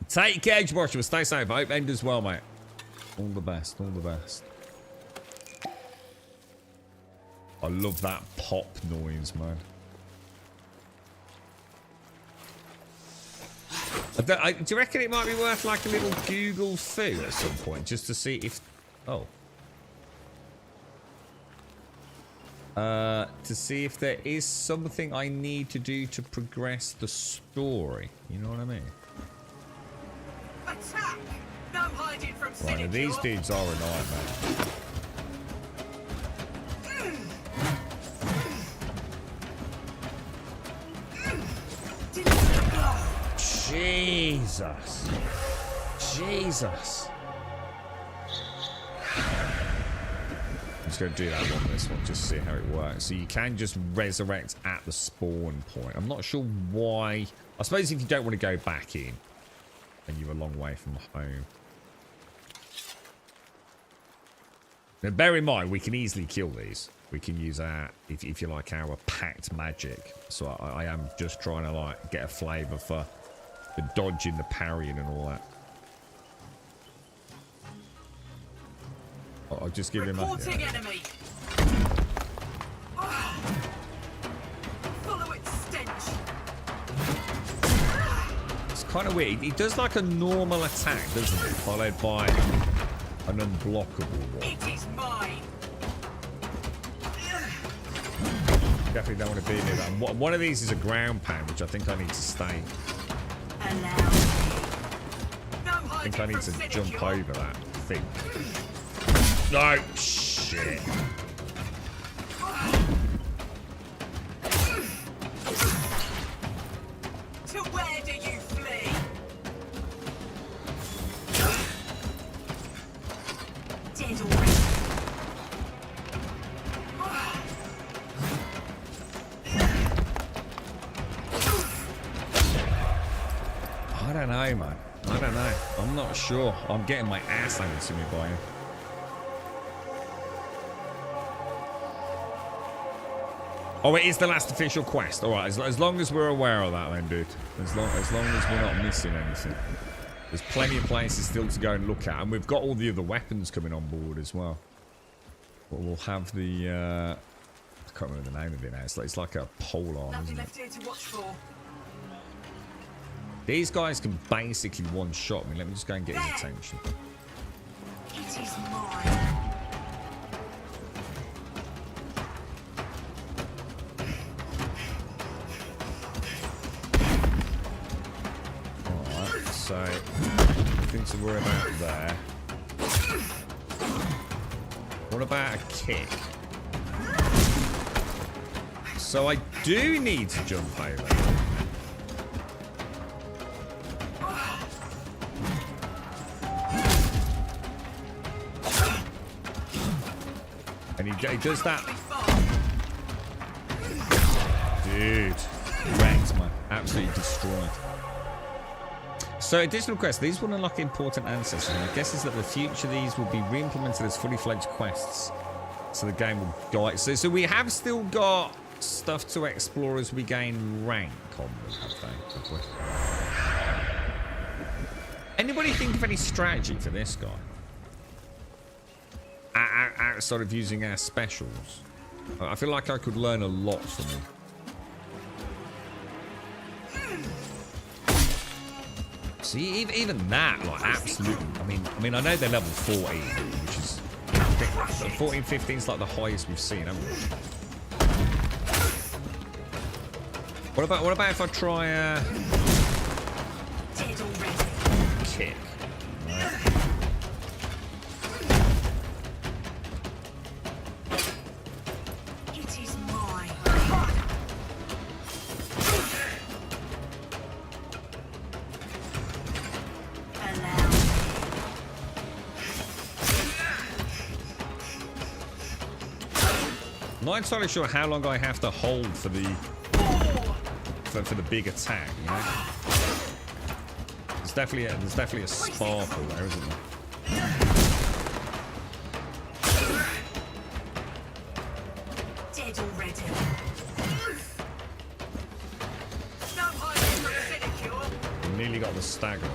Take care, Joshua. Stay safe. I hope end as well, mate. All the best, all the best. I love that pop noise, man. Do you reckon it might be worth like a little Google foo at some point just to see if... Oh. To see if there is something I need to do to progress the story. You know what I mean? Attack! No hiding from Right, now these dudes are a nightmare. Jesus. Jesus. I'm just going to do that one, this one, just see how it works. So you can just resurrect at the spawn point. I'm not sure why. I suppose if you don't want to go back in and you're a long way from home. Now bear in mind, we can easily kill these. We can use our, if you like, our packed magic. So I am just trying to like get a flavour for the dodging, the parrying and all that. I'll just give him a... Reporting enemy. Follow its stench. It's kind of weird. He does like a normal attack, doesn't it? Followed by an unblockable one. It is mine. Definitely don't want to be near that. One of these is a ground pound, which I think I need to stay. I think I need to jump over that thing. No, shit. To where do you flee? Dead already. I don't know, man. I don't know. I'm not sure. I'm getting my ass handed to me by him. Oh, it is the last official quest. All right, as long as we're aware of that, then, dude. As long as we're not missing anything. There's plenty of places still to go and look at, and we've got all the other weapons coming on board as well. But we'll have the. I can't remember the name of it now. It's like a pole arm, isn't it? Left here to watch for. These guys can basically one-shot me. Let me just go and get his attention. It is mine. Alright, so nothing to worry about there. What about a kick? So I do need to jump over. And he does that. Dude. Wrecked, man. Absolutely destroyed. So, additional quests. These will unlock important ancestors. My guess is that in the future these will be re-implemented as fully fledged quests. So the game will guide. So we have still got stuff to explore as we gain rank on them, have we? Anybody think of any strategy for this guy? Outside of using our specials. I feel like I could learn a lot from him. See, even that, like, absolutely. I mean, I know they're level 14, which is 14, 15 is like the highest we've seen, haven't we? What about if I try a kick? Right. It is mine. I'm not entirely sure how long I have to hold for the big attack, you know? There's definitely a sparkle there, isn't there? Dead already. No hiding from Sinecure. Nearly got the stagger.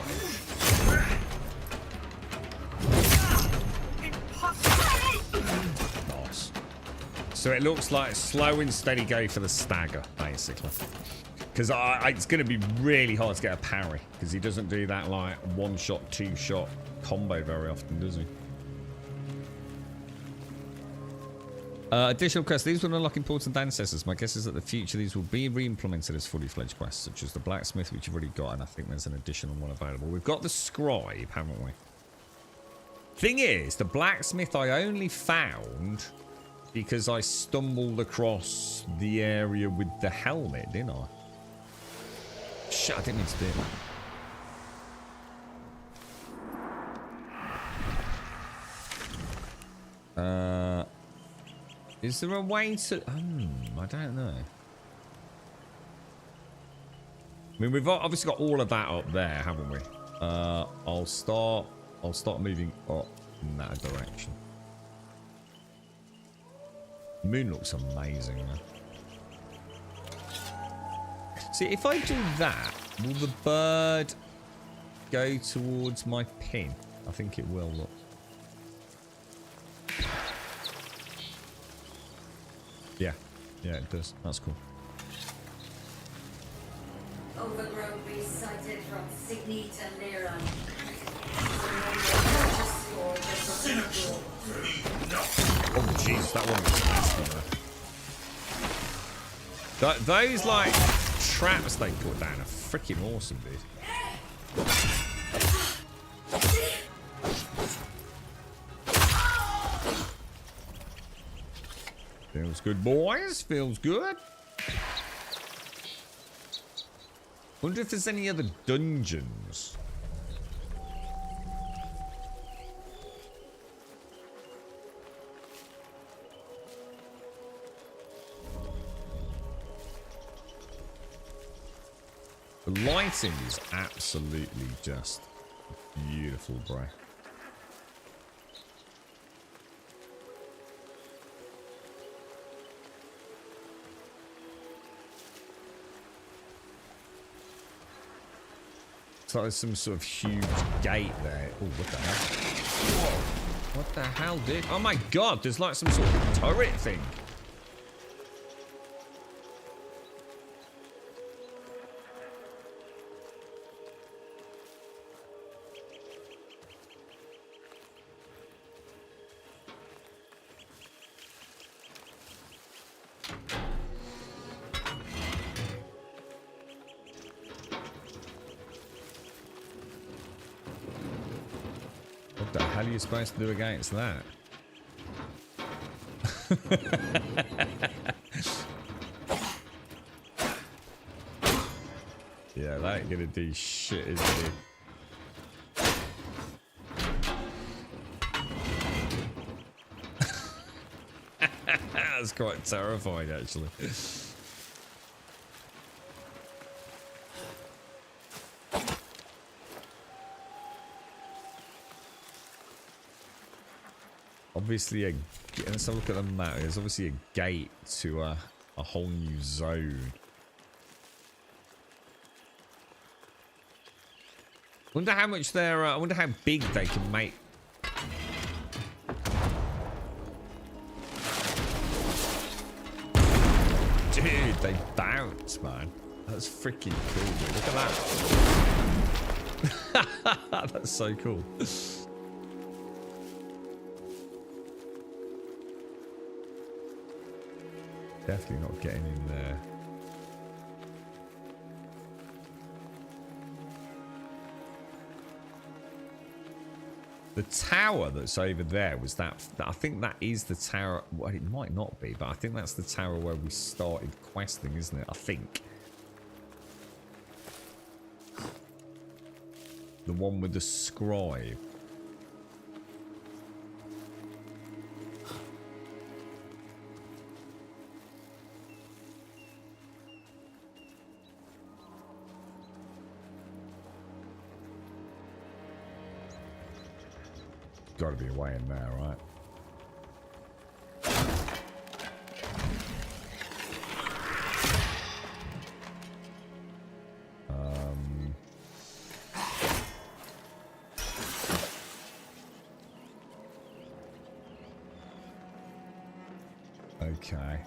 Nice. So it looks like slow and steady go for the stagger, basically. Because it's going to be really hard to get a parry. Because he doesn't do that, like, one-shot, two-shot combo very often, does he? Additional quests. These will unlock important ancestors. My guess is that the future these will be re-implemented as fully fledged quests, such as the blacksmith, which you've already got, and I think there's an additional one available. We've got the scribe, haven't we? Thing is, the blacksmith I only found because I stumbled across the area with the helmet, didn't I? Shit, I didn't mean to do that. Is there a way to... I don't know. I mean, we've obviously got all of that up there, haven't we? I'll start moving up in that direction. The moon looks amazing, man. See, if I do that, will the bird go towards my pin? I think it will, look. Yeah, it does. That's cool. Overgrown beast sighted from Signy to Liran. Oh, jeez, that one was nasty, man. Those, like, traps they put down are freaking awesome, dude. Feels good, boys. Feels good. Wonder if there's any other dungeons. The lighting is absolutely just beautiful, bro. So there's some sort of huge gate there. Oh, what the hell? Whoa. What the hell, dude? Oh my god, there's like some sort of turret thing. What the hell are you supposed to do against that? Yeah, that ain't gonna do shit, is it? That's quite terrifying, actually. Obviously, let's have a look at the map. There's obviously a gate to a whole new zone. Wonder how much they're. I wonder how big they can make. Dude, they bounce, man. That's freaking cool, dude. Look at that. That's so cool. Definitely not getting in there. The tower that's over there was that. I think that is the tower. Well, it might not be, but I think that's the tower where we started questing, isn't it? I think. The one with the scribe. Got to be a way in there, right? Okay.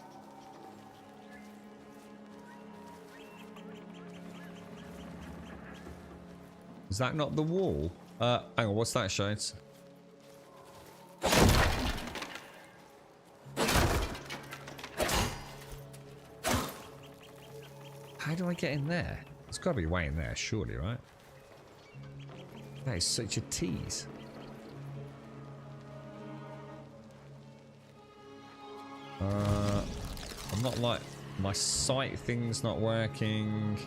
Is that not the wall? Hang on, what's that, Shades? How do I get in there? There's got to be a way in there, surely, right? That is such a tease. I'm not like... My sight thing's not working.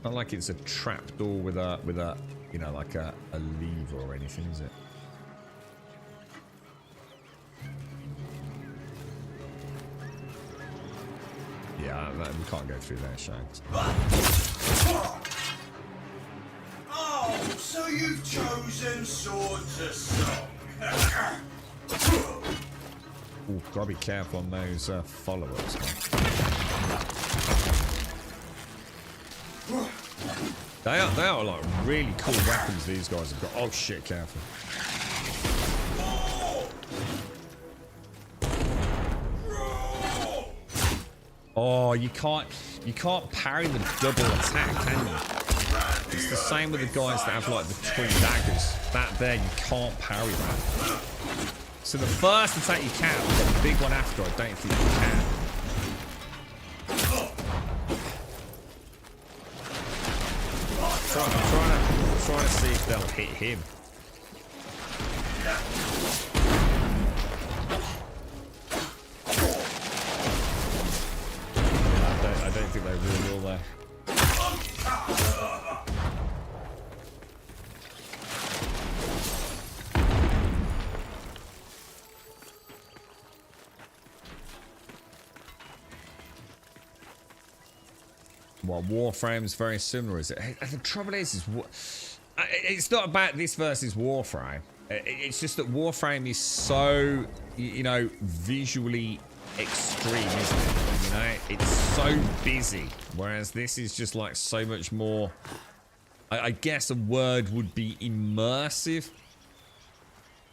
Not like it's a trapdoor with a you know, like a lever or anything, is it? Yeah, we can't go through there, Shanks. Oh, so you've chosen sword to song. Ooh, gotta be careful on those followers, man. They are like really cool weapons these guys have got. Oh shit, careful. Oh, you can't parry the double attack, can you? It's the same with the guys that have like the twin daggers. That there, you can't parry that. So the first attack you can, but the big one after, I don't think you can. I'm trying to see if they'll hit him. I don't think they really will there. Well, Warframe's very similar, is it? The trouble is it's not about this versus Warframe. It's just that Warframe is so, you know, visually extreme, isn't it? You know, it's so busy, whereas this is just like so much more. I guess a word would be immersive.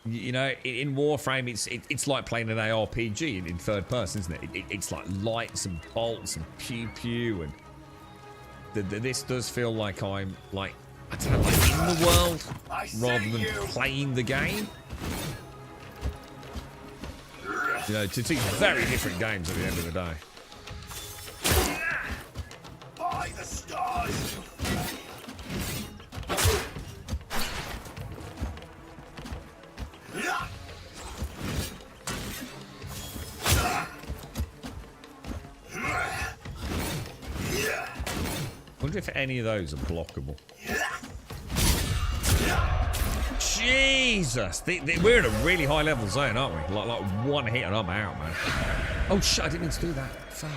You know, in Warframe, it's like playing an ARPG in third person, isn't it? It's like lights and bolts and pew pew, and this does feel like I'm like, I don't know, like in the world rather than playing the game. You know, to two very different games at the end of the day. By the stars! I wonder if any of those are blockable. Jesus! We're in a really high level zone, aren't we? Like one hit and I'm out, man. Oh shit, I didn't mean to do that. Fuck.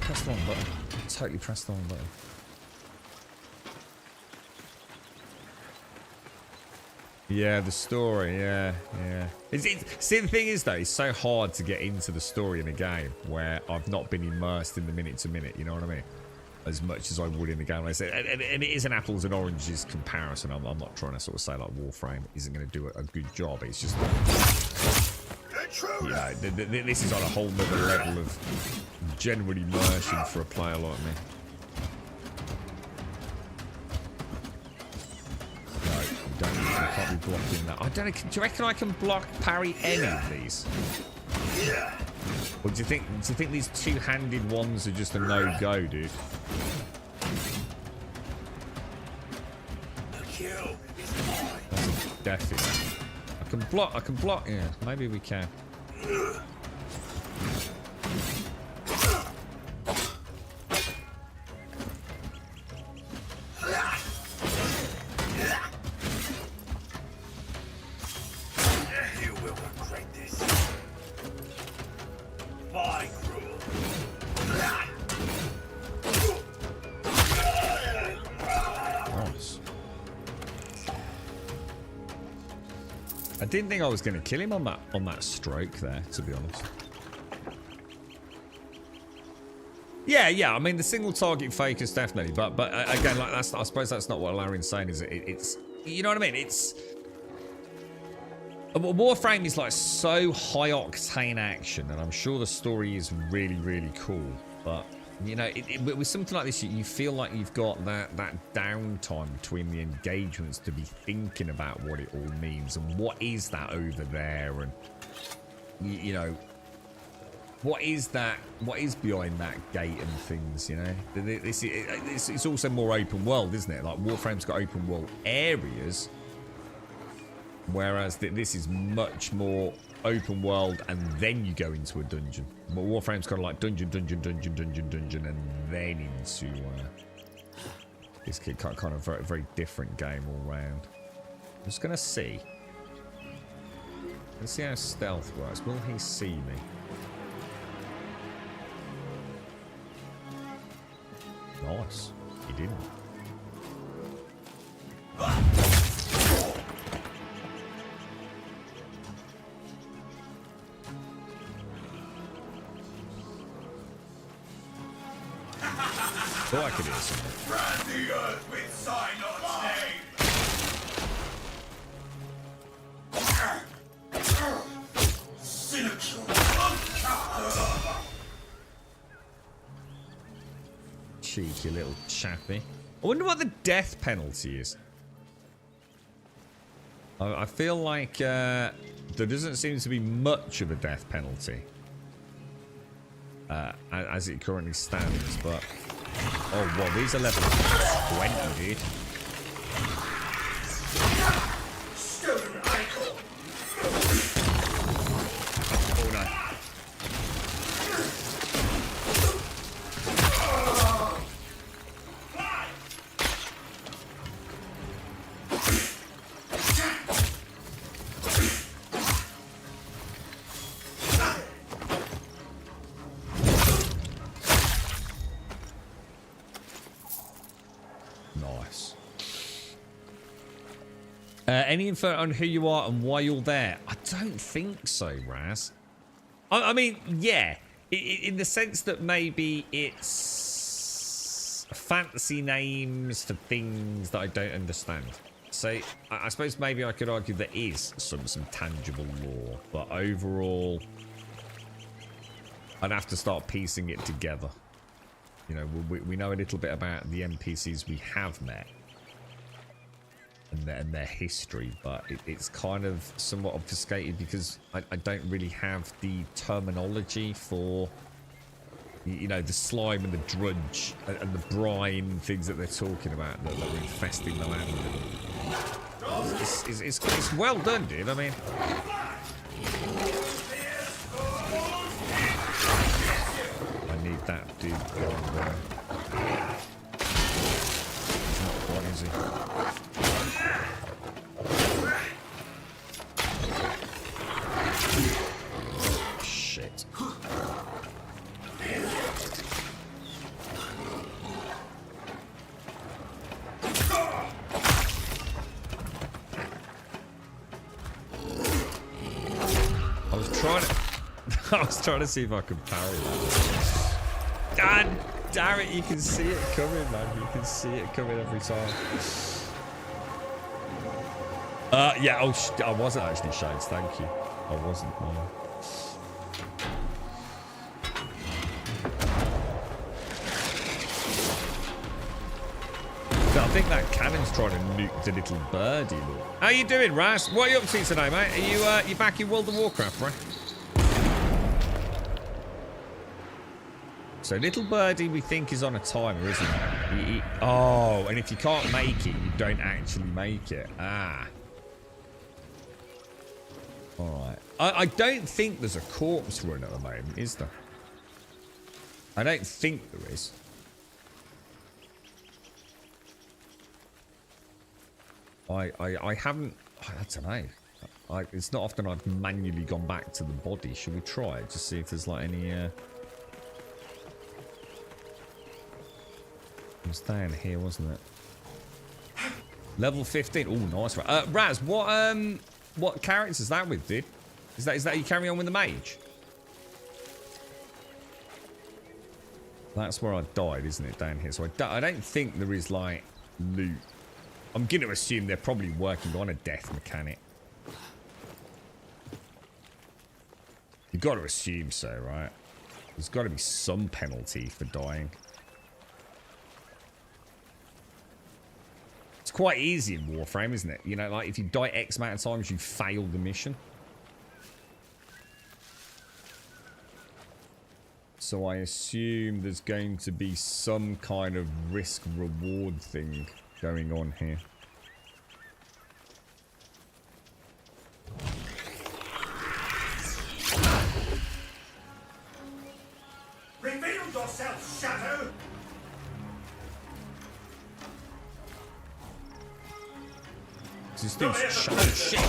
Press the wrong button. Totally pressed the wrong button. Yeah, the story, yeah. See, the thing is, though, it's so hard to get into the story in a game where I've not been immersed in the minute-to-minute, you know what I mean? As much as I would in the game. Like I said, and it is an apples and oranges comparison. I'm not trying to sort of say, like, Warframe isn't going to do a good job. It's just that, you know, this is on a whole nother level of genuine immersion for a player like me. I can't be blocking that. I don't know. Do you reckon I can block parry any of these? Or do you think these two-handed ones are just a no-go, dude? That's a definite. I can block. Yeah, maybe we can. I didn't think I was going to kill him on that stroke there, to be honest. Yeah. I mean, the single target focus definitely, but again, like I suppose that's not what Larry's saying. Is it's, you know what I mean? Warframe is like so high octane action, and I'm sure the story is really, really cool. But you know, with something like this, you feel like you've got that downtime between the engagements to be thinking about what it all means and what is that over there, and you know, what is that? What is behind that gate and things? You know, it's also more open world, isn't it? Like Warframe's got open world areas. Whereas this is much more open world, and then you go into a dungeon. But Warframe's kind of like dungeon, and then into this kind of very, very different game all round. I'm just gonna see. Let's see how stealth works. Will he see me? Nice. He didn't. Oh, I could hear something. Brand the earth with Synod's name. Cynical. Cheeky little chappy. I wonder what the death penalty is. I feel like there doesn't seem to be much of a death penalty as it currently stands, but oh well, these are level 20, dude. Stone icon. Oh no. Nice. Any info on who you are and why you're there? I don't think so, Raz. I mean, yeah, in the sense that maybe it's fantasy names for things that I don't understand. So I suppose maybe I could argue there is some tangible lore, but overall, I'd have to start piecing it together. You know, we know a little bit about the NPCs we have met and their history, but it's kind of somewhat obfuscated because I don't really have the terminology for, you know, the slime and the drudge and the brine things that they're talking about that are infesting the land. It's well done, dude. I mean, I need that dude gone there. He's not one, is he? Shit. I was trying to see if I could parry that. God damn it, you can see it coming, man. You can see it coming every time. Yeah, I wasn't actually Shades, thank you. I wasn't, no. I think that cannon's trying to nuke the little birdie, look. How you doing, Raz? What are you up to today, mate? Are you back in World of Warcraft, right? So little birdie we think is on a timer, isn't he? Oh, and if you can't make it, you don't actually make it. Ah. Alright. I don't think there's a corpse run at the moment, is there? I don't think there is. I haven't... I don't know. It's not often I've manually gone back to the body. Should we try it? Just see if there's like any... It was down here, wasn't it? Level 15. Oh, nice. Raz, what character is that with, dude? Is that you carry on with the mage? That's where I died, isn't it? Down here. So I don't think there is like loot. I'm going to assume they're probably working on a death mechanic. got to assume so, right? There's got to be some penalty for dying. It's quite easy in Warframe, isn't it? You know, like if you die X amount of times, you fail the mission. So I assume there's going to be some kind of risk-reward thing going on here. Reveal yourself, Shadow! This dude's shit.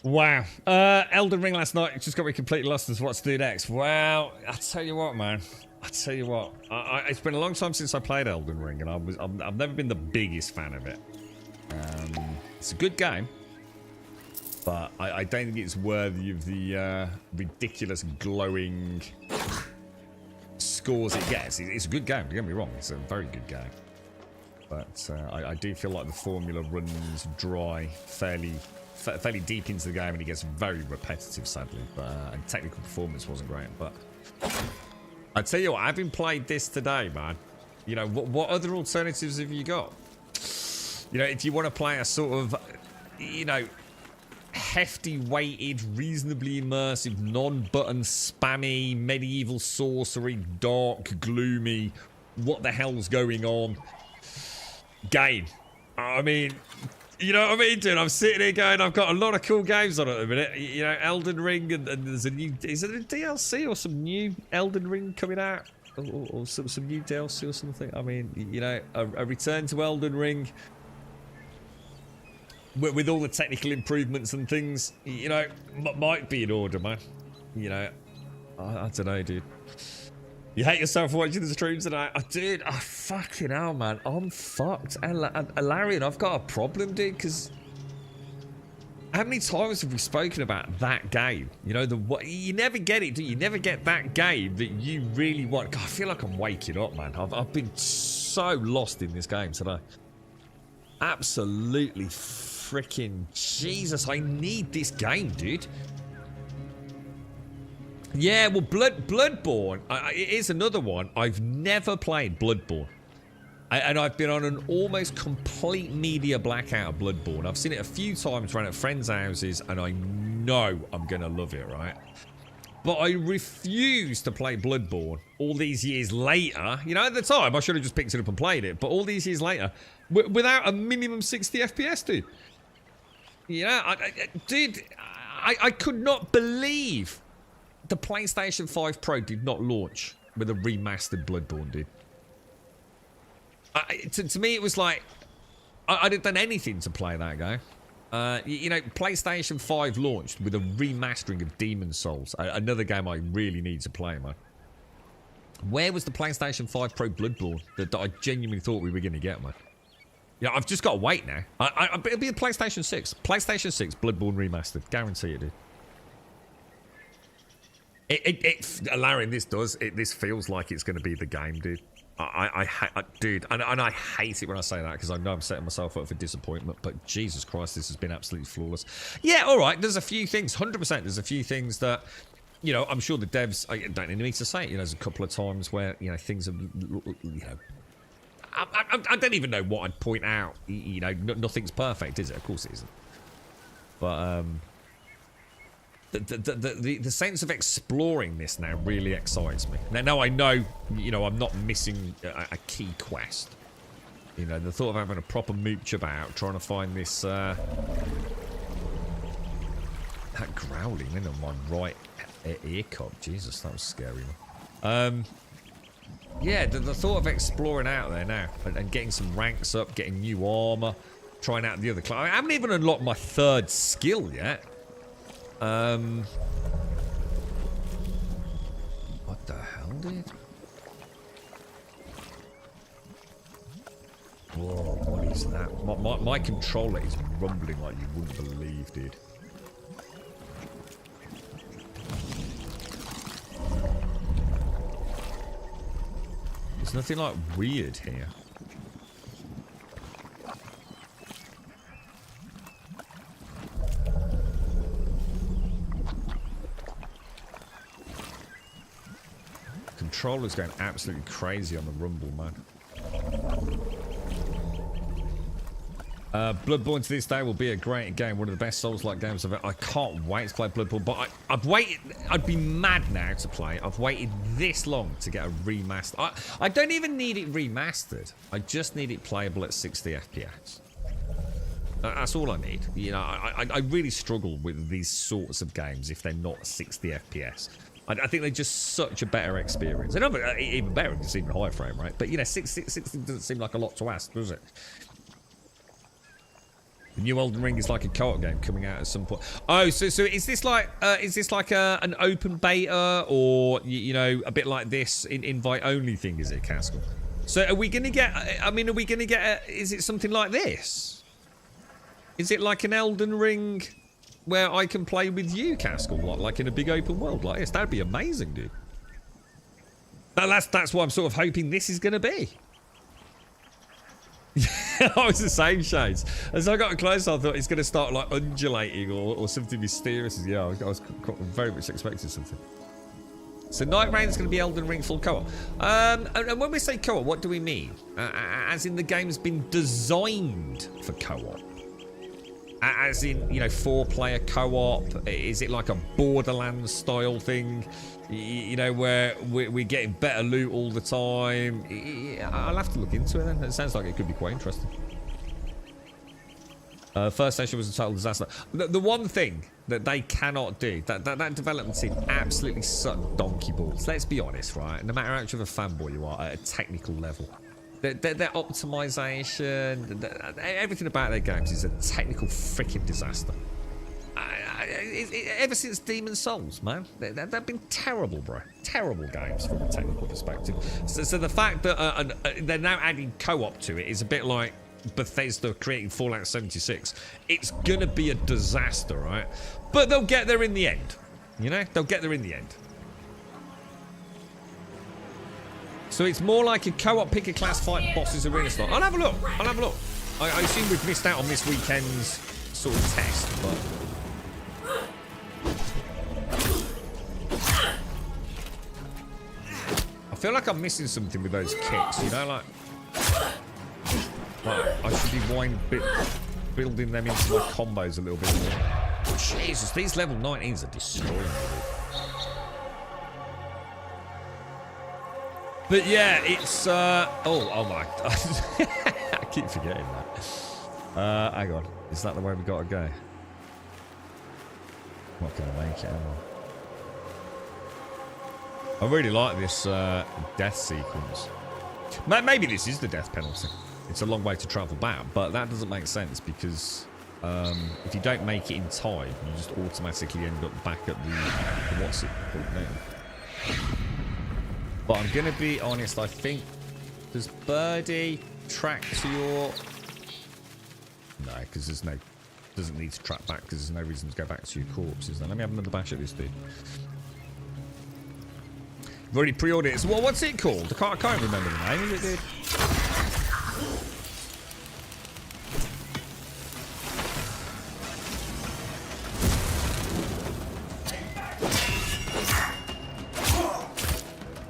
Wow. Elden Ring last night just got me completely lost as what to do next. Wow. I tell you what, man. I tell you what. It's been a long time since I played Elden Ring, and I've never been the biggest fan of it. It's a good game, but I don't think it's worthy of the ridiculous glowing scores it gets. It's a good game, don't get me wrong. It's a very good game. But I do feel like the formula runs dry fairly deep into the game, and it gets very repetitive, sadly. But and technical performance wasn't great. But I tell you what, having played this today, man, you know, what other alternatives have you got? You know, if you want to play a sort of, you know, hefty weighted, reasonably immersive, non-button spammy, medieval sorcery, dark, gloomy, what the hell's going on game. I mean, you know what I mean, dude? I'm sitting here going, I've got a lot of cool games on at the minute. You know, Elden Ring, and there's a new... Is it a DLC or some new Elden Ring coming out? Or some new DLC or something? I mean, you know, a return to Elden Ring with all the technical improvements and things, you know, might be in order, man. You know, I don't know, dude. You hate yourself for watching the streams tonight? I did. Oh, fucking hell, man. I'm fucked. Larian, I've got a problem, dude, because how many times have we spoken about that game? You know, you never get it, do you? You never get that game that you really want. God, I feel like I'm waking up, man. I've been so lost in this game today. Absolutely freaking Jesus. I need this game, dude. Yeah, well, Bloodborne, it is another one. I've never played Bloodborne. And I've been on an almost complete media blackout of Bloodborne. I've seen it a few times around at friends' houses, and I know I'm going to love it, right? But I refuse to play Bloodborne all these years later. You know, at the time, I should have just picked it up and played it. But all these years later, without a minimum 60 FPS, dude. You know, dude, I could not believe the PlayStation 5 Pro did not launch with a remastered Bloodborne, dude. To me, it was like I hadn't done anything to play that game. You know, PlayStation 5 launched with a remastering of Demon's Souls, another game I really need to play, man. Where was the PlayStation 5 Pro Bloodborne that I genuinely thought we were going to get, man? Yeah, I've just got to wait now. It'll be a PlayStation 6. PlayStation 6 Bloodborne remastered. Guarantee it, dude. Larry, this feels like it's going to be the game, dude. Dude, and I hate it when I say that, because I know I'm setting myself up for disappointment, but Jesus Christ, this has been absolutely flawless. Yeah, all right, there's a few things, 100%, there's a few things that, you know, I'm sure the devs, I don't need me to say it, you know, there's a couple of times where, you know, things have, you know, I don't even know what I'd point out, you know, nothing's perfect, is it? Of course it isn't. But, the sense of exploring this now really excites me. Now I know, you know, I'm not missing a key quest. You know, the thought of having a proper mooch about, trying to find this, that growling in on my right ear cup. Jesus, that was scary. Yeah, the thought of exploring out there now and getting some ranks up, getting new armor, trying out the other class. I haven't even unlocked my third skill yet. the hell, dude? Whoa, what is that? My controller is rumbling like you wouldn't believe, dude. There's nothing like weird here. Controller's going absolutely crazy on the rumble, man. Bloodborne to this day will be a great game, one of the best Souls-like games I've ever. I can't wait to play Bloodborne, but I've waited. I'd be mad now to play. I've waited this long to get a remaster. I don't even need it remastered. I just need it playable at 60 FPS. That's all I need. You know, I really struggle with these sorts of games if they're not 60 FPS. I think they're just such a better experience. And even better if it's even higher frame rate. But you know, 60 doesn't seem like a lot to ask, does it? The new Elden Ring is like a co-op game coming out at some point. Oh, so is this like an open beta, or you know, a bit like this invite only thing? Is it, Caskell? So are we gonna get? I mean, are we gonna get? Is it something like this? Is it like an Elden Ring where I can play with you, Caskell, like in a big open world like this? That'd be amazing, dude. That's what I'm sort of hoping this is gonna be. I was the same, Shades. As I got closer, I thought it's going to start like undulating or something mysterious. Yeah, I was very much expecting something. So Night Rain is going to be Elden Ring full co-op. And when we say co-op, what do we mean? As in the game's been designed for co-op? As in, you know, 4-player co-op? Is it like a Borderlands style thing? You know, where we're getting better loot all the time? I'll have to look into it then. It sounds like it could be quite interesting. First session was a total disaster. The one thing that they cannot do, that development team absolutely suck donkey balls. Let's be honest, right? No matter how much of a fanboy you are at a technical level, their optimization, everything about their games is a technical freaking disaster. Ever since Demon's Souls, man, they've been terrible, bro. Terrible games from a technical perspective. So the fact that they're now adding co-op to it is a bit like Bethesda creating Fallout 76. It's gonna be a disaster, right? But they'll get there in the end. You know, they'll get there in the end. So it's more like a co-op pick a class fight bosses arena style. I'll have a look. I'll have a look. I assume we've missed out on this weekend's sort of test, but. I feel like I'm missing something with those kicks, you know, like I should be building them into my combos a little bit more. Jesus, these level 19s are destroying me. But yeah, it's oh my god. I keep forgetting that. Hang on, is that the way we gotta go? I'm not gonna make it, am I? I really like this death sequence. Maybe this is the death penalty. It's a long way to travel back, but that doesn't make sense because if you don't make it in time, you just automatically end up back at the what's it called now. But I'm gonna be honest. I think does Birdie track to your? No, because there's no. Doesn't need to track back because there's no reason to go back to your corpses. Then let me have another bash at this dude. I've already pre-ordered it. So what's it called? I can't remember the name of it, dude.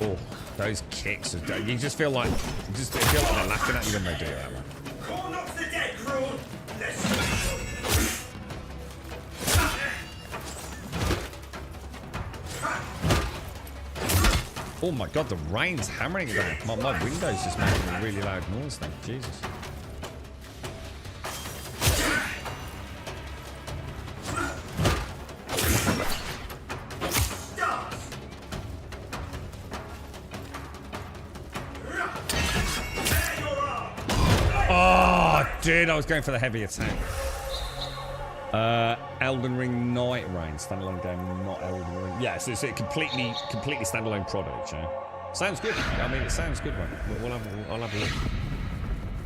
Oh, those kicks! You just feel like they're laughing at you when they do that, man. Oh my god, the rain's hammering down. My window's just making a really loud noise now. Jesus. Oh, dude, I was going for the heavy attack. Elden Ring Night Rain, standalone game, not Elden Ring. Yeah, so it's a completely standalone product, yeah. Sounds good. I mean, it sounds good, man. I'll have a look.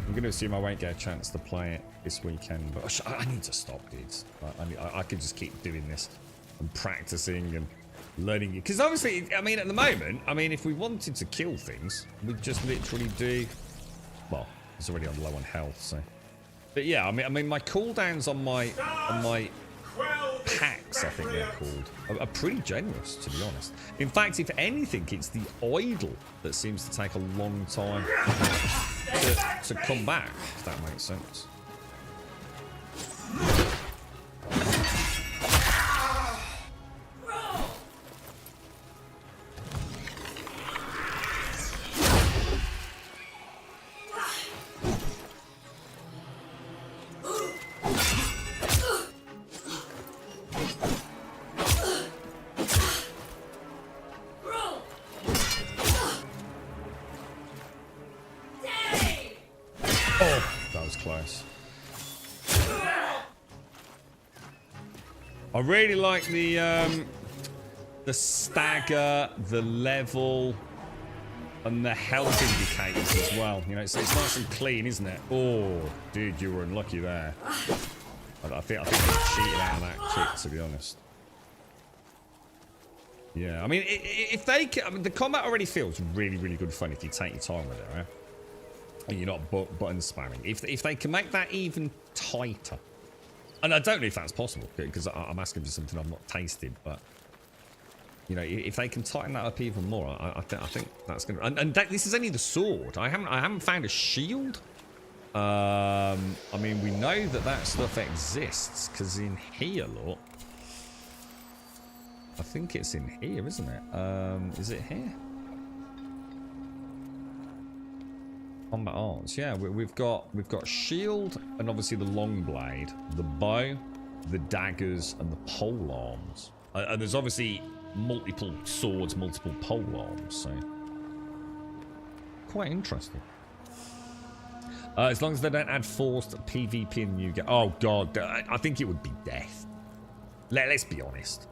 I'm going to assume I won't get a chance to play it this weekend, but I need to stop, dudes. I could just keep doing this and practicing and learning it. Because obviously, I mean, at the moment, I mean, if we wanted to kill things, we'd just literally do... Well, it's already on low on health, so... But yeah, I mean, my cooldowns on my packs, I think they're called, are pretty generous, to be honest. In fact, if anything, it's the idle that seems to take a long time to come back, if that makes sense. I really like the stagger, the level, and the health indicators as well. You know, it's nice and clean, isn't it? Oh, dude, you were unlucky there. I think you cheated out of that kick, to be honest. Yeah, I mean, if they can, I mean, the combat already feels really, really good fun if you take your time with it, right? And you're not button spamming. If they can make that even tighter. And I don't know if that's possible, because I'm asking for something I've not tasted, but... You know, if they can tighten that up even more, I think that's going to... And this is only the sword. I haven't found a shield. I mean, we know that stuff exists, because in here, look... I think it's in here, isn't it? Is it here? Combat arts, yeah. We've got shield and obviously the long blade, the bow, the daggers, and the pole arms. And there's obviously multiple swords, multiple pole arms. So quite interesting. As long as they don't add forced PvP in new game. Oh god, I think it would be death. Let's be honest.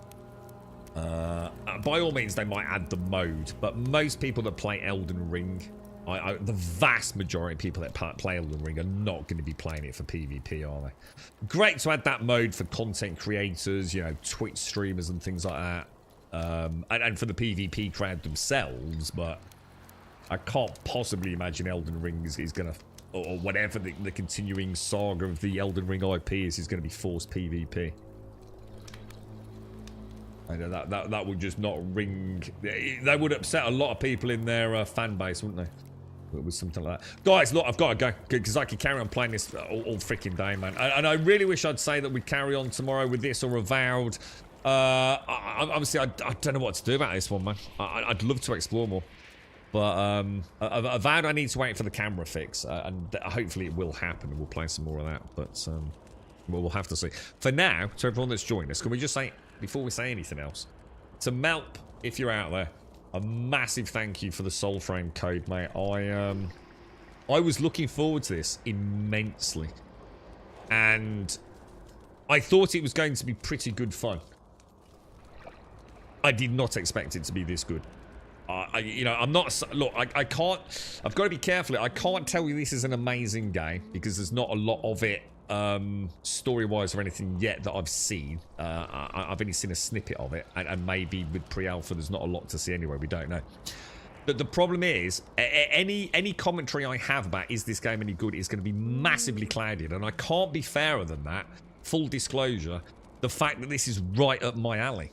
By all means, they might add the mode, but most people that play Elden Ring. The vast majority of people that play Elden Ring are not going to be playing it for PvP, are they? Great to add that mode for content creators, you know, Twitch streamers and things like that. And for the PvP crowd themselves, but I can't possibly imagine Elden Ring is going to, or whatever the continuing saga of the Elden Ring IP is going to be forced PvP. I know that would just not ring. They would upset a lot of people in their fan base, wouldn't they? With something like that. Guys, look, I've got to go because I could carry on playing this all freaking day, man. And I really wish I'd say that we'd carry on tomorrow with this or Avowed. Obviously, I don't know what to do about this one, man. I'd love to explore more. But Avowed, I need to wait for the camera fix. And hopefully it will happen and we'll play some more of that. But we'll have to see. For now, to everyone that's joined us, can we just say, before we say anything else, to Melp, if you're out there, a massive thank you for the Soulframe code, mate. I was looking forward to this immensely. And I thought it was going to be pretty good fun. I did not expect it to be this good. You know, I'm not... Look, I can't... I've got to be careful. I can't tell you this is an amazing game because there's not a lot of it story-wise or anything yet that I've seen. I've only seen a snippet of it, and maybe with pre-alpha there's not a lot to see anyway. We don't know. But the problem is, any commentary I have about is this game any good is going to be massively clouded, and I can't be fairer than that. Full disclosure, the fact that this is right up my alley.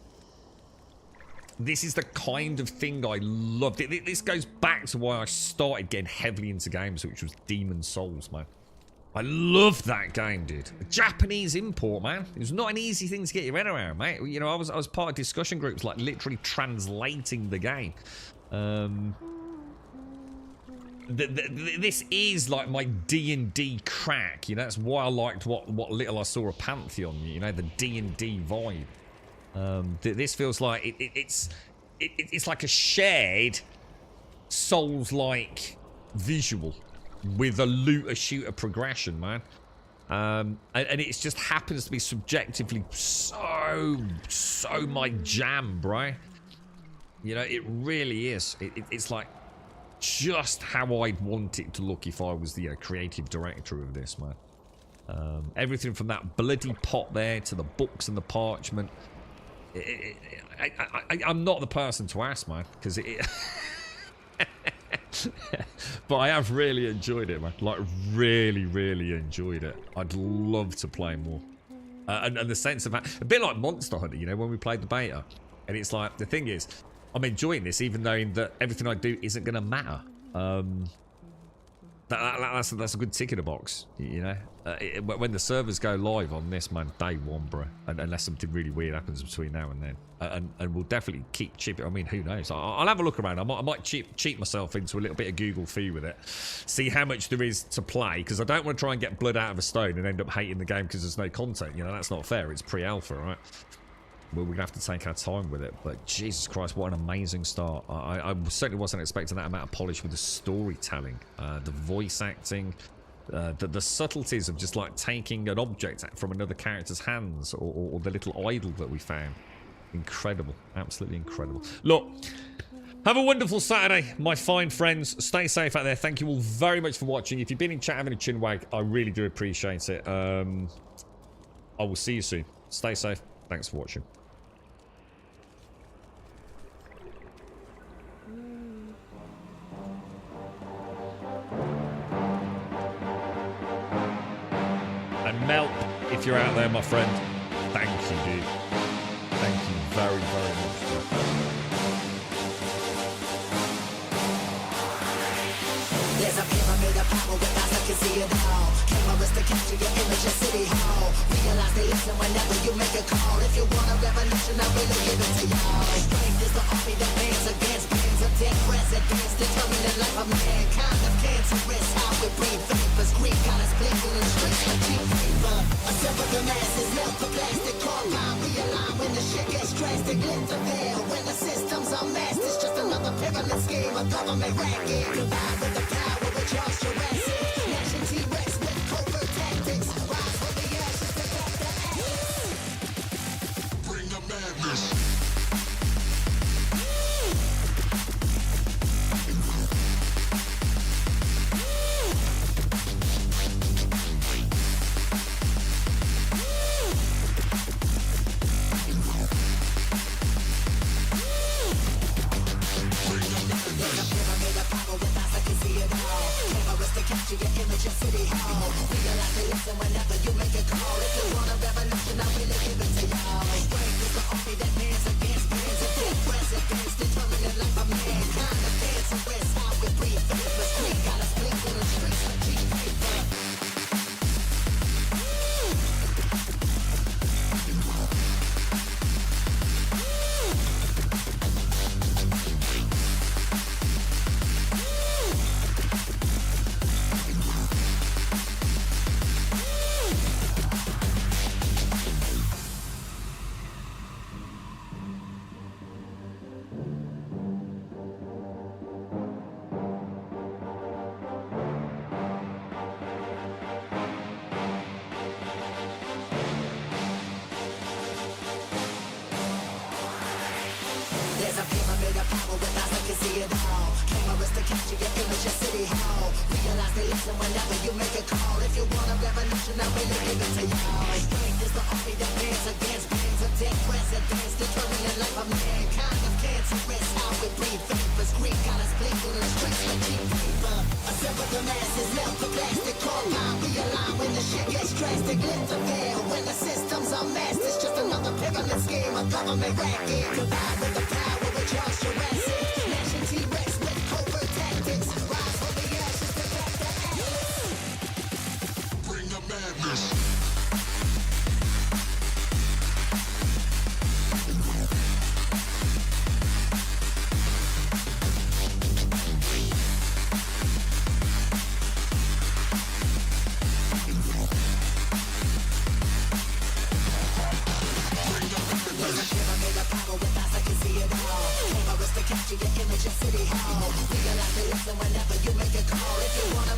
This is the kind of thing I loved. This goes back to why I started getting heavily into games, which was Demon Souls, man. I loved that game, dude. A Japanese import, man. It was not an easy thing to get your head around, mate. You know, I was part of discussion groups, like literally translating the game. This is like my D&D crack. You know, that's why I liked what little I saw of Pantheon. You know, the D&D vibe. This feels like it's like a shared Souls-like visual with a looter shooter progression, man. And it just happens to be subjectively so my jam, bro. You know, it really is. It's like just how I'd want it to look if I was the creative director of this, man. Everything from that bloody pot there to the books and the parchment. I'm not the person to ask, man, because but I have really enjoyed it, man. Like, really enjoyed it. I'd love to play more. And the sense of that, a bit like Monster Hunter, you know, when we played the beta. And it's like, the thing is, I'm enjoying this, even knowing that everything I do isn't going to matter. That's a good tick in the box, you know. When the servers go live on this, man, day one, bro. Unless something really weird happens between now and then, and we'll definitely keep chipping. I mean, who knows? I'll have a look around. I might cheat myself into a little bit of Google fee with it, see how much there is to play, because I don't want to try and get blood out of a stone and end up hating the game because there's no content. You know, that's not fair. It's pre-alpha, right? Well, we're going to have to take our time with it, but Jesus Christ, what an amazing start. I certainly wasn't expecting that amount of polish with the storytelling, the voice acting, the subtleties of just like taking an object from another character's hands, or the little idol that we found. Incredible, absolutely incredible. Look, have a wonderful Saturday, my fine friends. Stay safe out there. Thank you all very much for watching. If you've been in chat having a chinwag, I really do appreciate it. I will see you soon. Stay safe. Thanks for watching. And Melp, if you're out there, my friend, thank you, dude. Thank you very, very much, dude. There's a pyramid of power with eyes that can see it all. Cameras to capture your image in City Hall. Realize they listen whenever you make a call. If you want a revolution, I really give it to y'all. Strength is the army that bands against bands of dead presidents, determining the life of mankind. Of cancerous, how we breathe vapors. Greek got us blinking in streets like cheap paper. A sever the masses, melt the plastic carbine. Realign when the shit gets drastic. Lift the veil when the systems are masked. It's just another pyramid scheme, a government racket. Combined with the power with Charles Jurassic. Nation T-Rex with covert tactics. Rise from the ashes to back the axis. Bring the madness. Capture your image in City Hall. Realize they listen whenever you make a call. If you want a revolution, I really give it to y'all. Strength is the army that bands against bands of dead presidents, determining the life of mankind. The cancerous, how we breathe vapors. Greek got us blinking in streets like cheap paper. There's a pyramid of power with eyes that can see it all. Cameras to capture your image in City Hall. Realize they listen whenever you make a call. If you want a revolution, I really give it to y'all. Strength is the army that bands against bands of dead presidents, determining the life of mankind. Of cancerous, how we breathe vapors. Greek got us blinking in streets like cheap paper. A sever the masses, melt the plastic carbine. Realign when the shit gets drastic. Lift the veil when the systems are masked. It's just another pyramid scheme, a government racket. Combined with the power with Charles Jurassic. Nation T-Rex with covert tactics. Rise from the ashes to back the axis. Bring the madness. Capture your image in City Hall. Realize they listen whenever you make a call. If you want a